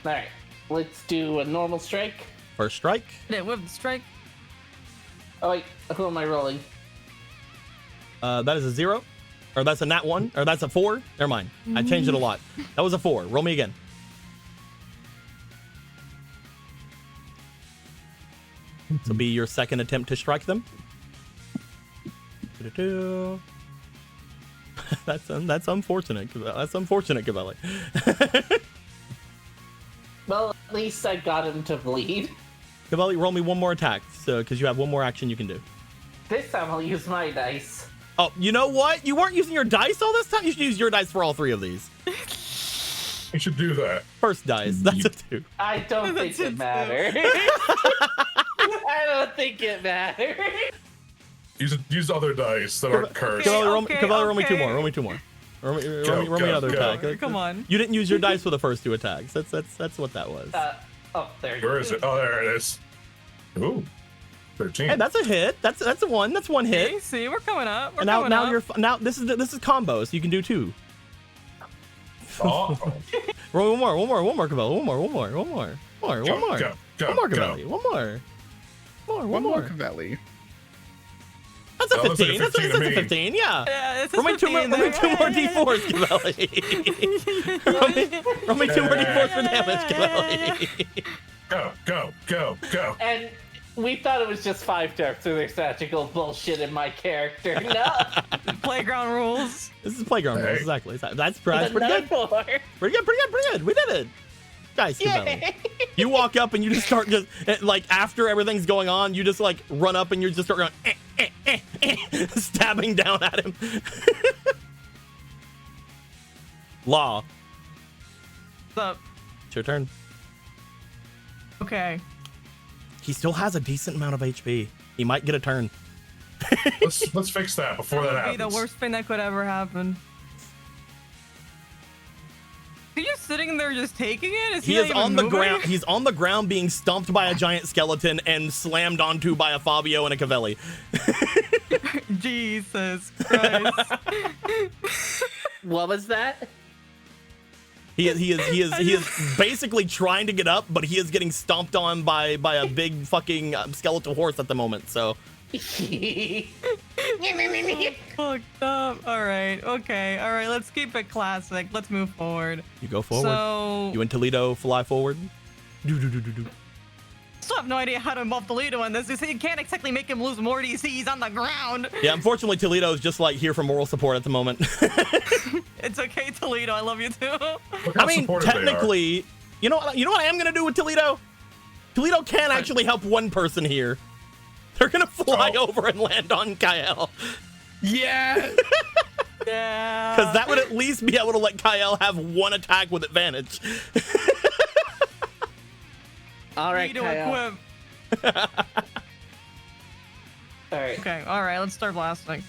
[SPEAKER 6] All right. Let's do a normal strike.
[SPEAKER 7] First strike.
[SPEAKER 3] Yeah, with the strike.
[SPEAKER 6] Oh wait, who am I rolling?
[SPEAKER 7] That is a 0. Or that's a nat 1. Or that's a 4. Never mind. I changed it a lot. That was a 4. Roll me again. This will be your second attempt to strike them. That's unfortunate. That's unfortunate, Cavelli.
[SPEAKER 6] Well, at least I got him to bleed.
[SPEAKER 7] Cavelli, roll me one more attack, so because you have one more action you can do.
[SPEAKER 6] This time I'll use my dice.
[SPEAKER 7] Oh, you know what? You weren't using your dice all this time? You should use your dice for all 3 of these.
[SPEAKER 2] You should do that.
[SPEAKER 7] First dice, that's a 2.
[SPEAKER 6] I don't think it matters. I don't think it matters.
[SPEAKER 2] Use other dice that aren't cursed.
[SPEAKER 7] Cavelli, roll me 2 more. Roll me 2 more. Roll me another attack.
[SPEAKER 3] Come on.
[SPEAKER 7] You didn't use your dice for the first 2 attacks. That's what that was.
[SPEAKER 6] There you go.
[SPEAKER 2] Where is it? Oh, there it is. Ooh, 13.
[SPEAKER 7] Hey, that's a hit. That's a 1. That's 1 hit.
[SPEAKER 3] Okay, see, we're coming up. We're
[SPEAKER 7] And now
[SPEAKER 3] coming up.
[SPEAKER 7] now this is combo, so you can do 2.
[SPEAKER 2] Oh.
[SPEAKER 7] Roll one more, Cavelli. One more, Cavelli. One more.
[SPEAKER 5] Cavelli.
[SPEAKER 7] That's a
[SPEAKER 2] That looks like
[SPEAKER 7] 15.
[SPEAKER 2] a
[SPEAKER 7] That's
[SPEAKER 2] 15 to
[SPEAKER 7] a
[SPEAKER 2] me.
[SPEAKER 7] 15. Yeah.
[SPEAKER 3] Yeah, it's
[SPEAKER 7] Roll me 2 more d4s, Cavelli. Roll me 2 more d4s for damage, Cavelli.
[SPEAKER 2] Go.
[SPEAKER 6] And we thought it was just 5 turfs, so there's magical bullshit in my character. No.
[SPEAKER 3] Playground rules.
[SPEAKER 7] This is playground rules,
[SPEAKER 2] Hey.
[SPEAKER 7] exactly. That's pretty
[SPEAKER 6] Another
[SPEAKER 7] good.
[SPEAKER 6] 4.
[SPEAKER 7] Pretty good. We did it. Guys, Cavelli. You walk up and you just start like after everything's going on, you just like run up and you just start going stabbing down at him. Law.
[SPEAKER 3] What's up?
[SPEAKER 7] It's your turn.
[SPEAKER 3] Okay.
[SPEAKER 7] He still has a decent amount of HP. He might get a turn.
[SPEAKER 2] Let's fix that before that
[SPEAKER 3] That would be
[SPEAKER 2] happens.
[SPEAKER 3] the worst thing that could ever happen. Are you sitting there just taking it? Is
[SPEAKER 7] He
[SPEAKER 3] not
[SPEAKER 7] is
[SPEAKER 3] even
[SPEAKER 7] on the
[SPEAKER 3] moving?
[SPEAKER 7] ground. He's on the ground being stomped by a giant skeleton and slammed onto by a Fabio and a Cavelli.
[SPEAKER 3] Jesus Christ.
[SPEAKER 6] What was that?
[SPEAKER 7] He is basically trying to get up, but he is getting stomped on by a big fucking skeletal horse at the moment. So
[SPEAKER 3] Fucked up. All right. Okay. All right. Let's keep it classic. Let's move forward.
[SPEAKER 7] you go forward.
[SPEAKER 3] So,
[SPEAKER 7] You and Toledo fly forward. Do.
[SPEAKER 3] still have no idea how to involve Toledo in this. You can't exactly make him lose more DC. He's on the ground.
[SPEAKER 7] Yeah, unfortunately, Toledo's just like here for moral support at the moment.
[SPEAKER 3] It's okay, Toledo. I love you too.
[SPEAKER 2] Look how
[SPEAKER 7] I mean,
[SPEAKER 2] supportive they are.
[SPEAKER 7] technically, you know what I am gonna do with Toledo? Toledo can actually help one person here. They're gonna fly over and land on Kyle.
[SPEAKER 5] Yeah.
[SPEAKER 3] Yeah.
[SPEAKER 7] Because that would at least be able to let Kyle have one attack with advantage.
[SPEAKER 6] All right,
[SPEAKER 3] Toledo
[SPEAKER 6] Kyle.
[SPEAKER 3] equip.
[SPEAKER 6] All right.
[SPEAKER 3] Okay. All right. Let's start blasting.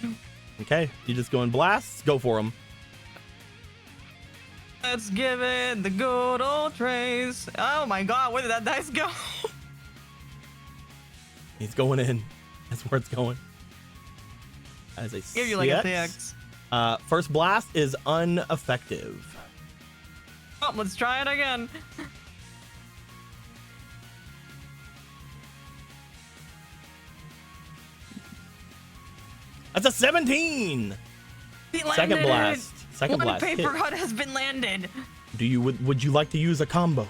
[SPEAKER 7] Okay, you just go in blasts. Go for him.
[SPEAKER 3] Let's give it the good old trace. Oh my God, where did that dice go?
[SPEAKER 7] He's going in. That's where it's going. As a
[SPEAKER 3] Give you like a
[SPEAKER 7] CX.
[SPEAKER 3] TX.
[SPEAKER 7] First blast is ineffective.
[SPEAKER 3] Oh, let's try it again.
[SPEAKER 7] That's a 17.
[SPEAKER 3] He landed
[SPEAKER 7] Second
[SPEAKER 3] it.
[SPEAKER 7] blast. Second
[SPEAKER 3] One
[SPEAKER 7] blast.
[SPEAKER 3] paper
[SPEAKER 7] hit.
[SPEAKER 3] cut has been landed.
[SPEAKER 7] Would you like to use a combo?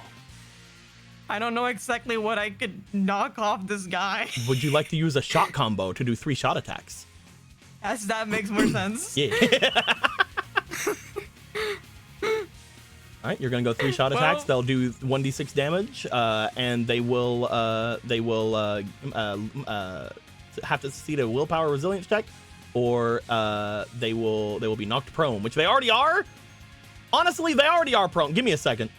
[SPEAKER 3] I don't know exactly what I could knock off this guy.
[SPEAKER 7] Would you like to use a shot combo to do 3 shot attacks?
[SPEAKER 3] Yes, that makes more sense.
[SPEAKER 7] Yeah. All right, you're gonna go 3 shot
[SPEAKER 3] Well-
[SPEAKER 7] attacks. They'll do 1d6 damage, and they will have to succeed a willpower resilience check, or they will be knocked prone, which they already are. Honestly, they already are prone. Give me a second.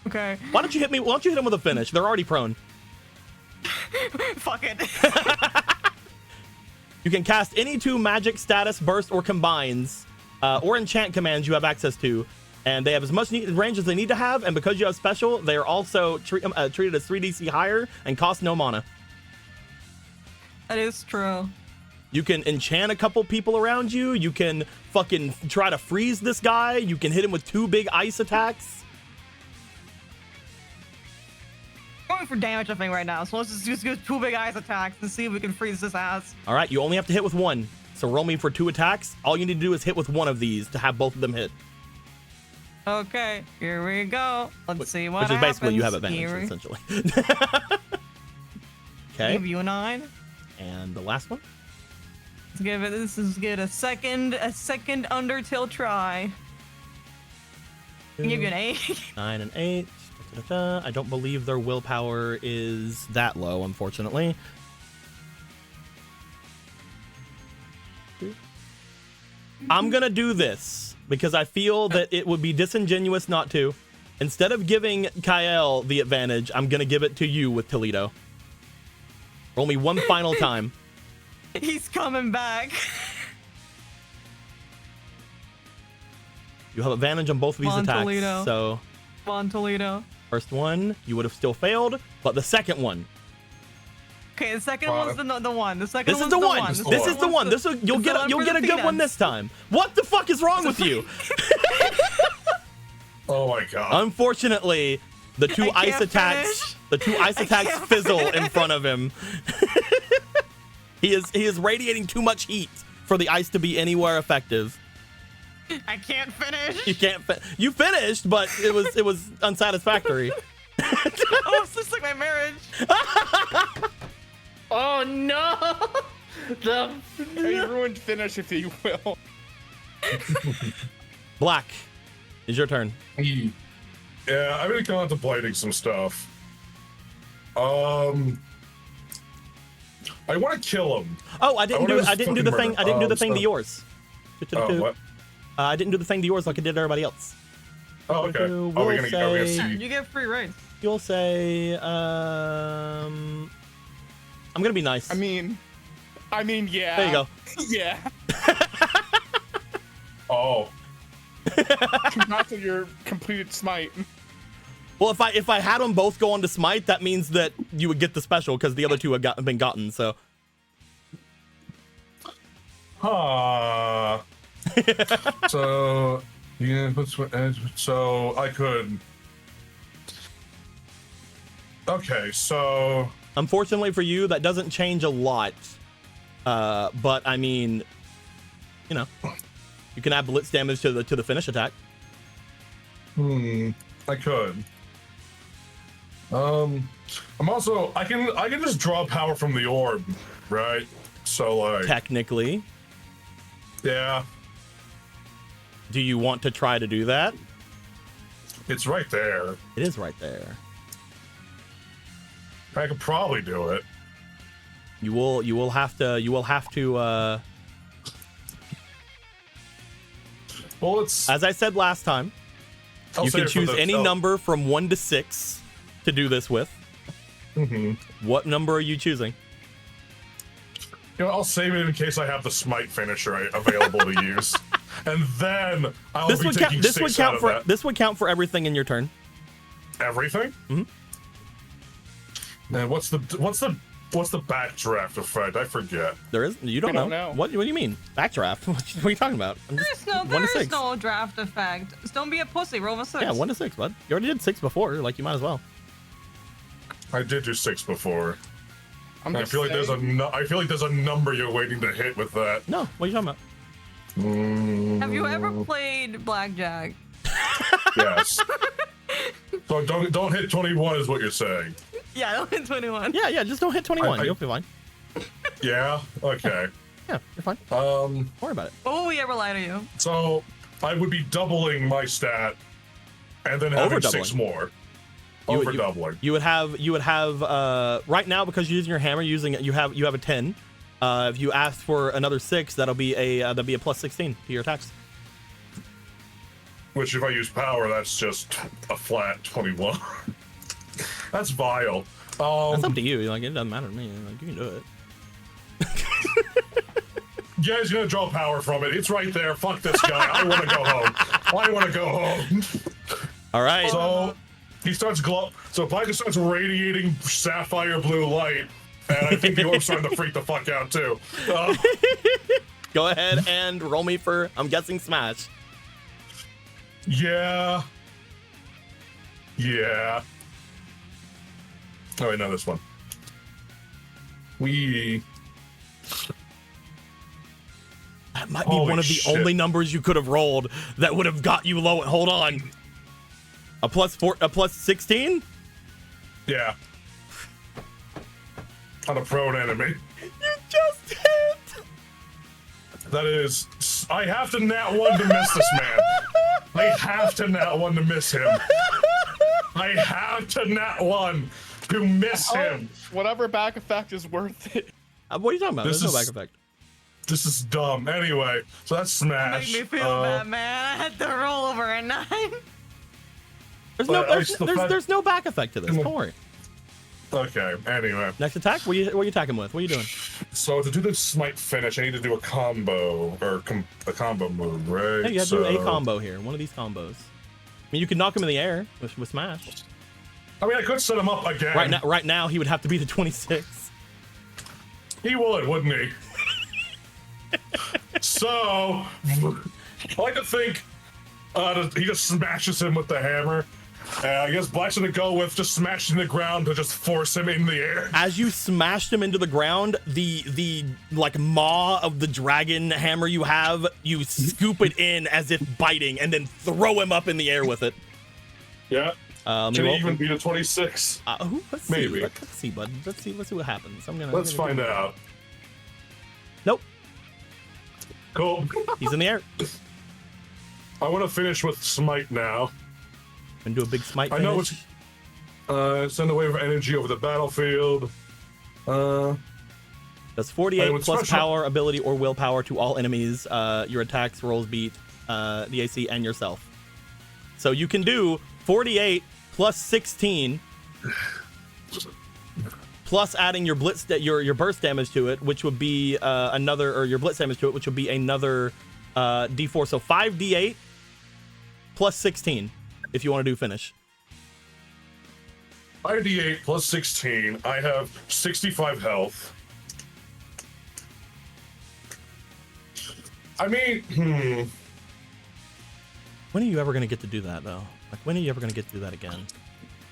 [SPEAKER 3] Okay.
[SPEAKER 7] Why don't you hit me? Why don't you hit them with a finish? They're already prone.
[SPEAKER 3] Fuck it.
[SPEAKER 1] You can cast any 2 magic, status, burst, or combines, or enchant commands you have access to, and they have as much range as they need to have, and because you have special, they are also treated as 3DC higher and cost no mana.
[SPEAKER 3] That is true.
[SPEAKER 1] You can enchant a couple people around you. You can fucking try to freeze this guy. You can hit him with 2 big ice attacks.
[SPEAKER 3] Going for damage, I think, right now. So let's just do 2 big ice attacks and see if we can freeze this ass.
[SPEAKER 1] All right, you only have to hit with 1. So roll me for 2 attacks. All you need to do is hit with 1 of these to have both of them hit.
[SPEAKER 3] Okay, here we go. Let's see what
[SPEAKER 1] happens. Which is basically you have
[SPEAKER 3] happens.
[SPEAKER 1] advantage, essentially. Okay.
[SPEAKER 3] Give you a 9.
[SPEAKER 1] And the last one?
[SPEAKER 3] Let's give it. This is good. A second Undertale try. I'll give you an 8.
[SPEAKER 1] 9 and 8. I don't believe their willpower is that low, unfortunately. I'm gonna do this because I feel that it would be disingenuous not to. Instead of giving Kyle the advantage, I'm gonna give it to you with Toledo. Roll me 1 final time.
[SPEAKER 3] He's coming back.
[SPEAKER 1] You have advantage on both of these attacks.
[SPEAKER 3] Toledo.
[SPEAKER 1] So
[SPEAKER 3] Come on, Toledo.
[SPEAKER 1] first one, you would have still failed, but the second one.
[SPEAKER 3] Okay, the second one's the one. The second
[SPEAKER 1] This is
[SPEAKER 3] one's
[SPEAKER 1] the one.
[SPEAKER 3] one.
[SPEAKER 1] This is the one. This will, you'll get a good one this time. What the fuck is wrong with you?
[SPEAKER 2] Oh my god.
[SPEAKER 1] Unfortunately, the 2 ice attacks, fizzle in front of him. He is radiating too much heat for the ice to be anywhere effective.
[SPEAKER 3] I can't finish.
[SPEAKER 1] You can't. You finished, but it was unsatisfactory.
[SPEAKER 3] Oh, it's just like my marriage.
[SPEAKER 6] Oh no! The
[SPEAKER 5] A ruined finish, if you will.
[SPEAKER 1] Black, it's your turn.
[SPEAKER 2] Yeah, I've been contemplating some stuff. I want to kill him.
[SPEAKER 1] Oh, I didn't do
[SPEAKER 2] wanna
[SPEAKER 1] I didn't do the
[SPEAKER 2] fucking
[SPEAKER 1] thing. I didn't do the thing to
[SPEAKER 2] so-
[SPEAKER 1] yours.
[SPEAKER 2] Oh, what?
[SPEAKER 1] I didn't do the thing to yours like I did to everybody else.
[SPEAKER 2] Oh, okay. Are we
[SPEAKER 1] We'll
[SPEAKER 2] gonna
[SPEAKER 1] say-
[SPEAKER 2] see?
[SPEAKER 3] You get free rights.
[SPEAKER 1] You'll say, I'm gonna be nice.
[SPEAKER 5] I mean, yeah.
[SPEAKER 1] There you go.
[SPEAKER 5] Yeah.
[SPEAKER 2] Oh.
[SPEAKER 5] Not to your completed smite.
[SPEAKER 1] Well, if I had them both go on to smite, that means that you would get the special because the other 2 had been gotten. So.
[SPEAKER 2] So yeah, so I could. Okay, so
[SPEAKER 1] Unfortunately for you, that doesn't change a lot. But I mean, you know, you can add blitz damage to the finish attack.
[SPEAKER 2] I could. I'm also I can just draw power from the orb, right? So like
[SPEAKER 1] Technically,
[SPEAKER 2] yeah,
[SPEAKER 1] do you want to try to do that?
[SPEAKER 2] it's right there.
[SPEAKER 1] It is right there.
[SPEAKER 2] I could probably do it.
[SPEAKER 1] You will have to
[SPEAKER 2] Well, it's
[SPEAKER 1] as I said last time,
[SPEAKER 2] I'll
[SPEAKER 1] you
[SPEAKER 2] save
[SPEAKER 1] can
[SPEAKER 2] it for
[SPEAKER 1] choose
[SPEAKER 2] the-
[SPEAKER 1] any
[SPEAKER 2] oh,
[SPEAKER 1] number from 1 to 6 to do this with. What number are you choosing?
[SPEAKER 2] You know, I'll save it in case I have the smite finisher available to use, and then I'll
[SPEAKER 1] This
[SPEAKER 2] be
[SPEAKER 1] would
[SPEAKER 2] taking
[SPEAKER 1] count. This
[SPEAKER 2] 6
[SPEAKER 1] would
[SPEAKER 2] out
[SPEAKER 1] count
[SPEAKER 2] of
[SPEAKER 1] for
[SPEAKER 2] that.
[SPEAKER 1] this would count for everything in your turn.
[SPEAKER 2] Everything.
[SPEAKER 1] Mhm.
[SPEAKER 2] And what's the backdraft effect? I forget.
[SPEAKER 1] There is. You don't
[SPEAKER 5] I don't
[SPEAKER 1] know.
[SPEAKER 5] know.
[SPEAKER 1] What do you mean? Backdraft? What are you talking about? I'm just,
[SPEAKER 3] There
[SPEAKER 1] 1 to 6.
[SPEAKER 3] is no draft effect. Just don't be a pussy. Roll a 6.
[SPEAKER 1] Yeah, 1 to 6, bud. You already did 6 before. Like you might as well.
[SPEAKER 2] I did do 6 before.
[SPEAKER 5] I'm
[SPEAKER 2] I
[SPEAKER 5] just
[SPEAKER 2] feel like
[SPEAKER 5] saying.
[SPEAKER 2] I feel like there's a number you're waiting to hit with that.
[SPEAKER 1] No. What are you talking about?
[SPEAKER 3] Have you ever played blackjack?
[SPEAKER 2] Yes. So don't hit 21 is what you're saying.
[SPEAKER 3] Yeah, I don't hit 21.
[SPEAKER 1] Yeah. Just don't hit 21. You'll be fine.
[SPEAKER 2] Yeah. Okay.
[SPEAKER 1] Yeah, you're fine. Don't worry about it.
[SPEAKER 3] What will we ever lie to you?
[SPEAKER 2] So I would be doubling my stat, and then having 6
[SPEAKER 1] Overdoubling.
[SPEAKER 2] more.
[SPEAKER 1] You-
[SPEAKER 2] Over doubling.
[SPEAKER 1] You would have right now because you're using your hammer. You have a 10. If you ask for another 6, that'll be a plus 16 to your attacks.
[SPEAKER 2] Which, if I use power, that's just a flat 21. That's vile.
[SPEAKER 1] That's up to you. Like it doesn't matter to me. Like you can do it.
[SPEAKER 2] Yeah, he's gonna draw power from it. It's right there. Fuck this guy. I want to go home. I want to go home.
[SPEAKER 7] All right.
[SPEAKER 2] So he starts So Black just starts radiating sapphire blue light, and I think the orb's starting to freak the fuck out too.
[SPEAKER 7] Go ahead and roll me for, I'm guessing, smash.
[SPEAKER 2] Yeah. Yeah. Oh wait, no, this one.
[SPEAKER 7] That might be one of the only numbers you could have rolled that would have got you low. Hold on. A plus 16?
[SPEAKER 2] Yeah. On a prone enemy.
[SPEAKER 7] You just hit.
[SPEAKER 2] That is, I have to nat 1 to miss this man. I have to nat 1 to miss him. I have to nat 1 to miss him.
[SPEAKER 5] Whatever back effect is worth it.
[SPEAKER 7] What are you talking about? There's no back effect.
[SPEAKER 2] This is dumb. Anyway, so that's smash.
[SPEAKER 3] Make me feel bad, man. I had to roll over a 9.
[SPEAKER 7] There's no back effect to this. Don't worry.
[SPEAKER 2] Okay, anyway.
[SPEAKER 7] Next attack? What are you attacking with? What are you doing?
[SPEAKER 2] So to do the smite finish, I need to do a combo, or a combo move, right?
[SPEAKER 7] Yeah, you have to do a combo here. One of these combos. I mean, you can knock him in the air with smash.
[SPEAKER 2] I mean, I could set him up again.
[SPEAKER 7] Right now, he would have to be the 26.
[SPEAKER 2] He would, wouldn't he? So, I like to think he just smashes him with the hammer. I guess Black's gonna go with just smashing the ground to just force him in the air.
[SPEAKER 7] As you smashed him into the ground, the like maw of the dragon hammer you have, you scoop it in as if biting, and then throw him up in the air with it.
[SPEAKER 2] Yeah. Can he even beat a 26?
[SPEAKER 7] Let's
[SPEAKER 2] Maybe.
[SPEAKER 7] See. Let's see, bud. Let's see what happens.
[SPEAKER 2] Let's find out.
[SPEAKER 7] Nope.
[SPEAKER 2] Cool.
[SPEAKER 7] He's in the air.
[SPEAKER 2] I want to finish with smite now.
[SPEAKER 7] And do a big smite finish.
[SPEAKER 2] I know it's send a wave of energy over the battlefield.
[SPEAKER 7] That's 48 plus power, ability, or willpower to all enemies. Your attacks, rolls beat the AC, and yourself. So you can do 48 plus 16 plus adding your blitz, your burst damage to it, which would be your blitz damage to it, which would be another D4. So 5d8 plus 16 if you want to do finish.
[SPEAKER 2] 5d8 plus 16. I have 65 health. I mean,
[SPEAKER 7] When are you ever going to get to do that, though? Like, when are you ever going to get to do that again?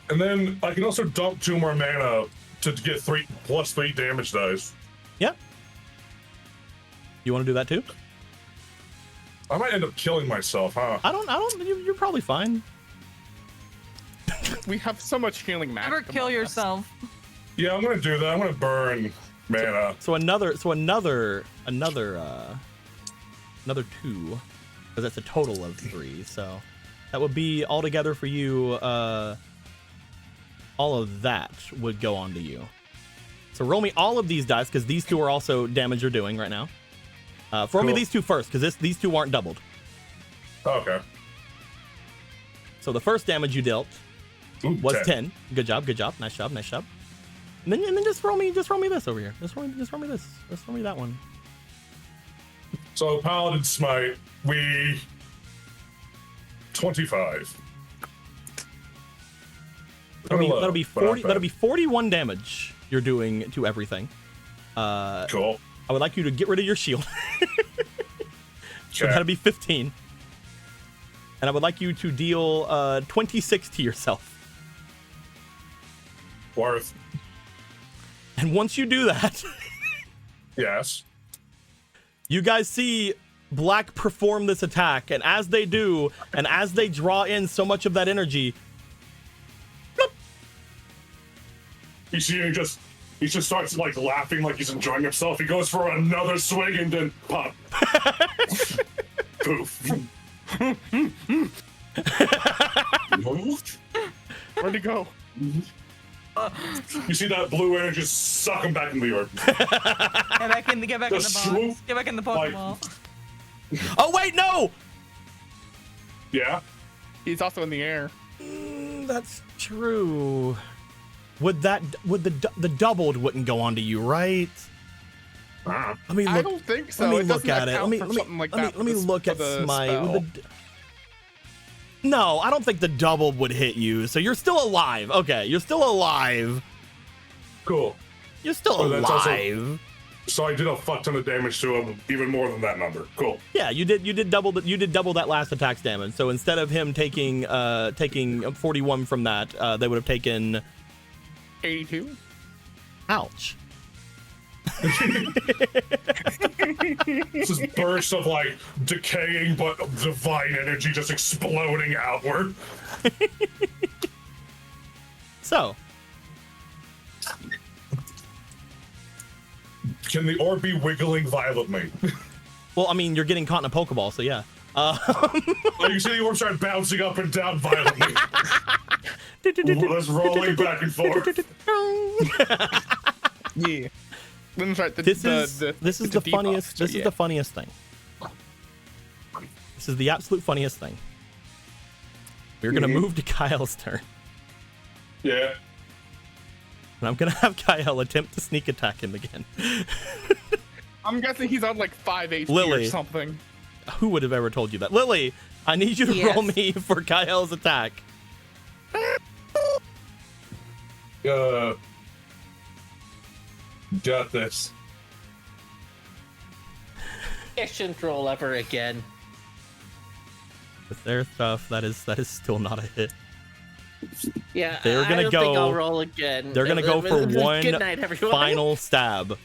[SPEAKER 2] And then I can also dump 2 more mana to get 3 damage dice.
[SPEAKER 7] Yeah. You want to do that too?
[SPEAKER 2] I might end up killing myself, huh?
[SPEAKER 7] I don't. You're probably fine.
[SPEAKER 5] We have so much healing magic.
[SPEAKER 3] Never kill yourself.
[SPEAKER 2] Yeah, I'm gonna do that. I'm gonna burn mana.
[SPEAKER 7] So another 2, because that's a total of 3. So that would be altogether for you. All of that would go on to you. So roll me all of these dice, because these 2 are also damage you're doing right now. Roll me these 2 first, because these 2 aren't doubled.
[SPEAKER 2] Okay.
[SPEAKER 7] So the first damage you dealt was 10. Good job. Nice job. And then just roll me this over here. Just roll me this. Just roll me that one.
[SPEAKER 2] So Paladin Smite, 25.
[SPEAKER 7] That'll be 40. That'll be 41 damage you're doing to everything.
[SPEAKER 2] Cool.
[SPEAKER 7] I would like you to get rid of your shield. So that'll be 15. And I would like you to deal 26 to yourself.
[SPEAKER 2] Worth.
[SPEAKER 7] And once you do that,
[SPEAKER 2] Yes.
[SPEAKER 7] you guys see Black perform this attack, and as they do, and as they draw in so much of that energy,
[SPEAKER 2] You see he just starts like laughing like he's enjoying himself. He goes for another swing and then pop. Poof.
[SPEAKER 5] Where'd he go?
[SPEAKER 2] You see that blue energy just suck him back into the earth.
[SPEAKER 3] Get back in the box. Get back in the Pokeball.
[SPEAKER 7] oh wait, no!
[SPEAKER 2] Yeah.
[SPEAKER 5] He's also in the air.
[SPEAKER 7] That's true. Would the doubled wouldn't go onto you, right?
[SPEAKER 2] Ah.
[SPEAKER 7] Let me
[SPEAKER 5] I
[SPEAKER 7] look.
[SPEAKER 5] don't think so.
[SPEAKER 7] Let me
[SPEAKER 5] It
[SPEAKER 7] look
[SPEAKER 5] doesn't
[SPEAKER 7] at it.
[SPEAKER 5] account
[SPEAKER 7] Let
[SPEAKER 5] for
[SPEAKER 7] me
[SPEAKER 5] something like that
[SPEAKER 7] let me
[SPEAKER 5] for the-
[SPEAKER 7] look
[SPEAKER 5] for
[SPEAKER 7] at
[SPEAKER 5] the
[SPEAKER 7] smite.
[SPEAKER 5] spell.
[SPEAKER 7] No, I don't think the double would hit you. So you're still alive. Okay, you're still alive.
[SPEAKER 2] Cool.
[SPEAKER 7] You're still
[SPEAKER 2] Oh, that's also-
[SPEAKER 7] alive.
[SPEAKER 2] So I did a fuck ton of damage to him, even more than that number. Cool.
[SPEAKER 7] Yeah, you did double that last attack's damage. So instead of him taking 41 from that, they would have taken
[SPEAKER 5] 82.
[SPEAKER 7] ouch.
[SPEAKER 2] This is burst of like decaying but divine energy just exploding outward.
[SPEAKER 7] So,
[SPEAKER 2] Can the orb be wiggling violently?
[SPEAKER 7] well, I mean, you're getting caught in a Pokeball, so yeah.
[SPEAKER 2] Oh, you see the orb start bouncing up and down violently. Let's rolling back and forth.
[SPEAKER 5] Yeah. Then right,
[SPEAKER 7] This is the funniest. This is the funniest thing. This is the absolute funniest thing. We're gonna move to Kyle's turn,
[SPEAKER 2] Yeah.
[SPEAKER 7] and I'm gonna have Kyle attempt to sneak attack him again.
[SPEAKER 5] I'm guessing he's on like 5 HP
[SPEAKER 7] Lily.
[SPEAKER 5] or something.
[SPEAKER 7] Who would have ever told you that? Lily, I need you to
[SPEAKER 6] Yes.
[SPEAKER 7] roll me for Kyle's attack.
[SPEAKER 2] Got this.
[SPEAKER 6] I shouldn't roll ever again.
[SPEAKER 7] With their stuff, that is still not a hit.
[SPEAKER 6] Yeah,
[SPEAKER 7] They're gonna
[SPEAKER 6] I don't think
[SPEAKER 7] go-
[SPEAKER 6] I'll roll again.
[SPEAKER 7] They're gonna go for one
[SPEAKER 6] Good night, everyone.
[SPEAKER 7] final stab.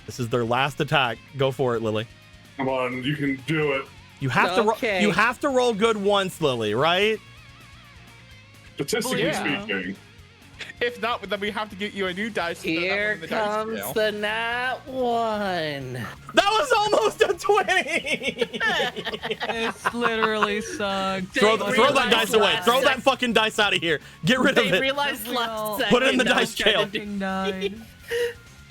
[SPEAKER 7] This is their last attack. Go for it, Lily.
[SPEAKER 2] Come on, you can do it.
[SPEAKER 7] You have
[SPEAKER 6] Okay.
[SPEAKER 7] to. You have to roll good once, Lily. Right?
[SPEAKER 2] Statistically
[SPEAKER 3] Yeah.
[SPEAKER 2] speaking.
[SPEAKER 5] If not, then we have to get you a new dice. to put that one
[SPEAKER 6] Here
[SPEAKER 5] in the dice
[SPEAKER 6] comes
[SPEAKER 5] scale.
[SPEAKER 6] the nat one.
[SPEAKER 7] That was almost a 20.
[SPEAKER 3] This literally sucks.
[SPEAKER 7] throw
[SPEAKER 6] They
[SPEAKER 7] that
[SPEAKER 6] realized
[SPEAKER 7] dice away.
[SPEAKER 6] last
[SPEAKER 7] Throw that
[SPEAKER 6] sec-
[SPEAKER 7] fucking dice out of here. Get rid of
[SPEAKER 6] They
[SPEAKER 7] it.
[SPEAKER 6] realized last
[SPEAKER 3] Well,
[SPEAKER 6] second.
[SPEAKER 7] put it in the
[SPEAKER 6] I was
[SPEAKER 7] dice
[SPEAKER 6] trying
[SPEAKER 7] jail.
[SPEAKER 6] to do-
[SPEAKER 3] Fucking died.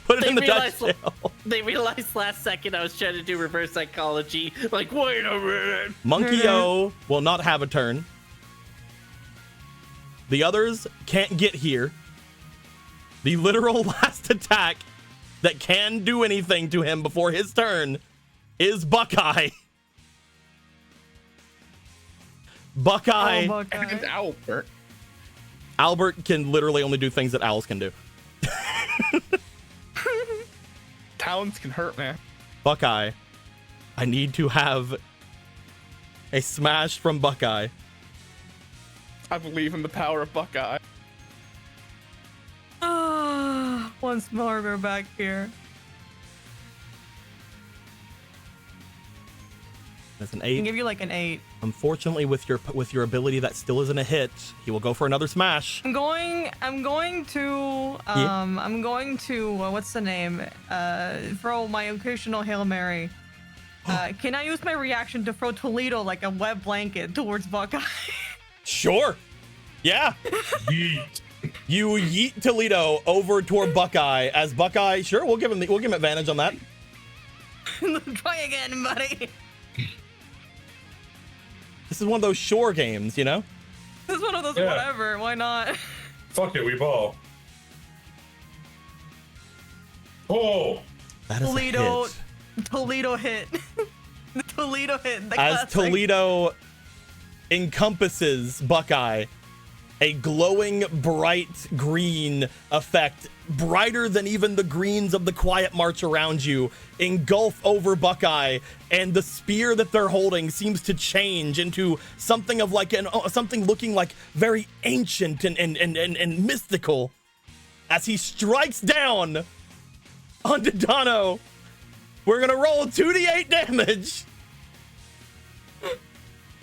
[SPEAKER 7] Put it
[SPEAKER 6] They
[SPEAKER 7] in the dice
[SPEAKER 6] realized-
[SPEAKER 7] jail.
[SPEAKER 6] They realized last second I was trying to do reverse psychology. Like, wait a minute.
[SPEAKER 7] Monkey O will not have a turn. The others can't get here. The literal last attack that can do anything to him before his turn is Buckeye. Buckeye.
[SPEAKER 3] Oh, Buckeye.
[SPEAKER 5] And Albert.
[SPEAKER 7] Albert can literally only do things that owls can do.
[SPEAKER 5] Talons can hurt, man.
[SPEAKER 7] Buckeye, I need to have a smash from Buckeye.
[SPEAKER 5] I believe in the power of Buckeye.
[SPEAKER 3] Once more, we're back here.
[SPEAKER 7] That's an
[SPEAKER 3] I can
[SPEAKER 7] 8.
[SPEAKER 3] give you like an 8.
[SPEAKER 7] Unfortunately, with your ability, that still isn't a hit. He will go for another smash.
[SPEAKER 3] I'm going to what's the name? Throw my occasional Hail Mary. Can I use my reaction to throw Toledo like a wet blanket towards Buckeye?
[SPEAKER 7] Sure. Yeah.
[SPEAKER 2] Yeet.
[SPEAKER 7] You yeet Toledo over toward Buckeye as Buckeye. Sure, we'll give him advantage on that.
[SPEAKER 3] Try again, buddy.
[SPEAKER 7] This is one of those shore games, you know.
[SPEAKER 3] This is one of those
[SPEAKER 2] Yeah.
[SPEAKER 3] whatever. Why not?
[SPEAKER 2] Fuck it, we ball. Oh!
[SPEAKER 7] That is
[SPEAKER 3] Toledo.
[SPEAKER 7] a hit.
[SPEAKER 3] Toledo hit. The Toledo hit. The
[SPEAKER 7] As
[SPEAKER 3] classic.
[SPEAKER 7] Toledo encompasses Buckeye, a glowing bright green effect, brighter than even the greens of the Quietmarch around you, engulf over Buckeye, and the spear that they're holding seems to change into something of like something looking like very ancient and mystical as he strikes down onto Dono. We're gonna roll 2d8 damage.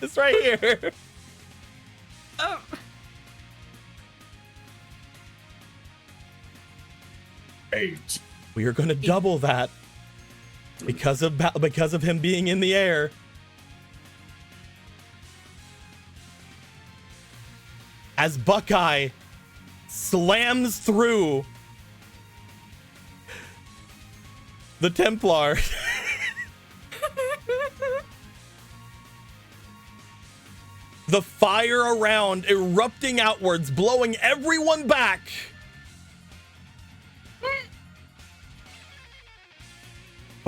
[SPEAKER 7] It's right here.
[SPEAKER 3] Oh.
[SPEAKER 2] Eight.
[SPEAKER 7] We are going to double that because of him being in the air. As Buckeye slams through the Templar. The fire around erupting outwards, blowing everyone back.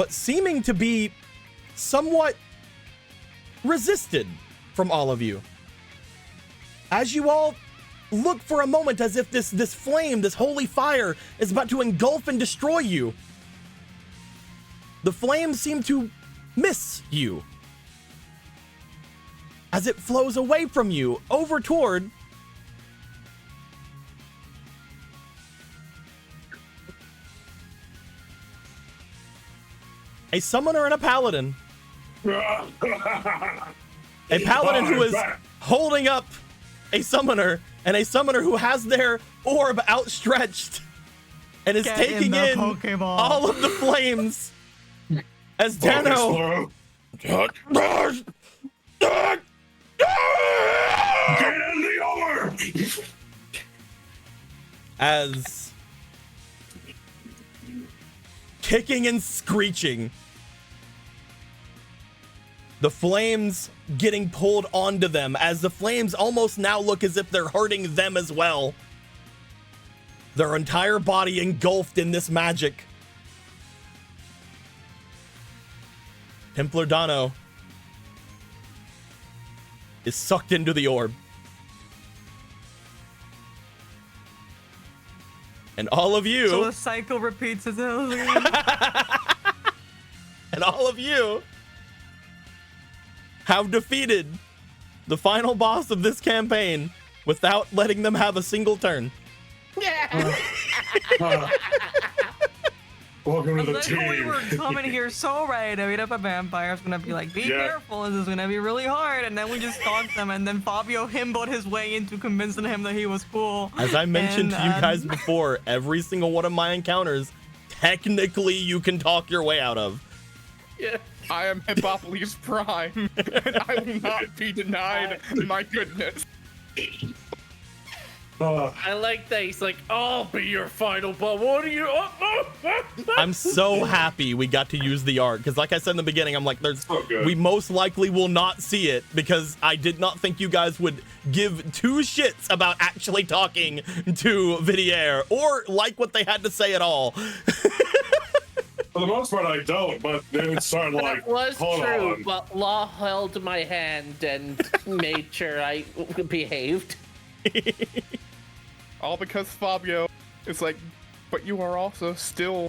[SPEAKER 7] but seeming to be somewhat resisted from all of you. As you all look for a moment as if this flame, this holy fire, is about to engulf and destroy you, the flames seem to miss you as it flows away from you over toward a summoner and a paladin. A paladin who is holding up a summoner, and a summoner who has their orb outstretched and is taking in
[SPEAKER 3] Pokeball.
[SPEAKER 7] all of the flames as Dano
[SPEAKER 2] Get in the orb!
[SPEAKER 7] as kicking and screeching, the flames getting pulled onto them, as the flames almost now look as if they're hurting them as well. Their entire body engulfed in this magic. Templar Dano is sucked into the orb. And all of you...
[SPEAKER 3] So the cycle repeats itself.
[SPEAKER 7] And all of you have defeated the final boss of this campaign without letting them have a single turn.
[SPEAKER 2] Welcome to the
[SPEAKER 3] That's when we
[SPEAKER 2] team.
[SPEAKER 3] were coming here so ready to meet up a vampire. It's gonna be like, be careful, this is gonna be really hard. And then we just stalked them, and then Fabio himboed his way into convincing him that he was cool.
[SPEAKER 7] As I mentioned
[SPEAKER 3] And,
[SPEAKER 7] to you guys before, every single one of my encounters, technically you can talk your way out of.
[SPEAKER 6] Yeah.
[SPEAKER 5] I am Hippopolys Prime, and I will not be denied. My goodness.
[SPEAKER 6] I like that. He's like, I'll be your final boss. What are you?
[SPEAKER 7] I'm so happy we got to use the art, because like I said in the beginning, I'm like,
[SPEAKER 2] So good.
[SPEAKER 7] we most likely will not see it, because I did not think you guys would give two shits about actually talking to Vydiaer or like what they had to say at all.
[SPEAKER 2] For the most part, I don't, but then it started like,
[SPEAKER 6] That was
[SPEAKER 2] hold
[SPEAKER 6] true,
[SPEAKER 2] on.
[SPEAKER 6] but Law held my hand and made sure I behaved.
[SPEAKER 5] All because Fabio is like, but you are also still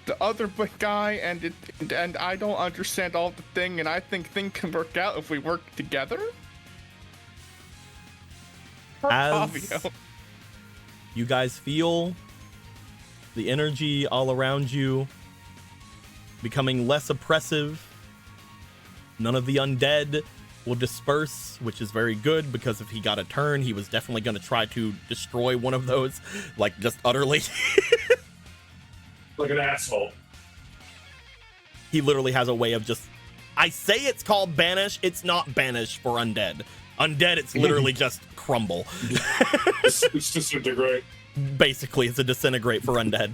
[SPEAKER 5] the other guy, and I don't understand all the thing, and I think things can work out if we work together.
[SPEAKER 7] As
[SPEAKER 5] Fabio.
[SPEAKER 7] you guys feel the energy all around you becoming less oppressive, none of the undead will disperse, which is very good, because if he got a turn, he was definitely going to try to destroy one of those, like just utterly.
[SPEAKER 2] Like an asshole.
[SPEAKER 7] He literally has a way of just, I say it's called banish, it's not banish for undead. Undead, it's literally just crumble.
[SPEAKER 2] It's disintegrate.
[SPEAKER 7] Basically, it's a disintegrate for undead.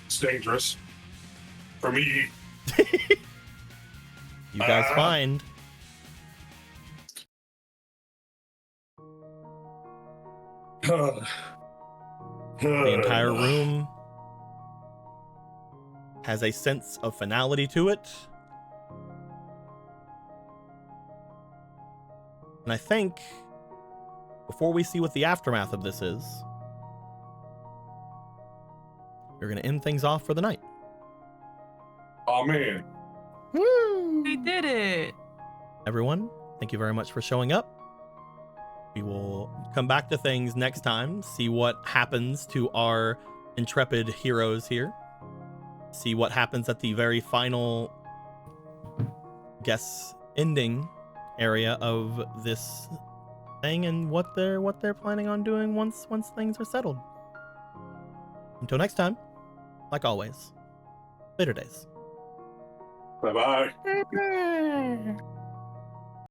[SPEAKER 2] It's dangerous. For me.
[SPEAKER 7] You guys find the entire room has a sense of finality to it. And I think, before we see what the aftermath of this is, we're going to end things off for the night.
[SPEAKER 2] Oh man.
[SPEAKER 3] We did it.
[SPEAKER 7] Everyone, thank you very much for showing up. We will come back to things next time, see what happens to our intrepid heroes here, see what happens at the very final, guess, ending area of this thing, and what they're planning on doing once things are settled. Until next time, like always, later days.
[SPEAKER 2] Bye bye.